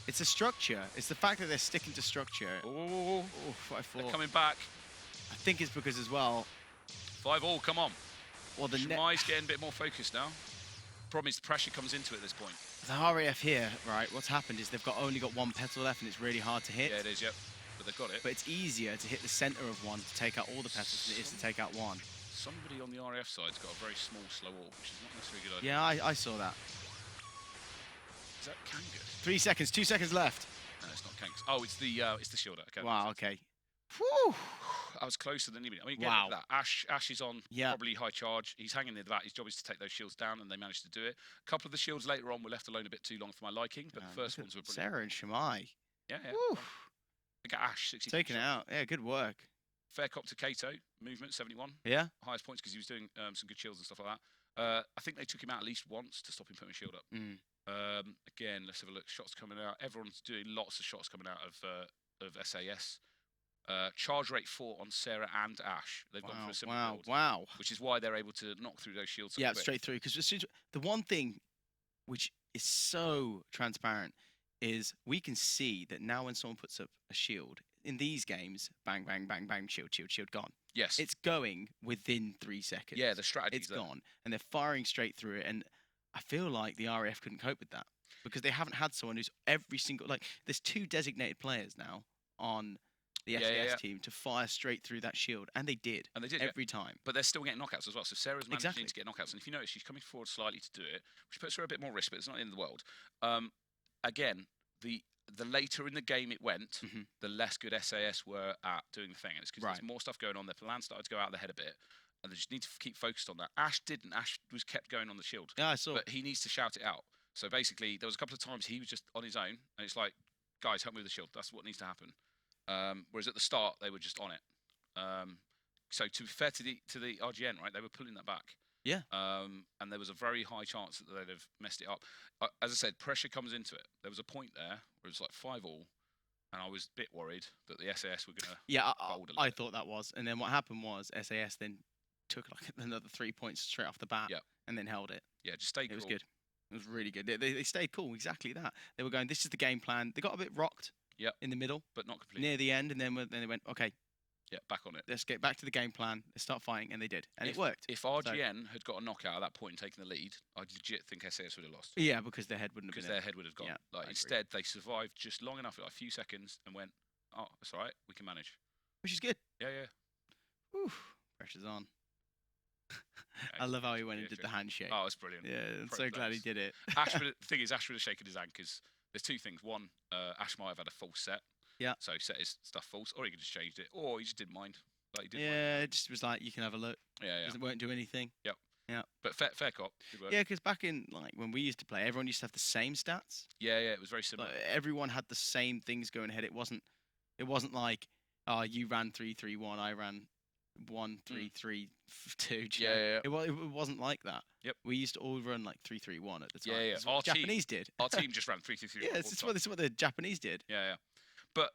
It's a structure. It's the fact that they're sticking to structure. Oh, Oh, 5-4. they're coming back. I think it's because as well. 5-all. Come on. Well, the Shemai's getting a bit more focused now. Problem is the pressure comes into it at this point. The RAF here, right? What's happened is they've only got one petal left, and it's really hard to hit. Yeah, it is. Yep. But they've got it. But it's easier to hit the center of one to take out all the petals than it is to take out one. Somebody on the RAF side's got a very small slow ult, which is not necessarily a good idea. Yeah, I saw that. Is that Kangas? 3 seconds. 2 seconds left. No, it's not Kangas. Oh, it's the shielder. Okay. Wow. Okay. Whew. I was closer than anybody. I mean, Wow. that Ash is on Yeah. probably high charge. He's hanging near the back. His job is to take those shields down, and they managed to do it. A couple of the shields later on were left alone a bit too long for my liking, but the first Look ones at were brilliant. Sarah and Shemai. Yeah, yeah. Whew. Look at Ash, 60. Taken out. Yeah, good work. Fair cop to Kato, movement 71, Yeah. highest points because he was doing some good shields and stuff like that. I think they took him out at least once to stop him putting a shield up. Mm. Again, let's have a look. Shots coming out. Everyone's doing lots of shots coming out of SAS. Charge rate 4 on Sarah and Ash. They've gone for a similar build, Wow. which is why they're able to knock through those shields. So Yeah, quick. straight through. Because the one thing which is so transparent is we can see that now when someone puts up a shield in these games, bang, bang, bang, bang, shield, gone. Yes. It's going within 3 seconds. Yeah, the strategy. It's gone, and they're firing straight through it. And I feel like the RAF couldn't cope with that because they haven't had someone who's every single there's 2 designated players now on the SAS team to fire straight through that shield, and they did. And they did every time. But they're still getting knockouts as well. So Sarah's managing Exactly. to get knockouts. And if you notice, she's coming forward slightly to do it, which puts her a bit more risk, but it's not the end of the world. Again, the later in the game it went, the less good SAS were at doing the thing. And it's because there's more stuff going on. Their plan started to go out of their head a bit. And they just need to keep focused on that. Ash didn't. Ash was kept going on the shield. Yeah, I saw. But he needs to shout it out. So basically, there was a couple of times he was just on his own. And it's like, guys, help me with the shield. That's what needs to happen. Whereas at the start, they were just on it. So to be fair to the RGN, right, they were pulling that back. Yeah. And there was a very high chance that they'd have messed it up. As I said, pressure comes into it. There was a point there where it was like 5-all, and I was a bit worried that the SAS were going to fold a little I bit. thought that was. And then what happened was SAS then took like another 3 points straight off the bat and then held it. Yeah, just stay It cool. was good. It was really good. They stayed cool, exactly that. They were going, this is the game plan. They got a bit rocked in the middle, but not completely. near the end, and then they went, okay, Yeah, back on it. Let's get back to the game plan. Let's start fighting, and they did, and if, it worked. If RGN had got a knockout at that point and taken the lead, I legit think SAS would have lost. Yeah, because their head wouldn't have Because been their head would have gone. Yeah, I like agree. instead, they survived just long enough, like a few seconds, and went, "Oh, it's all right. We can manage." which is good. Yeah, yeah. Whew, pressure's on. Yeah, I love how he went yeah, and did sure. the handshake. Oh, it's brilliant. Yeah, I'm Pro so glad he players. did it. The thing is, Ash would have shaken his hand because there's two things. One, Ash might have had a false set. Yeah. So set his stuff false, or he could just changed it, or he just didn't mind. Like he didn't mind. Yeah, it just was like, you can have a look. Yeah, yeah. It won't do anything. Yep. Yeah. But fair cop. Good work. Yeah, because back in like when we used to play, everyone used to have the same stats. Yeah, yeah. It was very similar. Like, everyone had the same things going ahead. It wasn't like, oh, you ran 3-3-1, I ran 1-3-3-2. Yeah. It wasn't like that. Yep. We used to all run like 3-3-1 at the time. Yeah, yeah. This is what the Japanese did. Our team just ran 3-3-3. Yeah, this is what the Japanese did. Yeah, yeah. But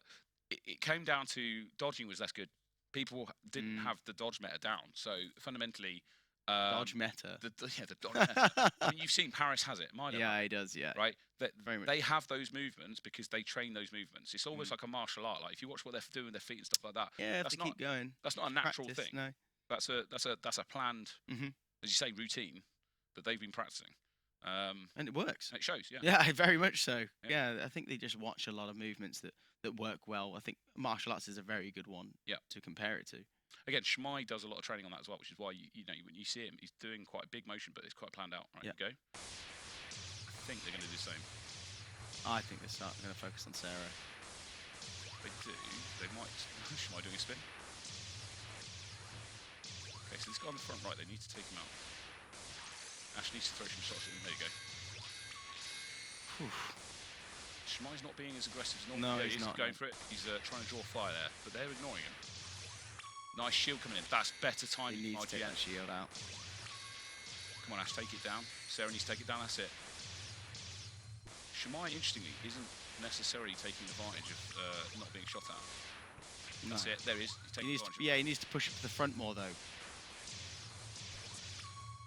it came down to dodging was less good. People didn't have the dodge meta down. So fundamentally, Dodge meta. the dodge meta. I mean, you've seen Paris has it. Milo, Yeah, he does. Yeah. right? Very much. They have those movements because they train those movements. It's almost like a martial art. Like if you watch what they're doing with their feet and stuff like that, Yeah, if that's they keep going. that's not a natural Practice, thing. No. That's a planned, Mhm. as you say, routine that they've been practicing. And it works. And it shows. Yeah. Yeah, very much so. Yeah. Yeah, I think they just watch a lot of movements that work well. I think martial arts is a very good one Yeah. to compare it to. Again, Shmai does a lot of training on that as well, which is why you know when you see him, he's doing quite a big motion, but it's quite planned out. Right, Yeah. you go. I think they're going to do the same. I think they're going to focus on Sarah. They do. They might. Shmai doing a spin. Okay, so this guy on the front right, they need to take him out. Ash needs to throw some shots at him. There you go. Whew. Shmai's not being as aggressive as No, normally. he's not, going no. for it. He's trying to draw fire there, but they're ignoring him. Nice shield coming in. That's better He timing. needs to take RGN. that shield out. Come on, Ash, take it down. Sarah needs to take it down. That's it. Shmai, interestingly, isn't necessarily taking advantage of not being shot at. No. That's it. There he is. He's taking advantage. Yeah, he needs to push it to the front more though.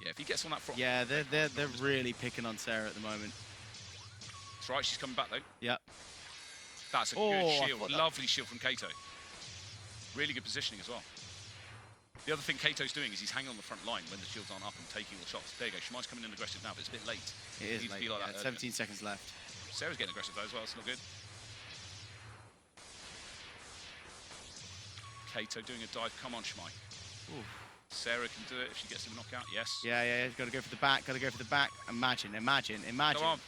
Yeah, if he gets on that front. Yeah, they're really picking on Sarah at the moment. That's right. She's coming back though. Yeah. That's a Oh, good I shield. thought that- Lovely shield from Kato. Really good positioning as well. The other thing Kato's doing is he's hanging on the front line when the shields aren't up and taking all the shots. There you go. Shmai's coming in aggressive now, but it's a bit late. It is Needs to late. be like Yeah, that earlier. 17 seconds left. Sarah's getting aggressive though as well. It's not good. Kato doing a dive. Come on, Shmai. Ooh. Sarah can do it if she gets him knocked out. Yes. Yeah. Got to go for the back. Got to go for the back. Imagine. Go on.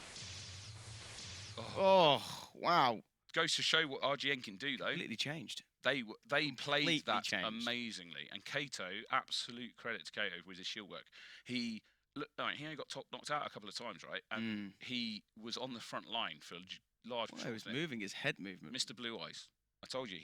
Oh, Oh, wow. goes to show what RGN can do though. Completely changed. They played Completely that changed. amazingly, and Kato, absolute credit to Kato with his shield work. He only got knocked out a couple of times, right? And he was on the front line for a large. Well, he was moving his head movement. Mr. Blue Eyes. I told you,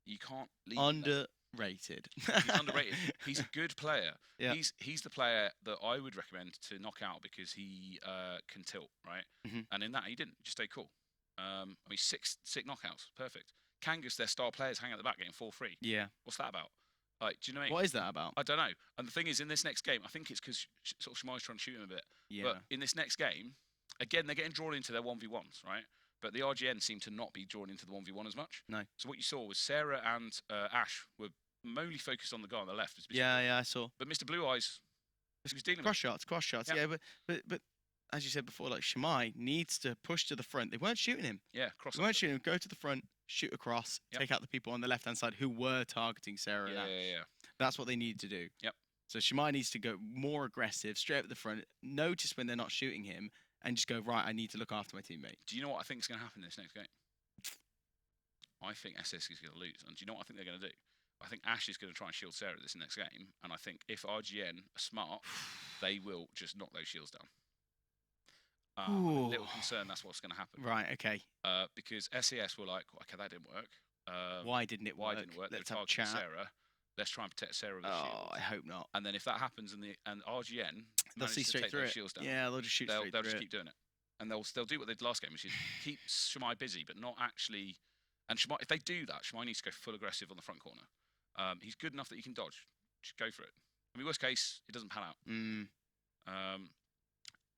you can't leave. Underrated. He's underrated. He's a good player. Yeah. He's the player that I would recommend to knock out because he can tilt, right? Mhm. And in that he didn't. Just stay cool. I mean, six knockouts, perfect. Kangas, their star players hang at the back getting 4-3. Yeah. What's that about? Like, do you know what I mean? What is that about? I don't know. And the thing is, in this next game, I think it's because sort of Shmai's trying to shoot him a bit. Yeah. But in this next game, again, they're getting drawn into their 1v1s, right? But the RGN seem to not be drawn into the 1v1 as much. No. So what you saw was Sarah and Ash were mainly focused on the guy on the left. Yeah, I saw. But Mr. Blue Eyes, he was dealing Cross shots. Yeah. Yeah, but as you said before, like Shmai needs to push to the front. They weren't shooting him. Yeah, cross. They weren't shooting him. Go to the front, shoot across, Yep. take out the people on the left-hand side who were targeting Sarah. and Ash. Yeah. That's what they need to do. Yep. So Shmai needs to go more aggressive, straight up at the front, notice when they're not shooting him, and just go, right, I need to look after my teammate. Do you know what I think is going to happen in this next game? I think SS is going to lose. And do you know what I think they're going to do? I think Ash is going to try and shield Sarah this next game. And I think if RGN are smart, they will just knock those shields down. I'm a little concerned that's what's going to happen. Right, okay. Because SES were like, okay, that didn't work. Why didn't it work? Why didn't it work? Let's They were have a targeting chat. Sarah. Let's try and protect Sarah with the Oh, shield. I hope not. And then if that happens and RGN They'll see manage to straight take through those it. shields down, Yeah, they'll just shoot they'll straight just through keep doing it. And they'll do what they did last game, which is keep Shmai busy, but not actually. And Shmai, if they do that, Shmai needs to go full aggressive on the front corner. He's good enough that he can dodge. Just go for it. I mean, worst case, it doesn't pan out.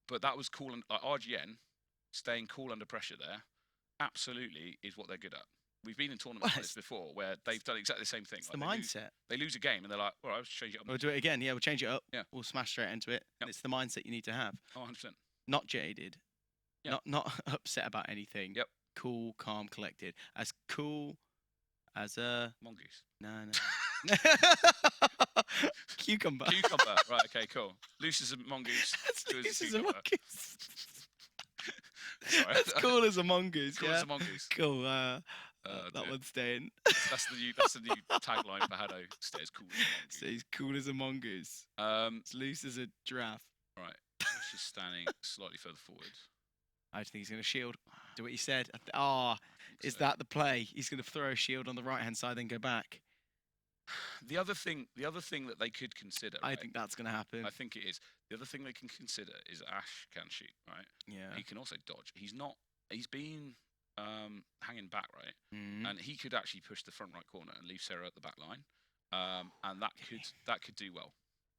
But that was cool. And RGN staying cool under pressure there, absolutely is what they're good at. we've been in tournaments like this before where they've done exactly the same thing. It's the mindset. They lose a game and they're like, all right, let's change it up. We'll do it again. Yeah, we'll change it up. Yeah. We'll smash straight into it. Yep. And it's the mindset you need to have. Oh, 100%. Not jaded. Yep. Not upset about anything. Yep. Cool, calm, collected. As cool as a Mongoose. no. Cucumber. Cucumber. Right. Okay. Cool. Loose as a mongoose. That's loose as a cucumber. mongoose. Sorry. That's cool as a mongoose. Cool yeah? as a mongoose. Cool. Dear. That one's staying. That's the new tagline for Hado. Stays cool. So he's cool as a mongoose. It's loose as a giraffe. Right. Ash is standing slightly further forward. I think he's going to shield. Do what he said. Is that the play? He's going to throw a shield on the right hand side, then go back. The other thing that they could consider. I right, think that's going to happen. I think it is. The other thing they can consider is Ash can shoot, right? Yeah. He can also dodge. He's been hanging back, right? Mm. And he could actually push the front right corner and leave Sarah at the back line. And that could do well,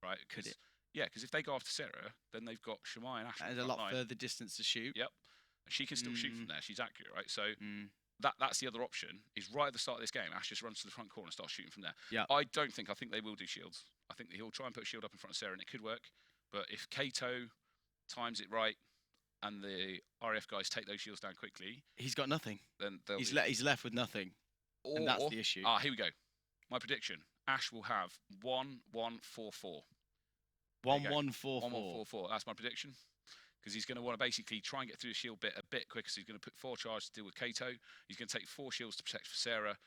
right? Could it? Yeah, because if they go after Sarah, then they've got Shamai and Ash. There's a lot further distance to shoot. Yep. And she can still shoot from there. She's accurate, right? So that's the other option. Is right at the start of this game, Ash just runs to the front corner and starts shooting from there. Yeah. I think they will do shields. I think he'll try and put a shield up in front of Sarah, and it could work. But if Kato times it right, and the RF guys take those shields down quickly, he's got nothing. Then he's left with nothing, and that's the issue. Here we go. My prediction: Ash will have 1-1-4-4. 1-1-4-4. 1-1-4-4. That's my prediction. Because he's going to want to basically try and get through the shield bit a bit quicker. So he's going to put 4 charges to deal with Kato. He's going to take 4 shields to protect for Sarah,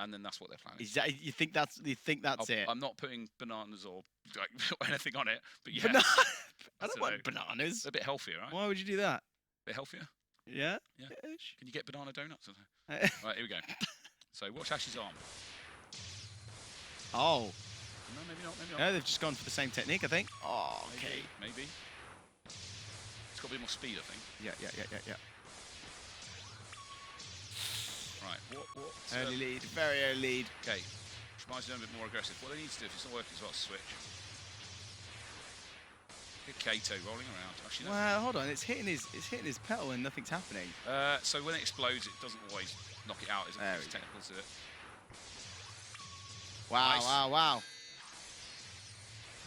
and then that's what they're planning. Is that, you think that's it? I'm not putting bananas or like anything on it, but yeah. I don't want bananas. They're a bit healthier, right? Why would you do that? A bit healthier. Yeah. Yeah. Ish. Can you get banana donuts? Right, here we go. So watch Ash's arm. Oh. No, maybe not. Maybe not. No, they've just gone for the same technique, I think. Oh, okay. Maybe. It's got a bit more speed, I think. Yeah. Right. What? Early lead. Very early lead. Okay. Shmai's doing a bit more aggressive. What they need to do if it's not working as well, switch. Good Kato rolling around. Actually, no. Well, hold on. It's hitting his pedal and nothing's happening. So when it explodes, it doesn't always knock it out, is it? It's technical to it. Wow, Nice. wow.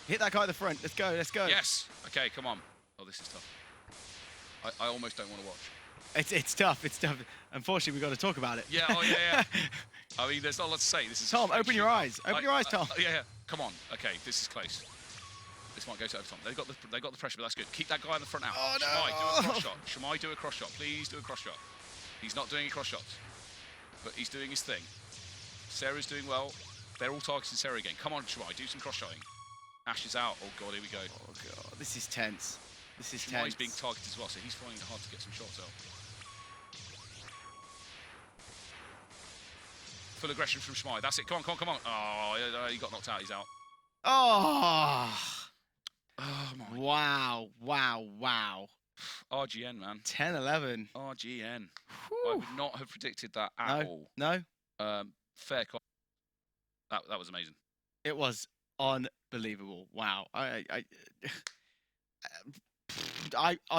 Hit that guy at the front. Let's go. Yes. Okay, come on. Oh, this is tough. I almost don't want to watch. It's tough. Unfortunately, we've got to talk about it. Yeah. Oh, yeah. I mean, there's not a lot to say. This is Tom, open your eyes. Open your eyes, Tom. Yeah. Come on. Okay, this is close. This might go to overtime. They got the pressure, but that's good. Keep that guy in the front out. Oh, no. Shamai, do a cross shot. Shamai, do a cross shot. Please do a cross shot. He's not doing a cross shot, but he's doing his thing. Sarah's doing well. They're all targeting Sarah again. Come on, Shamai, do some cross shotting. Ash is out. Oh god, here we go. Oh god, this is tense. Shamai's being targeted as well, so he's finding it hard to get some shots out. Full aggression from Shamai. That's it. Come on. Oh, he got knocked out. He's out. Oh my. Wow. RGN, man. 10-11. RGN. Whew. I would not have predicted that at all. No. Fair call. That was amazing. It was unbelievable. Wow. I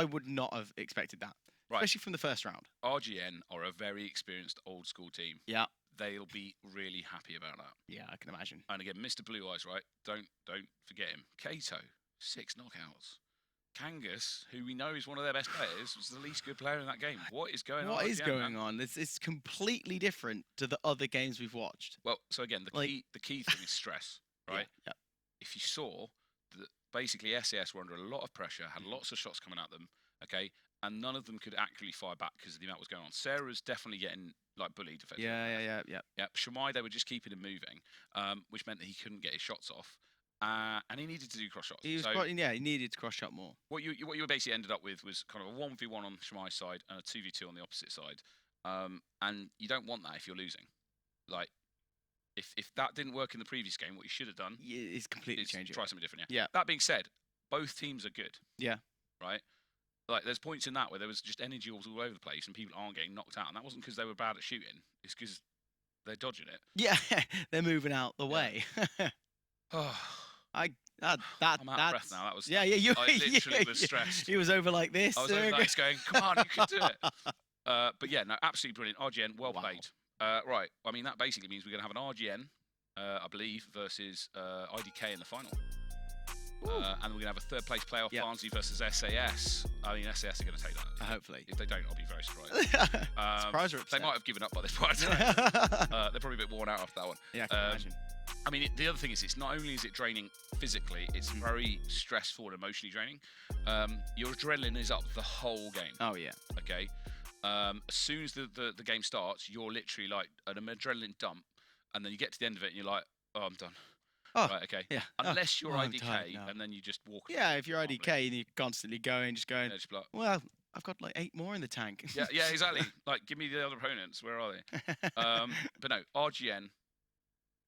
would not have expected that. Right. Especially from the first round. RGN are a very experienced old school team. Yeah. They'll be really happy about that. Yeah, I can imagine. And again, Mr. Blue Eyes, right? Don't forget him. Kato, 6 knockouts. Kangas, who we know is one of their best players, was the least good player in that game. What is going on? What is going on? It's completely different to the other games we've watched. Well, so again, the key thing is stress, right? Yeah. If you saw that basically SAS were under a lot of pressure, had lots of shots coming at them, okay, and none of them could actually fire back because of the amount was going on. Sarah was definitely getting like bullied effectively. Yeah. Shamai, they were just keeping him moving, which meant that he couldn't get his shots off. And he needed to do cross shots. He needed to cross shot more. What you basically ended up with was kind of a 1v1 on Shamai's side and a 2v2 on the opposite side. And you don't want that if you're losing. Like, if that didn't work in the previous game, what you should have done is completely change it. Try something different. Yeah. That being said, both teams are good. Yeah. Right. Like, there's points in that where there was just energy all over the place and people aren't getting knocked out, and that wasn't because they were bad at shooting. It's because they're dodging it. Yeah, they're moving out the way. I'm out of breath now. That was I literally was stressed. He was over like this. I was over like this going, come on, you can do it. But yeah, no, absolutely brilliant. RGN, well played. Right. I mean, that basically means we're going to have an RGN, I believe, versus IDK in the final. And we're going to have a third place playoff, Barnsley versus SAS. I mean, SAS are going to take that. Hopefully. If they don't, I'll be very surprised. Surprise or upset? They might have given up by this point. They're probably a bit worn out after that one. Yeah, I can imagine. I mean, the other thing is, it's not only is it draining physically, it's very stressful and emotionally draining. Your adrenaline is up the whole game. Oh, yeah. Okay. As soon as the game starts, you're literally like an adrenaline dump, and then you get to the end of it, and you're like, oh, I'm done. Oh, right, okay. Yeah. Unless you're I'm IDK, tired now. and then you just walk. Yeah, if you're calmly. IDK and you're constantly going, just going, Yeah, just be like, well, I've got like 8 more in the tank. yeah, exactly. Like, give me the other opponents. Where are they? But no, RGN.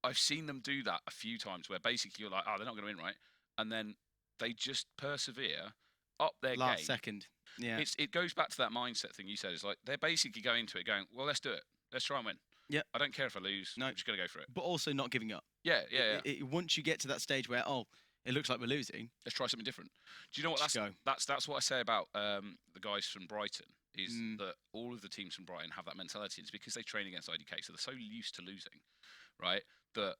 I've seen them do that a few times, where basically you're like, oh, they're not going to win, right? And then they just persevere up their Last game. second. Yeah. It goes back to that mindset thing you said. It's like they're basically going into it, going, well, let's do it. Let's try and win. Yep. I don't care if I lose. No. I'm just going to go for it. But also not giving up. Yeah. Once you get to that stage where, it looks like we're losing. Let's try something different. Do you know what? Just go. That's what I say about the guys from Brighton. Is that all of the teams from Brighton have that mentality? It's because they train against IDK, so they're so used to losing, right? That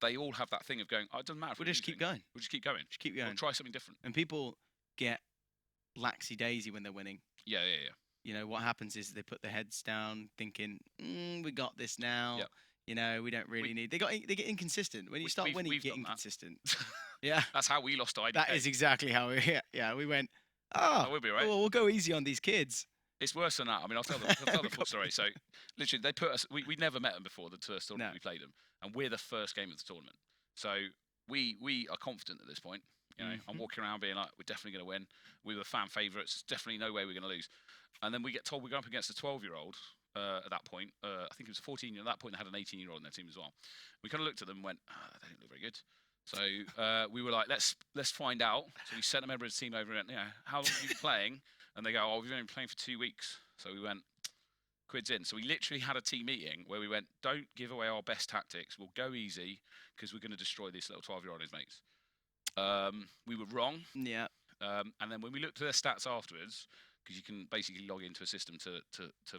they all have that thing of going, oh, it doesn't matter. If We'll we're just keep losing. going. We'll just keep going. Just keep We'll going. try something different. And people get laxy-daisy when they're winning. Yeah. You know, what happens is they put their heads down thinking, we got this now. Yep. You know, we don't really need... They get inconsistent. When you start winning, you we've get done that. inconsistent. Yeah. That's how we lost to IDK. That is exactly how we... Yeah, we went, we'll be right. well, we'll go easy on these kids. It's worse than that. I mean, I'll tell the full story. So, literally, they put us... We'd never met them before, the first tournament we played them. And we're the first game of the tournament. So, we are confident at this point. You know, I'm walking around being like, we're definitely going to win. We were fan favourites. Definitely no way we're going to lose. And then we get told we're going up against a 12-year-old at that point. I think it was a 14-year-old. At that point, they had an 18-year-old in their team as well. We kind of looked at them and went, they don't look very good. So we were like, let's find out. So we sent a member of the team over and went, how long have you been playing? And they go, we've only been playing for 2 weeks. So we went, quid's in. So we literally had a team meeting where we went, don't give away our best tactics. We'll go easy because we're going to destroy this little 12-year-old and his mates. We were wrong. Yeah. And then when we looked at their stats afterwards, because you can basically log into a system to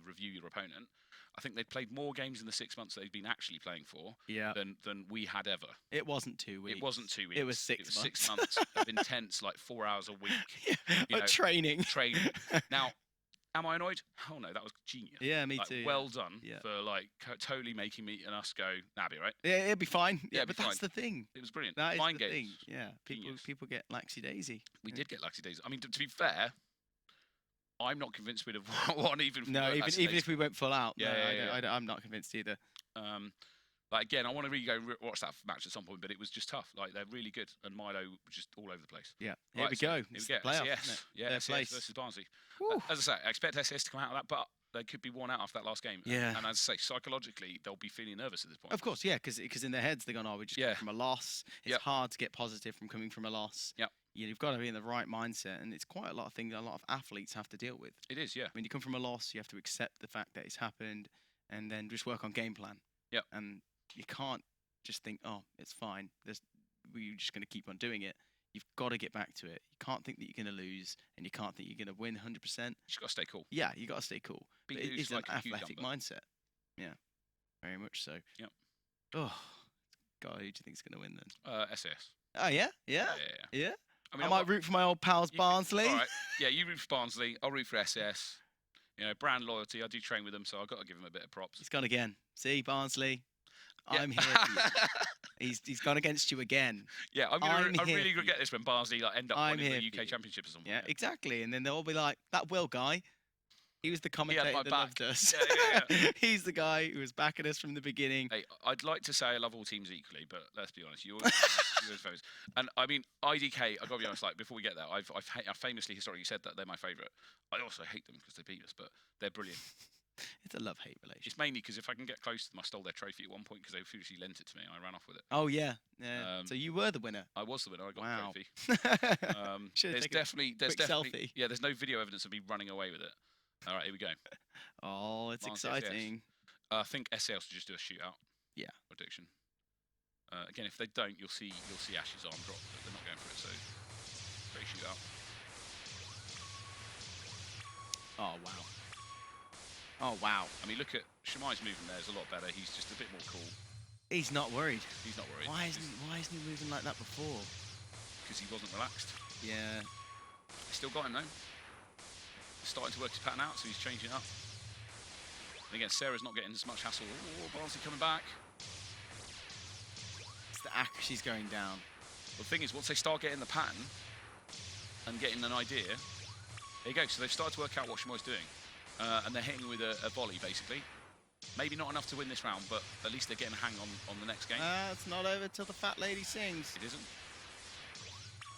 review your opponent, I think they'd played more games in the 6 months they'd been actually playing for than we had ever. It wasn't 2 weeks. It wasn't 2 weeks. It was 6 months. 6 months of intense, like 4 hours a week. Training. Now, am I annoyed? Hell no, that was genius. Yeah, me too. Well done for like totally making me and us go, nah, be right. Yeah, it'd be fine. Yeah, but that's the thing. It was brilliant. That is Mind the games. thing. Yeah, people get laxy-daisy. We did get laxy-daisy. I mean, to be fair, I'm not convinced we'd have won even. No, even if we went full out. Yeah, I'm not convinced either. Like again, I want to really go watch that match at some point, but it was just tough. Like they're really good, and Milo was just all over the place. Yeah, right, here we go. Here we go. Playoff, SAS versus Barnsley. As I say, I expect SAS to come out of that, but they could be worn out after that last game. Yeah. And as I say, psychologically, they'll be feeling nervous at this point. Of course, yeah, because in their heads they're going, we just come from a loss. It's hard to get positive from coming from a loss. Yep. You've got to be in the right mindset, and it's quite a lot of things a lot of athletes have to deal with. It is, yeah. When you come from a loss, you have to accept the fact that it's happened, and then just work on game plan. Yep. And you can't just think, it's fine. We're just going to keep on doing it. You've got to get back to it. You can't think that you're going to lose, and you can't think you're going to win 100%. You just got to stay cool. Yeah, you got to stay cool. But it is like an athletic mindset. Yeah, very much so. Yep. Oh, God, who do you think's going to win then? SAS. Oh, yeah? Yeah. I mean, I might root for my old pals Barnsley. All right. Yeah, you root for Barnsley. I'll root for SAS. You know, brand loyalty. I do train with them, so I've got to give them a bit of props. He's gone again. See, Barnsley. Yeah. I'm here for you. He's gone against you again. Yeah, I'm really going to get this when Barnsley end up winning the UK Championship or something. Yeah, exactly. And then they'll all be like, that Will guy, he was the commentator that loved us. Yeah. He's the guy who was backing us from the beginning. Hey, I'd like to say I love all teams equally, but let's be honest, you're always famous. And I mean, IDK, I've got to be honest, like, before we get there, I've famously historically said that they're my favourite. I also hate them because they beat us, but they're brilliant. It's a love-hate relationship. It's mainly because if I can get close to them, I stole their trophy at one point because they foolishly lent it to me and I ran off with it. Oh, yeah. So you were the winner. I was the winner. I got the trophy. There's definitely selfie. Yeah, there's no video evidence of me running away with it. All right, here we go. Oh, it's exciting. I think SAS will just do a shootout. Yeah. Prediction. Again, if they don't, you'll see Ash's arm drop, but they're not going for it, so great shootout. Oh, wow. Oh, wow. I mean, look at Shimai's movement there is a lot better. He's just a bit more cool. He's not worried. He's not worried. Why isn't he moving like that before? Because he wasn't relaxed. Yeah. Still got him though. He's starting to work his pattern out, so he's changing it up. And again, Sarah's not getting as much hassle. Oh, Barnsley coming back. It's the accuracy's going down. Well, the thing is, once they start getting the pattern and getting an idea, there you go. So they've started to work out what Shimai's doing. And they're hitting with a volley, basically. Maybe not enough to win this round, but at least they're getting a hang on the next game. It's not over till the fat lady sings. It isn't.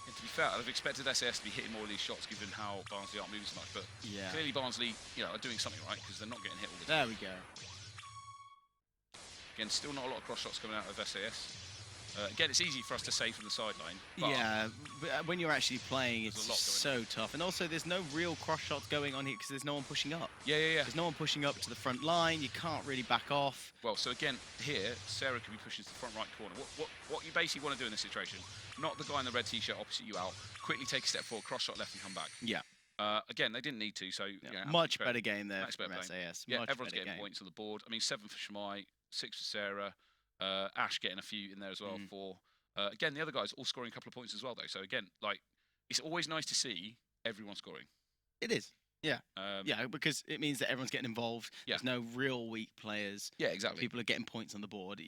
And to be fair, I'd have expected SAS to be hitting more of these shots given how Barnsley aren't moving so much, but Yeah. clearly Barnsley, are doing something right because they're not getting hit all the There time. we go. Again, still not a lot of cross shots coming out of SAS. Again, it's easy for us to say from the sideline. But Yeah, but when you're actually playing, There's it's a lot so tough. And also, there's no real cross shots going on here because there's no one pushing up. Yeah. There's no one pushing up to the front line. You can't really back off. Well, so again, here, Sarah could be pushing to the front right corner. What you basically want to do in this situation, not the guy in the red t-shirt opposite you out, quickly take a step forward, cross shot left and come back. Yeah. Again, they didn't need to, so... Much better game there much from better playing. SAS. Yeah, Much everyone's better getting game. points on the board. I mean, 7 for Shimai, 6 for Sarah, Ash getting a few in there as well, 4. Again, the other guys all scoring a couple of points as well, though. So again, it's always nice to see everyone scoring. It is. Yeah. Yeah, because it means that everyone's getting involved. Yeah. There's no real weak players. Yeah, exactly. People are getting points on the board.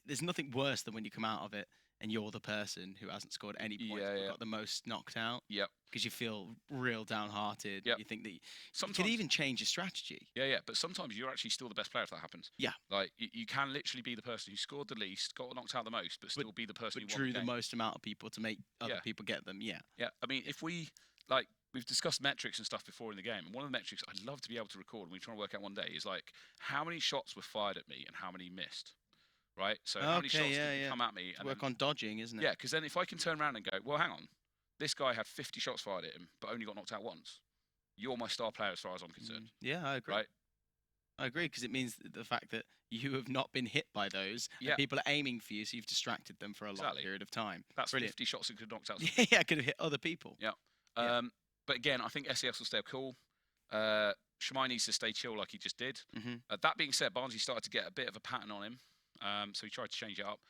There's nothing worse than when you come out of it and you're the person who hasn't scored any points but got the most knocked out. Yep. Because you feel real downhearted. Yep. You think that Sometimes, you could even change your strategy. Yeah, but sometimes you're actually still the best player if that happens. Yeah. Like, you can literally be the person who scored the least, got knocked out the most, but still be the person who won drew the the game. most amount of people to make other people get them. Yeah. Yeah, I mean, if we've discussed metrics and stuff before in the game, and one of the metrics I'd love to be able to record, and we're trying to work out one day, is how many shots were fired at me and how many missed, right? So how many shots did come at me? And work on dodging, isn't it? Yeah, because then if I can turn around and go, well, hang on, this guy had 50 shots fired at him, but only got knocked out once. You're my star player as far as I'm concerned. Yeah, I agree. Right? I agree, because it means the fact that you have not been hit by those, Yeah. and people are aiming for you, so you've distracted them for a long period of time. That's brilliant. 50 shots that could have knocked out. Yeah, could have hit other people. Yeah. But again, I think SAS will stay up cool. Shimai needs to stay chill like he just did. That being said, Barnsley started to get a bit of a pattern on him, so he tried to change it up.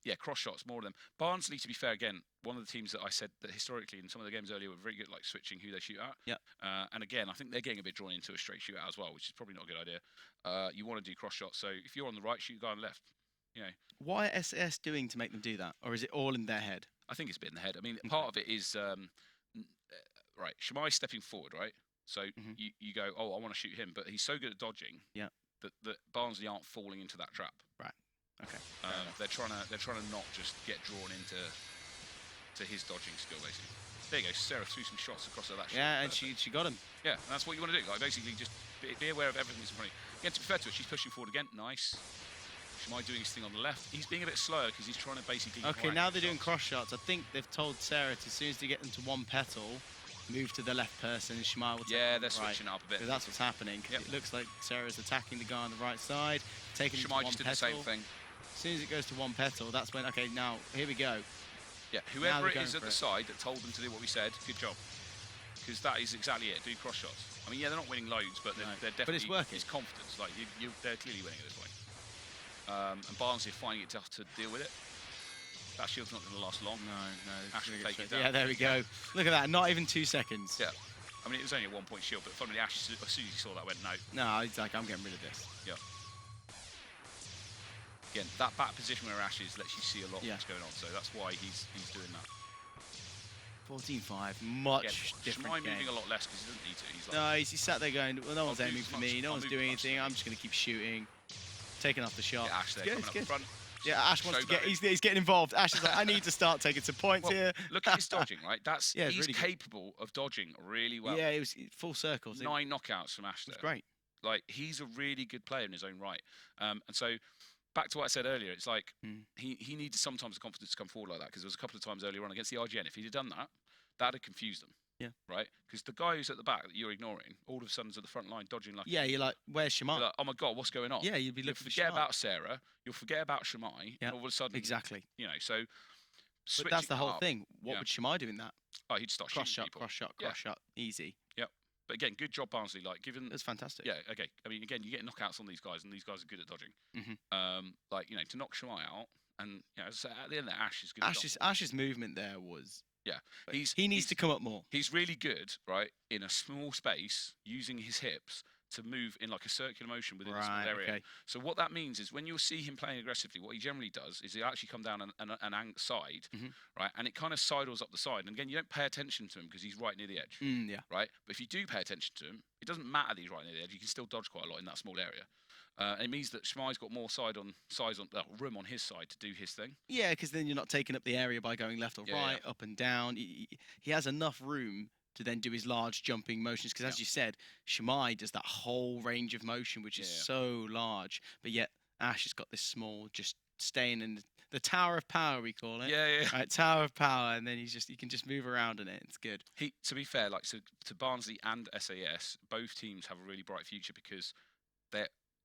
Yeah, cross shots, more of them. Barnsley, to be fair, again, one of the teams that I said that historically in some of the games earlier were very good, like switching who they shoot at. Yeah. And again, I think they're getting a bit drawn into a straight shootout as well, which is probably not a good idea. You want to do cross shots, so if you're on the right, shoot the guy on the left. What are SAS doing to make them do that, or is it all in their head? I think it's a bit in the head. I mean, part of it is right. Shimai stepping forward, right? So you go, oh, I want to shoot him, but he's so good at dodging. Yeah. That Barnsley aren't falling into that trap. Right. Okay. They're trying to not just get drawn into his dodging skill, basically. There you go. Sarah threw some shots across her that shot. Yeah, and she got him. Yeah, and that's what you want to do. Like, basically, just be aware of everything that's in front of you. Again, to be fair to her, she's pushing forward again. Nice. Shimai doing his thing on the left. He's being a bit slower because he's trying to basically... Okay, now they're doing cross shots. I think they've told Sarah to, as soon as they get them to one petal, move to the left person and Shimai will take Yeah, they're right. switching up a bit. So that's what's happening. It looks like Sarah's attacking the guy on the right side, taking him to Shimai one just did petal. the same thing. As soon as it goes to one petal, that's when, okay, now, here we go. Yeah, whoever it going is at for the it. side that told them to do what we said, good job. Because that is exactly it. Do cross shots. I mean, yeah, they're not winning loads, but they're definitely... But it's working. It's confidence. Like, they're clearly winning at this point. And Barnsley are finding it tough to deal with it. That shield's not going to last long. No. Ash will take it down. Yeah, there we go. Look at that. Not even 2 seconds. Yeah. I mean, it was only a 1-point shield, but funnily, Ash, as soon as he saw that, went, no. No, he's like, I'm getting rid of this. Yeah. Again, that back position where Ash is lets you see a lot of what's going on, so that's why he's doing that. 14-5, much different Shimai game. moving a lot less because he doesn't need to. He's like, No, he sat there going, well, no one's I'll aiming move for as me, much- no I'll one's move doing as much anything, as I'm just going to keep shooting, taking off the shot. yeah, Ash there It's coming up the front. Yeah, Ash wants to get, Showboating. he's getting involved. Ash is like, I need to start taking some points Well, here. Look at his dodging, right? That's Yeah, it's he's really good. capable of dodging really well. Yeah, it was full circles. It 9 knockouts from Ash was there. great. Like, he's a really good player in his own right. And so, back to what I said earlier, it's like he needed sometimes the confidence to come forward like that, because there was a couple of times earlier on against the RGN. If he'd have done that, that'd have confused them. Yeah. Right? Because the guy who's at the back that you're ignoring, all of a sudden's at the front line dodging like... Yeah, you're like, where's you're Shimai? like, oh my God, what's going on? Yeah, you'd be You'll looking for forget Shimai. about Sarah, you'll forget about Shimai, Yeah, and all of a sudden... exactly. You know, so... But that's the switching whole up- thing. What yeah. would Shimai do in that? Oh, he'd start Cross shooting shot, people. cross shot, Yeah. cross shot. Easy. Yep. But again, good job, Barnsley. Like, given That's fantastic. yeah, okay. I mean, again, you get knockouts on these guys, and these guys are good at dodging. Like, you know, to knock Shemai out, and you know, so at the end, of Ash is good. Ash's movement there was. Yeah, he needs to come up more. He's really good, right, in a small space, using his hips to move in like a circular motion within a small area. Okay. So what that means is when you'll see him playing aggressively, what he generally does is he'll actually come down an side, right, and it kind of sidles up the side. And again, you don't pay attention to him because he's right near the edge, Yeah. right? But if you do pay attention to him, it doesn't matter that he's right near the edge. You can still dodge quite a lot in that small area. It means that Shmai's got more room on his side to do his thing. Yeah, because then you're not taking up the area by going left or right, up and down. He has enough room to then do his large jumping motions. Because as you said, Shmai does that whole range of motion, which is so large. But yet Ash has got this small, just staying in the Tower of Power, we call it. Yeah. Right, Tower of Power, and then he can just move around in it. It's good. To be fair, like to Barnsley and SAS, both teams have a really bright future because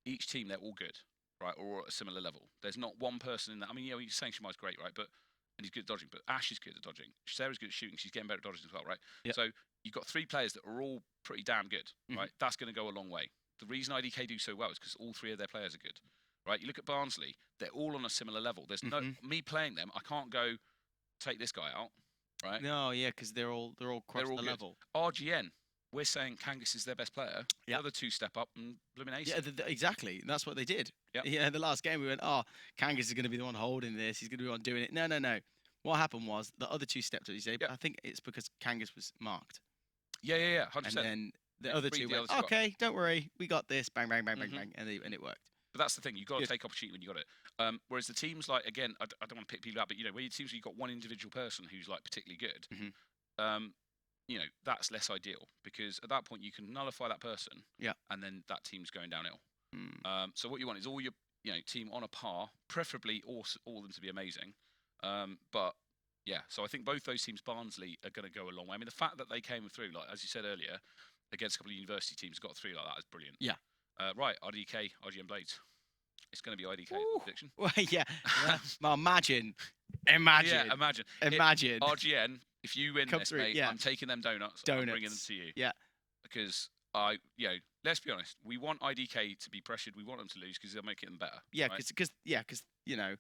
each team, they're all good, right, or at a similar level. There's not one person in that. I mean, you're saying Shemai's great, right, and he's good at dodging, but Ash is good at dodging. Sarah's good at shooting. She's getting better at dodging as well, right? Yep. So you've got three players that are all pretty damn good, right? That's going to go a long way. The reason IDK do so well is because all three of their players are good, right? You look at Barnsley, they're all on a similar level. There's no me playing them. I can't go take this guy out, right? No, yeah, because they're all across the level. RGN. We're saying Kangas is their best player. Yep. The other two step up and blooming ace. Yeah, exactly. That's what they did. Yep. Yeah, the last game we went, Kangas is going to be the one holding this. He's going to be the one doing it. No. What happened was the other two stepped up. You say, I think it's because Kangas was marked. Yeah, 100%. And then the other two went, okay, don't worry, we got this. Bang, bang, bang, bang, bang, and it worked. But that's the thing. You've got to take opportunity when you got it. Whereas the teams like, again, I don't want to pick people out, but you know, where it seems like you've got one individual person who's like particularly good. You know, that's less ideal because at that point you can nullify that person, and then that team's going downhill. So what you want is all your team on a par, preferably all of them to be amazing. But yeah, so I think both those teams, Barnsley, are going to go a long way. I mean, the fact that they came through, like as you said earlier, against a couple of university teams, got through like that is brilliant. Yeah. Right, RDK, RGM Blades. It's going to be IDK prediction. Well, yeah. Well, imagine. Yeah, imagine. RGN. If you win this, through, mate, I'm taking them donuts. I'm bringing them to you. Yeah. Because let's be honest. We want IDK to be pressured. We want them to lose because they'll make it them better. Yeah, because you know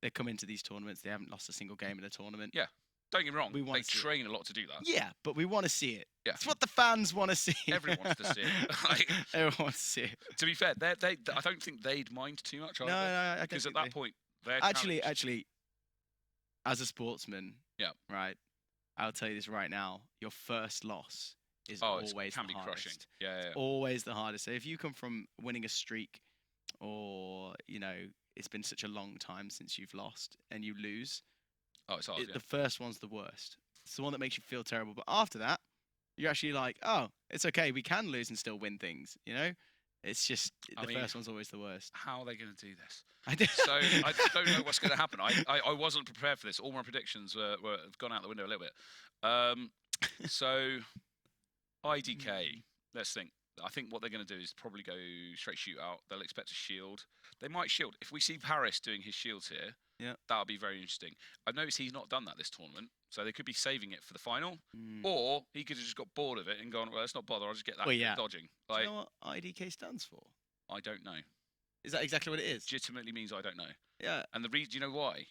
they come into these tournaments. They haven't lost a single game in a tournament. Yeah. Don't get me wrong. They train a lot to do that. Yeah, but we want to see it. Yeah. It's what the fans want to see. Everyone wants to see it. Everyone wants to see it. To be fair, I don't think they'd mind too much. No, because at that point, they're actually, as a sportsman, right. I'll tell you this right now: your first loss is always can the be hardest. crushing. Yeah. Always the hardest. So if you come from winning a streak, or it's been such a long time since you've lost and you lose. Oh, it's hard. The first one's the worst. It's the one that makes you feel terrible. But after that, you're actually like, oh, it's okay. We can lose and still win things. It's just the first one's always the worst. How are they going to do this? So I don't know what's going to happen. I wasn't prepared for this. All my predictions have gone out the window a little bit. So IDK, let's think. I think what they're going to do is probably go straight shootout. They'll expect a shield. They might shield. If we see Paris doing his shields here, that'll be very interesting. I've noticed he's not done that this tournament, so they could be saving it for the final, or he could have just got bored of it and gone, well, let's not bother. I'll just get that dodging. Do you know what IDK stands for? I don't know. Is that exactly what it is? Legitimately means I don't know. Yeah. And the reason, do you know why?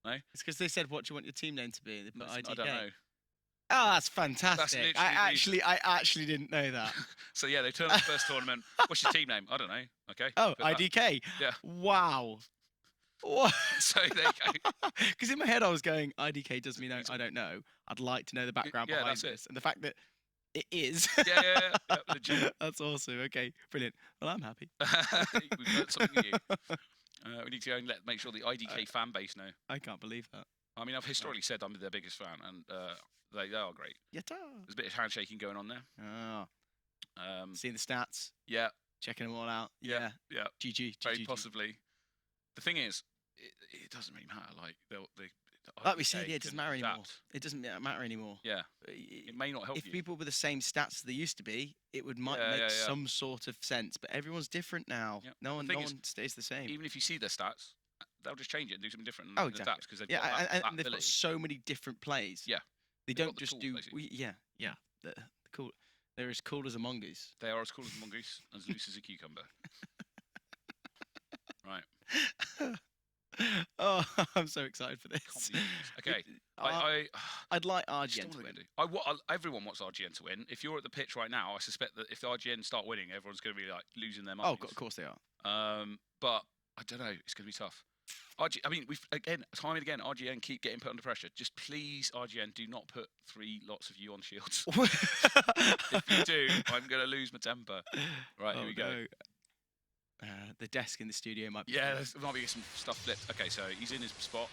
No? It's because they said, what do you want your team name to be? They put IDK. I don't know. Oh, that's fantastic. I actually didn't know that. So yeah, they turned up the first tournament. What's your team name? I don't know. Okay. Oh, IDK. Yeah. Wow. What? So there you go. Because in my head I was going, IDK does mean I don't know. I'd like to know the background behind this. And the fact that it is. Yeah, legit. That's awesome. Okay, brilliant. Well, I'm happy. We've learned something new. We need to go and make sure the IDK fan base know. I can't believe that. I mean, I've historically said I'm their biggest fan, and they are great. Yatta. There's a bit of handshaking going on there. Oh. Seeing the stats. Yeah. Checking them all out. Yeah. GG. Very possibly. The thing is, it doesn't really matter. Like like we said, it doesn't matter anymore. It doesn't matter anymore. Yeah. It may not help if you. people were the same stats as they used to be, it might make some sort of sense. But everyone's different now. Yeah. No one stays the same. Even if you see their stats, they'll just change it and do something different. And adapt because they've got that and they've got so many different plays. Yeah. They don't just do. Cool. They're as cool as a mongoose. They are as cool as a mongoose and as loose as a cucumber. Right. Oh, I'm so excited for this. Okay. I'd like Just RGN don't to know win. what they're gonna do. Everyone wants RGN to win. If you're at the pitch right now, I suspect that if the RGN start winning, everyone's going to be like losing their minds. Oh, of course they are. But I don't know. It's going to be tough. I mean, we've time and again, RGN keep getting put under pressure. Just please, RGN, do not put 3 lots of you on shields. If you do, I'm going to lose my temper. Right, here we go. No. The desk in the studio might be. Yeah, there might be some stuff flipped. Okay, so he's in his spot.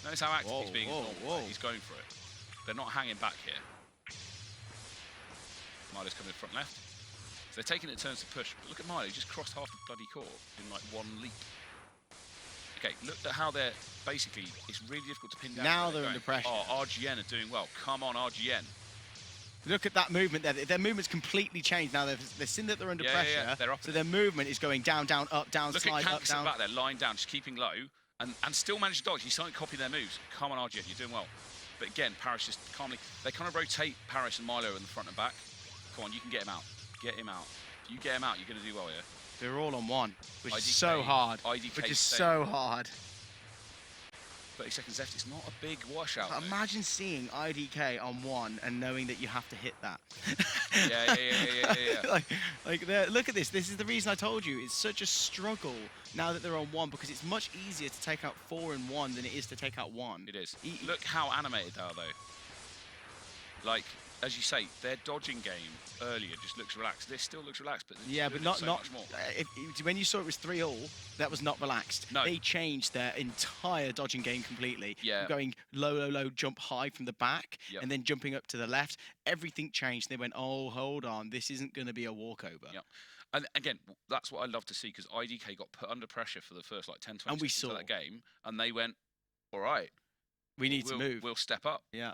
Notice how active he's being. He's going for it. They're not hanging back here. Milo's coming front left. So they're taking it in turns to push. But look at Milo, he just crossed half the bloody court in like 1 leap. Okay, look at how they're basically, it's really difficult to pin down. Now they're under pressure. Oh, RGN are doing well. Come on, RGN. Look at that movement there. Their movement's completely changed. Now they've seen that they're under pressure. Yeah, they're up. So their movement is going down, down, up, down, look slide, at up, down. back there, lying down, just keeping low, and still manage to dodge. He's starting to copy their moves. Come on, RGN, you're doing well. But again, Paris just calmly, they kind of rotate Paris and Milo in the front and back. Come on, you can get him out. Get him out. If you get him out, you're going to do well here. They're all on one, which IDK, is so hard. IDK which is so hard. 30 seconds left. It's not a big washout. Imagine seeing IDK on one and knowing that you have to hit that. Yeah. Look at this. This is the reason I told you. It's such a struggle now that they're on one, because it's much easier to take out 4 in 1 than it is to take out 1. It is. Look how animated they are, though. Like, as you say, their dodging game earlier just looks relaxed. This still looks relaxed, but yeah, but not much more. When you saw it was 3-all, that was not relaxed. No. They changed their entire dodging game completely. Yeah. Going low, jump high from the back, and then jumping up to the left. Everything changed. They went, oh, hold on, this isn't going to be a walkover. Yeah. And again, that's what I love to see, because IDK got put under pressure for the first like 10, 20 and we seconds saw of that game, and they went, all right, we need to move. We'll step up. Yeah.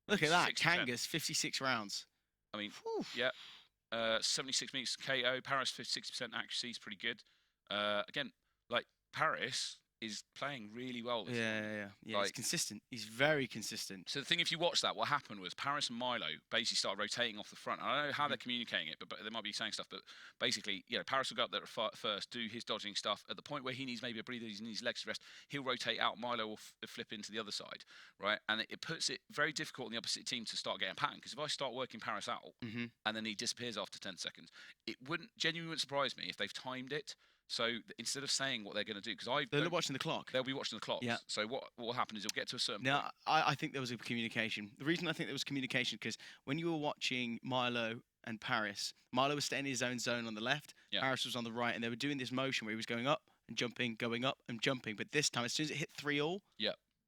Look at that, 60%. Kangas, 56 rounds. I mean, whew. Yeah, 76 minutes KO. Paris 60% accuracy is pretty good. Again, like Paris is playing really well. Yeah. Like, he's consistent. He's very consistent. So the thing, if you watch that, what happened was Paris and Milo basically started rotating off the front. I don't know how they're communicating it, but they might be saying stuff. But basically, Paris will go up there first, do his dodging stuff. At the point where he needs maybe a breather, he needs legs to rest, he'll rotate out. Milo will flip into the other side, right? And it puts it very difficult on the opposite team to start getting a pattern. Because if I start working Paris out and then he disappears after 10 seconds, it genuinely surprise me if they've timed it. So instead of saying what they're going to do, because they're watching the clock. They'll be watching the clock. Yeah. So what will happen is it'll get to a certain point. I think there was a communication. The reason I think there was communication, because when you were watching Milo and Paris, Milo was staying in his own zone on the left, Paris was on the right, and they were doing this motion where he was going up and jumping, going up and jumping. But this time, as soon as it hit 3-all,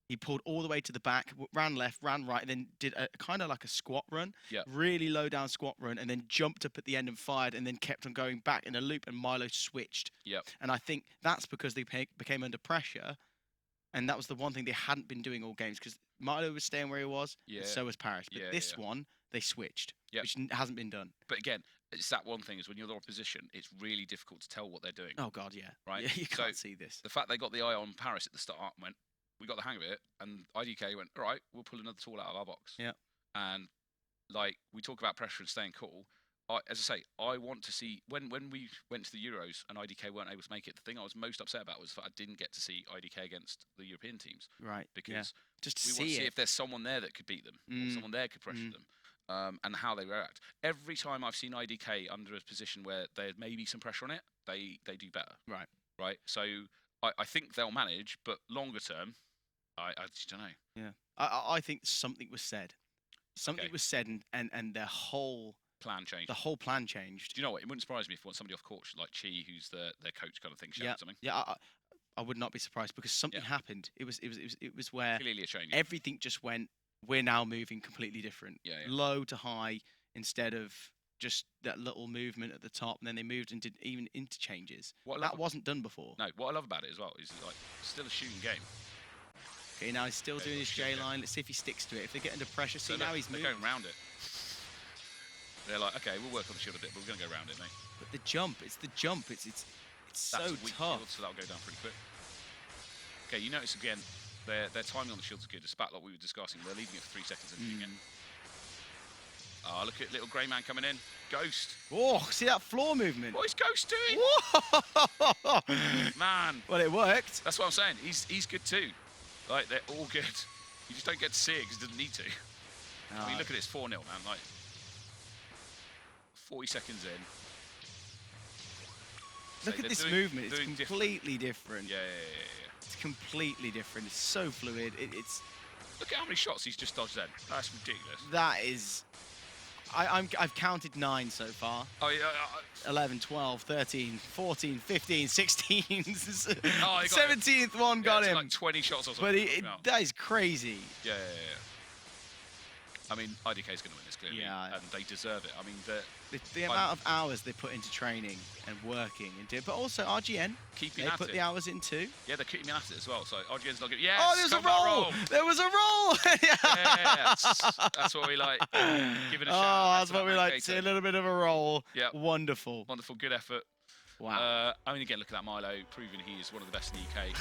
he pulled all the way to the back, ran left, ran right, and then did a kind of like a squat run, really low down squat run, and then jumped up at the end and fired, and then kept on going back in a loop, and Milo switched. And I think that's because they became under pressure, and that was the one thing they hadn't been doing all games, because Milo was staying where he was, and so was Paris. But this one, they switched, which hasn't been done. But again, it's that one thing is when you're the opposition, it's really difficult to tell what they're doing. Oh, God, yeah. Right? Yeah, you can't see this. The fact they got the eye on Paris at the start and went, we got the hang of it, and IDK went, all right, we'll pull another tool out of our box. Yeah. And like we talk about pressure and staying cool. As I say, I want to see when we went to the Euros and IDK weren't able to make it. The thing I was most upset about was that I didn't get to see IDK against the European teams. Right. Because just we to want to see see if there's someone there that could beat them, or someone there could pressure them, and how they react. Every time I've seen IDK under a position where there may be some pressure on it, they do better. Right. Right. So I think they'll manage, but longer term, I just don't know. Yeah, I think something was said. Something was said, and their whole plan changed. The whole plan changed. Do you know what? It wouldn't surprise me if somebody off court, like Chi, who's their coach, kind of thing, shouted something. Yeah, I would not be surprised, because something happened. It was where clearly a change. Everything just went. We're now moving completely different. Low to high instead of just that little movement at the top, and then they moved into even interchanges. That wasn't done before. No, what I love about it as well is like still a shooting game. Okay, now he's still doing his J line. Let's see if he sticks to it. If they get under pressure, see, now he's moving. They're going round it. They're like, okay, we'll work on the shield a bit, but we're going to go round it, mate. But the jump, it's the jump. It's so tough. Shield, so that'll go down pretty quick. Okay, you notice again, their timing on the shields is good. It's about like we were discussing. They're leaving it for 3 seconds and doing it. Oh, look at little grey man coming in. Ghost. Oh, see that floor movement? What is Ghost doing? Whoa! Man. Well, it worked. That's what I'm saying. He's good too. Like, they're all good. You just don't get to see it because he doesn't need to. I mean, look at this, 4-0, man. Like, 40 seconds in. Look at this movement. It's completely different. Yeah. It's completely different. It's so fluid. It's. Look at how many shots he's just dodged then. That's ridiculous. That is. I've counted 9 so far. Oh, yeah. 11, 12, 13, 14, 15, 16. Oh, 17th one got him. Like 20 shots or something. But that is crazy. Yeah. I mean, IDK is going to win this, clearly. Yeah. And they deserve it. I mean, the amount of hours they put into training and working and doing, but also RGN, keeping they at put it. the hours in too. Yeah, they're keeping at it as well. So RGN's not good. Yes, Oh, there was a roll. There was a roll. Yeah, that's what we like. Give it a shout. That's what we like to see. A little bit of a roll. Yeah. Wonderful. Wonderful. Good effort. Wow. I mean, again, look at that Milo, proving he is one of the best in the UK.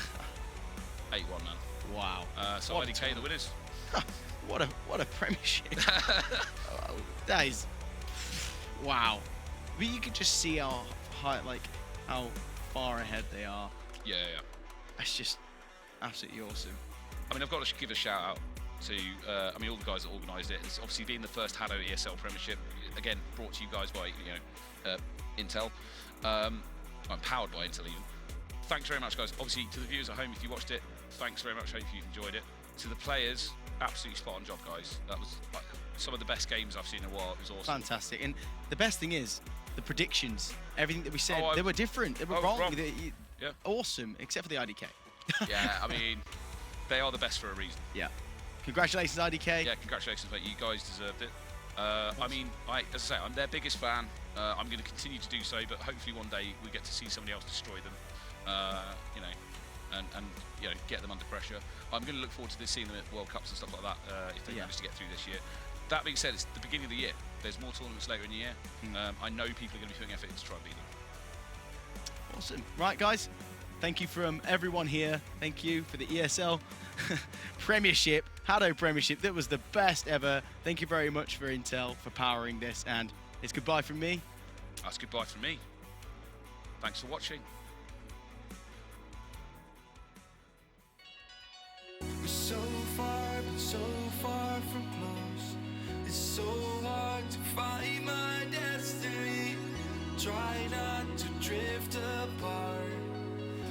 8-1, man. Wow. So IDK, the winners. What a premiership. That is. Wow. But you could just see how far ahead they are. Yeah. That's just absolutely awesome. I mean, I've got to give a shout out to, all the guys that organised it. It's obviously being the first HADO ESL Premiership. Again, brought to you guys by, Intel. I'm powered by Intel even. Thanks very much, guys. Obviously, to the viewers at home, if you watched it, thanks very much. Hope you've enjoyed it. To the players, absolutely spot on job, guys. That was some of the best games I've seen in a while. It was awesome. Fantastic. And the best thing is, the predictions, everything that we said, they were different. They were wrong. Yeah. Awesome, except for the IDK. Yeah, I mean, they are the best for a reason. Yeah. Congratulations, IDK. Yeah, congratulations, mate. You guys deserved it. I mean, as I say, I'm their biggest fan. I'm going to continue to do so, but hopefully one day we get to see somebody else destroy them. And get them under pressure. I'm going to look forward to seeing them at World Cups and stuff like that if they manage to get through this year. That being said, it's the beginning of the year. There's more tournaments later in the year. I know people are going to be putting effort in to try and beat them. Awesome. Right, guys. Thank you from everyone here. Thank you for the ESL Premiership, HADO Premiership. That was the best ever. Thank you very much for Intel for powering this, and it's goodbye from me. That's goodbye from me. Thanks for watching. We're so far, but so far from close. It's so hard to find my destiny. Try not to drift apart,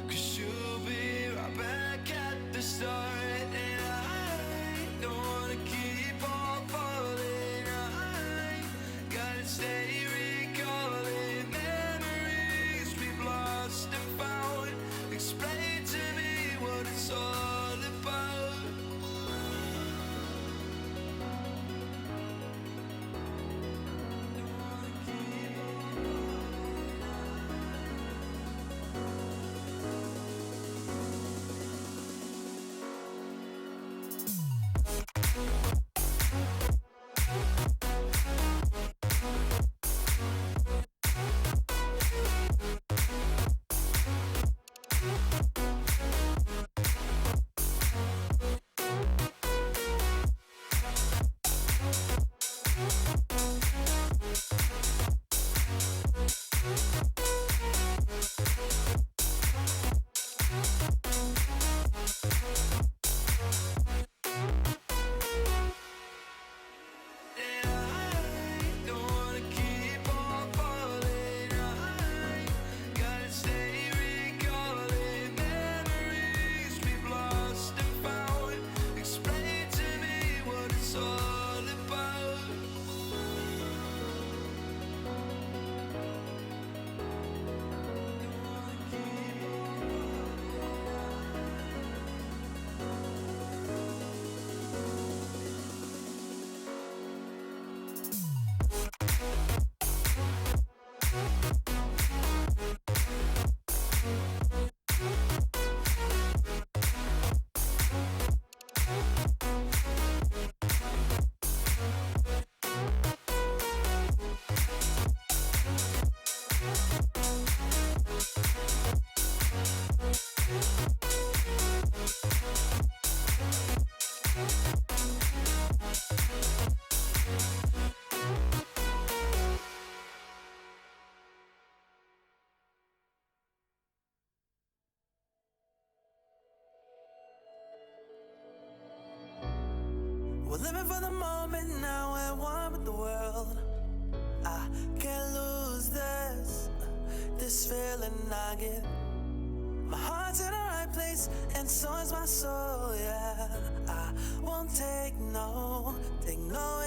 'cause you'll be right back at the start. And I don't wanna keep on falling. I gotta stay recalling memories we've lost and found. Explain to me what it's all about. living for the moment, now we're one with the world. I can't lose this feeling I get. My heart's in the right place, and so is my soul, yeah. I won't take no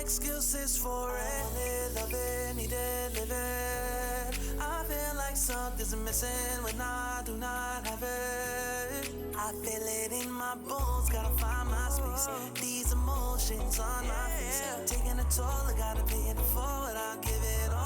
excuses for it. Love it, need it, live it. I feel like something's missing when I do not have it. I feel it in my bones, gotta find my space. These emotions on my face, taking a toll, I gotta pay it forward. I'll give it all.